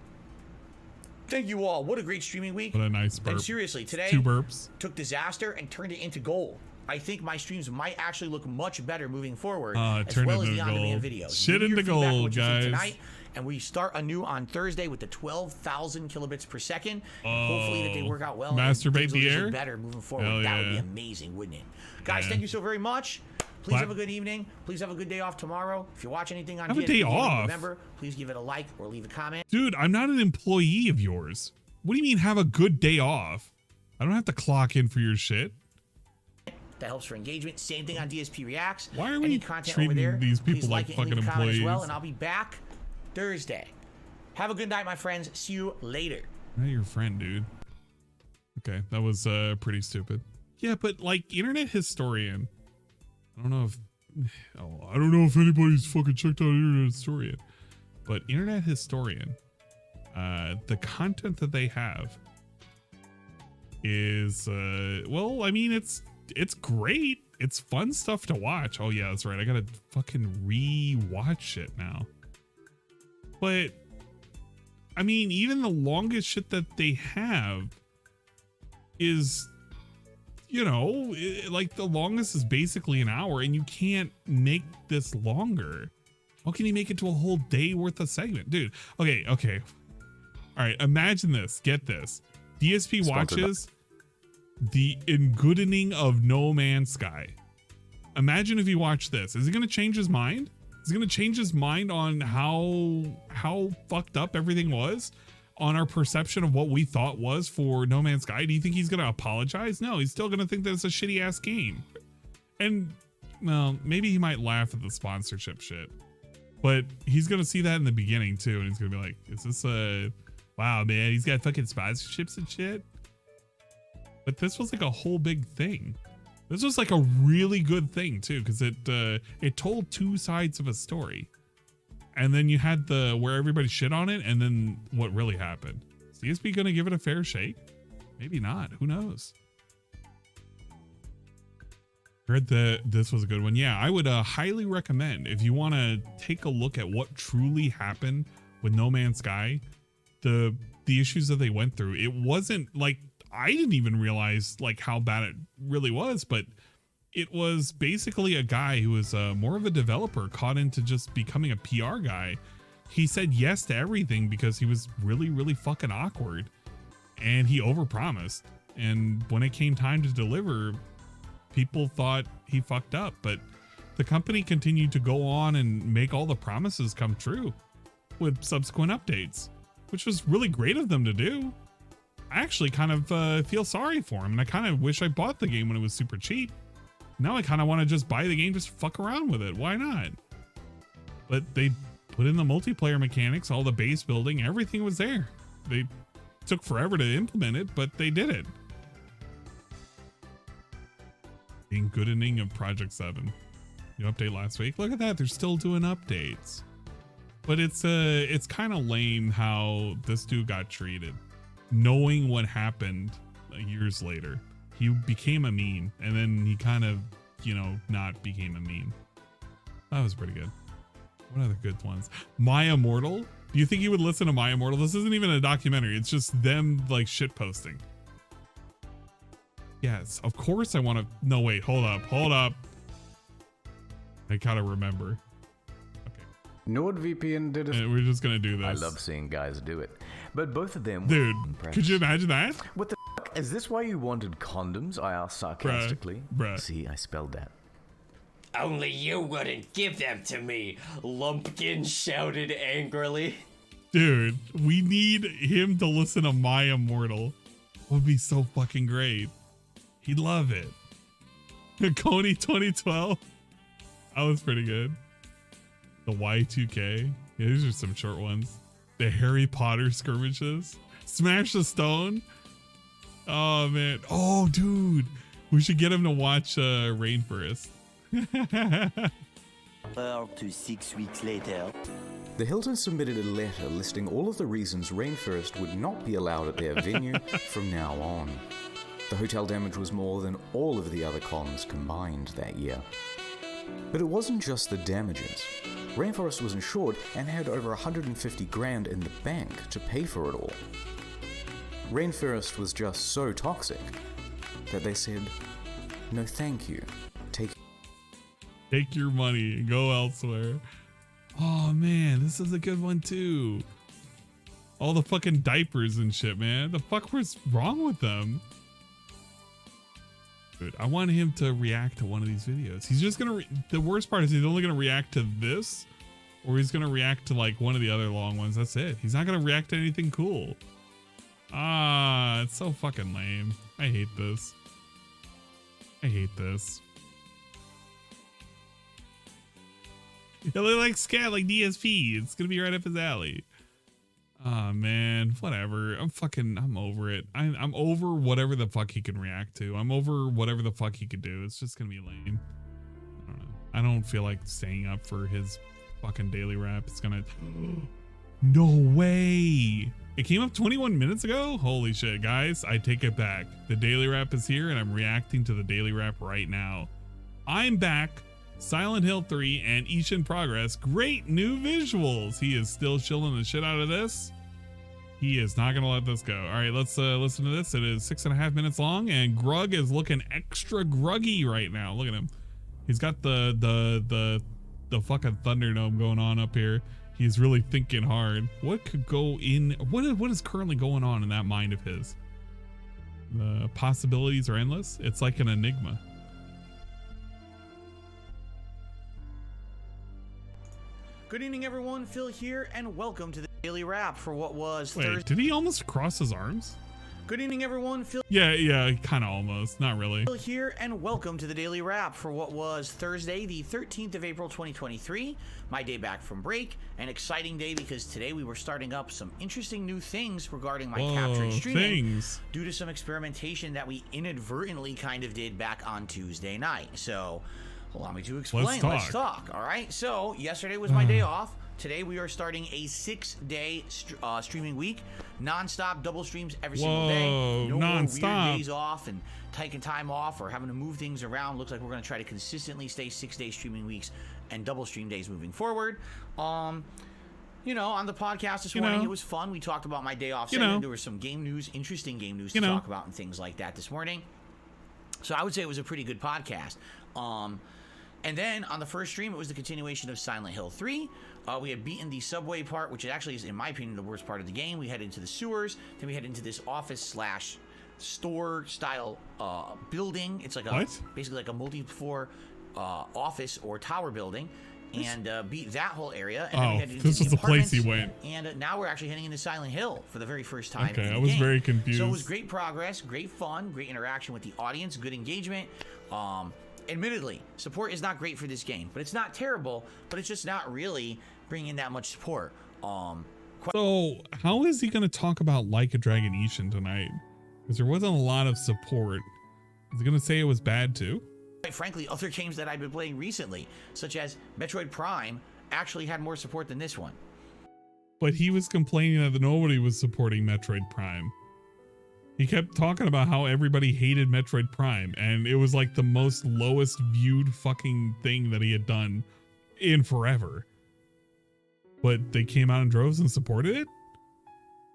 Thank you all. What a great streaming week. What a nice burp. And seriously, today 2 burps. Took disaster and turned it into gold. I think my streams might actually look much better moving forward, as well as the on-demand videos. Shit into gold, guys. Tonight, and we start anew on Thursday with the 12,000 kilobits per second. Hopefully that they work out well. Masturbate the air. Better moving forward. That would be amazing, wouldn't it? Guys, thank you so very much. Please have a good evening. Please have a good day off tomorrow. If you watch anything on DSP, remember, please give it a like or leave a comment. Dude, I'm not an employee of yours. What do you mean have a good day off? I don't have to clock in for your shit. That helps for engagement. Same thing on DSP Reacts. Why are we treating these people like fucking employees? As well, and I'll be back Thursday. Have a good night, my friends. See you later. I'm not your friend, dude. Okay, that was pretty stupid. Yeah, but like Internet Historian, I don't know if anybody's fucking checked out Internet Historian, but Internet Historian, the content that they have is well, I mean, it's great. It's fun stuff to watch. Oh yeah, that's right. I gotta fucking re-watch it now. But I mean, even the longest shit that they have is, you know, like the longest is basically an hour, and you can't make this longer. How can you make it to a whole day worth of segment, dude? Okay. All right, imagine this. Get this. DSP watches the Engoodening of No Man's Sky. Imagine if you watch this. Is he going to change his mind? Is he going to change his mind on how fucked up everything was? On our perception of what we thought was for No Man's Sky? Do you think he's going to apologize? No, he's still going to think that it's a shitty ass game. And, well, maybe he might laugh at the sponsorship shit. But he's going to see that in the beginning too. And he's going to be like, is this wow, man, he's got fucking sponsorships and shit. But this was like a whole big thing. This was like a really good thing too, because it told 2 sides of a story. And then you had the where everybody shit on it, and then what really happened. Is DSP gonna give it a fair shake? Maybe not. Who knows? Heard that this was a good one. Yeah, I would highly recommend, if you want to take a look at what truly happened with No Man's Sky, the issues that they went through. It wasn't like, I didn't even realize like how bad it really was, but it was basically a guy who was more of a developer caught into just becoming a PR guy. He said yes to everything because he was really, really fucking awkward, and he overpromised. And when it came time to deliver, people thought he fucked up, but the company continued to go on and make all the promises come true. with subsequent updates, which was really great of them to do. I actually kind of feel sorry for him, and I kind of wish I bought the game when it was super cheap. Now I kind of want to just buy the game, just fuck around with it. Why not? But they put in the multiplayer mechanics, all the base building, everything was there. They took forever to implement it, but they did it. Being good ending of Project 7. New update last week. Look at that, they're still doing updates. But it's kind of lame how this dude got treated. Knowing what happened years later. He became a meme, and then he kind of, you know, not became a meme. That was pretty good. What other good ones? My Immortal? Do you think he would listen to My Immortal? This isn't even a documentary. It's just them like shit posting. Yes, of course I want to. No, wait, hold up. I gotta remember. Okay. NordVPN did it. We're just gonna do this. I love seeing guys do it. But both of them. Dude, could you imagine that? What the fuck? Is this why you wanted condoms? I asked sarcastically. Bruh. See, I spelled that. Only you wouldn't give them to me, Lumpkin shouted angrily. Dude, we need him to listen to My Immortal. Would be so fucking great. He'd love it. Coney 2012. That was pretty good. The Y2K. Yeah, these are some short ones. The Harry Potter skirmishes. Smash the Stone. Oh, man. Oh, dude. We should get him to watch Rainforest. 4 to 6 weeks later. The Hiltons submitted a letter listing all of the reasons Rainforest would not be allowed at their venue from now on. The hotel damage was more than all of the other cons combined that year. But it wasn't just the damages. Rainforest was insured and had over 150 grand in the bank to pay for it all. Rainforest was just so toxic that they said, no thank you. Take your money and go elsewhere. Oh man, this is a good one too. All the fucking diapers and shit, man. The fuck was wrong with them? Dude, I want him to react to one of these videos. He's just gonna, the worst part is he's only gonna react to this, or he's gonna react to like one of the other long ones. That's it. He's not gonna react to anything cool. Ah, it's so fucking lame. I hate this. I hate this. It looks like scat like DSP. It's gonna be right up his alley. Oh man, whatever. I'm over it. I'm over whatever the fuck he can react to. I'm over whatever the fuck he could do. It's just gonna be lame. I don't know. I don't feel like staying up for his fucking daily rap. It's gonna. No way. It came up 21 minutes ago? Holy shit, guys. I take it back. The daily rap is here and I'm reacting to the daily rap right now. I'm back. Silent Hill 3 and Each in Progress. Great new visuals. He is still chilling the shit out of this. He is not gonna let this go. All right, let's listen to this. It is 6.5 minutes long and Grug is looking extra gruggy right now. Look at him. He's got the fucking Thunderdome going on up here. He's really thinking hard. What could go in? What is currently going on in that mind of his? The possibilities are endless. It's like an enigma. Good evening, everyone. Phil here, and welcome to the Daily Wrap for what was Wait, Thursday. did he almost cross his arms? Good evening, everyone. Phil. Yeah, kind of almost. Not really. Phil here, and welcome to the Daily Wrap for what was Thursday, the 13th of April, 2023. My day back from break. An exciting day because today we were starting up some interesting new things regarding my captured streaming due to some experimentation that we inadvertently kind of did back on Tuesday night. So allow me to explain. Let's talk. All right. So yesterday was my day off. Today we are starting a 6-day streaming week, non-stop double streams every single day. No more weird days off and taking time off or having to move things around. Looks like we're going to try to consistently stay 6-day streaming weeks and double stream days moving forward. You know, on the podcast this morning, it was fun. We talked about my day off. There was some game news, interesting game news to talk about and things like that this morning. So I would say it was a pretty good podcast. And then on the first stream, it was the continuation of Silent Hill 3. We had beaten the subway part, which actually is, in my opinion, the worst part of the game. We head into the sewers. Then we head into this office/store style building. It's like basically like a multi-floor office or tower building. and beat that whole area. And then we Oh, got into this was the place he apartments, went. And now we're actually heading into Silent Hill for the very first time. Okay, in the I was game. very confused. So it was great progress, great fun, great interaction with the audience, good engagement. Admittedly, support is not great for this game, but it's not terrible, but it's just not really bringing that much support. So how is he going to talk about Like a Dragon Ishin tonight? Because there wasn't a lot of support. Is he going to say it was bad too? Quite frankly, other games that I've been playing recently, such as Metroid Prime, actually had more support than this one. But he was complaining that nobody was supporting Metroid Prime. He kept talking about how everybody hated Metroid Prime, and it was like the most lowest viewed fucking thing that he had done in forever. But they came out in droves and supported it?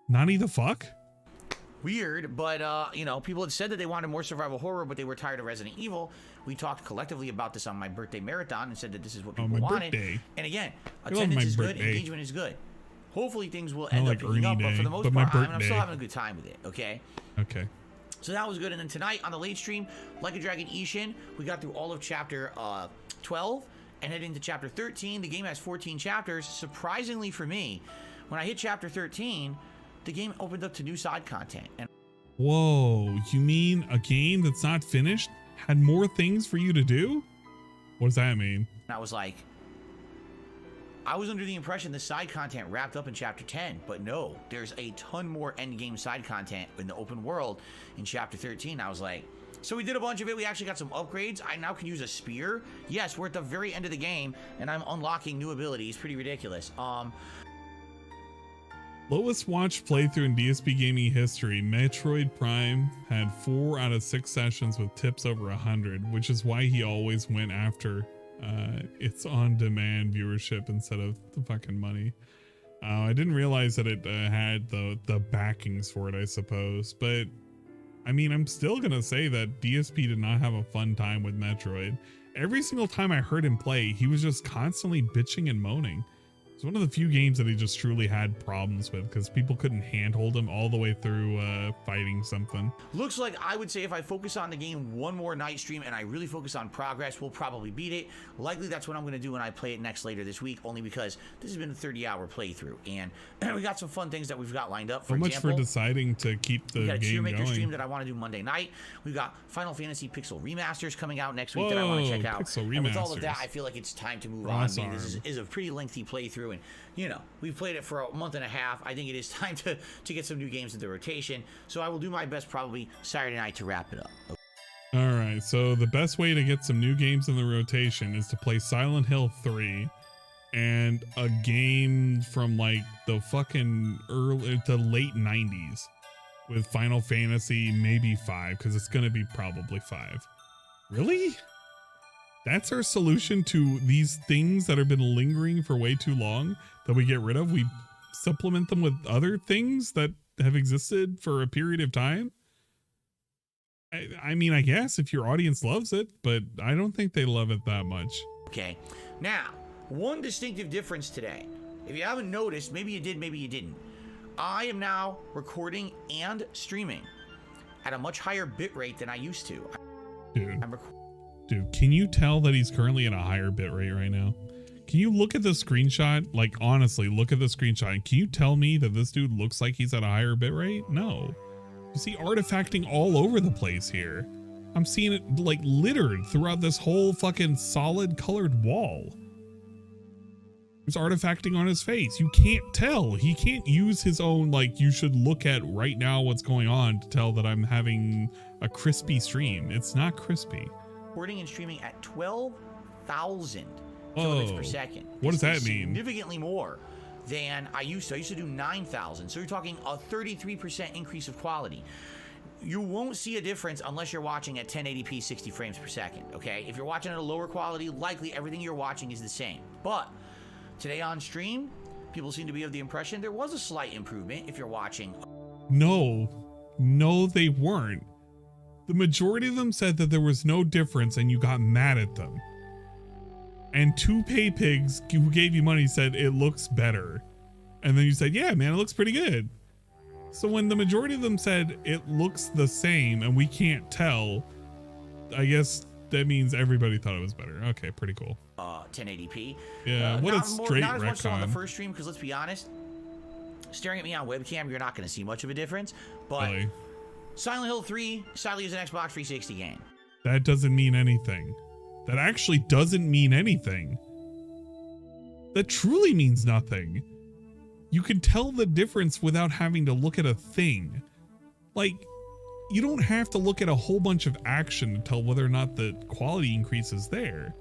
Nani the fuck? Weird, but you know, people had said that they wanted more survival horror, but they were tired of Resident Evil. We talked collectively about this on my birthday marathon and said that this is what people wanted. Birthday. And again, I love attendance my is good, birthday. engagement is good. Hopefully things will I end like up picking up, Ernie but for the Day, most but my part, I'm still birthday. having a good time with it, okay? Okay. So that was good. And then tonight on the late stream, Like a Dragon Ishin, we got through all of chapter 12 and heading to chapter 13. The game has 14 chapters. Surprisingly for me, when I hit chapter 13, the game opened up to new side content. And Whoa, you mean a game that's not finished had more things for you to do? What does that mean? I was like, I was under the impression the side content wrapped up in chapter 10, but no, there's a ton more endgame side content in the open world in chapter 13. I was like, so we did a bunch of it. We actually got some upgrades. I now can use a spear. Yes, we're at the very end of the game, and I'm unlocking new abilities. Pretty ridiculous. Lowest watched playthrough in DSP gaming history, Metroid Prime had 4 out of 6 sessions with tips over 100, which is why he always went after its on-demand viewership instead of the fucking money. I didn't realize that it had the backings for it, I suppose, but I mean, I'm still gonna say that DSP did not have a fun time with Metroid. Every single time I heard him play, he was just constantly bitching and moaning. It's one of the few games that he just truly had problems with because people couldn't handhold him all the way through fighting something. Looks like I would say if I focus on the game one more night stream and I really focus on progress, we'll probably beat it. Likely that's what I'm going to do when I play it next later this week, only because this has been a 30-hour playthrough. And we got some fun things that we've got lined up. For example, for deciding to keep the we got a game Cheermaker going. stream that I want to do Monday night. We've got Final Fantasy Pixel Remasters coming out next week that I want to check out. Pixel and with all of Remasters. that, I feel like it's time to move on. I mean, this is a pretty lengthy playthrough, and you know, we've played it for a month and a half. I think it is time to get some new games into rotation. So I will do my best probably Saturday night to wrap it up. All right, so the best way to get some new games in the rotation is to play Silent Hill 3 and a game from like the fucking early to late 90s with Final Fantasy, maybe 5, because it's going to be probably 5. Really? That's our solution to these things that have been lingering for way too long that we get rid of? We supplement them with other things that have existed for a period of time? I mean, I guess if your audience loves it, but I don't think they love it that much. Okay, now, one distinctive difference today. If you haven't noticed, maybe you did, maybe you didn't. I am now recording and streaming at a much higher bit rate than I used to. Dude, can you tell that he's currently at a higher bit rate right now? Can you look at the screenshot? Like, honestly, look at the screenshot. And can you tell me that this dude looks like he's at a higher bit rate? No. You see artifacting all over the place here. I'm seeing it like littered throughout this whole fucking solid colored wall. There's artifacting on his face. You can't tell. He can't use his own, like, you should look at right now what's going on to tell that I'm having a crispy stream. It's not crispy. Recording and streaming at 12,000 kilobits per second. What does This that is mean? Significantly more than I used to. I used to do 9,000. So you're talking a 33% increase of quality. You won't see a difference unless you're watching at 1080p 60 frames per second, okay? If you're watching at a lower quality, likely everything you're watching is the same. But today on stream, people seem to be of the impression there was a slight improvement if you're watching. No, they weren't. The majority of them said that there was no difference and you got mad at them. And 2 pay pigs who gave you money said it looks better. And then you said, yeah, man, it looks pretty good. So when the majority of them said it looks the same and we can't tell, I guess that means everybody thought it was better. Okay, pretty cool. 1080p. Yeah, what a straight not as much so on the retcon. first stream, because let's be honest, staring at me on webcam, you're not going to see much of a difference. But Really? Silent Hill 3 sadly is an Xbox 360 game. That doesn't mean anything. That actually doesn't mean anything. That truly means nothing. You can tell the difference without having to look at a thing. Like, you don't have to look at a whole bunch of action to tell whether or not the quality increase is there.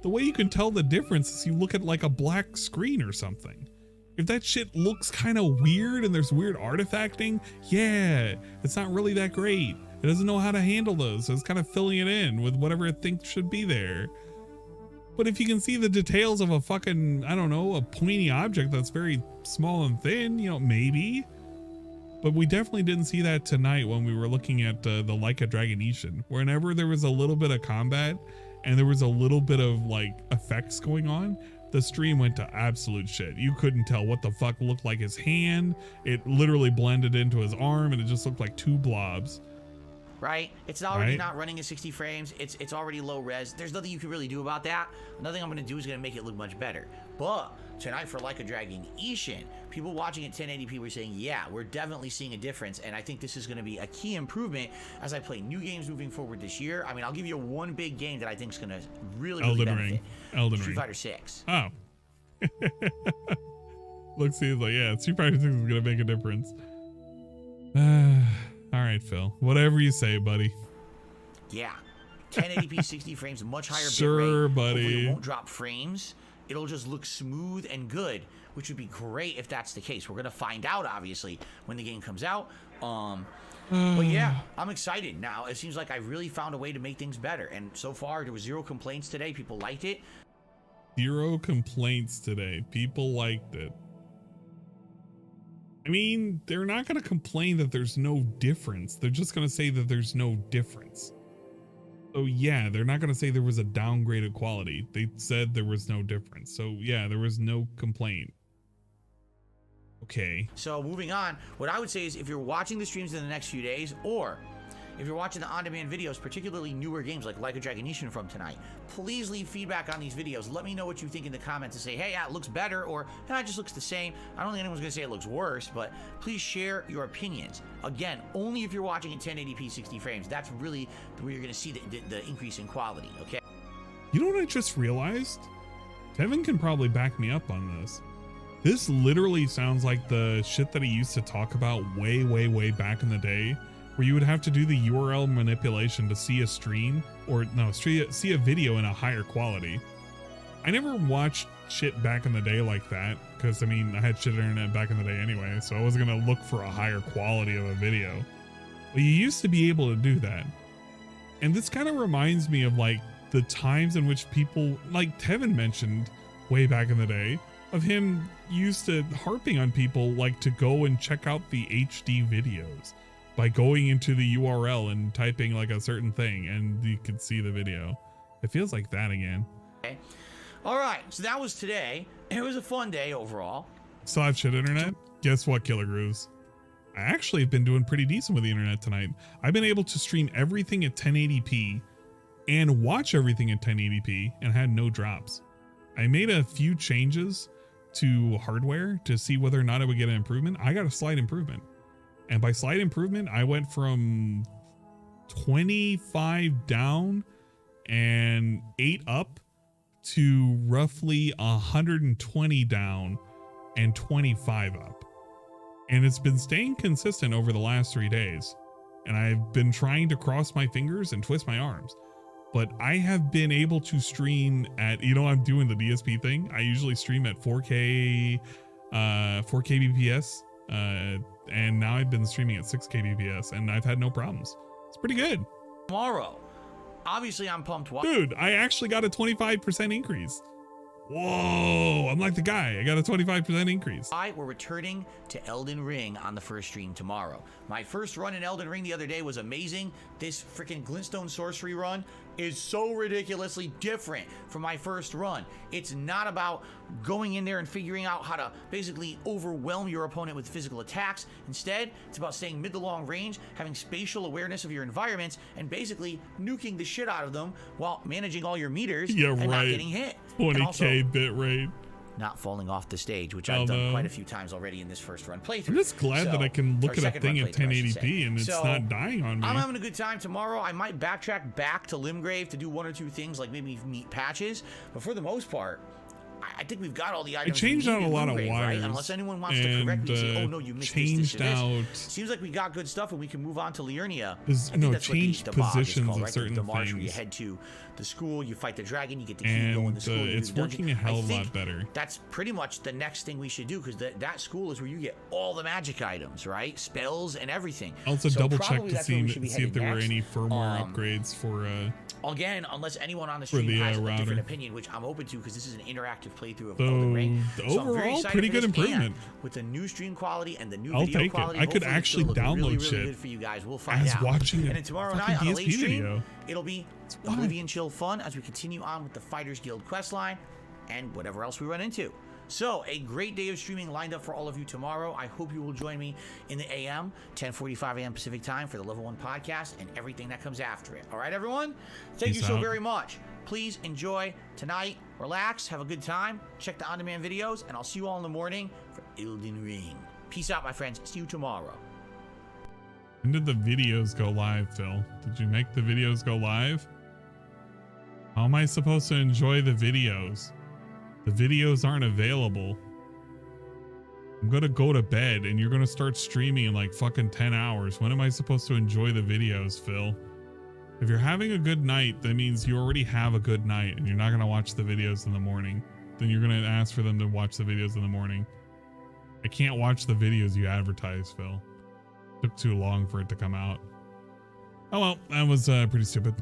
The way you can tell the difference is you look at like a black screen or something. If that shit looks kind of weird and there's weird artifacting, yeah, it's not really that great. It doesn't know how to handle those, so it's kind of filling it in with whatever it thinks should be there. But if you can see the details of a fucking, I don't know, a pointy object that's very small and thin, you know, maybe. But we definitely didn't see that tonight when we were looking at the Like a Dragonetian. Whenever there was a little bit of combat and there was a little bit of like effects going on, the stream went to absolute shit. You couldn't tell what the fuck looked like his hand. It literally blended into his arm and it just looked like two blobs. Right? It's already not running at 60 frames. It's already low res. There's nothing you can really do about that. Nothing I'm going to do is going to make it look much better. But tonight for Like a Dragonetian, people watching at 1080p were saying, yeah, we're definitely seeing a difference. And I think this is going to be a key improvement as I play new games moving forward this year. I mean, I'll give you one big game that I think is going to really benefit. Elden Street Ring. Fighter 6. Oh. Looks seems like, yeah, Street Fighter 6 is going to make a difference. All right, Phil. Whatever you say, buddy. Yeah. 1080p 60 frames, much higher Sure, bitrate. buddy. Hopefully it won't drop frames. It'll just look smooth and good, which would be great if that's the case. We're going to find out, obviously, when the game comes out. But yeah, I'm excited now. It seems like I really found a way to make things better. And so far, there was 0 complaints today. People liked it. 0 complaints today. People liked it. I mean, they're not going to complain that there's no difference. They're just going to say that there's no difference. So yeah, they're not going to say there was a downgraded quality. They said there was no difference. So yeah, there was no complaint. Okay. So moving on, what I would say is if you're watching the streams in the next few days, or if you're watching the on-demand videos, particularly newer games like a Dragonetian from tonight, please leave feedback on these videos. Let me know what you think in the comments and say, hey, yeah, it looks better, or hey, it just looks the same. I don't think anyone's gonna say it looks worse, but please share your opinions. Again, only if you're watching at 1080p 60 frames. That's really where you're gonna see the increase in quality, okay? You know what I just realized? Tevin can probably back me up on this. This literally sounds like the shit that he used to talk about way, way, way back in the day, where you would have to do the URL manipulation to see a stream, or no, see a video in a higher quality. I never watched shit back in the day like that, because I mean, I had shit internet back in the day anyway, so I wasn't gonna look for a higher quality of a video. But you used to be able to do that. And this kind of reminds me of like the times in which people, like Tevin mentioned way back in the day, of him used to harping on people like to go and check out the HD videos by going into the URL and typing like a certain thing and you could see the video. It feels like that again. Okay. All right, so that was today. It was a fun day overall. Still have shit internet? Guess what, Killer Grooves? I actually have been doing pretty decent with the internet tonight. I've been able to stream everything at 1080p and watch everything at 1080p and had no drops. I made a few changes to hardware to see whether or not I would get an improvement. I got a slight improvement. And by slight improvement, I went from 25 down and 8 up to roughly 120 down and 25 up. And it's been staying consistent over the last 3 days. And I've been trying to cross my fingers and twist my arms. But I have been able to stream at, you know, I'm doing the DSP thing. I usually stream at 4K BPS. And now I've been streaming at 6K BPS and I've had no problems. It's pretty good. Tomorrow, obviously I'm pumped. Dude, I actually got a 25% increase. Whoa, I'm like the guy. I got a 25% increase. We're returning to Elden Ring on the first stream tomorrow. My first run in Elden Ring the other day was amazing. This freaking Glintstone sorcery run, is so ridiculously different from my first run. It's not about going in there and figuring out how to basically overwhelm your opponent with physical attacks. Instead, it's about staying mid to long range, having spatial awareness of your environments, and basically nuking the shit out of them while managing all your meters and not getting hit. 20k bit rate. Not falling off the stage, which I've done quite a few times already in this first run playthrough. I'm just glad that I can look at a thing at 1080p and it's not dying on me. I'm having a good time tomorrow. I might backtrack back to Limgrave to do one or two things, like maybe meet patches. But for the most part, I think we've got all the items. I changed out a lot of wires. Right? Unless anyone wants to correct me and say, oh no, you missed changed this. out. Seems like we got good stuff and we can move on to Liurnia. No, changed positions called, of right? certain the marsh things. Where you head to the school, you fight the dragon, you get the key to go in the school. It's working a hell of a lot better. That's pretty much the next thing we should do, because that school is where you get all the magic items, right? Spells and everything. Also double check to see if there were any firmware upgrades for again, unless anyone on the stream has a different opinion, which I'm open to because this is an interactive playthrough of Elden Ring. So overall, pretty good improvement. With the new stream quality and the new I'll video take quality, it. I could actually download really shit good for you guys. We'll find out. Watching and then tomorrow night on a late stream, video. It'll be Oblivion Chill fun as we continue on with the Fighters Guild questline and whatever else we run into. So, a great day of streaming lined up for all of you tomorrow. I hope you will join me in the AM, 10:45 a.m. Pacific time for the Level 1 podcast and everything that comes after it. All right, everyone? Thank you so very much. Please enjoy tonight. Relax. Have a good time. Check the on-demand videos, and I'll see you all in the morning for Elden Ring. Peace out, my friends. See you tomorrow. When did the videos go live, Phil? Did you make the videos go live? How am I supposed to enjoy the videos? The videos aren't available. I'm gonna go to bed and you're gonna start streaming in like fucking 10 hours. When am I supposed to enjoy the videos, Phil? If you're having a good night, that means you already have a good night and you're not gonna watch the videos in the morning. Then you're gonna ask for them to watch the videos in the morning. I can't watch the videos you advertise, Phil. Took too long for it to come out. Oh well, that was pretty stupid.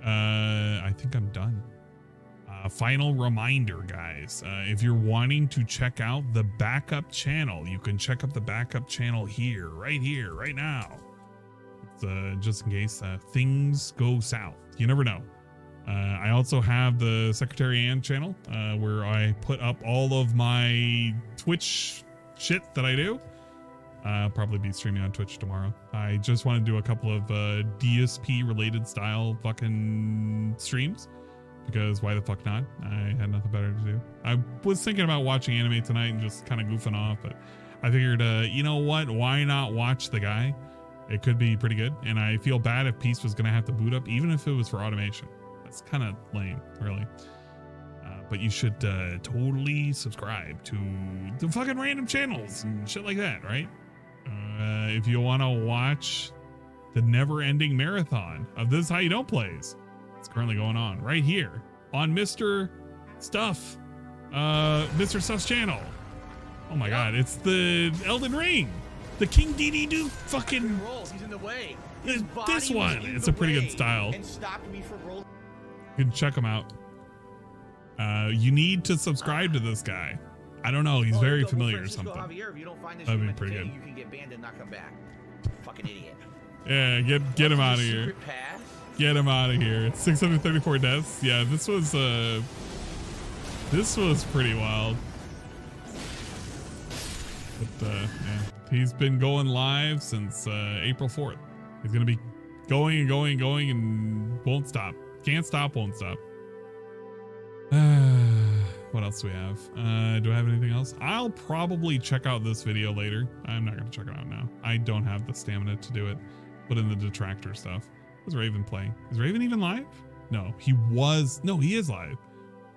I think I'm done. Final reminder, guys, if you're wanting to check out the backup channel, you can check out the backup channel here, right now. It's just in case things go south. You never know. I also have the Secretary Ann channel where I put up all of my Twitch shit that I do. I'll probably be streaming on Twitch tomorrow. I just want to do a couple of DSP related style fucking streams. Because why the fuck not? I had nothing better to do. I was thinking about watching anime tonight and just kind of goofing off, but I figured, you know what? Why not watch the guy? It could be pretty good. And I feel bad if Peace was going to have to boot up, even if it was for automation. That's kind of lame, really. But you should totally subscribe to the fucking random channels and shit like that, right? If you want to watch the never-ending marathon of This Is How You Don't Plays. It's currently going on right here on Mr. Stuff, Mr. Stuff's channel. Oh my God, it's the Elden Ring, the King DD do fucking. He's in the way. This one, it's a pretty good style. And stopped me from rolling. You can check him out. You need to subscribe to this guy. I don't know, he's very familiar or something. Javier, if you don't find this That'd be pretty good. You can get banned and not come back. Fucking idiot. Yeah, get him out of here. Get him out of here. 634 deaths. Yeah, this was pretty wild. But yeah, he's been going live since April 4th. He's gonna be going and going and going and won't stop. Can't stop, won't stop. What else do we have? Do I have anything else? I'll probably check out this video later. I'm not gonna check it out now. I don't have the stamina to do it. Put in the detractor stuff. What's Raven playing? Is Raven even live? No, he was. No, he is live.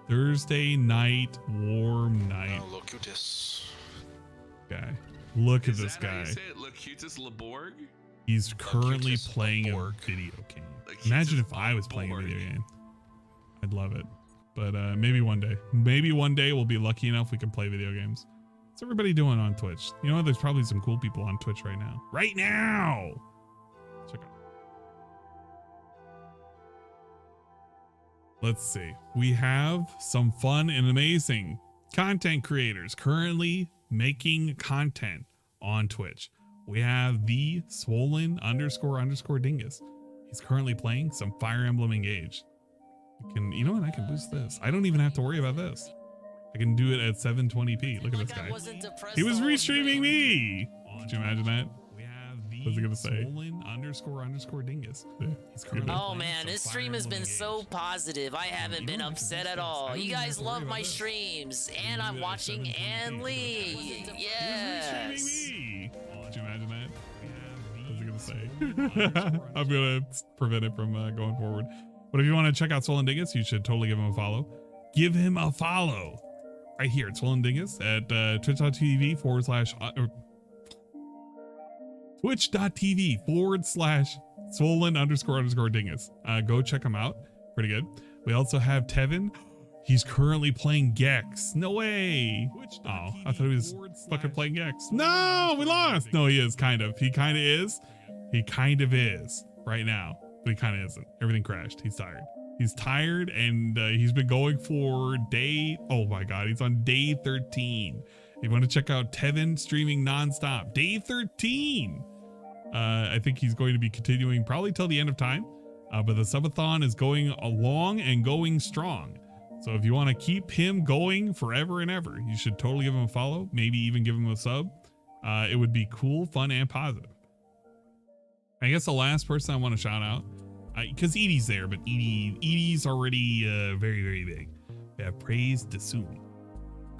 Thursday night, warm night. Oh, Locutus. Guy. Look at this guy. Locutus Laborg? He's currently playing a video game. Imagine if I was playing a video game. I'd love it. But maybe one day. Maybe one day we'll be lucky enough we can play video games. What's everybody doing on Twitch? You know what? There's probably some cool people on Twitch right now. Right now! Check out. Let's see. We have some fun and amazing content creators currently making content on Twitch. We have the swollen __ dingus. He's currently playing some Fire Emblem Engage. You know what? I can boost this. I don't even have to worry about this. I can do it at 720p. Look at this guy. He was restreaming me. Could you imagine that? What's he gonna say? Swollen__dingus. Oh man, this stream has been so positive. I haven't been upset at all. You guys love my streams, and I'm watching Ann Lee. Yes. Could you imagine that? What's he gonna say? I'm gonna prevent it from going forward. But if you want to check out Swollen Dingus, you should totally give him a follow. Give him a follow right here at Swollen Dingus at twitch.tv/. Twitch.tv/swollen__dingus. Go check him out. Pretty good. We also have Tevin. He's currently playing Gex. No way. Oh, I thought he was fucking playing Gex. No, we lost. No, he is kind of. He kind of is. He kind of is right now, but he kind of isn't. Everything crashed. He's tired. He's tired, and he's been going for day. Oh my God, he's on day 13. If you want to check out Tevin streaming nonstop, day 13. I think he's going to be continuing probably till the end of time, but the subathon is going along and going strong. So if you want to keep him going forever and ever, you should totally give him a follow, maybe even give him a sub. It would be cool, fun, and positive. I guess the last person I want to shout out, because Edie's there, but Edie's already very, very big. We have Praise Dasumi,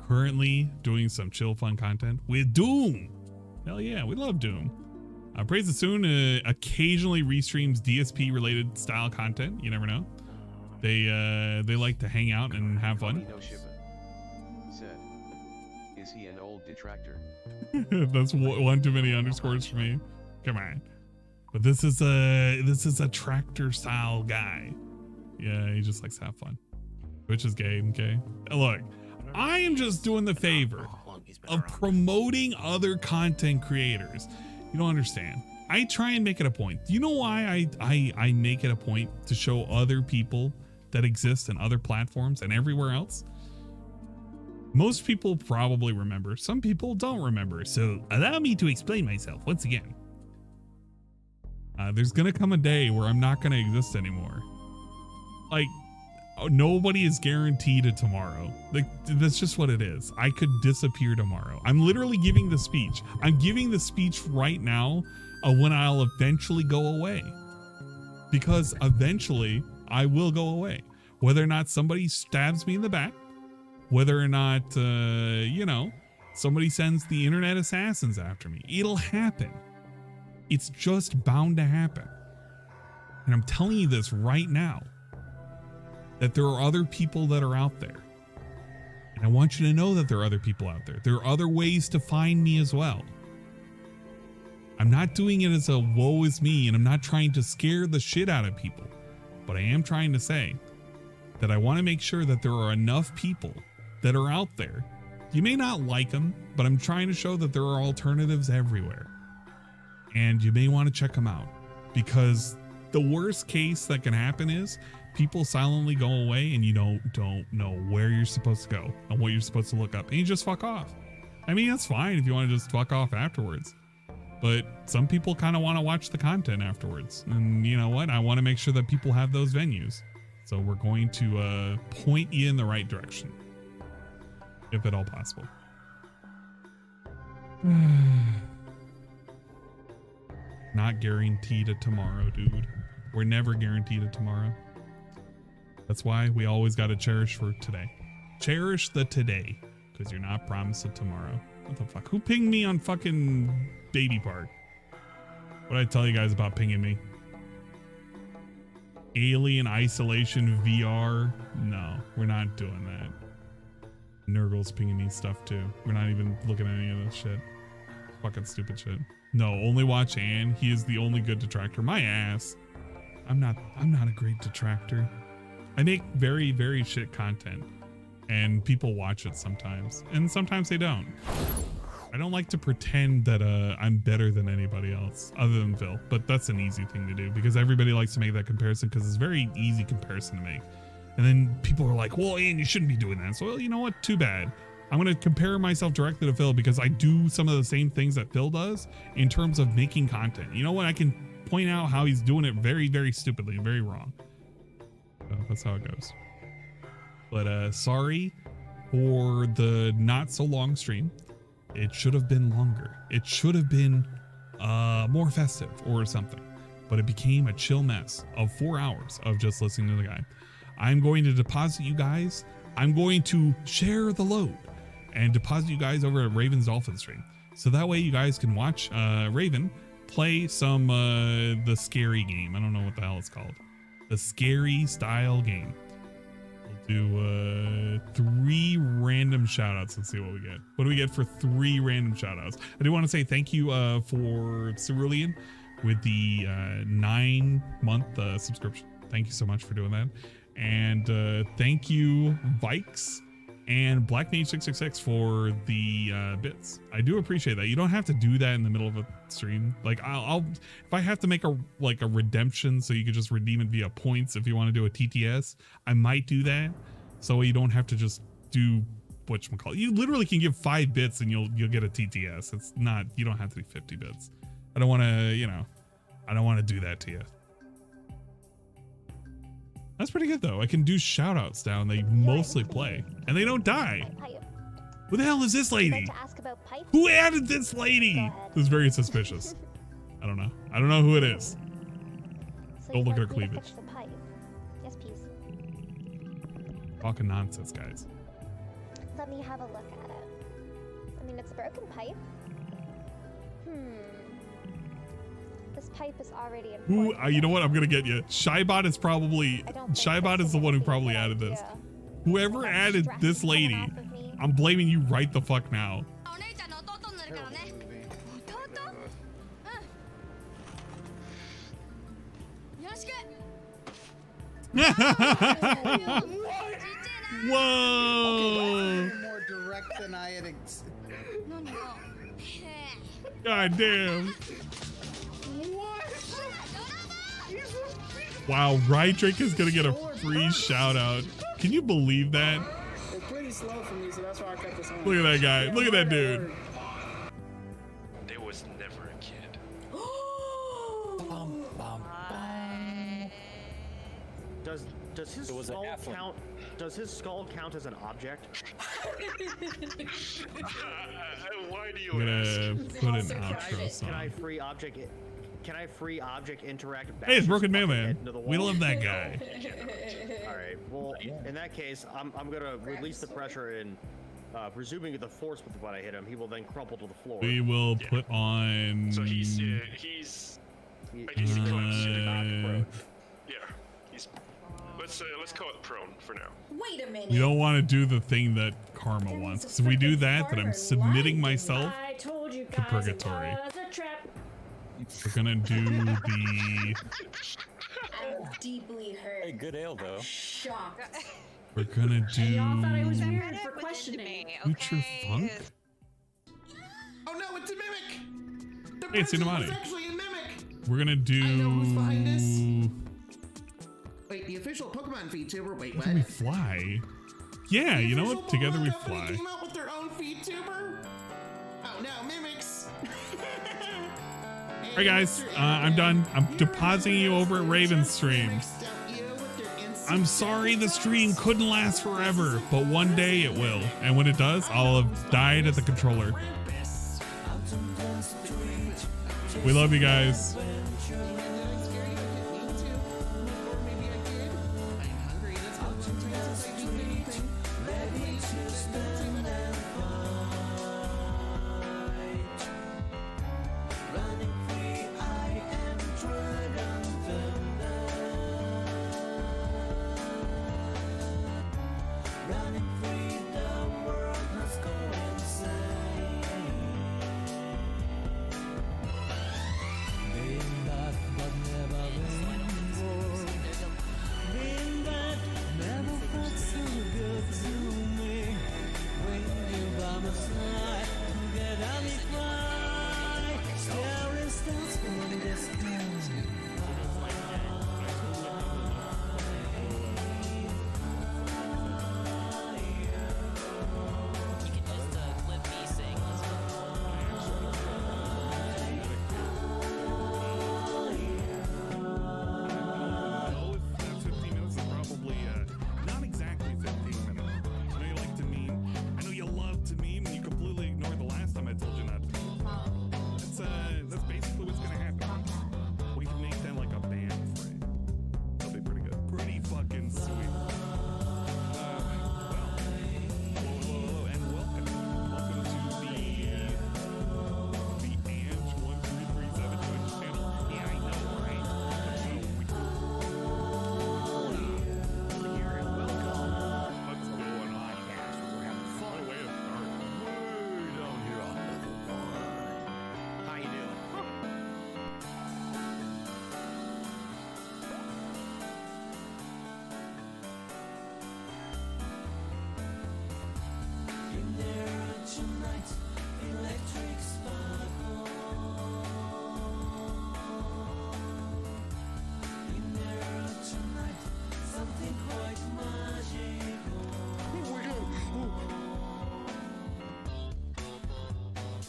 currently doing some chill, fun content with Doom. Hell yeah, we love Doom. Praise Dasumi occasionally restreams DSP related style content. You never know. They like to hang out and have fun. Said, is he an old detractor? That's one too many underscores for me. Come on. But this is a tractor style guy. Yeah, he just likes to have fun. Which is gay, okay? Look, I am just doing the favor of promoting other content creators. You don't understand. I try and make it a point. You know why I make it a point to show other people that exist in other platforms and everywhere else? Most people probably remember. Some people don't remember. So allow me to explain myself once again. There's gonna come a day where I'm not gonna exist anymore. Like, nobody is guaranteed a tomorrow. Like, that's just what it is. I could disappear tomorrow. I'm literally giving the speech. I'm giving the speech right now of when I'll eventually go away. Because eventually I will go away. Whether or not somebody stabs me in the back, whether or not, somebody sends the internet assassins after me, it'll happen. It's just bound to happen. And I'm telling you this right now, that there are other people that are out there. And I want you to know that there are other people out there. There are other ways to find me as well. I'm not doing it as a woe is me, and I'm not trying to scare the shit out of people. But I am trying to say that I want to make sure that there are enough people that are out there. You may not like them, but I'm trying to show that there are alternatives everywhere. And you may want to check them out, because the worst case that can happen is people silently go away and you don't know where you're supposed to go and what you're supposed to look up, and you just fuck off. I mean, that's fine if you want to just fuck off afterwards, but some people kind of want to watch the content afterwards. And you know what? I want to make sure that people have those venues. So we're going to point you in the right direction, if at all possible. Not guaranteed a tomorrow, dude. We're never guaranteed a tomorrow. That's why we always got to cherish for today. Cherish the today, because you're not promised a tomorrow. What the fuck? Who pinged me on fucking Baby Park? What did I tell you guys about pinging me? Alien Isolation VR? No, we're not doing that. Nurgle's pinging me stuff too. We're not even looking at any of this shit. Fucking stupid shit. No, only watch Ann. He is the only good detractor. My ass. I'm not a great detractor. I make very, very shit content, and people watch it sometimes, and sometimes they don't. I don't like to pretend that I'm better than anybody else other than Phil, but that's an easy thing to do because everybody likes to make that comparison because it's a very easy comparison to make. And then people are like, well, Ian, you shouldn't be doing that. So, well, you know what? Too bad. I'm going to compare myself directly to Phil because I do some of the same things that Phil does in terms of making content. You know what? I can point out how he's doing it very, very stupidly, very wrong. So that's how it goes. But sorry for the not so long stream. It should have been longer. It should have been more festive or something. But it became a chill mess of 4 hours of just listening to the guy. I'm going to deposit you guys. I'm going to share the load and deposit you guys over at Raven's Dolphin stream. So that way you guys can watch Raven play some the scary game. I don't know what the hell it's called. The scary style game. We'll do 3 random shout outs and see what we get. What do we get for 3 random shout outs? I do want to say thank you for Cerulean with the 9-month subscription. Thank you so much for doing that. And thank you Vikes and BlackMage666 for the bits. I do appreciate that. You don't have to do that in the middle of a stream. Like I'll if I have to make a redemption so you could just redeem it via points if you want to do a TTS, I might do that. So you don't have to just do whatchamacallit. You literally can give 5 bits and you'll get a TTS. It's not, you don't have to be 50 bits. I don't want to, you know, I don't want to do that to you. That's pretty good though. I can do shout outs down. They mostly play and they don't die. Who the hell is this lady? Who added this lady? This is very suspicious. I don't know. I don't know who it is. Don't look at her cleavage. Yes, please. Talking nonsense, guys. Let me have a look at it. I mean, it's a broken pipe. This pipe is already in. Who? You know what? I'm gonna get you. Shybot is probably. Shybot is the one who probably added this. Whoever added this lady, I'm blaming you right the fuck now. Whoa! More direct than I had. God damn. Wow, Rydrick is gonna get a free shout out. Can you believe that? It's pretty slow for me, so that's why I kept this on. Look at that guy. Look at that dude. There was never a kid. Does his skull count? Does his skull count as an object? Why do you I'm gonna ask? put an outro song. Can I free object? Can I free object interact back? Hey, it's Broken Mailman. Into the wall? We love that guy. All right. Well, in that case, I'm gonna release the pressure and presuming the force with what I hit him, he will then crumple to the floor. We will put on. So he's I guess he collapsed in the back. Yeah, he's. Let's call it prone for now. Wait a minute. We don't want to do the thing that Karma wants. Because if we do that, then I'm submitting myself to purgatory. We're gonna do the. I'm deeply hurt. Hey, good ale though. Shocked. We're gonna do. Y'all thought I was weird for questioning. Future Funk. Oh no, it's a mimic. The Hey, it's person was Cinemati. actually a mimic. We're gonna do. I know who's behind this. Wait, the official Pokemon VTuber. Wait, what? Can we fly? Yeah, you know what? Together we fly. Came out with their own VTuber. Oh no, mimics. Alright guys, I'm done. I'm depositing you over at Raven's stream. I'm sorry the stream couldn't last forever, but one day it will. And when it does, I'll have died at the controller. We love you guys.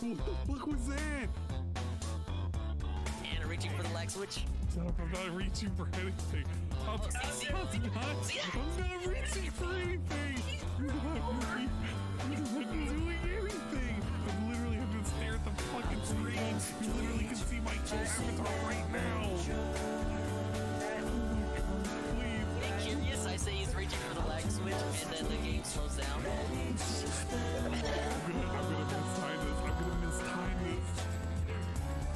What the fuck was that? And reaching for the lag switch. Stop, I'm not reaching for anything. I'm not reaching for anything. I'm not doing anything. I'm literally having to stare at the fucking screen. You literally can see my avatar right now. Being curious, I say he's reaching for the lag switch, and then the game slows down. I'm gonna mistime this. I'm gonna mistime this.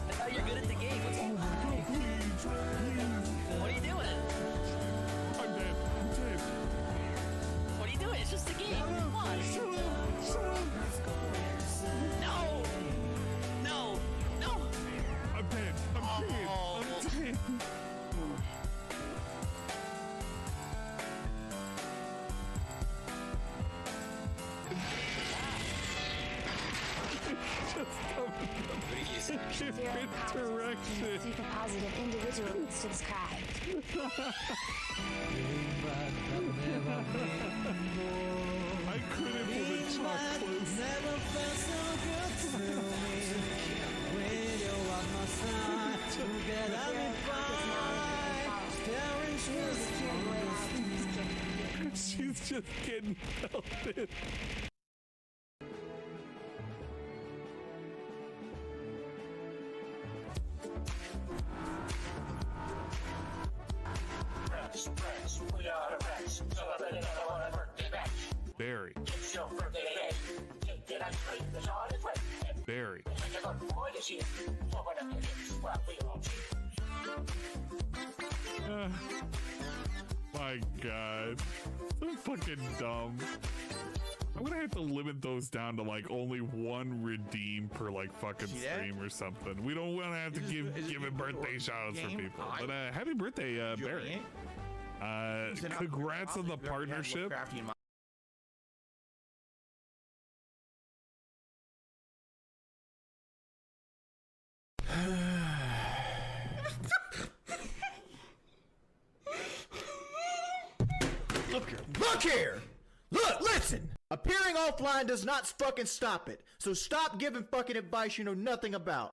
I thought you're good at the game. Oh my god, please. What are you doing? I'm dead. I'm dead. What are you doing? It's just a game. Come on. Shut up. No. No. No. I'm dead. I'm dead. I'm dead. Direction. Super positive individuals subscribed. I couldn't pull the chalk close. Never felt so good to me when you are my side. Together we fight. She's just getting pelted. Barry. Barry. My god. So fucking dumb. I'm gonna have to limit those down to like only one redeem per like fucking stream or something. We don't want to have to give it birthday shoutouts for people. But happy birthday, Barry. Congrats on the partnership. Look here! Look, listen! Appearing offline does not fucking stop it. So stop giving fucking advice you know nothing about.